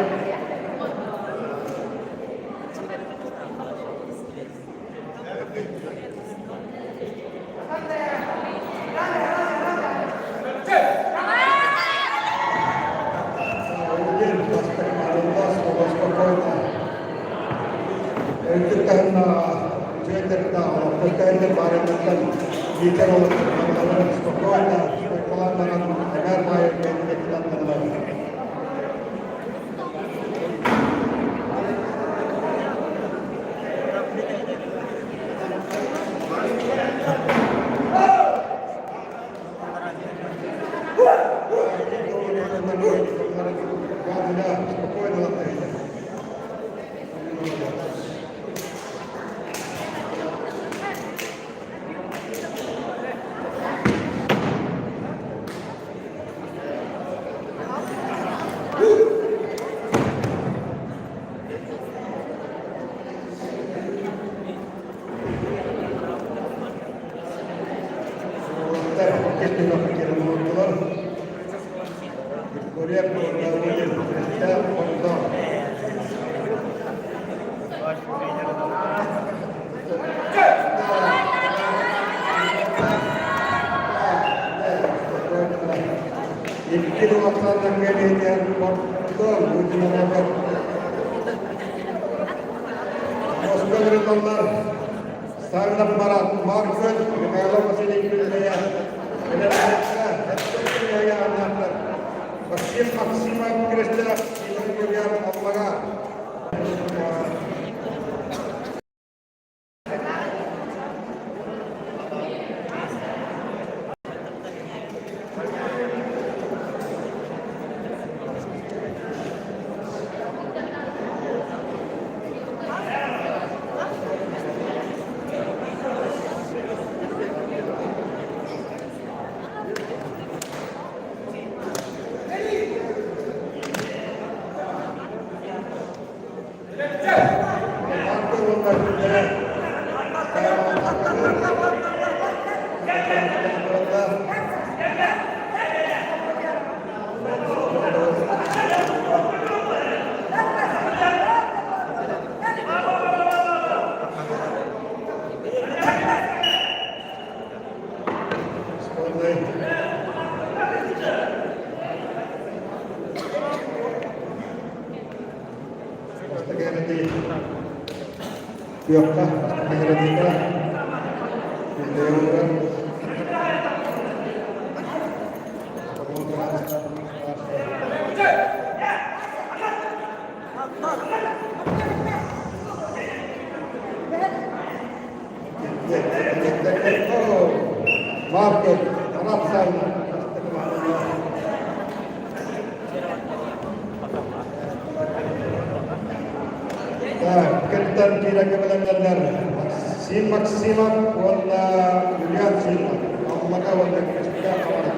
Itu karena saya tertawa, perkara barang tentang kita orang spokojna, spekulan dengan agar baik yang kita lakukan. Spokojna lakukan. Korea kita foto. Iki waktu yang foto ujung apa? Oscar Sağlam Barat, Markun, Mikhail Vasily Kandaya. Maksimum Krista Grigorya Almaga. Yokta, akhirnya kita Market, Arab Saudi. Ketan kira kebelangan si maksimum warna lihat sih, maka warna kita kawan.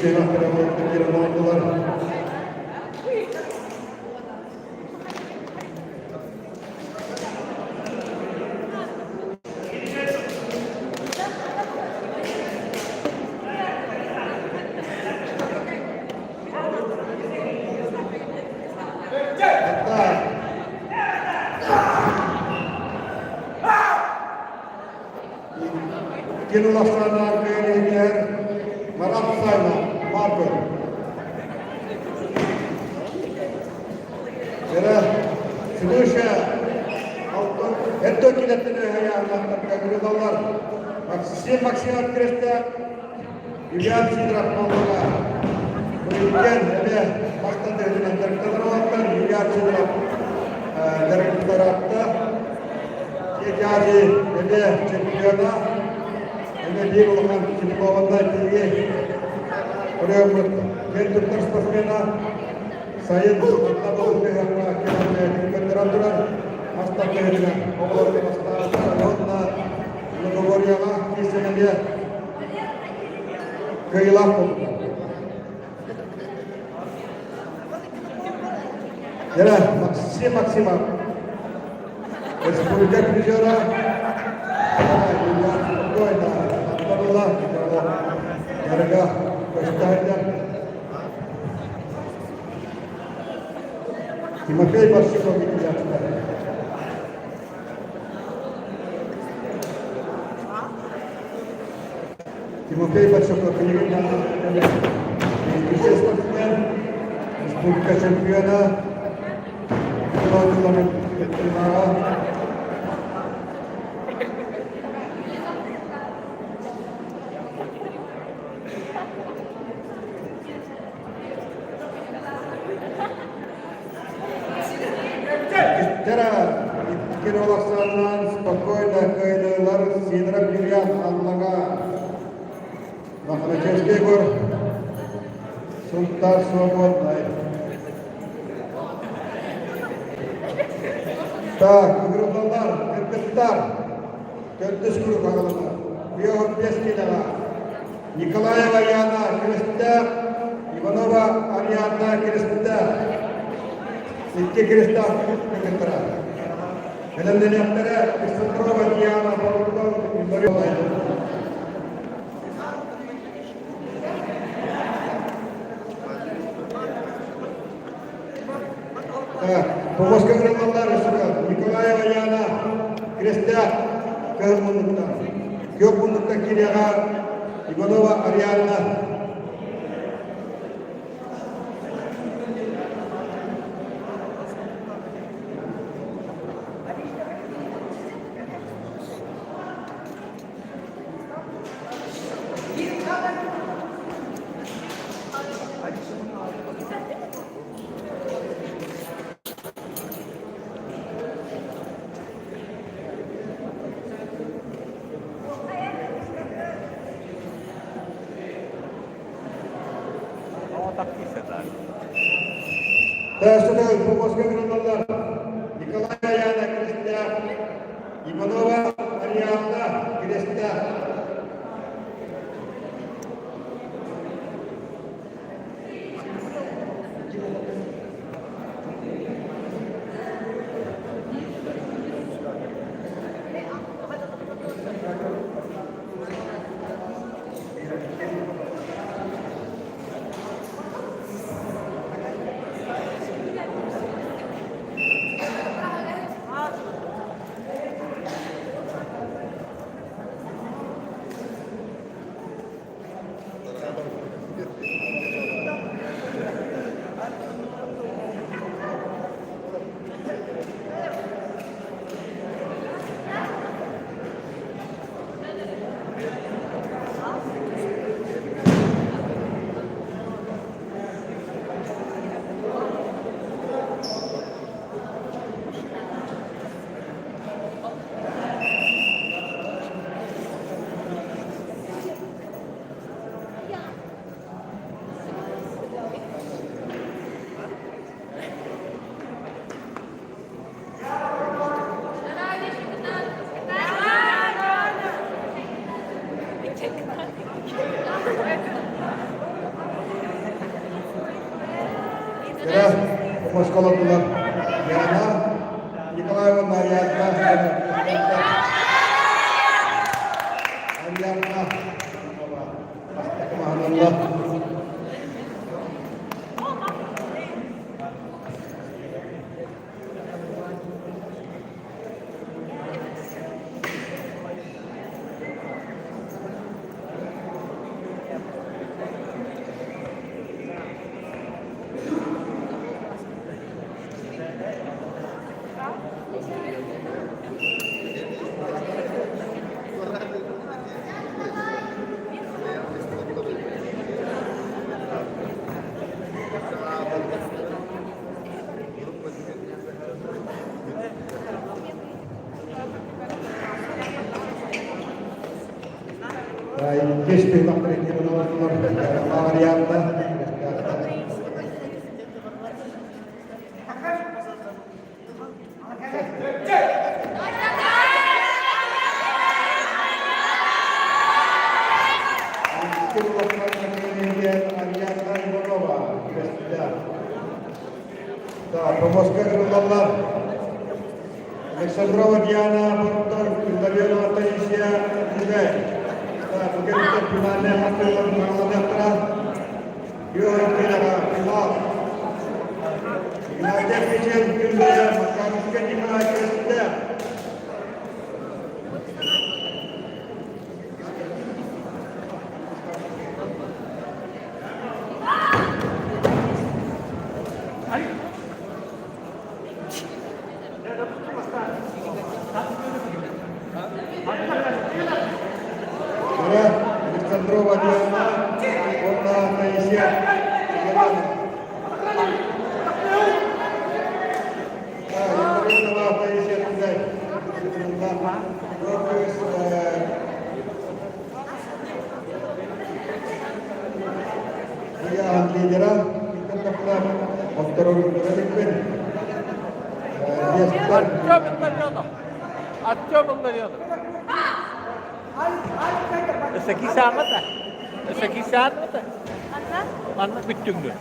Terima kasih. İkinci ulaşlarına belediyeler Marat Sayla, Markır. Ve Sülüşe, Etto kiletini hayallarına kagırıdalar. Maksimal kreste, Yücel Sidrak Mallara. Bu ülken ve başta derdilen dertler olanlar Yücel Sidrak dertler attı. Yekâzi ve çekiliyorlar. Ve bir olan şimdi babanda ilgili oraya kendiler sportmena sayın Abdullah Bey'e kendiler hasta kendiler oğlu hasta onlar Nogorya'na kisene diye kıyılar oldu. Yara maksimal Respublika Krizora Allah harga kestahiyat Timothy Barshiko Vidyatna Timothy Barshiko Vidyatna Vice sportman Respublika Şampiyona Parlament Ketimara Jara ikki olaqsandan spokojno köyler sidrak yürüyen Allah'a Mahmechevskiy gor Sultan Svobodnay Tak, grupalar, erkekler Tördüs grup ağalılar Biyoğun 5 kilara Nikolayeva Yana Krist'te Ivanova Ariadna Krist'te İki Krist'te Krist'te Elimden yaptıra Krist'te Diana Boruk'tan Yukarı olaydı Pomoska grupalar Nikolayeva Yana Krist'te Kırmızıkta Gökbunduk'ta Kiryaga Ivanova Ariadna Sudah Pomoska grupalar Nikolaya Yana Krist'te Ivanova Ariadna Krist'te Biraz Moskoladılar. Yana Nikolayeva Mariadna Ariadna Astagfirullah geçti bakmayın ki bunu Marian'da. Pomoska Grunallar, Alexandrova Diana, Portor, Daviana Taisia, Juga. Mungkin kita finalnya hampir mengalahkan Johan Pinara, final. Finalnya kecil, finalnya maka mungkin di mana kita. Alexandrova Diana, Kota Taisia, Sekisan mı? Anne bittin mi?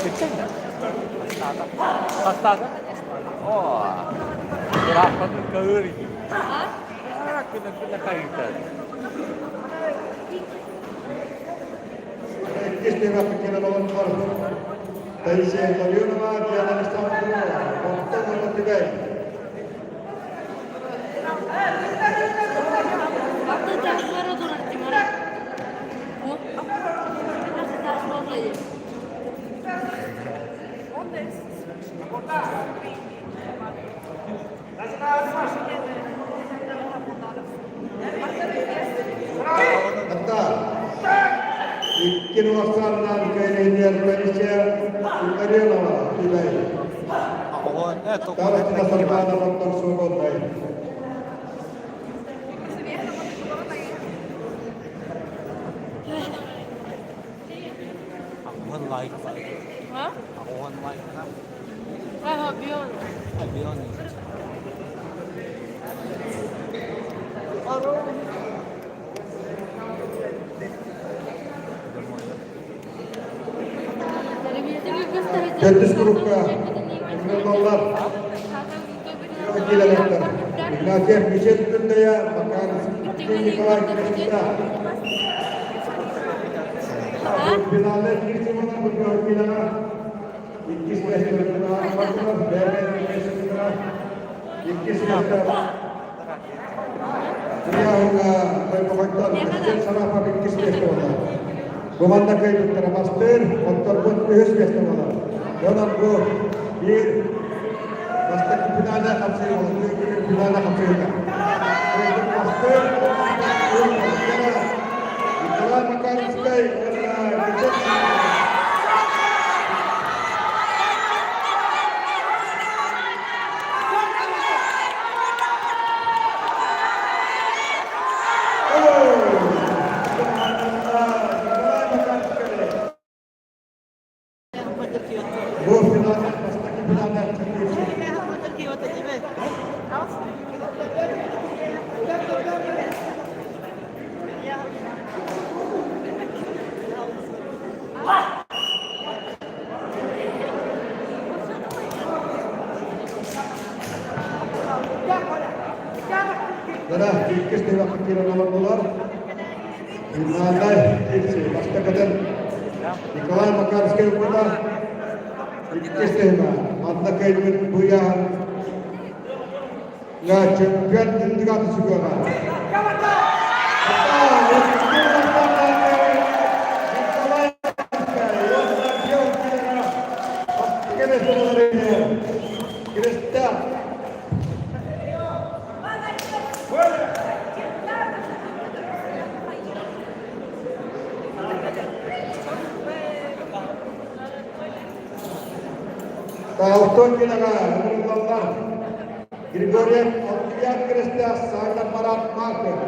Bittin mi? Hasta. Oh. Berapa tuh keri? Kena kaitan. Kestiä pitkänä on varma. Taisia Daviana Diana Alexandrova, Portor Tibai. Ikin wasalna kaini dia Malaysia Italiano Tibai. Kalau kita serta nonton sungguh baik. Like. Hah? Ako one like na. Beyond. Beyond. Kedis grupka Grunallar. Wakilanlar. Ilahiyah Mijet Bendaya makan Nikolai Kristina. Finalnya kiri mana berwakilan 21 November 21 Dia hoga berkomentar dan sana apa bingkis biasa mana. Komanda kai putra master motor pun terus biasa mana. Jangan go bir master finalnya kapsul finalnya kapsul. Master Itulah makan sekali. Dah, ikis dewa pikiran awal dolar. Finalnya ikis pasti kadang. Nikolai makan sekali kita. Ikis dewa, mata kaitun buyan. Nggak champion tinggal tu juga kan. Tautun kinaga, Grunallar, Grigorian, Okian Kristia, Saina Parat Martin.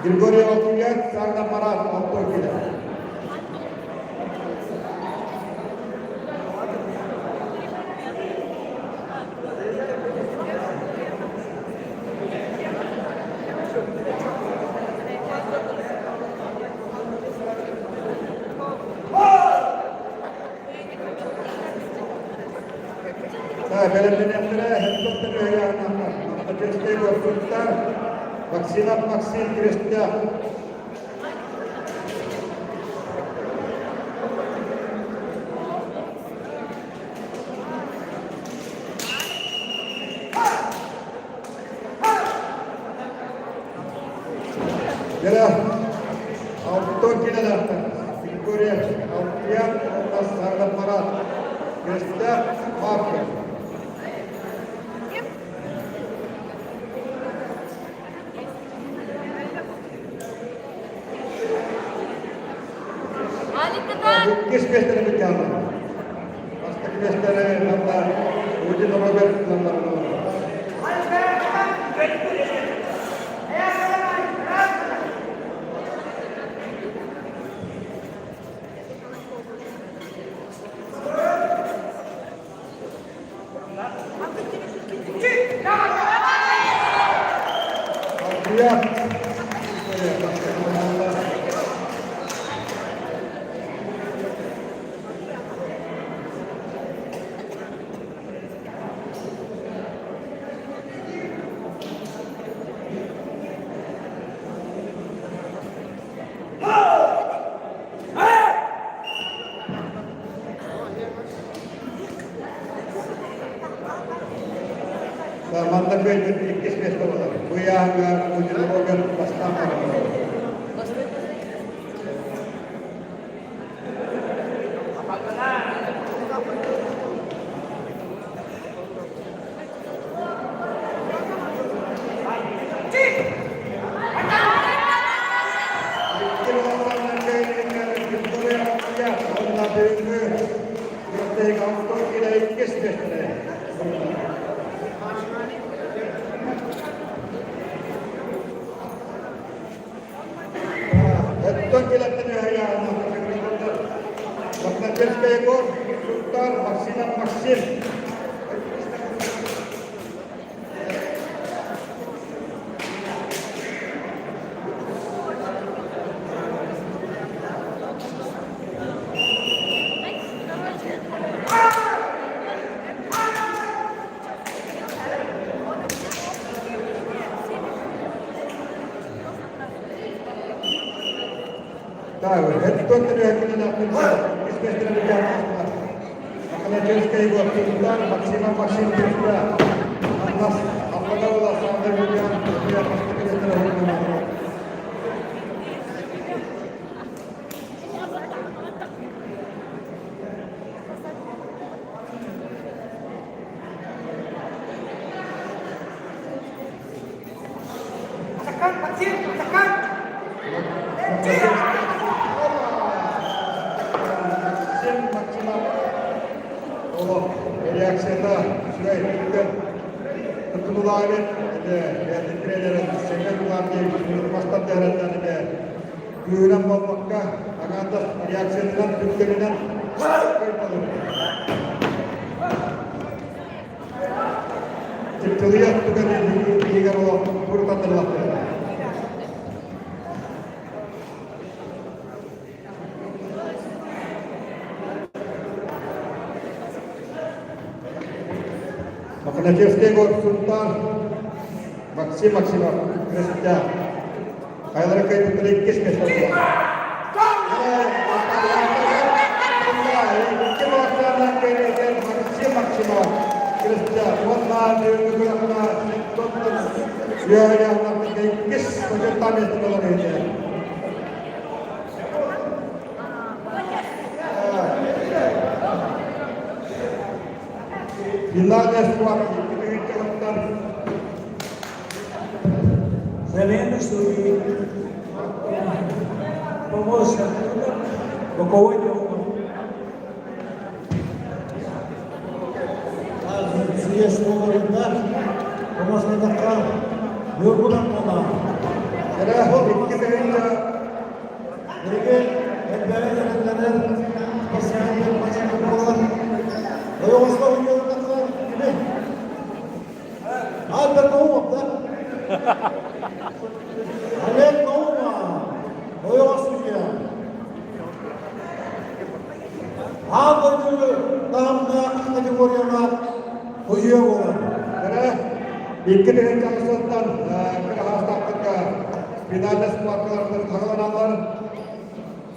Григорий Алтуян, Сарда Марат, Алтокина. Belirlenenlere helikopter öğrenanlar, Atatürk'te gördükler, vaksinat vaksin kiristler. Gel, altın kineler, Victoria, Altıyan, ondan Sardar Marat, kiristler, mafya. Kis besteri bitti Pasti besteri nanda uji nomor nanda. Lihat. Mantap itu ikis besok lah. Buya nggak ujian program pas tamat. Betul kita tanya ya, waktu terus keekor, sultan maksimal maksim. Tahu, itu tadi kita lakukan. Istilahnya berjalan. Kalau terus keekor, sultan maksimal maksim juga. Allah, Allah sampai berjalan, dia pasti kita terhubung. Tekan, vaksin, tekan. Reaksiyada şurayı tutuyor. Tutulular ve titreleri sekerler diye baştan değerlendirdi ve güvenen olmakta aganda reaksiyadan Türkiye'den Türkiye'ye tutukan diğer o kurtardılar. Makanya keekor sultan maksimal kerja. Kailan kayo tulikis keso. Maksimal kerja. Wala dia ya yang nak kis peserta itu kalau ini. Hilangnya suatu kehidupan. Sabendo sobre famosa Bocoboyo. Siya sumarında, Thomas Nadaka, yorgunan ona. Serah İki derece Birge elbette edenler kesinlikle maçı olan Oyosla oynuyorlar gibi. Albert Oğuz da. Albert Oğuz. Oyosla ya. Ağabeyleri dağımda kategoriyalar koyuyor olan. Karena iki derece çalışanlar bir hastalıkta finalde sporcularımız kazananlar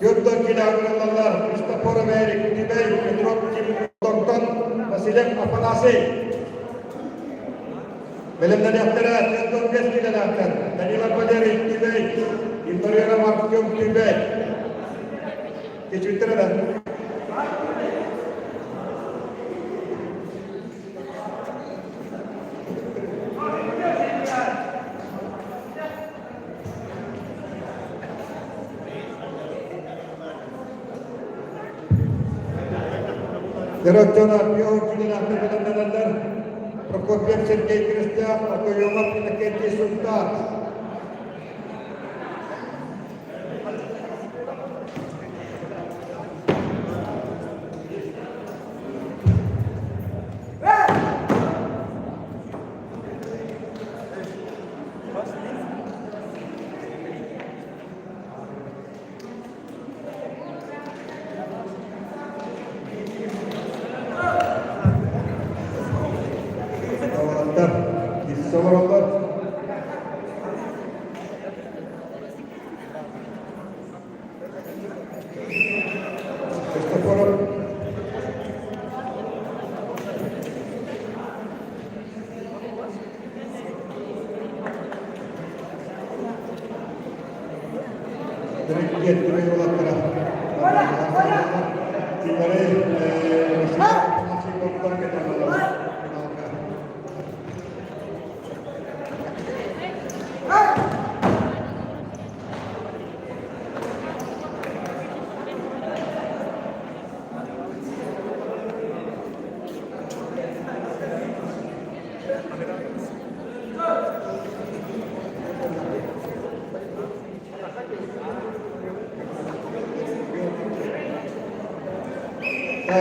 Gördük kilolarlar, Christopher Amerik, Dibey, Petrov, Kim, Doktor, Vasilek, Apanasi. Belimden yaptıra, 15 kilolardır. Danila Baderi, Dibey, Interior Markyum, Dibey. Geçmiştir de. Derajana Pio Kini Benar Prokopiev Sergei Kristia Okoyoma Pinaketi Sultan Sovarlar Christopher Direkt yetkili yolaklara Timare masih dokter kita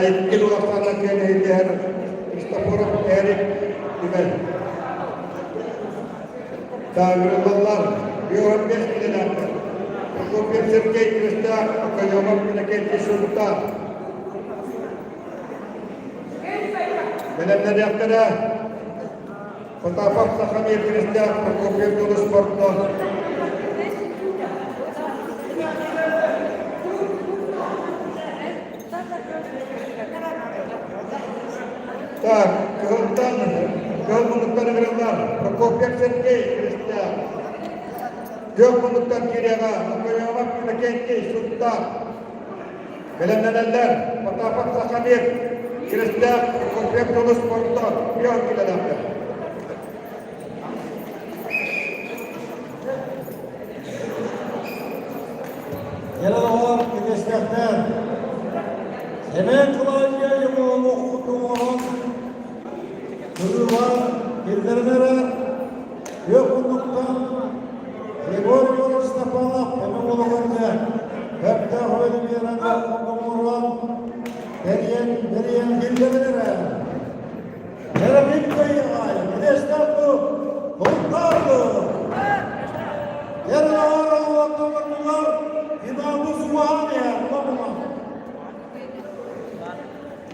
Ikil waktu kene hider Christopher Eric Dibel. Dağırlar, Yohan Besliler. Prokopiev Sergei Kristia Okoyoma Pinaketi Sultan. Benar yaptıra. Fotoğraf Sakhamir Kristia Prokopiev Dulu Sport'tan. Tak, kehendak negara, Prokopiev Sergei Kristia. Kehendak kiriaga, Okoyoma Pinaketi Sultan. Benar Fotoğraf Sakhamir Kristia Prokopiev Dulu Sport'tan. Biar kita dapat. Yaralılar, güneşlerden hemen kılayıya yıkılan okuduğum olan Kızıllar, bildirimlere yokunluktan Grigoriyol Stepanov hemen olağında hep de öyle bir yerinde okuduğum olan Beriyen bildirimlere Terapik kayığı, güneşlerdi, kurtardı. Yaralılar, Allah'tan İmam-ı Subhaniye,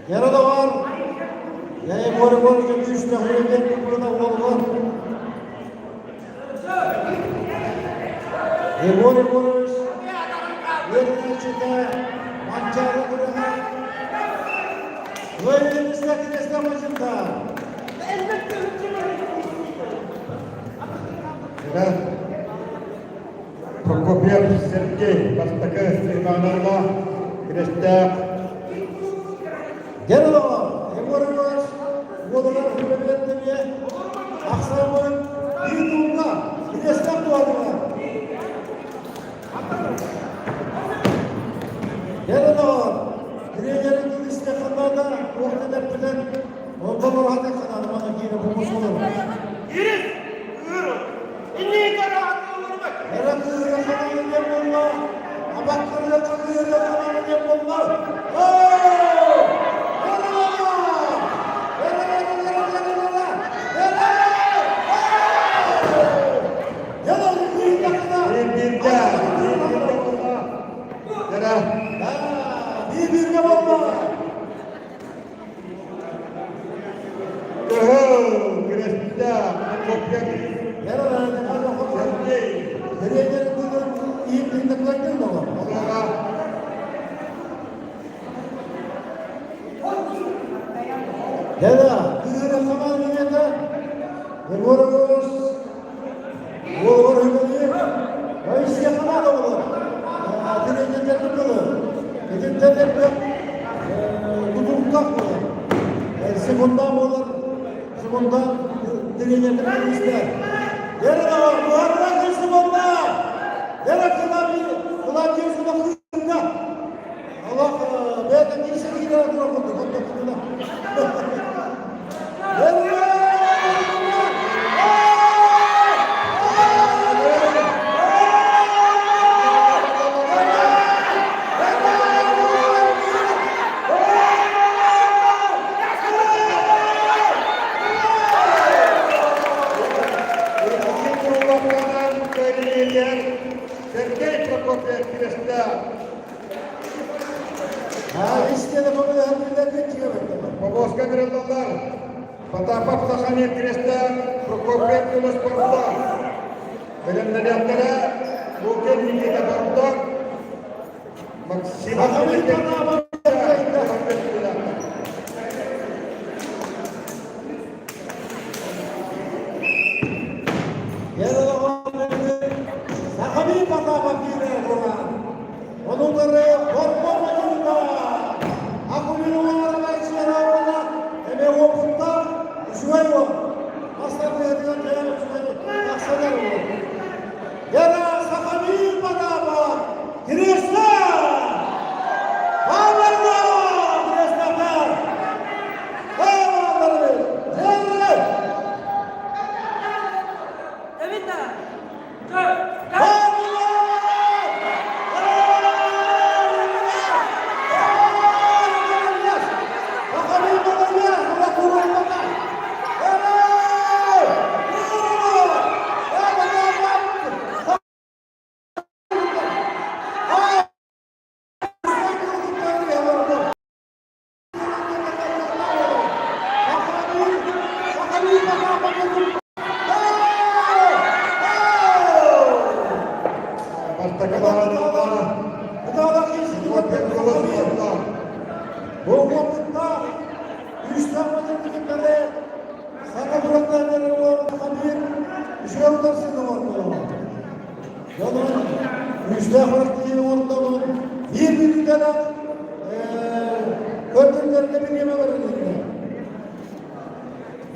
yarada var. Yani böyle bir üç tahriyetten burada olur. Böyle çete, mançarı burada. Böyle istekin istemacında. Evet. Prokopiev Sergei Pastaka Srimanallah Kristia Yarada var. Egorimiz, odalar hürriyetleri, aksamın bir durumda bir destek duvarlar. Yarada var. Bireylerin gidişte kanlarda orta tepkiler ondan rahat ekranı bana giyine bulmuş olur. Yürü! Yürü! İnneyi kara hakkı olur bak! Yarattığı yakadan Deda, kızını kaman yiyende, vururuz, vurur hükümlü, o işi yapamadı olur. Direnci tertip olur. Gidin tertip yok, tutumluk olur. Sekundan olur, sekundan direnci tertip ister. Deda var, bu arada bir sekunda. Deda kılan bir sekunda. Allah, ben de kimse gider duramadı. Повозка граждандар, Потапов Саханин Креста, Прокопьев Юнус Порта. Белемдеряттара, Букен Никита Порта, Максим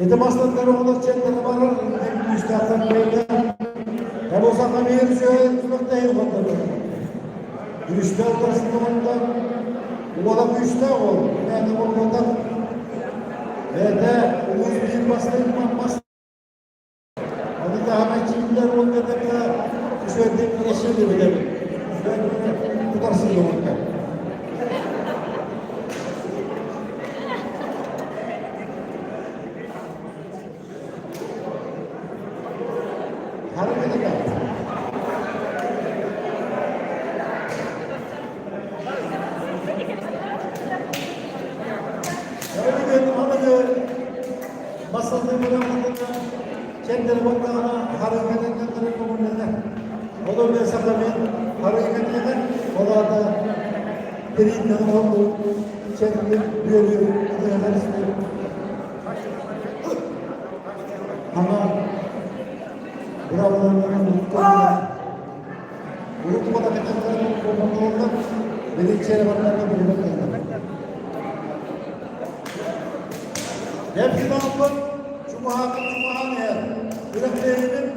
Edim aslanları olur, çetleri varır, müstahtan böyle. Hem o zaman bir şöyle tutmak değil onları. Müstah olarsın ondan, bu da müstah ol. Yani ondan, ve de uluz bir baslayın, hadi de hemen kimler ondan da şöyle bir eşeği bile. Şöyle tutarsın ondan. Kendine bakana hareket edenlere konularına olur ve sakamen hareket eden onlarda birinden oldu kendini görüyor gidiyorlar istiyor ama bravolarının mutluluğuna unutmadan edenlerin konularında biri içeri baklarına biri baklarına hepsini almak Cumhurbaşkanı ya, bırakmayalım.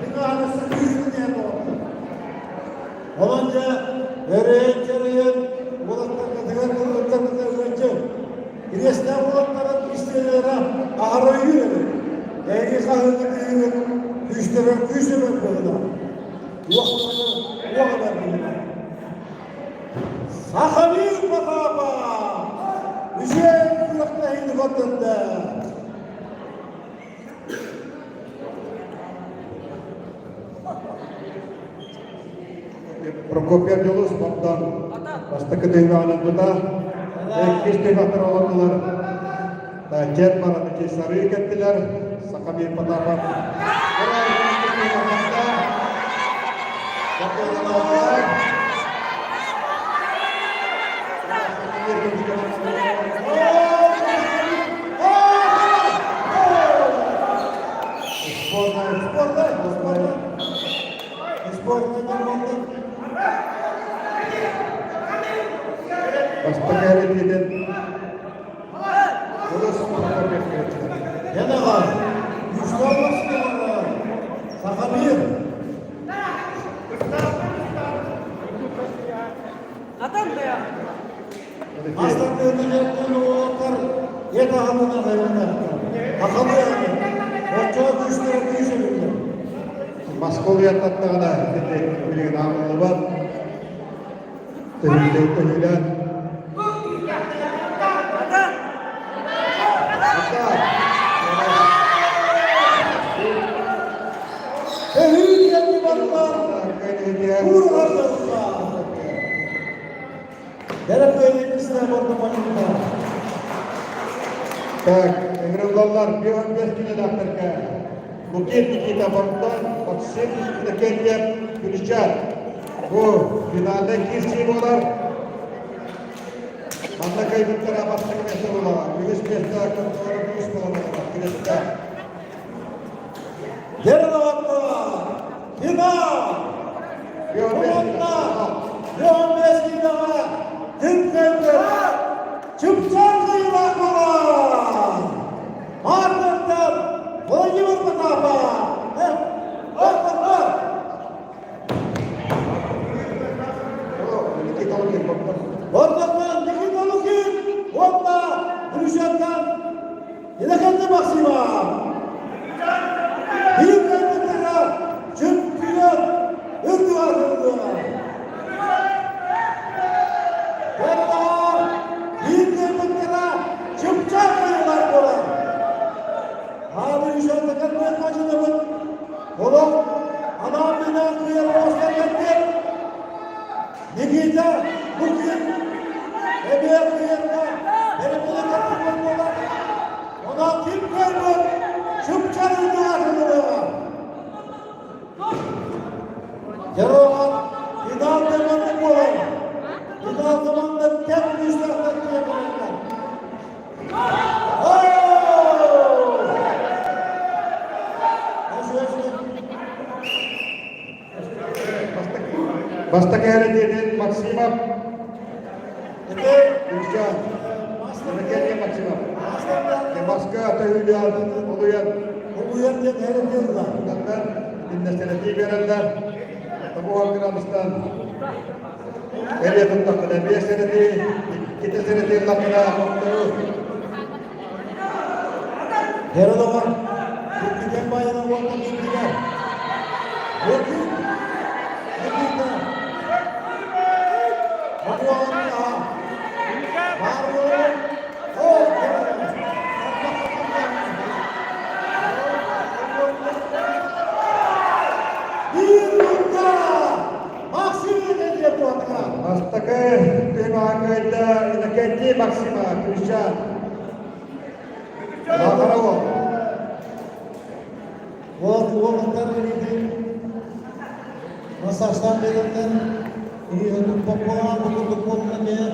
Bir anası büyüdü diye doğdu. Olunca öğrencilerin bulatlarına diğer bulatlarına önce İres'ten bulatların isteğine ağrı yürüdü. Eğri kahırdı büyüdü. Güçlere koydu. Bu kadar büyüdü. Sakın batında. Prokopiev Yolus Bogdan Bastaki Dünyanı'nda Ekişti Batır olanlar Jet Maranıcı Sarı'yı kettiler Sakami Patapan Bastaki Hareket'in Yolus Prokopiev Yana var. Güçlü olmasın var. Sakamir. Adam da ya. Aslan ödüllerden oğullar yedi hamına hayvanlar. Akalı yani. O çok güçlü büyüsülüyor. Maskolya tatlığına bilgin ağırlığı var. Tühülen. Ehil geldi baklar. Vur ardında. Gerek öyle İslam ortamında. Так, игралар bir 15 kilo dakika. Bukit Nikita Bort'tan Maksim Neketyev Gülüşcan. Bu finalde kirsi olar. Anda kaybettiler bastık mesele olar. Yüz mesele kontrolü yüz olar. Kiriste. Geride baklar. Final. Bir 15 kilo. 15 kilo. Tüm köyde. Çıpçak kıyılar var. Ardından. O gibi patapa. Bak. Nikita Bort'tan. Ardından Nikita Lukin. Onda. Gülüşen'den. İlekende Maksima. Büyük kaybetlere. Çıpçak. Ürdü arkadaşlar. Geride. Büyük kaybetlere. Çıpçak kıyılar var. Abi şu anda kalmayın maçını. Oğlum, adam bina kıyar olsa geldi. Nikita, bugün, emeğe kıyarda, benim bile katılmadılar. Ona kim koydu? Çıpçarıydı arkadaşlar. Yarılan, final demedik olan. Final zamanında tek müstahak yapacaklar. Bastaki Hareket'in Maksimov. Gülüşcan. Neketyev Maksimov. Başka tühülen oluyan. Oluyan diye hayret ediyorlar. Bunlar dinleseneti verenler. Bu Afganistan'dan Eriye tuttakına bir seneti, iki seneti yıllarına kontrolü. Yarıda var. Gittiğin bayana orta gittiler. Bakın. Nikita. Hadi oğlum. Var. Bir yılda Maksim'i de yapıyorlar. Bastaki Tühüman'da Neketyev Maksimov, Gülüşcan. Lağaravo. Oğluklar veriydi. Masajdan verirken iyi ödüm toplanan bulunduk onunla diye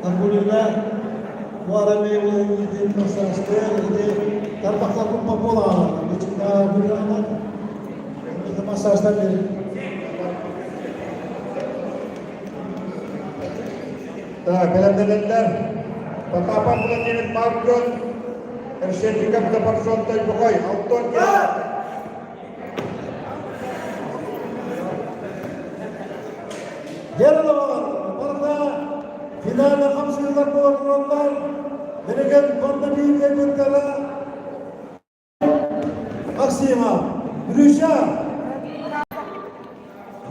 Angulina bu ara meyveyi yedi, masajda yedi. Tarbaklarının toplanan. İçinde bir yana masajdan verir. Kalemdeler. Patapan Vladimir Markon. Sertifikat Persontel Bukoy. Autor kira. Yarın var. Orada finalde kapsayılar bu oturanlar. Menegen pandemi kaybetlere. Maksima. Gülüşa.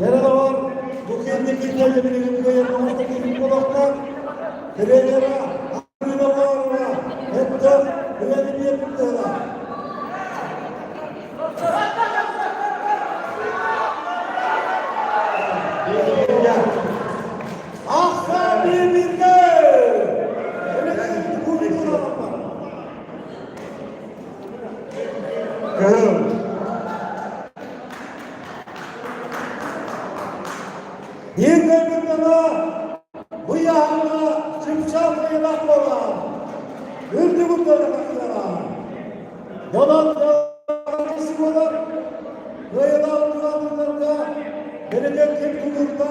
Yarın var. Bu kendi kitleyle menegen kaybetlere. Kulaklar. Trelere. Akıllı var. Hep de Yirgayında da bu yağında çıpçal kıyınak olan ürdü bunları baktılar. Yalan yağlısı olan kıyınak duvarlarında belediye kim kurulda,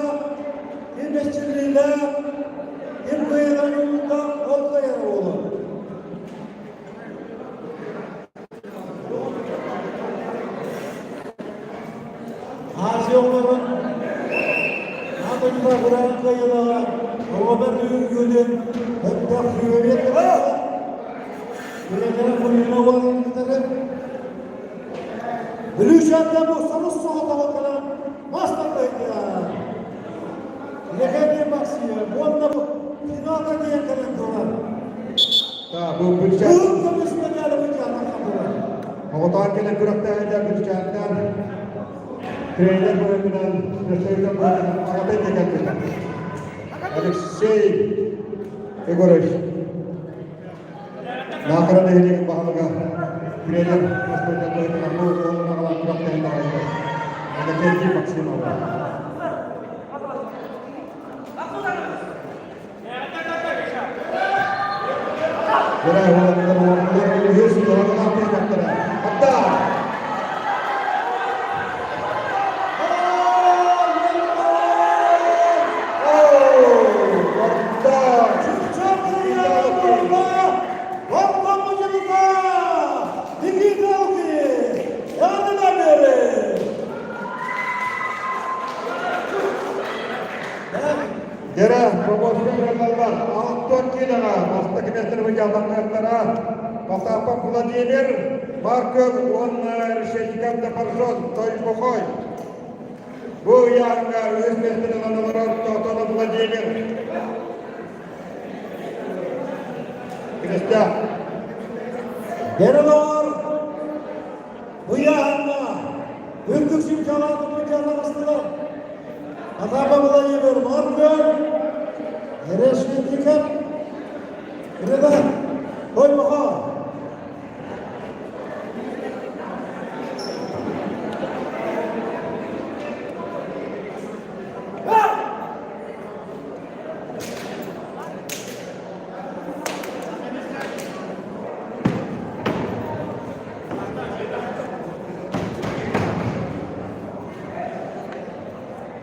kim mescidliğinde, kim kıyınak yolunda olsa yer olur. Ağzı yolların adında bırak kıyınağa, ama ben ürgünüm, hep de hürriyet var. Buraya koyuna varın giderim. Bilüşende bu sanız soğuta bakalım. Master'daydı ya. Lekaydı baksıyor. Bu anda bu finalda diye kalem dolar. Bu Gülşen. Bu komisyonu geldi bu canına kapılar. Motor kele kurakta eda Gülşen'den trailer bölümünden Restoran bölümünden arabaya tekerdir. Alexey Egorov. Nakara dehliğin bahalıga trailer Restoran bölümünden bu yolun ağalan kurakta eda eda. Ada tercih maksimal. Beray olanlar yüz dolarına atacaklar. Hatta Jera promosyon var. Altı kiloga hasta kimester menjabatlara pasapa Vladimir Markov on sertifikat parson toy pokoy. Bu yanga özbekistan anılar Toto Vladimir. Krista. Geriler bu yağında büyük simçalarını mücadelesiyle Ataba Vladimir Markov Ereşki dikkat burada koy bakalım.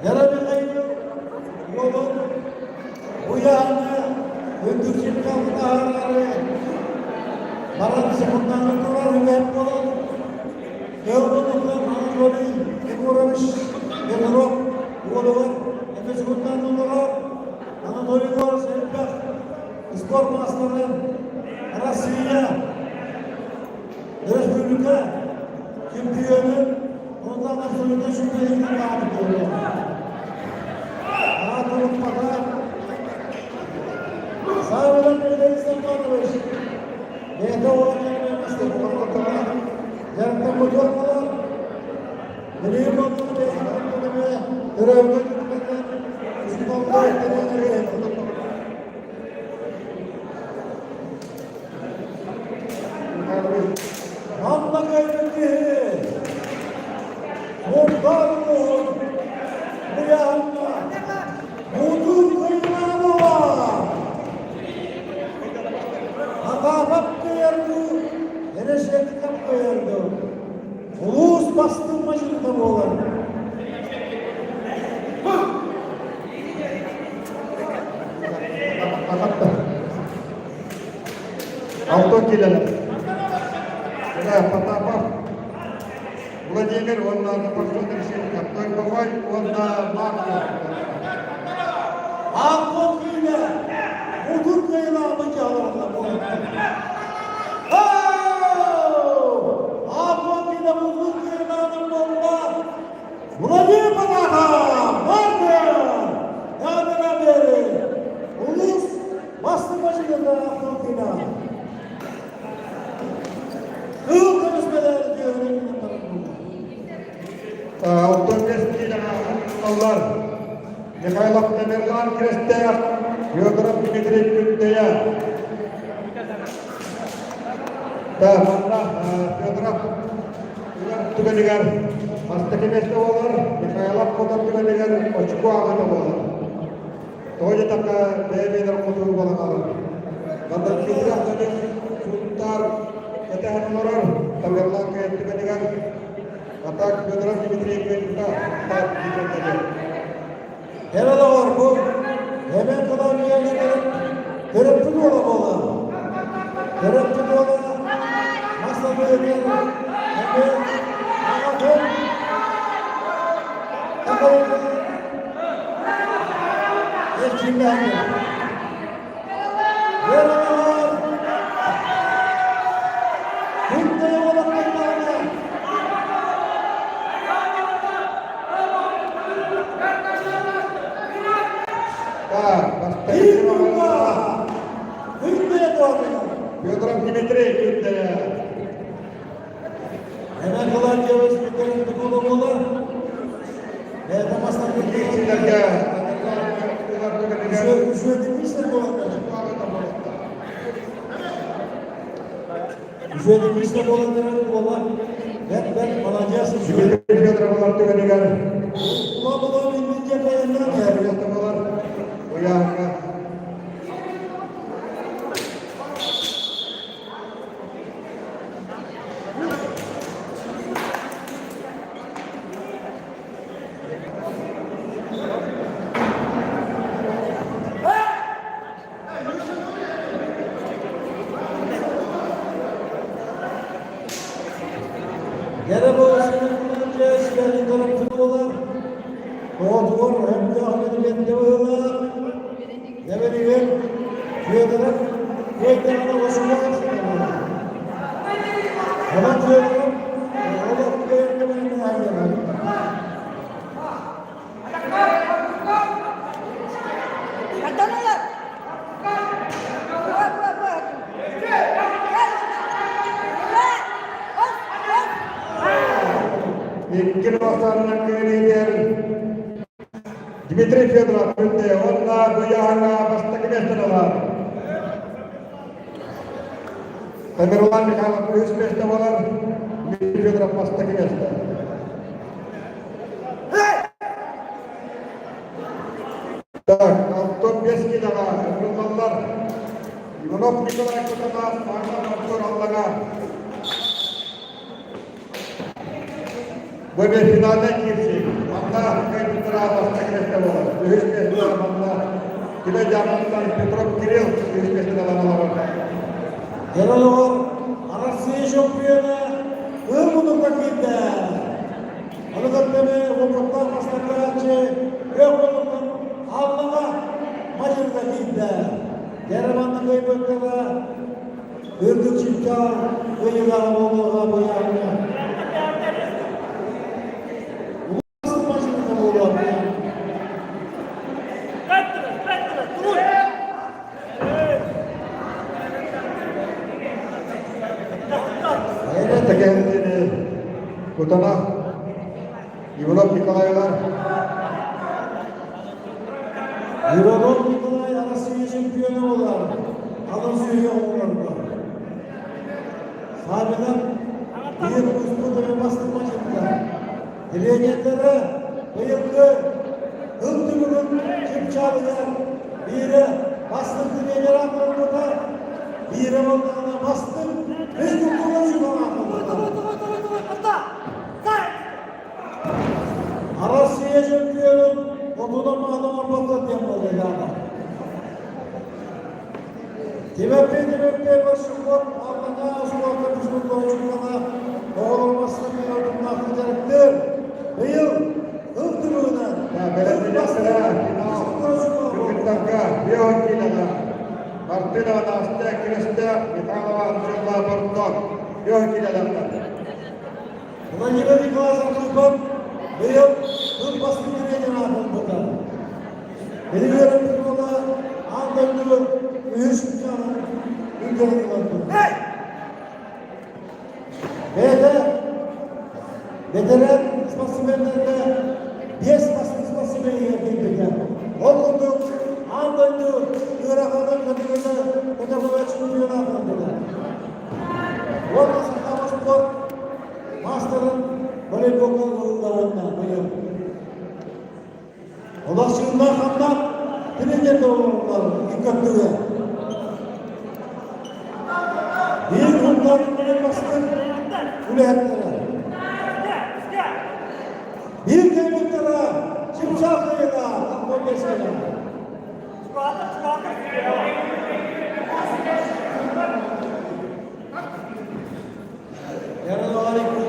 Yarabbim hayırlı yolun bu yağını öndürçün kalkına hararı paranızı bundan ötürü hep olan Yavrulardan Anadolu'yu uğramış Yavrular uğramış Efes bundan uğramış Anadolu'yu var Sevpak spor maslarının Rusya Respublika şampiyonu ondan sonra şurada ilgili yapıyor. Unutmadan sağ olun Belediyesi'nden tanımış. Neyde olanlarını istedim anlatmadan. Yarın bu yormalar. Benim olduğunu beğendim. Görevde gitmeden İstanbul'da ettiğini Namla kaybetti. Muhtarlığı bu yağında Mudur kıymanı var. Akabak koyardı. Nereşet kap koyardı. Ulus bastırmacılıkta bu olan. Altı kilolar. Sudah apa-apa. Vladimir onlarla başladığı şey kaptan Kokoy onlarla Markov. Akok ile Mudur kıymanı çalardı bu. Akok ile Mudur kıymanı bomba. Vladimir Markov. Yardıma beri. Ulus bastırmacılıkta Akok ile. Hıl konuşmaları diyor. Altın eskiyle onlar. Mikhailov Tamerlan Kresteyev, Fyodorov Dmitriy Kütteyev. Mana Fyodorov tugadigan Hastaki mesle olar, Mikhailak kodattığı neler açık ağını olar. Toyca taka beybeler kutuğu olan alır. Kandan kizrak dönüş, sultar, etehan olar, tamerlan kayettiği neler. Atak Fedorov Dimitriy Kuyu'da tak gidecek. Herhalde var bu. Hemen kadar bir yerlere terapti de ola. Terapti de ola. Masada öder. Hemen ağabey. Takayım. Erkinler. Herhalde var. Hündeye ola kayınlarına. Fedorov Dimitriy Kuyu'da. Hemen kalan ceviz bir kolu olur. Ve damastan bir Sizlerge. Şu edilmişler bu arada. Şu edilmişler bu arada. Ben alacağız. Dimitriy Fedorov olar neler. Ulan İngilizce bayanlar Her ya. yasta olar. Uyarga. Yere bağışının kullanıcıya şikayet tarafını olan Doğduğun hem de Ahmet'in devağına Develi'nin şuraya taraf Kuyu'dan hoşuma açıklar. Ama diyorum Allah Kuyu'nun benim ayağım. Katanalar. Bak. İlkin vatanına köylüler Dimitriy Fedorov Kuyu'da onlar bu yağına bastaki mesleğler. Tamerlan Mikhailak Kuyu'su mesleğler Dimitriy Fedorov bastaki mesleğler. Tak, Anton Beskidaga, Rıdvanlar, Ivanov Nikolay Kutana, Sparta Artur Allaga. Bu bir finalde girsin. Allah kayıtlara bastaki mesleğler. Üç mesleğler Allah. Kime Jaman'dan Petrov Kirill, üç mesleğler Allah. Herhalde var. Arasıya şampiyona Irmuduk takipte. Alıkatleme Vokutlar Mastaklaracı Ökulu'nun Allah'a Macır takipte. Yeremanlı Kıymetler'e Ürdük Çiftçar Kıyılar Oğlu'na bu yarına. Bu nasıl Macır'da bu yarına? Evet, kendini Kutana, Ivanov Nikolaylar. Ivanov Nikolay Arasıya şampiyonu olar. Alın suyu oğullarında. Sahabeden bir uskudu ve bastırmacılıkta. Dileyenlere bıyıklı, hıldırının çipçalılar, biri bastır dileyenler aklında, biri onlarına bastır, biz kurtulun şu aklında. Arasıya şampiyonu, otuna adama patlat yapmalı yani. Demekte başlıklar Allah'a sularla düşman doğuşlarına doğrulmasını bir yolunda akılacaktır. Bu yıl hıldırığına Belediyeler, Kırgızistan'da, Biyokila'da, Martina'da, Astekir'de, Mikhailova, Anşallah, Bartok, Biyokila'da. buna yine bir kazan tutmam. Bu yıl hıl basını gireceğin aklımda. Benim öğrendim ona andırdığı uyuşmayacağını ülkeleri vardı. Ve de veteran spasimenlerinde 5 spasimen yerinde. Okuduk, andırdık, Irak'ın kadınında fotoğrafı çıkıyor aklımda. Orada saklamış bu master'ın voleybol Başından kandan birinci doğumlar yıkattığı. Bir hundan olmasının ületlere. Bir devletlere Çimşaklı'yla Akbogesi'yle. Yarın aleyküm.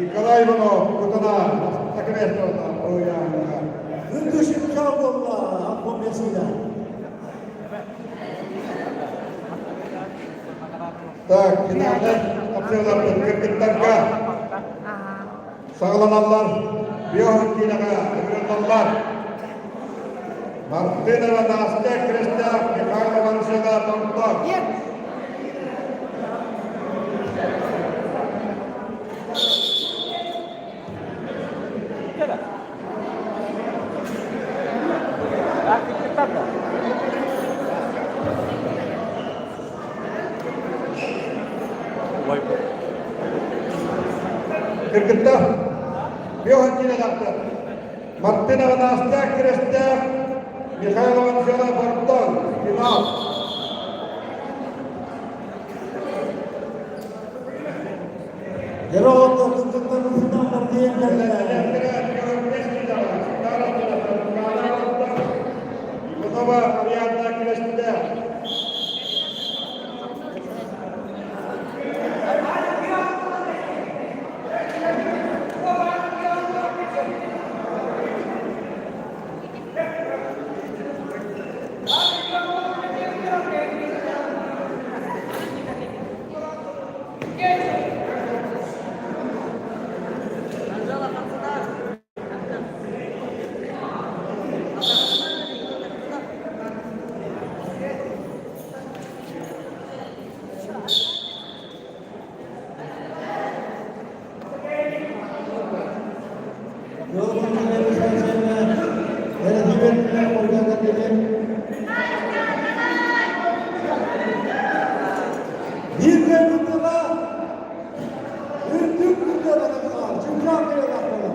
Nikolay Ivanov, Kutana, Sakrestovna, Oyan. Hündüşüm Çavdol'la Akbogesi'yle. Так, finalde kapsıyorlar kırkıtlarga. Sağlananlar, biyohakkilaga, ömürlanlar. Martina ve Nastya Kristya, Mikhail Vanşya'da tanıtlar. Kırkıtta, biyohakkilaga. Martina ve Nastya Kristya, Mikhail Vanşya'da tanıtlar. Final. Yarovotlar kızdıklarının finallar diyebilirler. Kutaba Ariadna Kristya. Bir devletlere ündük ülkelere kadar Çimşaklı'ya bakmalı.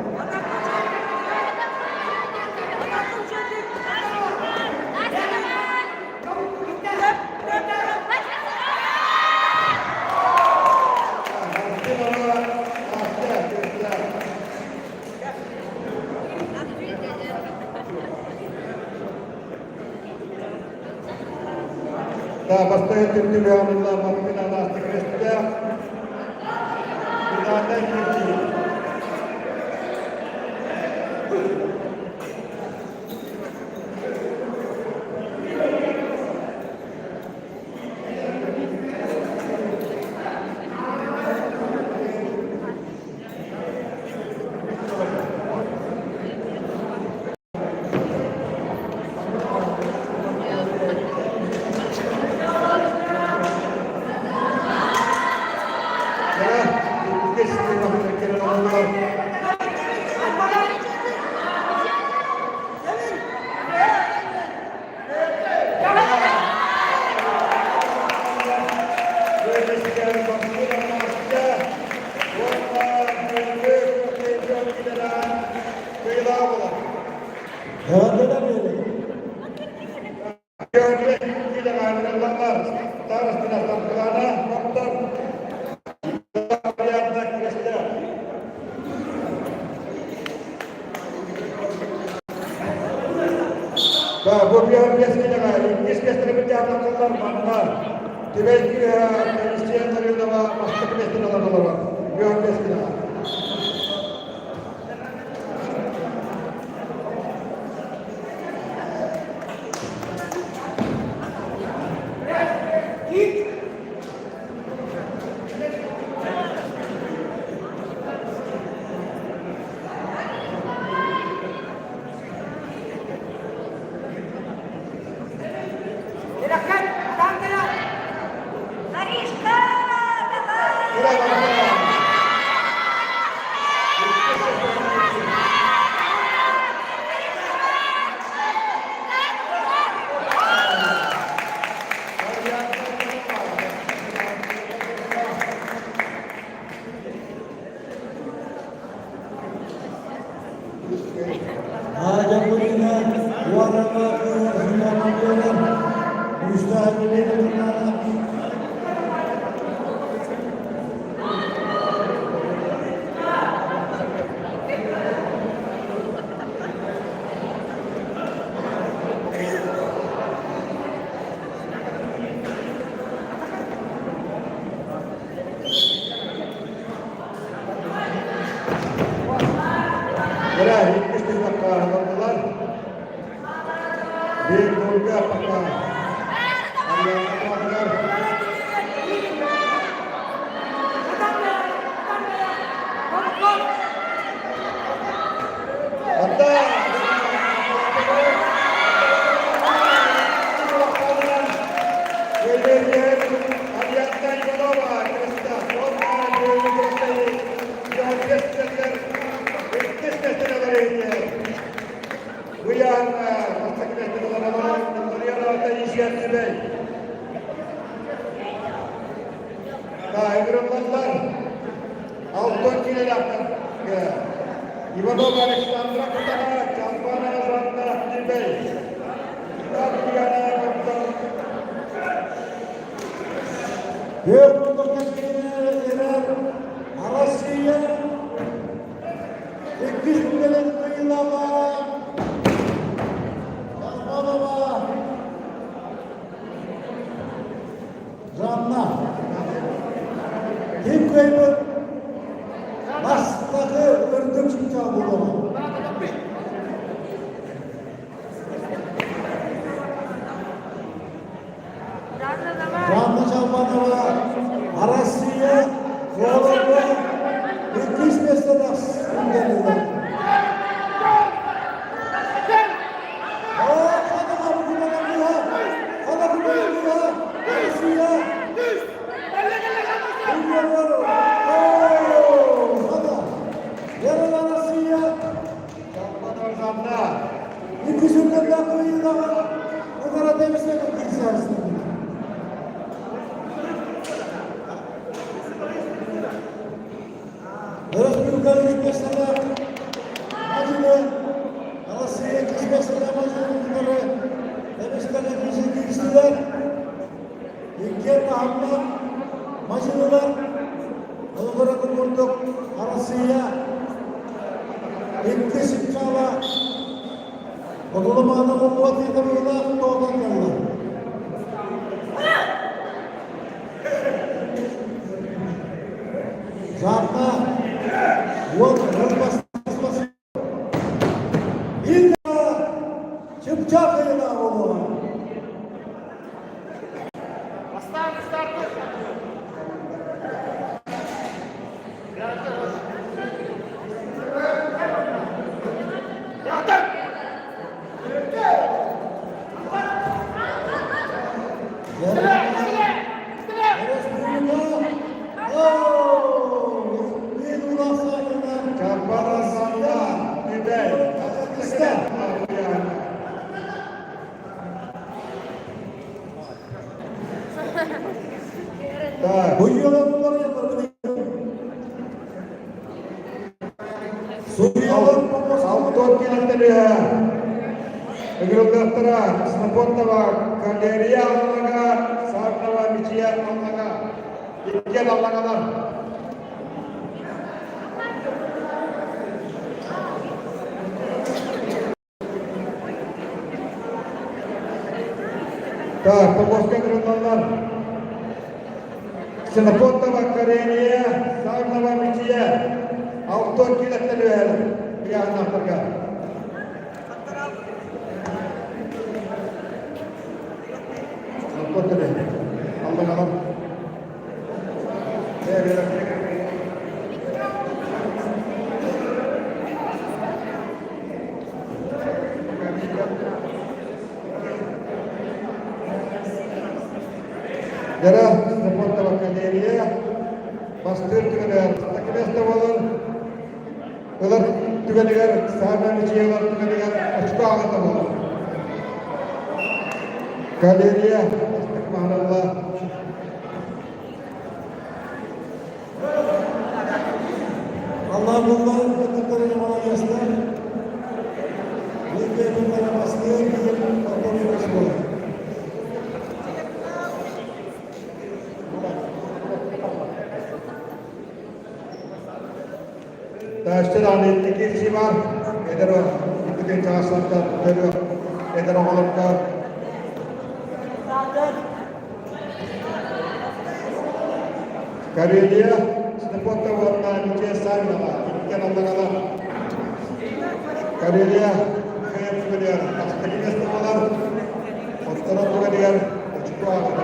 Да, постоянно терпеливо Мартина Настя Крестя. Финальная середина. Devam edemeyelim. Bu bir kesinlikle İngiliz kestirip yaptıklar manlar. Tibetli Hristiyanları da başka bir kestirmeler var. Bir kesinlikle. Silakan, datang ke dalam. Lari sekarang. Hacı Kulina, bu arada Züleyman'ın müstahakelerini bunlara Berah, 70 dakika aldılar. Bir golü yaptılar. Allah'a hatta Belediye Aliyattan Yolova Krista Korkma Belediye Krista'yı bu yan masakletli olanlar Dünyalarda inşaatçı bey. Daha Evrumlar altın kile yaptı. İvanov Alexandra Kutana Campana Zandra Bey. Dünyalara yaptı. bir kurduklarına arasıya 200 milyon kıyılama Yazmalama Zanna Kim kıyımı Nasıldaki ördüm çıkacak bu zaman. Zanna Çalmanova Arasıya Zorlama 200 mesleğiniz gönderdiler. Maçlılar, Iğdır'a kurduk arasıya İktisip çağla Odulumağına kuvvet yetemeyla doğudan geldiler. Zaten bu rızbası İlla çıpçak eyla olur. Bu yıllar bunları yapalım. Suyalar Autor kilitleri. Egrogatra, Snapontava, Kanderia Allaga, Sarnava, Michia Allaga, İlkel Allagalar. Tak, Tomoska Grundalar. Snapontava, Kanderia, Sarnava, Michia, Autor kilitleri. Bir anahtarga. Apa tu deh? Allah. Ya. Darah, semua tawakkal dia. bastır tügeler, takibeste olan ılar tügeliger, sahne içiyorlar tügeliger, açık ağında var. Galeriya, Bismillah. Allah bunların kutluları bana göster. Bir bunlara bastırıyor, bir bunlara bastırıyor. Daştıran ettik işi var. Eder o, bütün çağsında tutuyor. Eder o olukta. Kareliya, sepotta warna nice sarına, ikken anlamalar. Kareliya, kayıp tügeliyor. Ashtaki nestamalar, ottara tügeliyor. Uçuklu ağabey.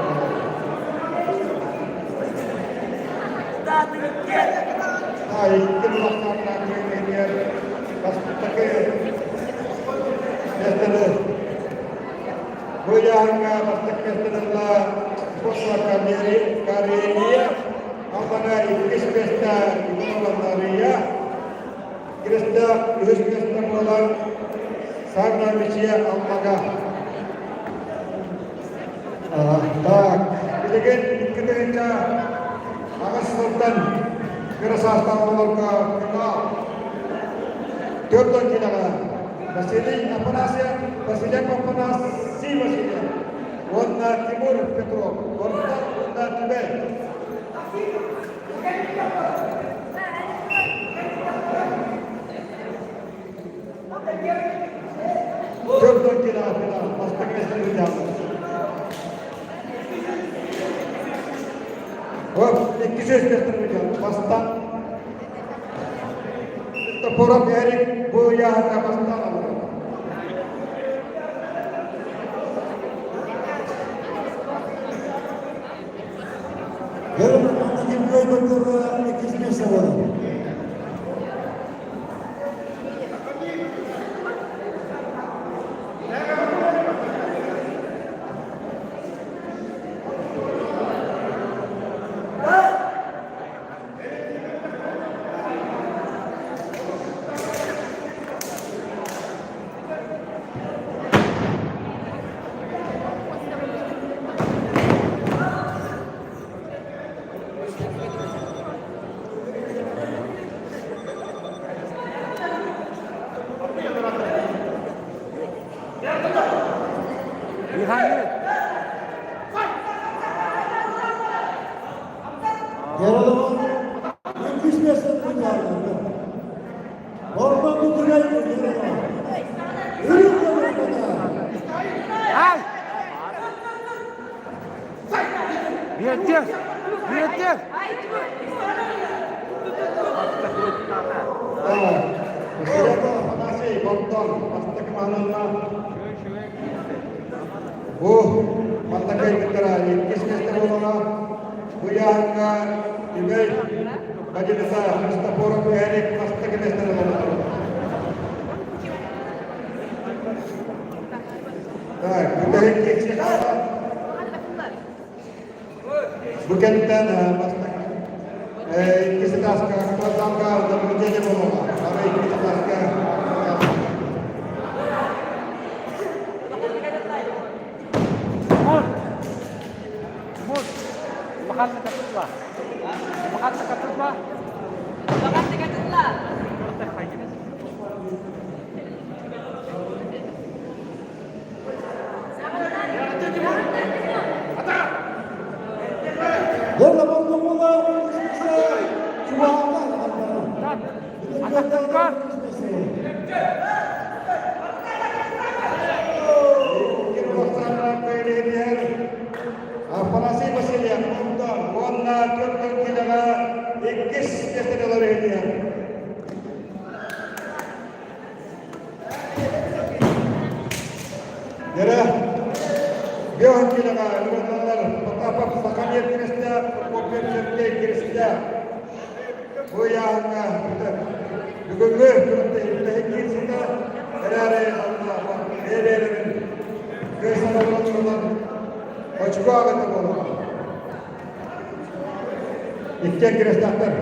İkken vaktarına tügeliyor. Ashtaki nestamalar. Bu yahanga ashtaki nestamalar. Boswa Kareliya. Apana ikis pesta ibulanariya Krista üç pesta bolan sarna miçiye almaga tak bilegen ikkidenca Ağustus'tan Kırasastan olurka kına Dörtten kilaga Vasili apanasya Vasilya apanasi Vasilya Onda Timur Petrov Onda Tibet Dörtten kira falan, başka mesele yok. Hop, 200 metre yok. Bastan. İşte porok erik bu yahda bastan alıyor. Yarın anladığım kaymaklarla ikizmesi var. Yaralıman ikizmesi var. Orman kutulayı yaralıman. Ürün yaralıman. Yeter. Yeter. Masih bonton, pasti kemana? Oh, mata kayak kita, ikis kita bola, buyanga, ibay, bagi desa, pasti porok erik, pasti kita bola. Nah, kita ikis kita. Bukan tanah, pasti. Ikis kita sekarang tanggal dan menjadi bola. Hari ikis kita sekarang. Makan tekatutlah. Makan tekatutlah. Makan tekatutlah. Yarın bolla ikizmesi çuvaldan alırlar. Atak tekar. Apa nasi masih yang nonton, warna turun kita ikis kita dalam ini. Jadi, biar kita nonton, apa pakai Krista, kopi serta Krista, goyang kita, juga kita ikis kita, ada Allah, ada Krista nonton. Açık ağabey bola. İkke kirestahtır.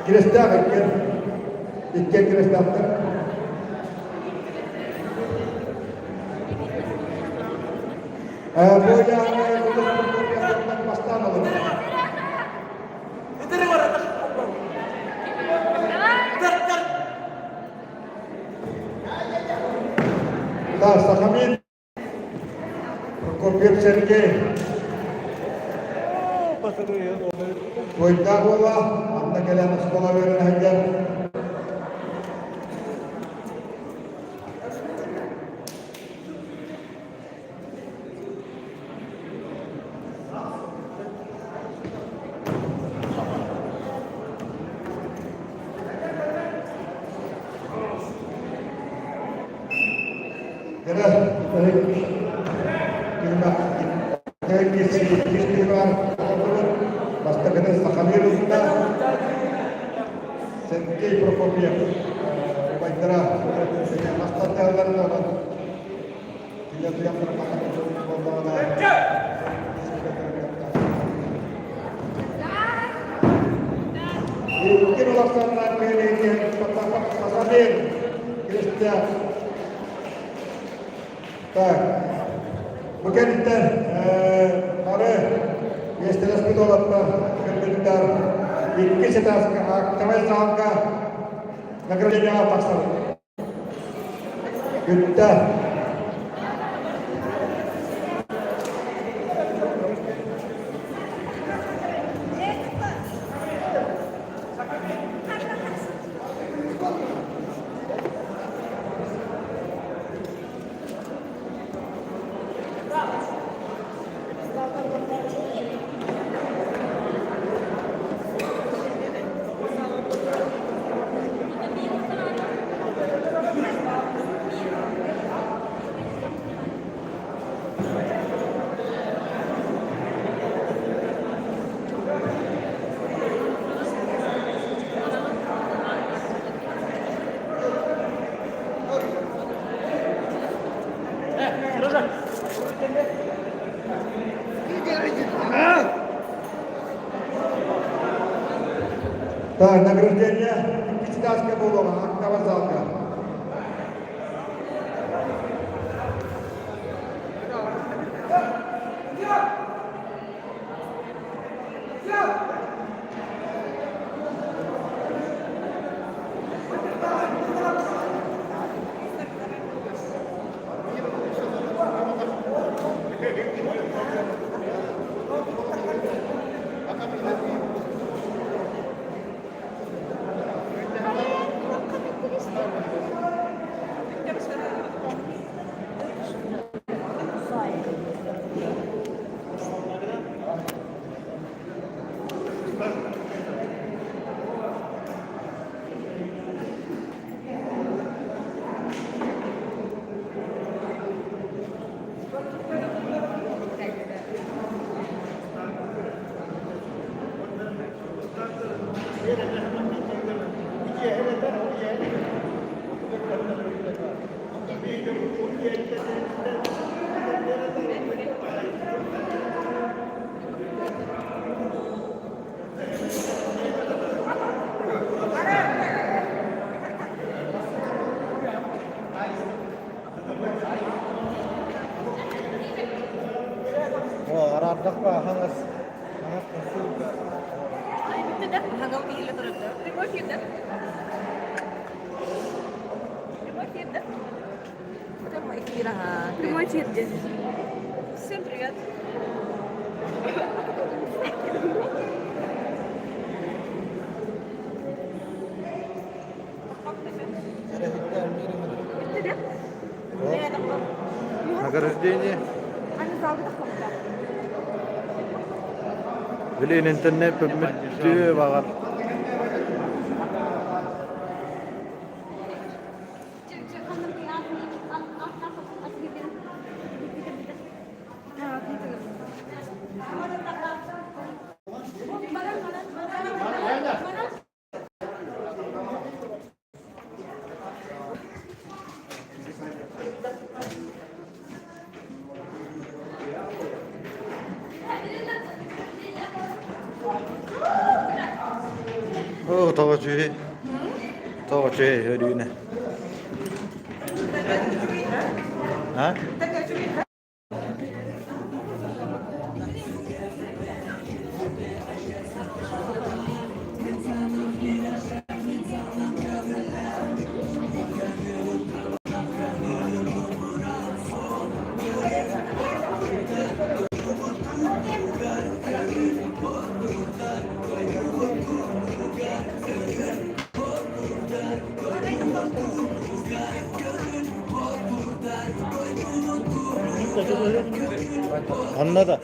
Kirestah ikke. İkke kirestahtır. Bu yani bu baştan alın. Lah sakamin. Kopir serge. Koyta bola. Anda kalian sekolah veren hajar. Mungkin laksanaan ini pertama pasadir Kristen. Tak, bukan itu. Ada istilah spidol apa? Kebentar. Ini kita kawal sangka negara ini apa pasal? Kita. Так, награждение Печтарская Булова, Кавазалка. Aradak pa hangas suka. Ay, bitti de. Hanggang pila talaga. Remote yun de. Remote yun de. Ito mo ikirahan. Remote yun de. Siyempre yan. Bitti de. Ayan ako. Награждение. Ano sabi na kong ka? Bilin internet pemedi bagat. توجهي توجهي هدينا ها anladı.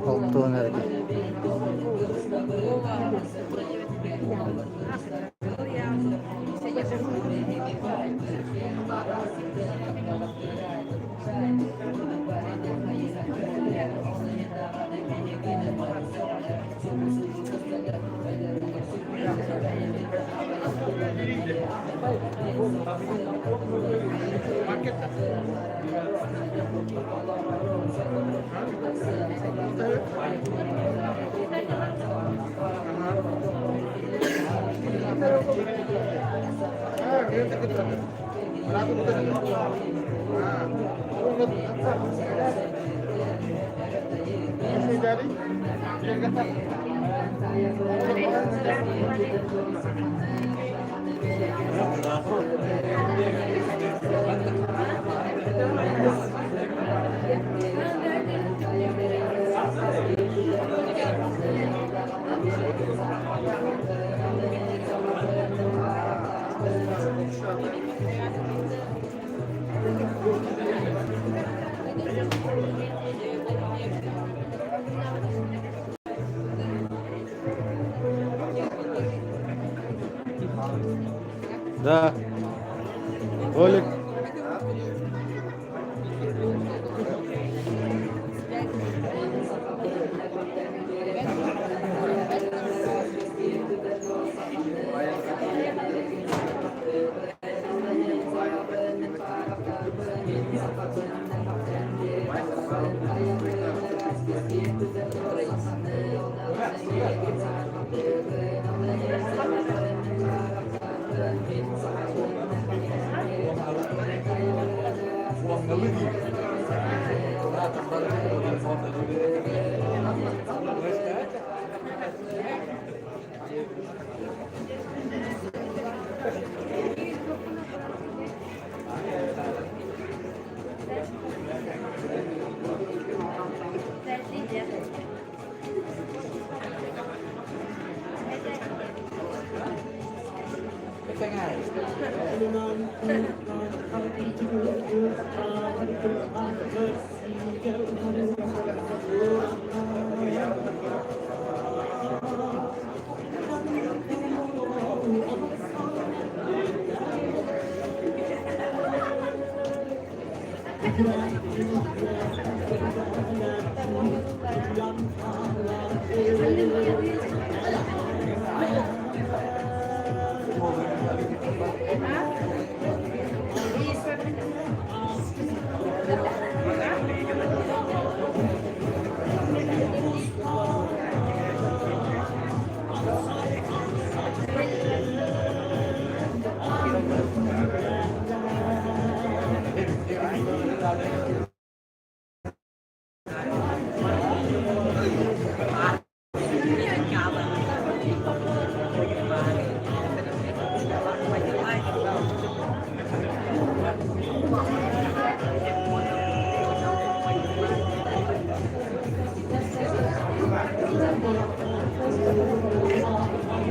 Altı nerede? ده قولك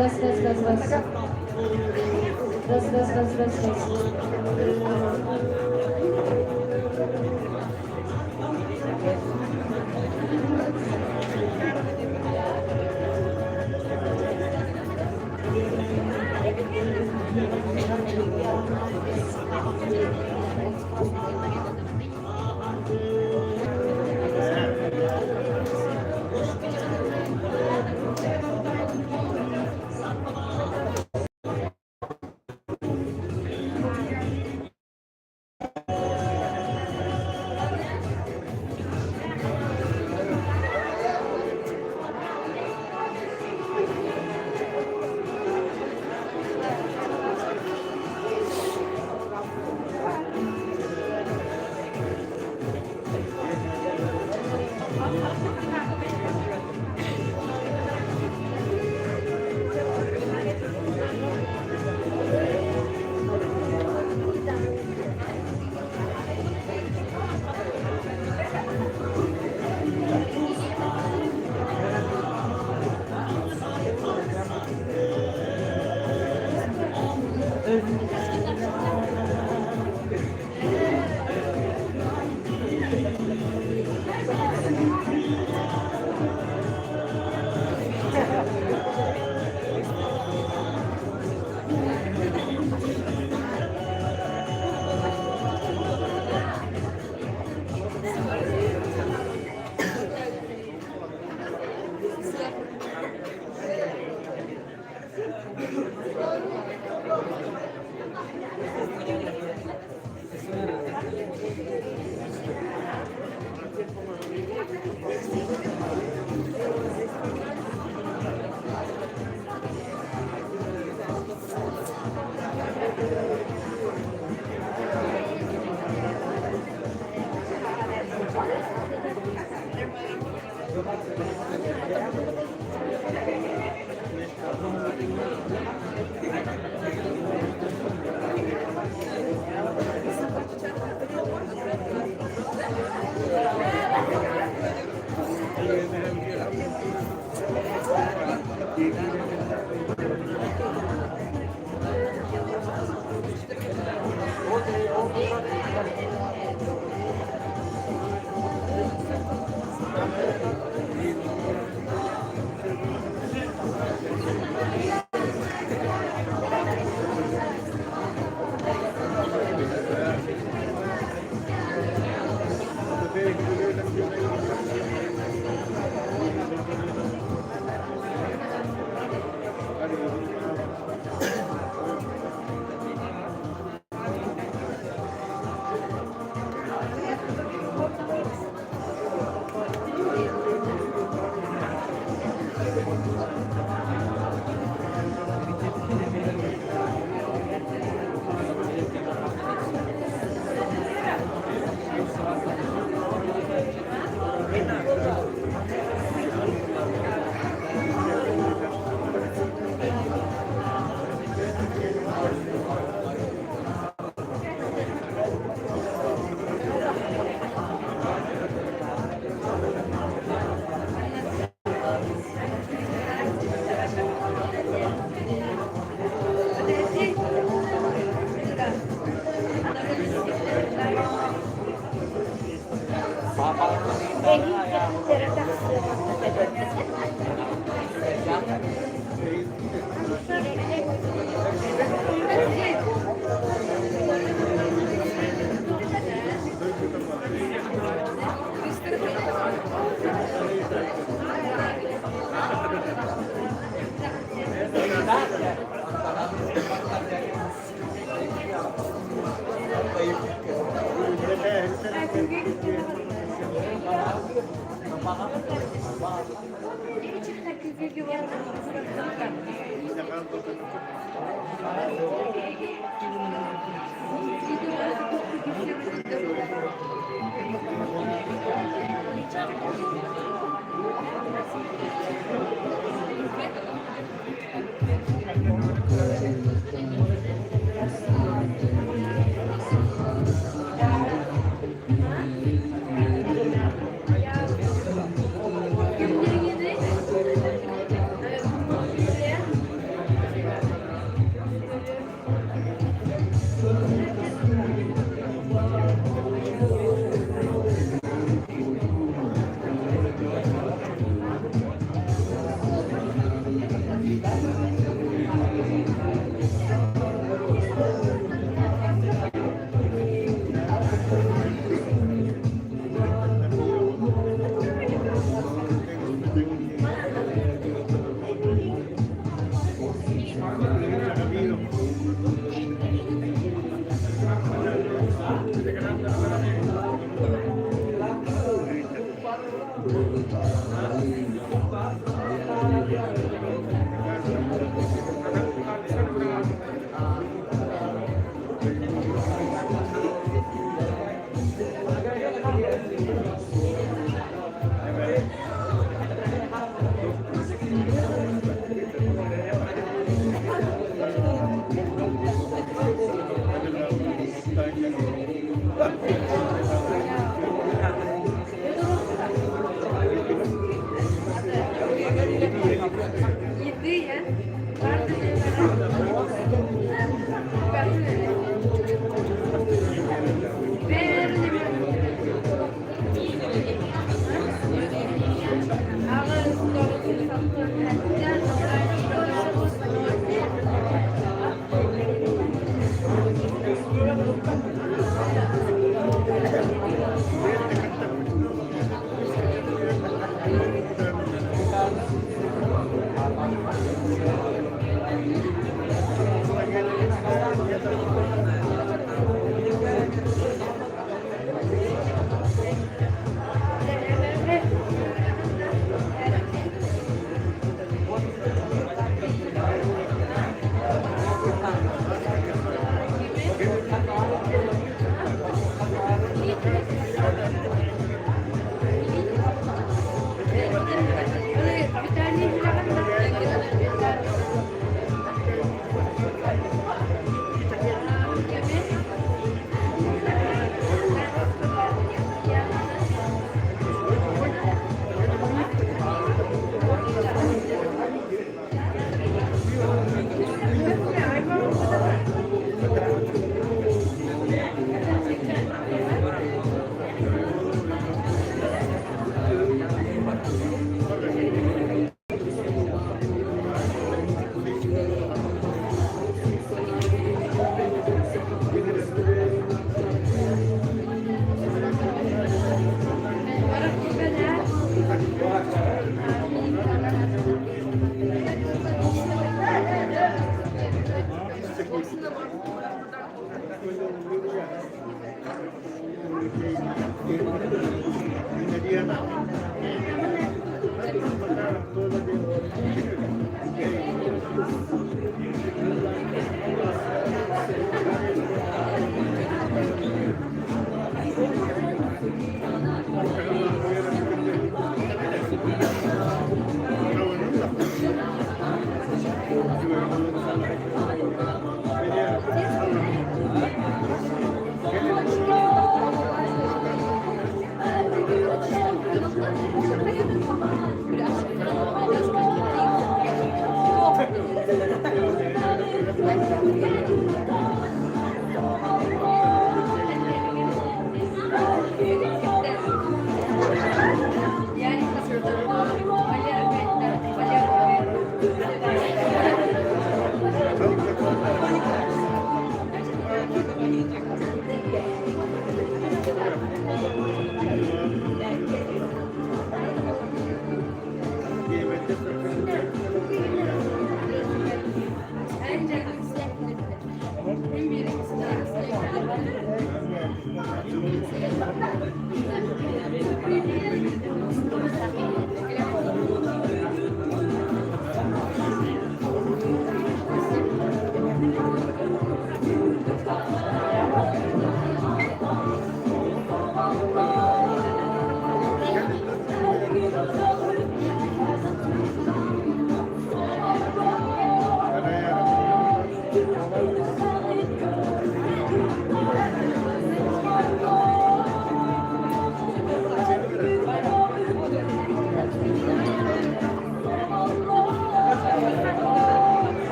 बस बस बस बस बस बस बस बस बस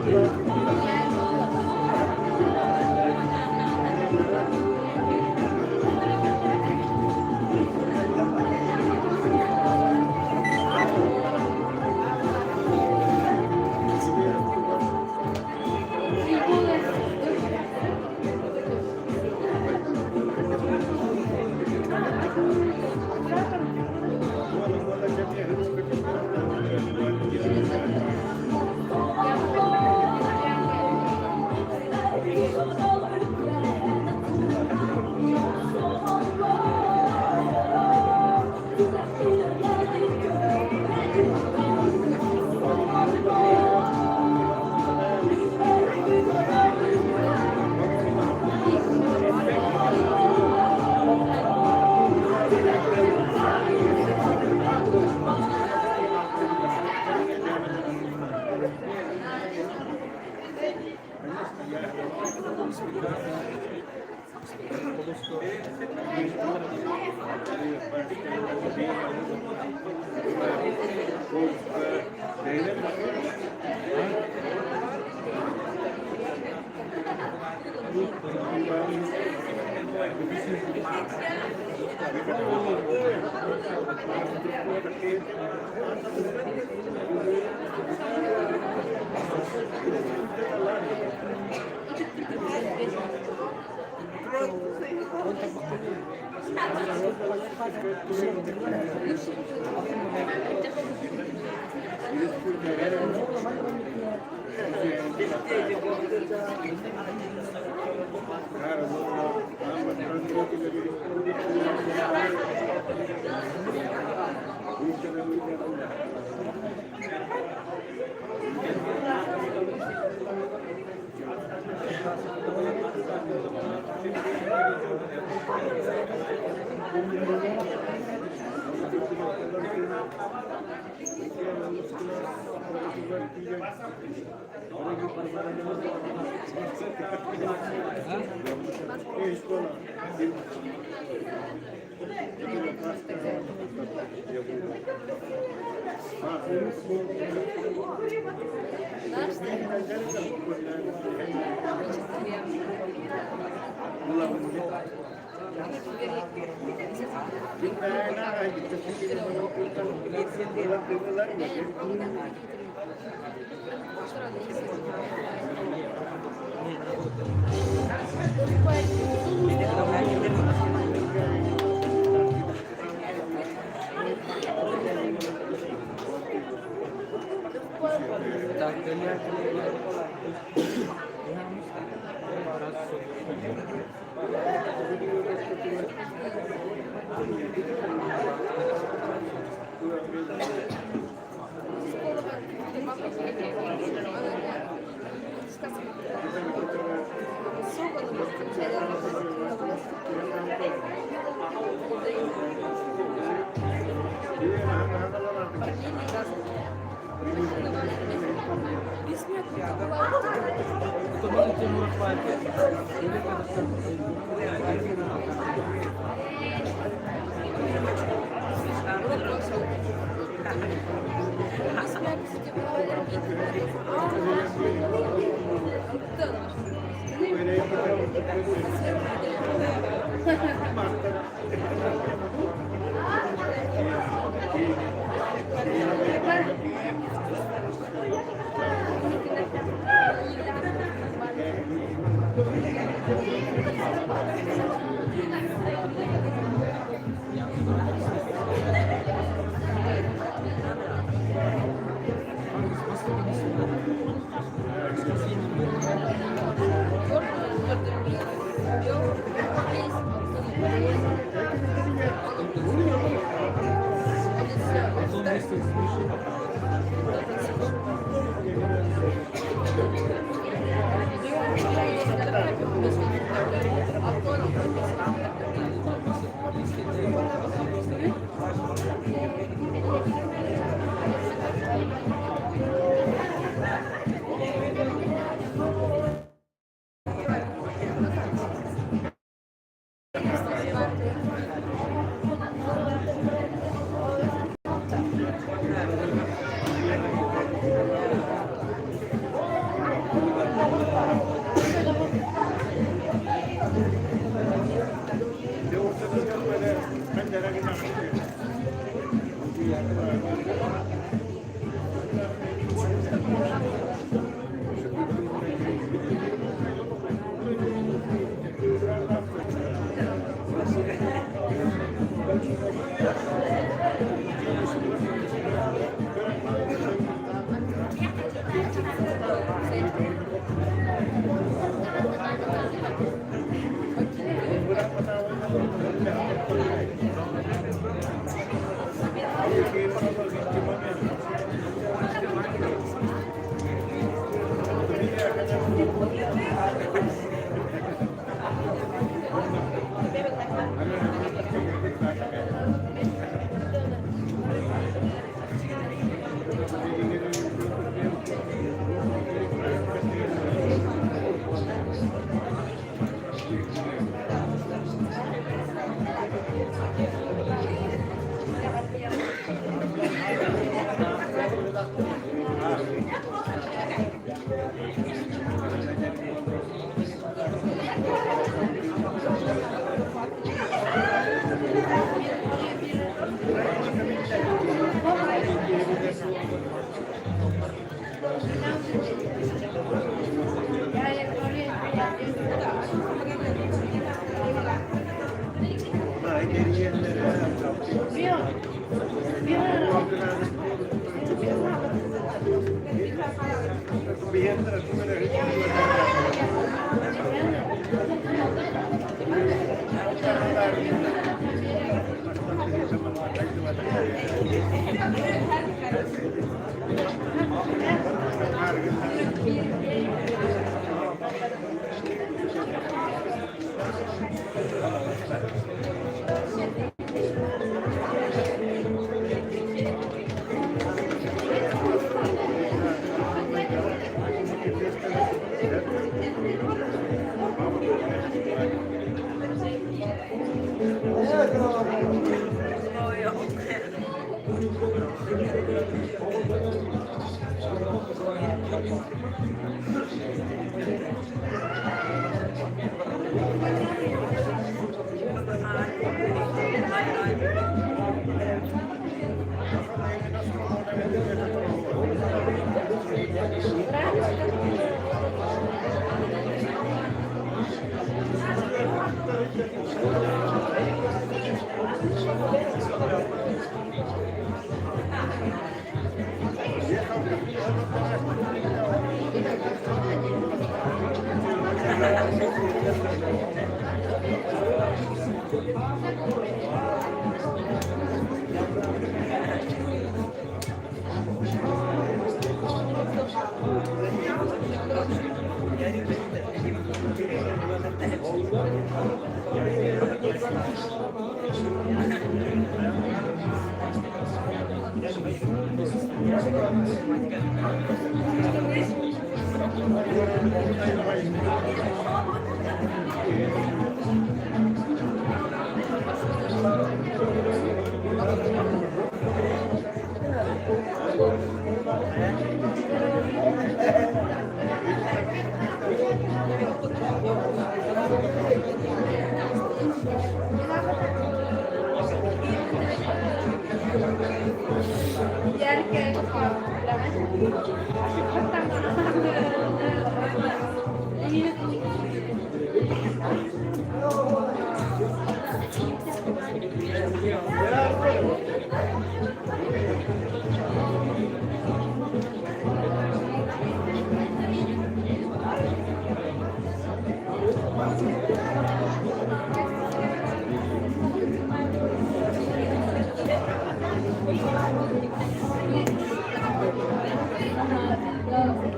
Yok.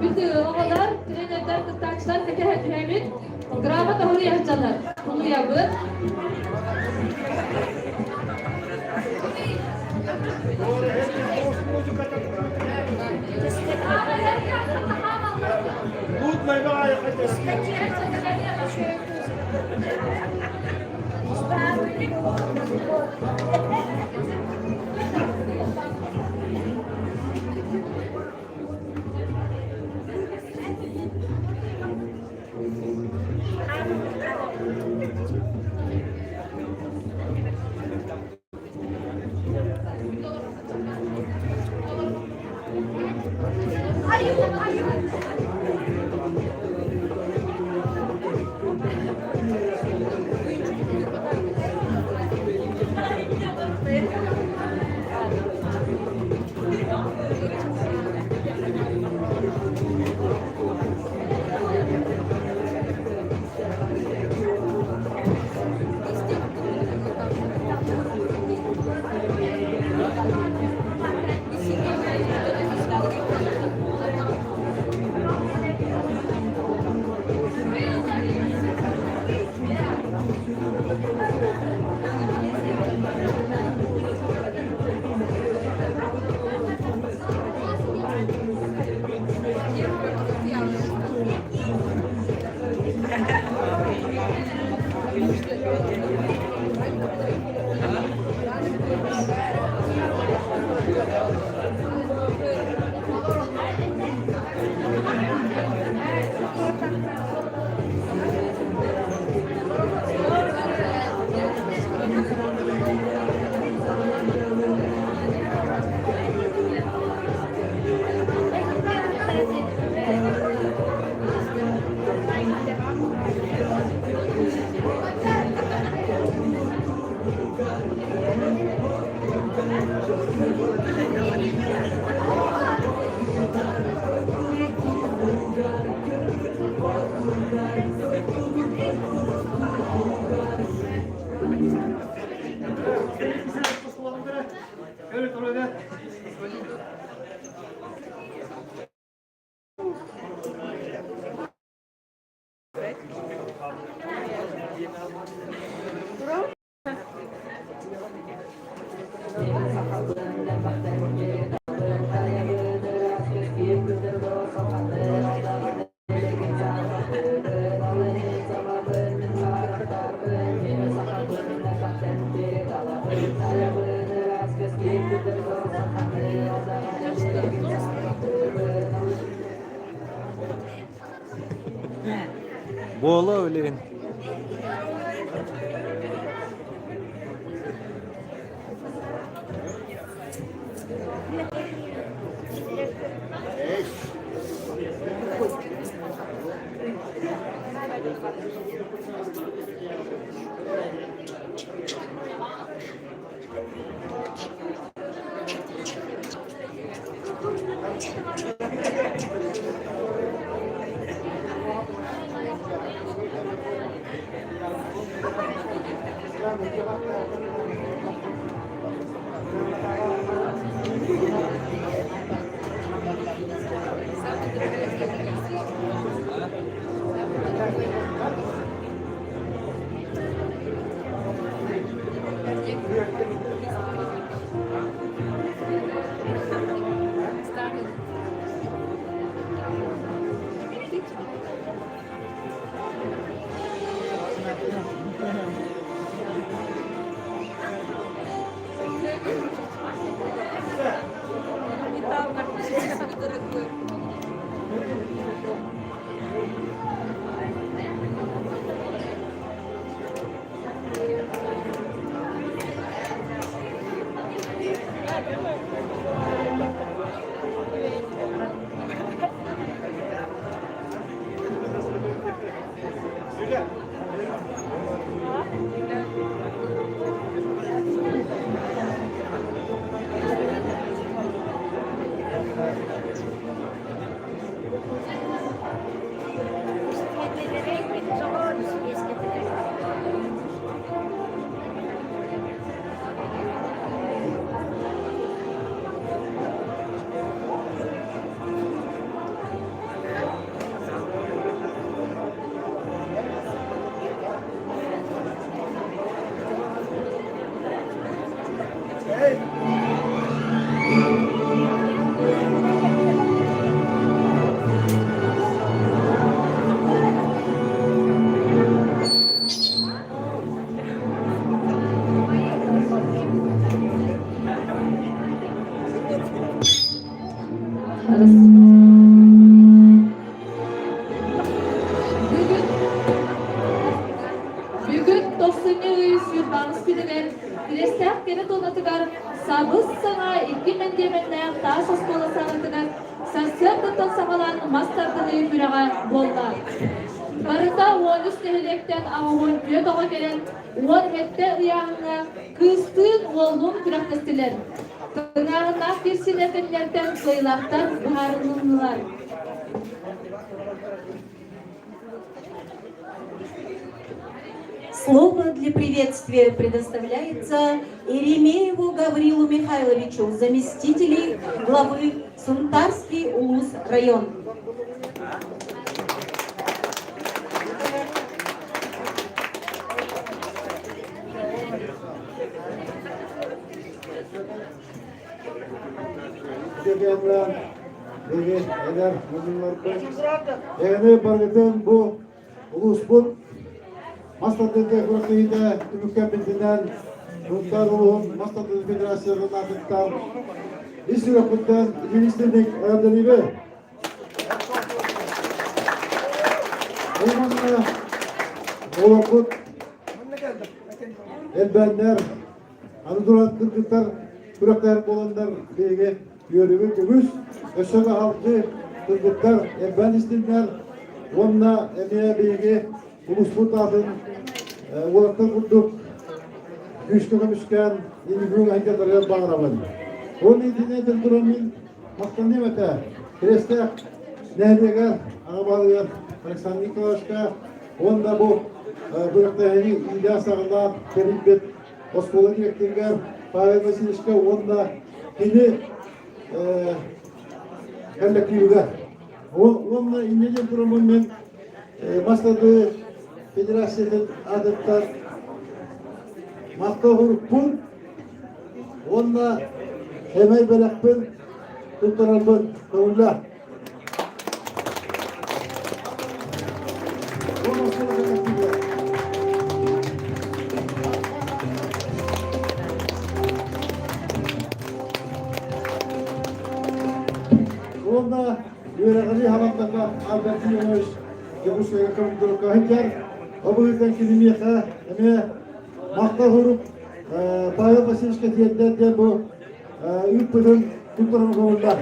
Bütün oğullar, trenerler, kıskançlar, tekehet grama da hurriye hıçanlar. Bunu yapın. Unutmayın bana yaklaşık. Boğla öyle. Бүгін 90 юрбаңыз күнігін Білестәк кені тонатығар сабыз саңа 2000 тас оскола сағытығар сәсер тұттан сағалан мастардығы үраға болда. Барында 13 нәхелектен ағуын бүйет оға келен 10 метте ұяғына күстің олғын күрәқтістілер. Тыңағына персинетінлерден қойлақтар бұғарынылар. Слово для приветствия предоставляется Еремееву Гаврилу Михайловичу, заместителю главы Сунтарский УЛУС район. Bu uluspun Mastatlı'da kuruluydu, Tümükkan bildiğinden Ruhtar Uluğun Mastatlı Federasyonu'nun adından İsmi Vakıf'tan Ministerlik Ayarları'yı Eymanlı Oğlakut Elbenler Anadolu Kırgıtlar Kuraklar olanlar Beyge Yörüğü Gümüş Öşağı halkı Turgutlar, ben istinler, onunla emeğe bilgi, uluslu tafın, ulaştan kurduk, güçlüğü müsken, İngilizce hareketleri bağıramın. Onun için durumun maktanıyım ete, Kreste, Nehdegar, Ağabalıgar, Alexander Nikolaşka, onda bu bırakta hani İlyas Sağlar, Perikbet, Oskola Direktörler, Pavel Vasilişka, onda yine Kallakiyuga. Onunla İngilizce durumun ben Masladı Federasyonun adetler Makta Hurupun, onunla Hemey Belakpın, Tuttaralpın, Kavullah. Onda yöregeli havattaka Alberti Yunus, Yavuz'a kamuduruk kahitler, Abu'dan kilimiyaka, Makta Hurup, Pavel Vasilişka diyetlerden bu Ülpü'nün Tuttaralpın Kavullah.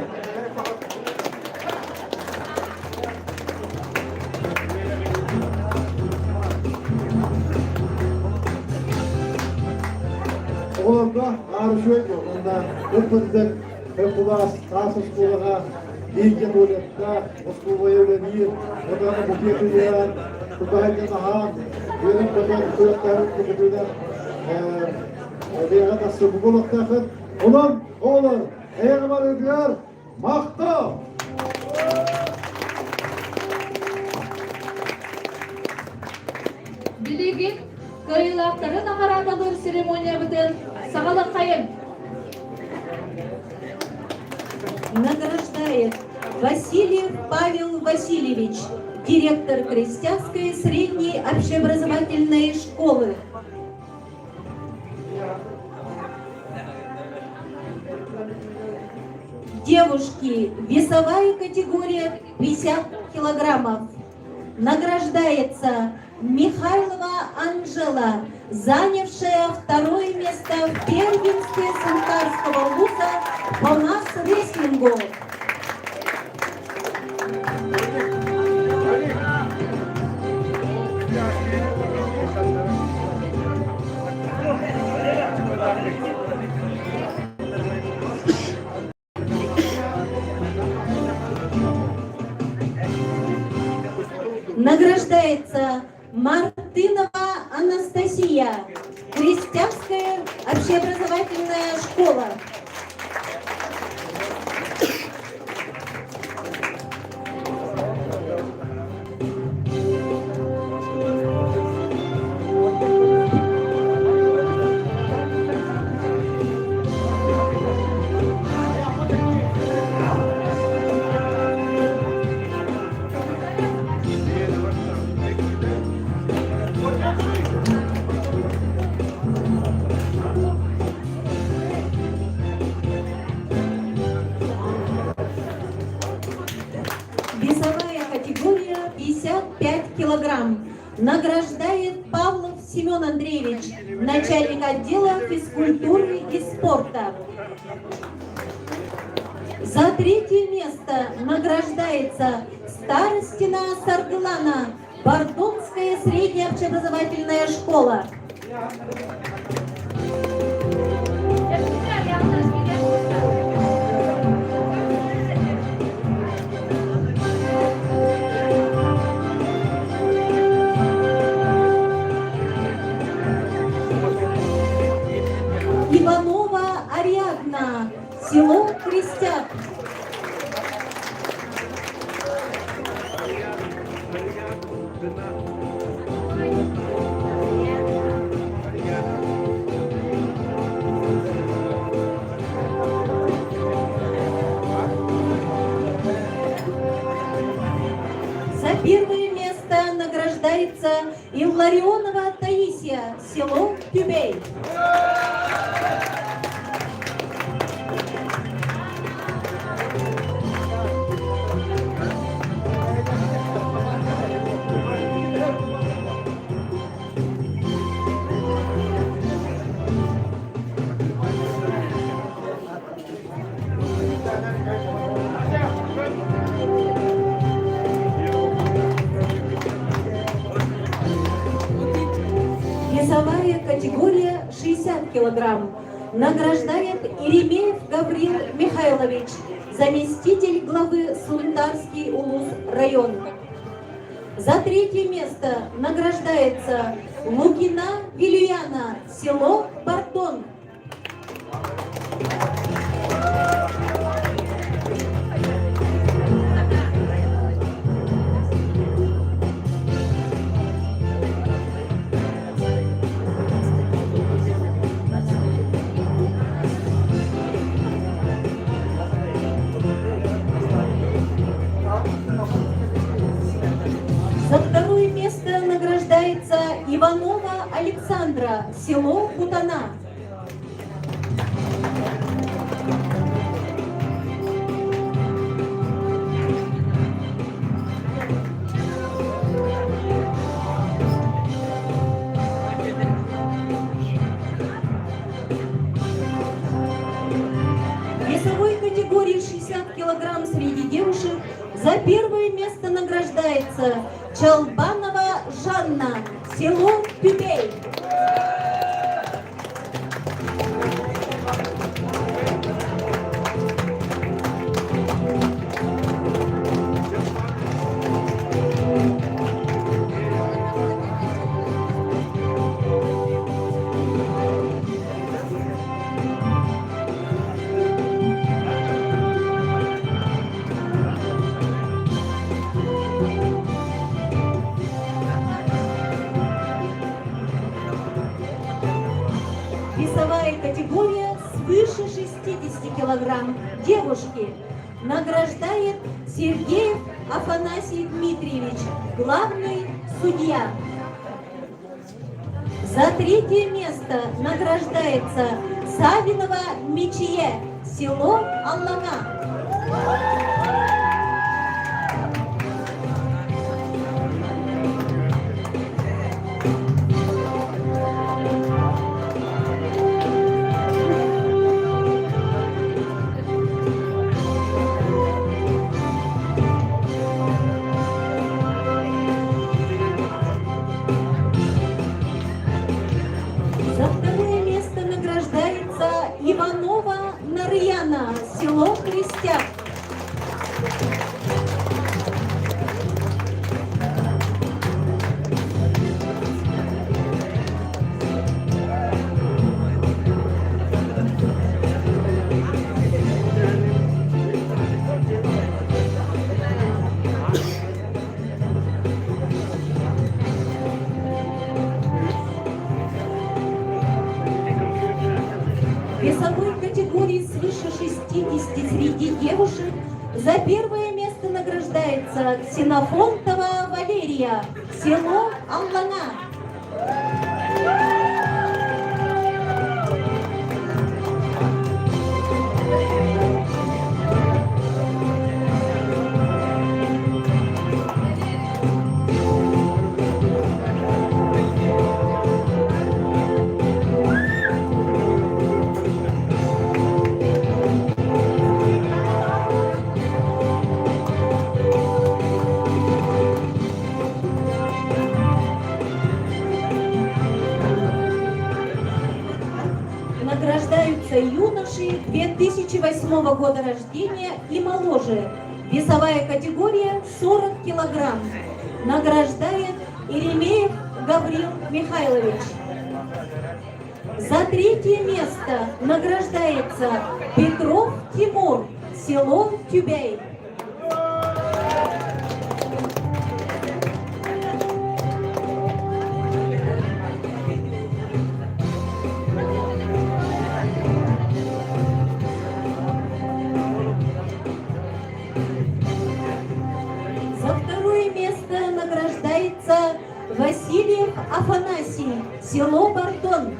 Oğlumda arışı yok. Onda hepimizden hepimiz tas oskulağa iyice tuvalette oskulaya öğrenir. Odana bukiyet edilen, tutahayken aha, benim kadar tuvaletlerin kutluğuyla bir adası bu kulaktakın. Oğlum, eğer ödüyor, makta! Билигин кырыйлактары наградалар церемония бүтән сагалык кайын. Награждает Васильев Павел Васильевич, директор Крестьянской средней общеобразовательной школы. Девушки, весовая категория 50 килограммов. Награждается Михайлова Анжела, занявшая второе место в первенстве Сунтарского вуза по масс-рестлингу. Награждается Мартынова Анастасия, Крестьянская общеобразовательная школа. Весовая категория 55 килограмм. Награждает Павлов Семен Андреевич, начальник отдела физкультуры и спорта. За третье место награждается Старостина Саргылана, Бордонская средняя общеобразовательная школа. Иванова Ариадна, село Крестяк. За первое место награждается Илларионова Таисия, село Тюмень. килограмм награждает Иеремеев Гаврил Михайлович, заместитель главы Султарский улус район. За третье место награждается Лукина Вильяна, село Бартон. За второе место награждается Иванова Александра, село Путана. В весовой категории 60 килограмм среди девушек за первое место награждается Чалбанова Жанна, село Тюбей. Весовая категория свыше 60 килограмм девушки награждает Сергеев Афанасий Дмитриевич, главный судья. За третье место награждается Савинова Мечье, село Аллана. За второе место награждается Иванова Нарьяна, село Крестяк. В весовой категории свыше 60 среди девушек за первое место награждается Ксенофонтова Валерия, село Аллана. Награждаются юноши 2008 года рождения и моложе. Весовая категория 40 килограмм. Награждает Иеремеев Гаврил Михайлович. За третье место награждается Петров Тимур, село Тюбей. За второе место награждается Васильев Афанасий, село Бартон.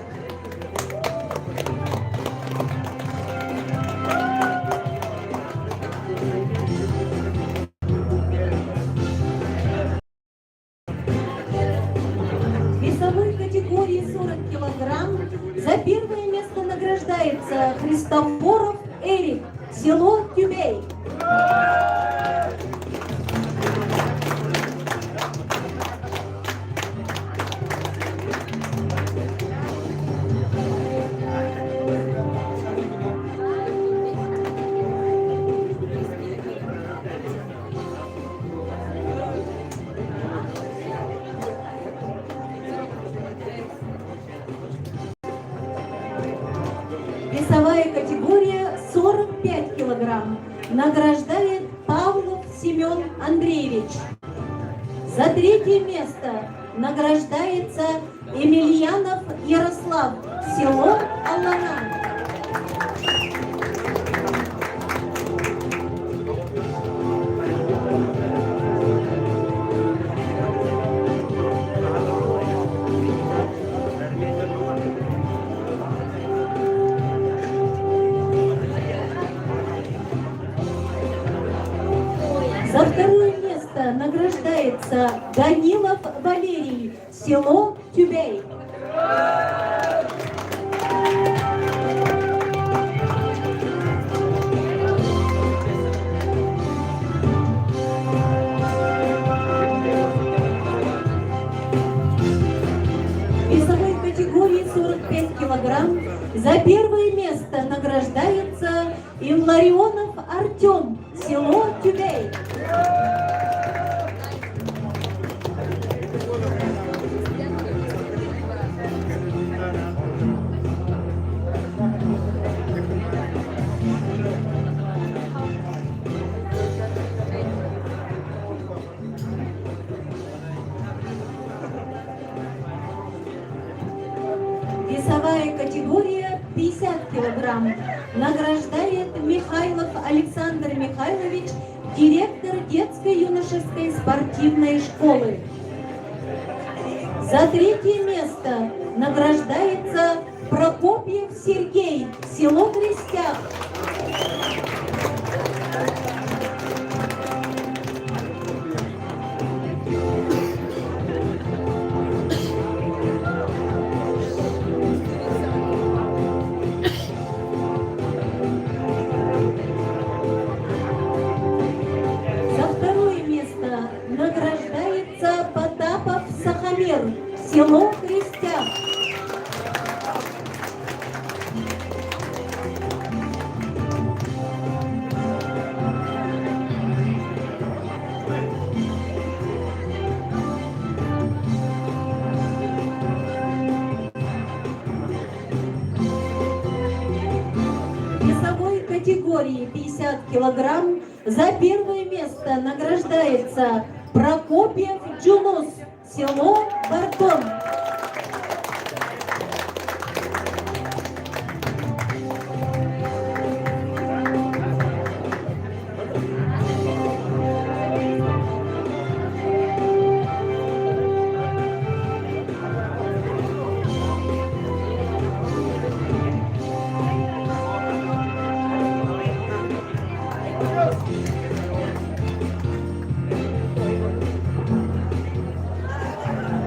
В весовой категории 40 килограмм за первое место награждается Христофоров Эрик, село Тюбей. награждает Павлов Семен Андреевич. За третье место награждается Емельянов Ярослав, село Аллана. За второе место награждается Данилов Валерий, село Тюбей. В весовой категории 45 килограмм за первое место награждается Илларионов Артем, село Тюбей. Весовая категория 50 килограмм награждает Михайлов Александр Михайлович, директор детско-юношеской спортивной школы. За третье место награждается Прокопьев Сергей, село Крестях. Награждается Потапов Сахамер, село Крестях. В весовой категории 50 килограмм за первое место награждается Прокопьев Джунус, село Бартон.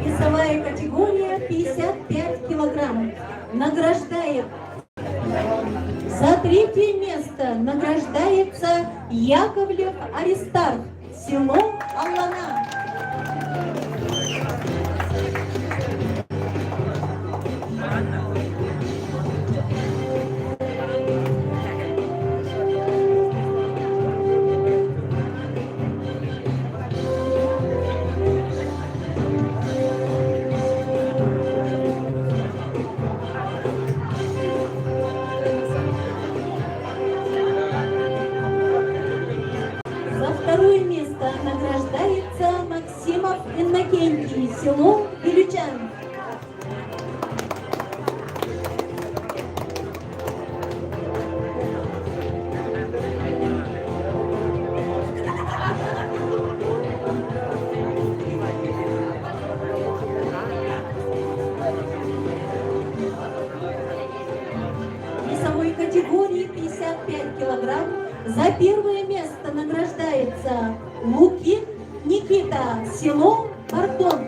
Весовая категория 55 килограмм награждает. За третье место награждается Яковлев Аристарх, село Аллана. Второе место награждается Максимов Иннокентий, село Вилючан. В весовой категории 55 килограмм за первое место награждается Лукин Никита, село Бартон.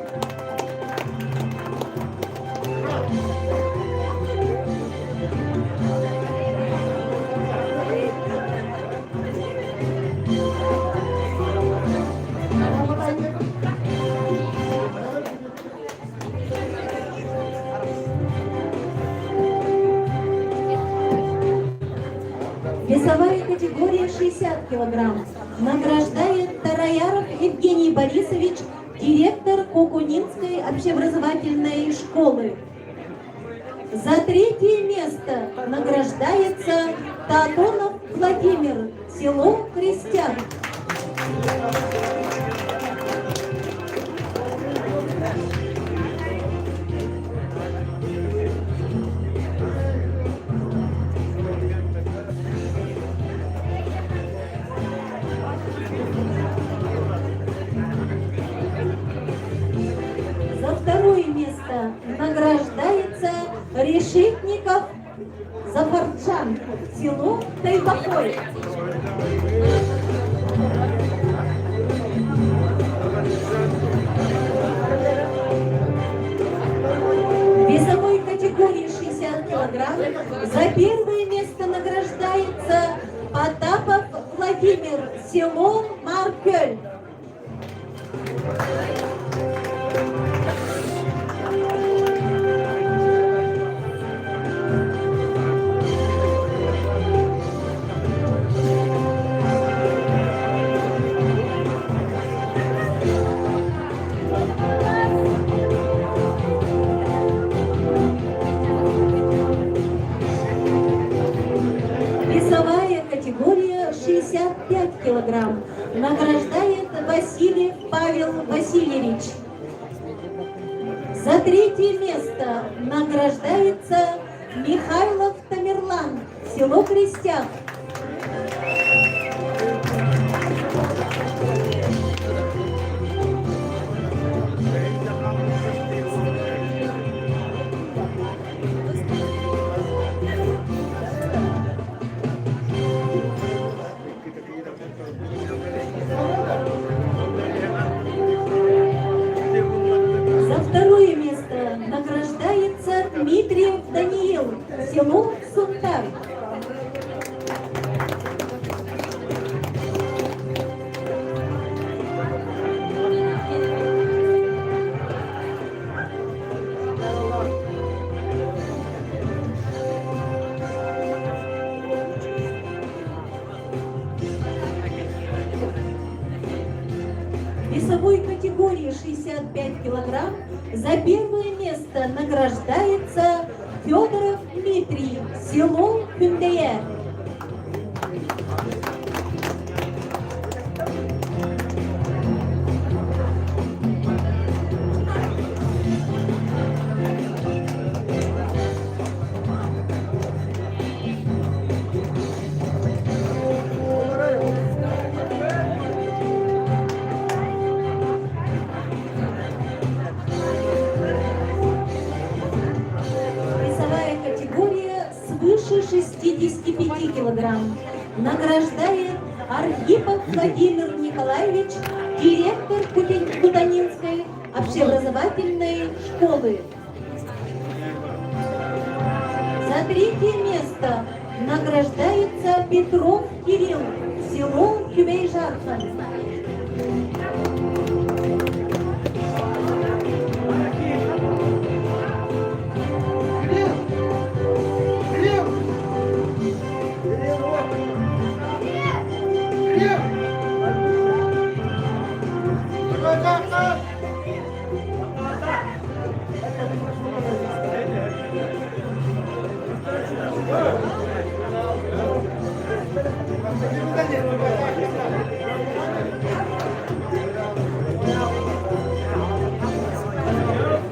Весовая категория 60 килограмм награждает Тараяров Евгений Борисович, директор Кукунинской общеобразовательной школы. За третье место награждается Татонов Владимир, село Крестьян. За второе место награждается Решетников Зафарчан, село Тайбакой. В весовой категории 60 килограмм за первое место награждается Потапов Владимир, село Маркель. Весовая категория 65 килограмм награждает Васильев Павел Васильевич. За третье место награждается Михайлов Тамерлан, село Крестьян. За второе место награждается Дмитриев Даниил, село Сунтар. В весовой категории 65 килограмм за первое место награждается Федоров Дмитрий, село Пюндея. Весовая категория свыше 65 килограмм награждает Архипов Владимир Николаевич, директор Кутанинской общеобразовательной школы. За третье место награждается Петров Кирилл, село Кюбей-Жархан.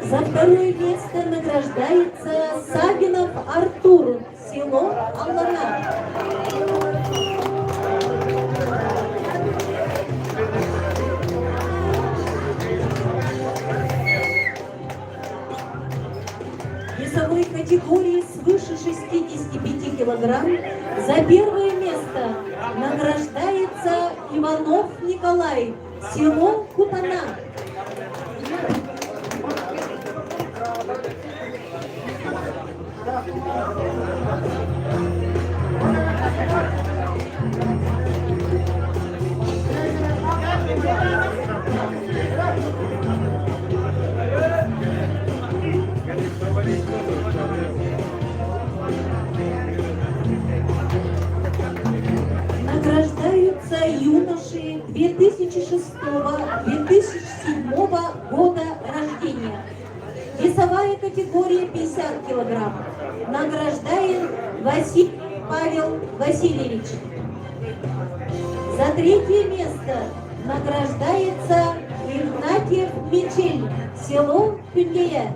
За второе место награждается Сагинов Артур, село Аллана. В весовой категории свыше 65 килограмм за первое место награждается Иванов Николай, село Кутана. Награждаются юноши 2006-2007 года рождения. Весовая категория 50 килограмм. Награждает Василий Павел Васильевич. За третье место награждается Игнатьев Мечель, село Пюндея.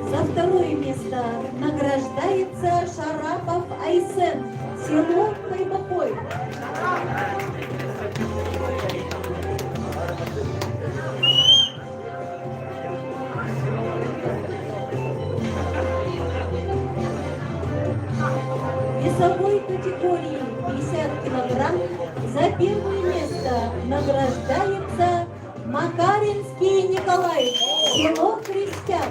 За второе место награждается Шарапов Айсен, село Каймакой. В весовой категории 50 килограмм за первое место награждается Макаринский Николай, село Крестяк.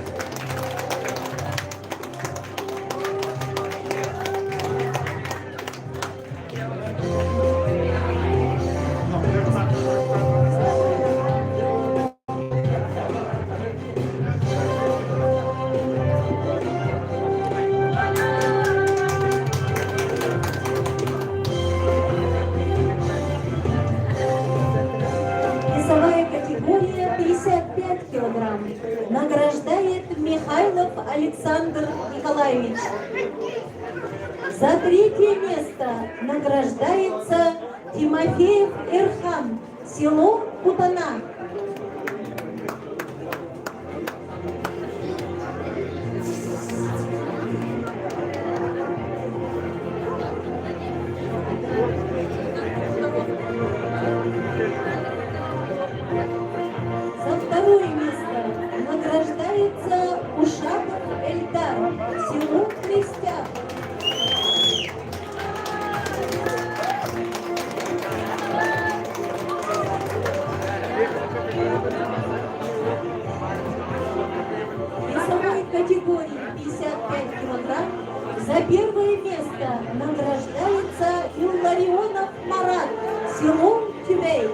Весовая категория 55 килограмм награждает Михайлов Александр Николаевич. За третье место награждается Тимофеев Эрхан, село Кутана. За второе место награждается Ушаков Эльдар, село Крестяк. В весовой категории 55 килограмм за первое место награждается Илларионов Марат, село Тюмень.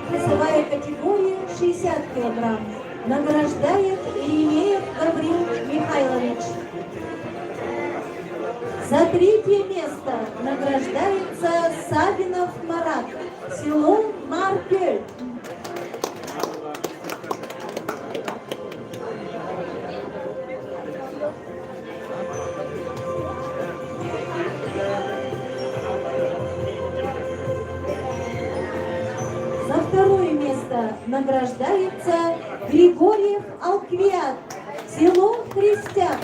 Весовая категория 60 килограмм награждает Иеремеев Гаврил Михайлович. За третье место награждается Савинов Марат, село Маркель. За второе место награждается Григорьев Алквиат, село Крестяк.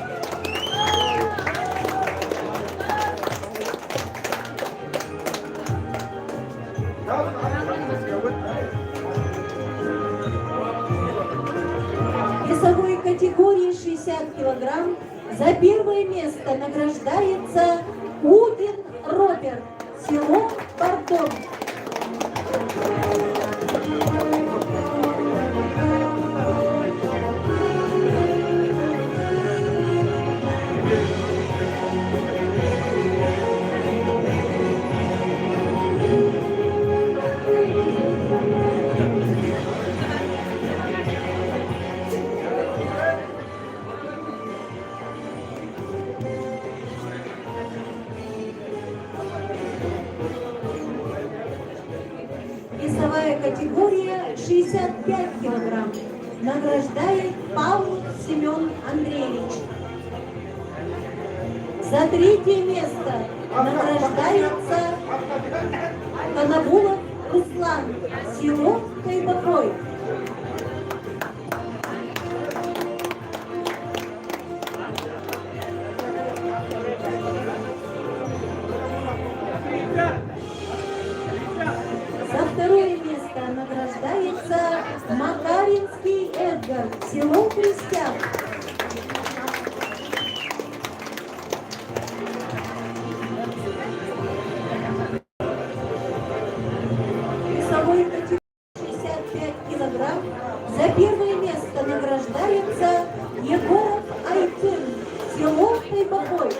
В весовой категории 60 килограмм за первое место награждается Удин Роберт, село Бардон. Весовая категория 65 килограмм награждает Павлов Семен Андреевич. За третье место награждается Конобулов Руслан, село Кайбакой. За второе место награждается Макаринский Эдгар, село Крестяк. весовой категории 65 килограмм за первое место награждается Егоров Айтын, село Тайбакой.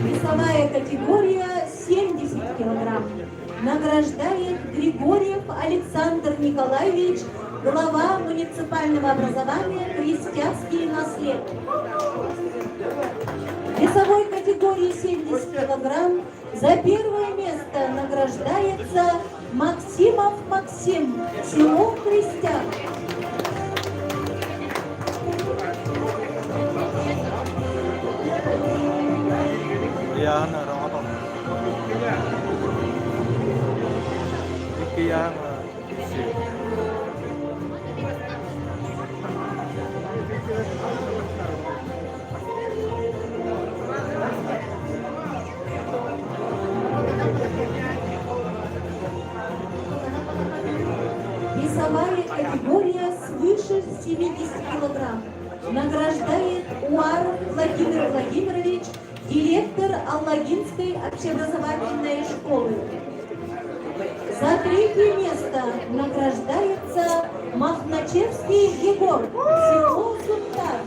Весовая категория 70 килограмм. Награждает Григорьев Александр Николаевич, глава муниципального образования «Крестьянский наслед». В весовой категории 70 килограмм за первое место награждается Максимов Максим, село Крестьян. Iyahan na Ramadan. Iyahan na. Весовая категория свыше 70 килограмм. Награждает Уаров Владимир Владимирович, директор Аллагинской общеобразовательной школы. За третье место награждается Махначевский Егор, село Сунтар.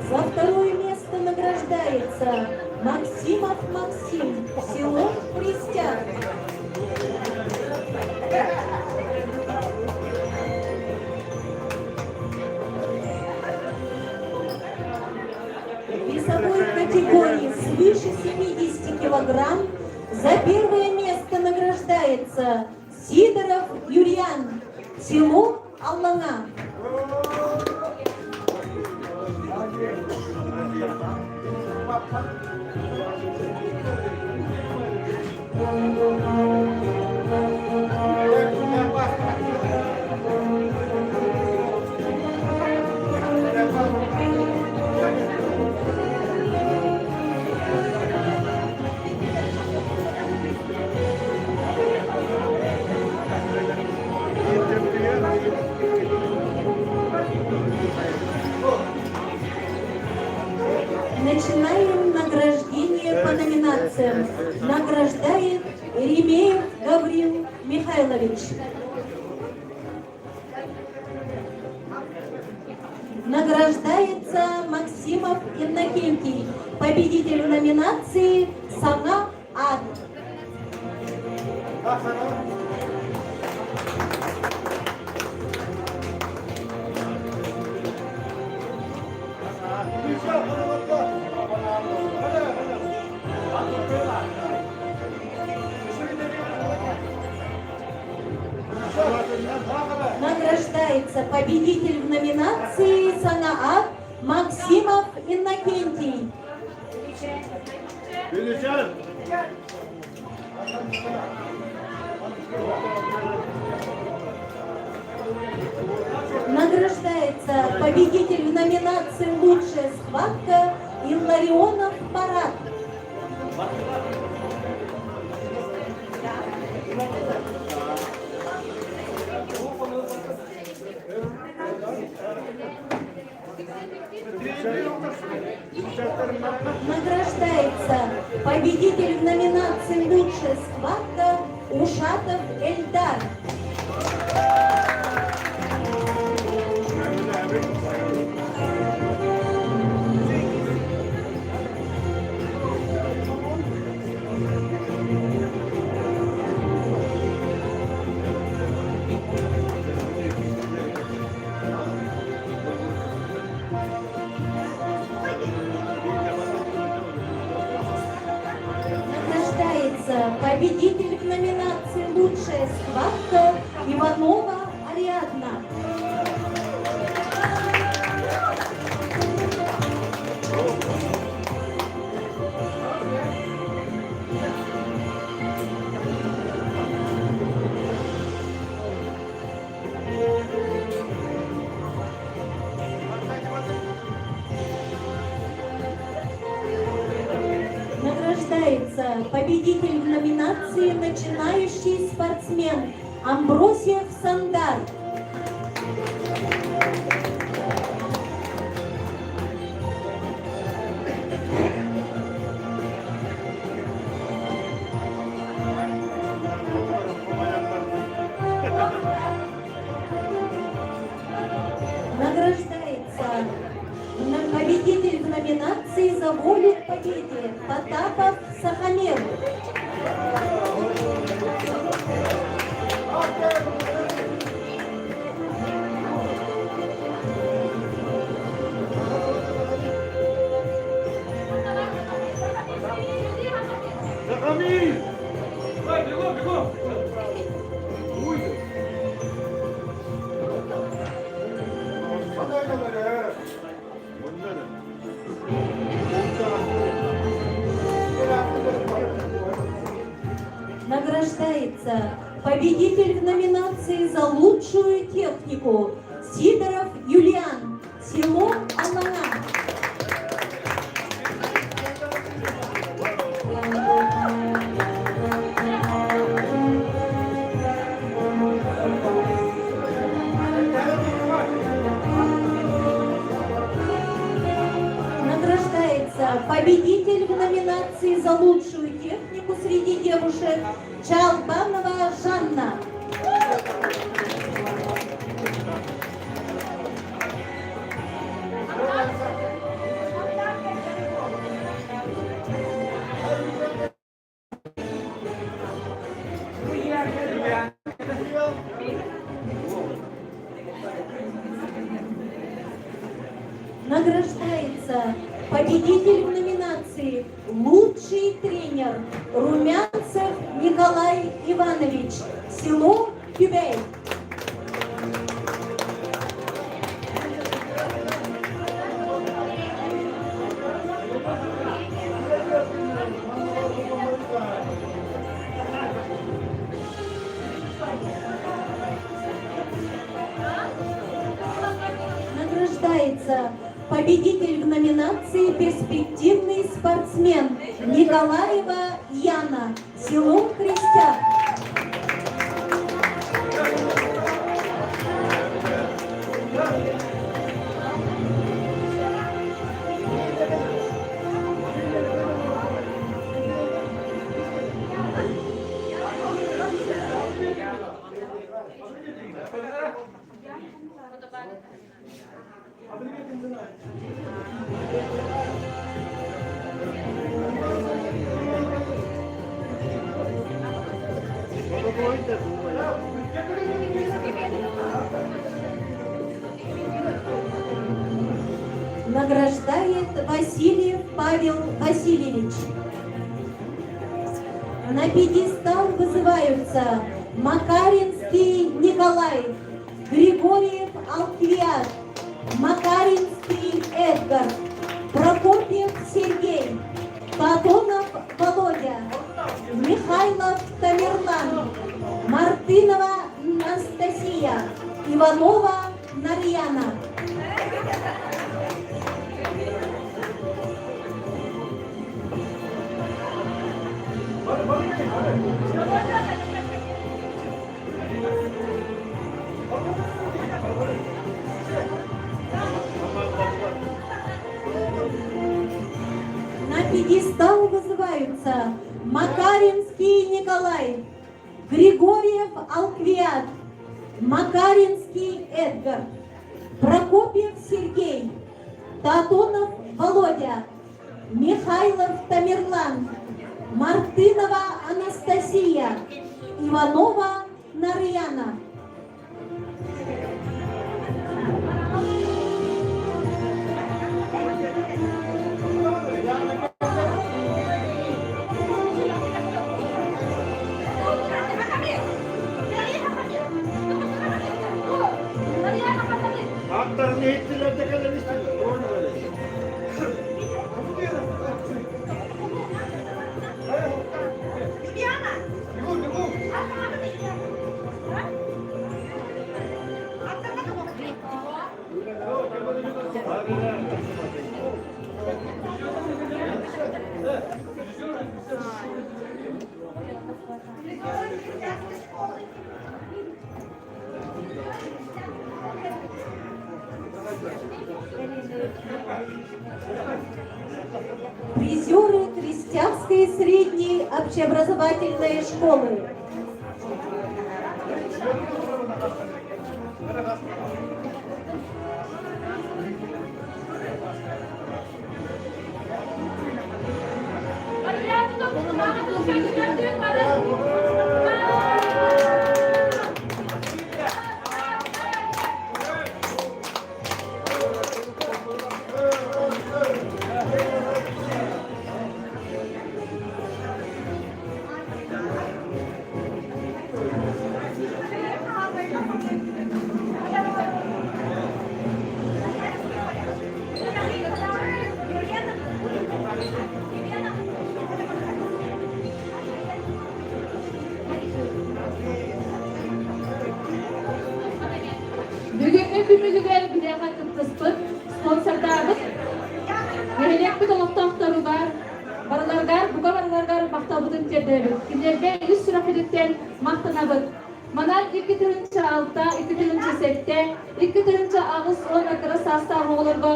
За второе место награждается Максимов Максим, село Крестьян. В весовой категории свыше 70 килограмм за первое место награждается Сидоров Юрьян, село Аллана. Начинаем награждение по номинациям. Награждает Ремеев Гаврил Михайлович. Награждается Максимов Иннокентий, победитель в номинации «Сана Ад». Награждается победитель в номинации «Санаат» Максимов Иннокентий. Награждается победитель в номинации «Лучшая схватка» Илларионов Парад. Награждается победитель в номинации «Лучшая схватка» Ушатов Эльдар. Победитель в номинации «Лучшая схватка» Иванова Ариадна. победитель в номинации «Начинающий спортсмен» Амбросиев Сандар. Награждается победитель в номинации «За волю к победе» Потапов Сахамер. Награждается победитель в номинации «За лучшую технику» Сидоров Юлиан, село Амана. Награждается победитель в номинации «За лучшую технику» среди девушек Чалбанова Жанна. Награждается победитель в номинации «Лучший тренер» Румянцев Николай Иванович, село Кюбей. Награждается победитель в номинации «Перспективный спортсмен» Николаева Яна, село Крестяк. Награждает Васильев Павел Васильевич. На пьедестал вызываются Макаринский Николай, Григорьев Алквиад, Макаринский Эдгар, Прокопьев Сергей, Платонов Володя, Михайлов Тамерлан, Мартынова Анастасия, Иванова Нарьяна. На пьедестал вызываются Макаринский Николай, Григорьев Алквиад, Макаринский Эдгар, Прокопьев Сергей, Татонов Володя, Михайлов Тамерлан, Мартынова Анастасия, Иванова Нарьяна. Bibiana! Bigul! Призеры Крестьянской средней общеобразовательной школы. Бүгінгі күнігер біреға кыттыспын, спонсордағыз. Мәрелек бүт олықтақтары бар. Бараларғар, бұға бараларғар мақтабыдың тердебі. Кімдерге үз сұрақ edіктен мақтанабыд. Манан 2 тырынчы алта, 2 тырынчы сетте, 2 тырынчы ağız 10 akırı sastағы оларға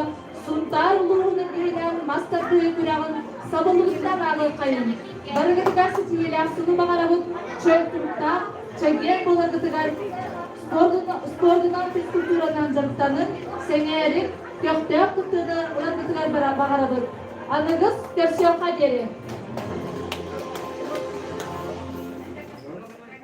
сұнтар ұлығының үйінен мастар көй күрағын сабылығыстан ағы қайын. Барығытығар сетиелі ақсыны бағарабыд, чөй тұрықтақ, чөйген боларғытығар спордунан физкультуранан жарықтанын, сеңерік, көқтек тұттыны оларғытығар бағарабыд. Анығыз көрсеу қадері.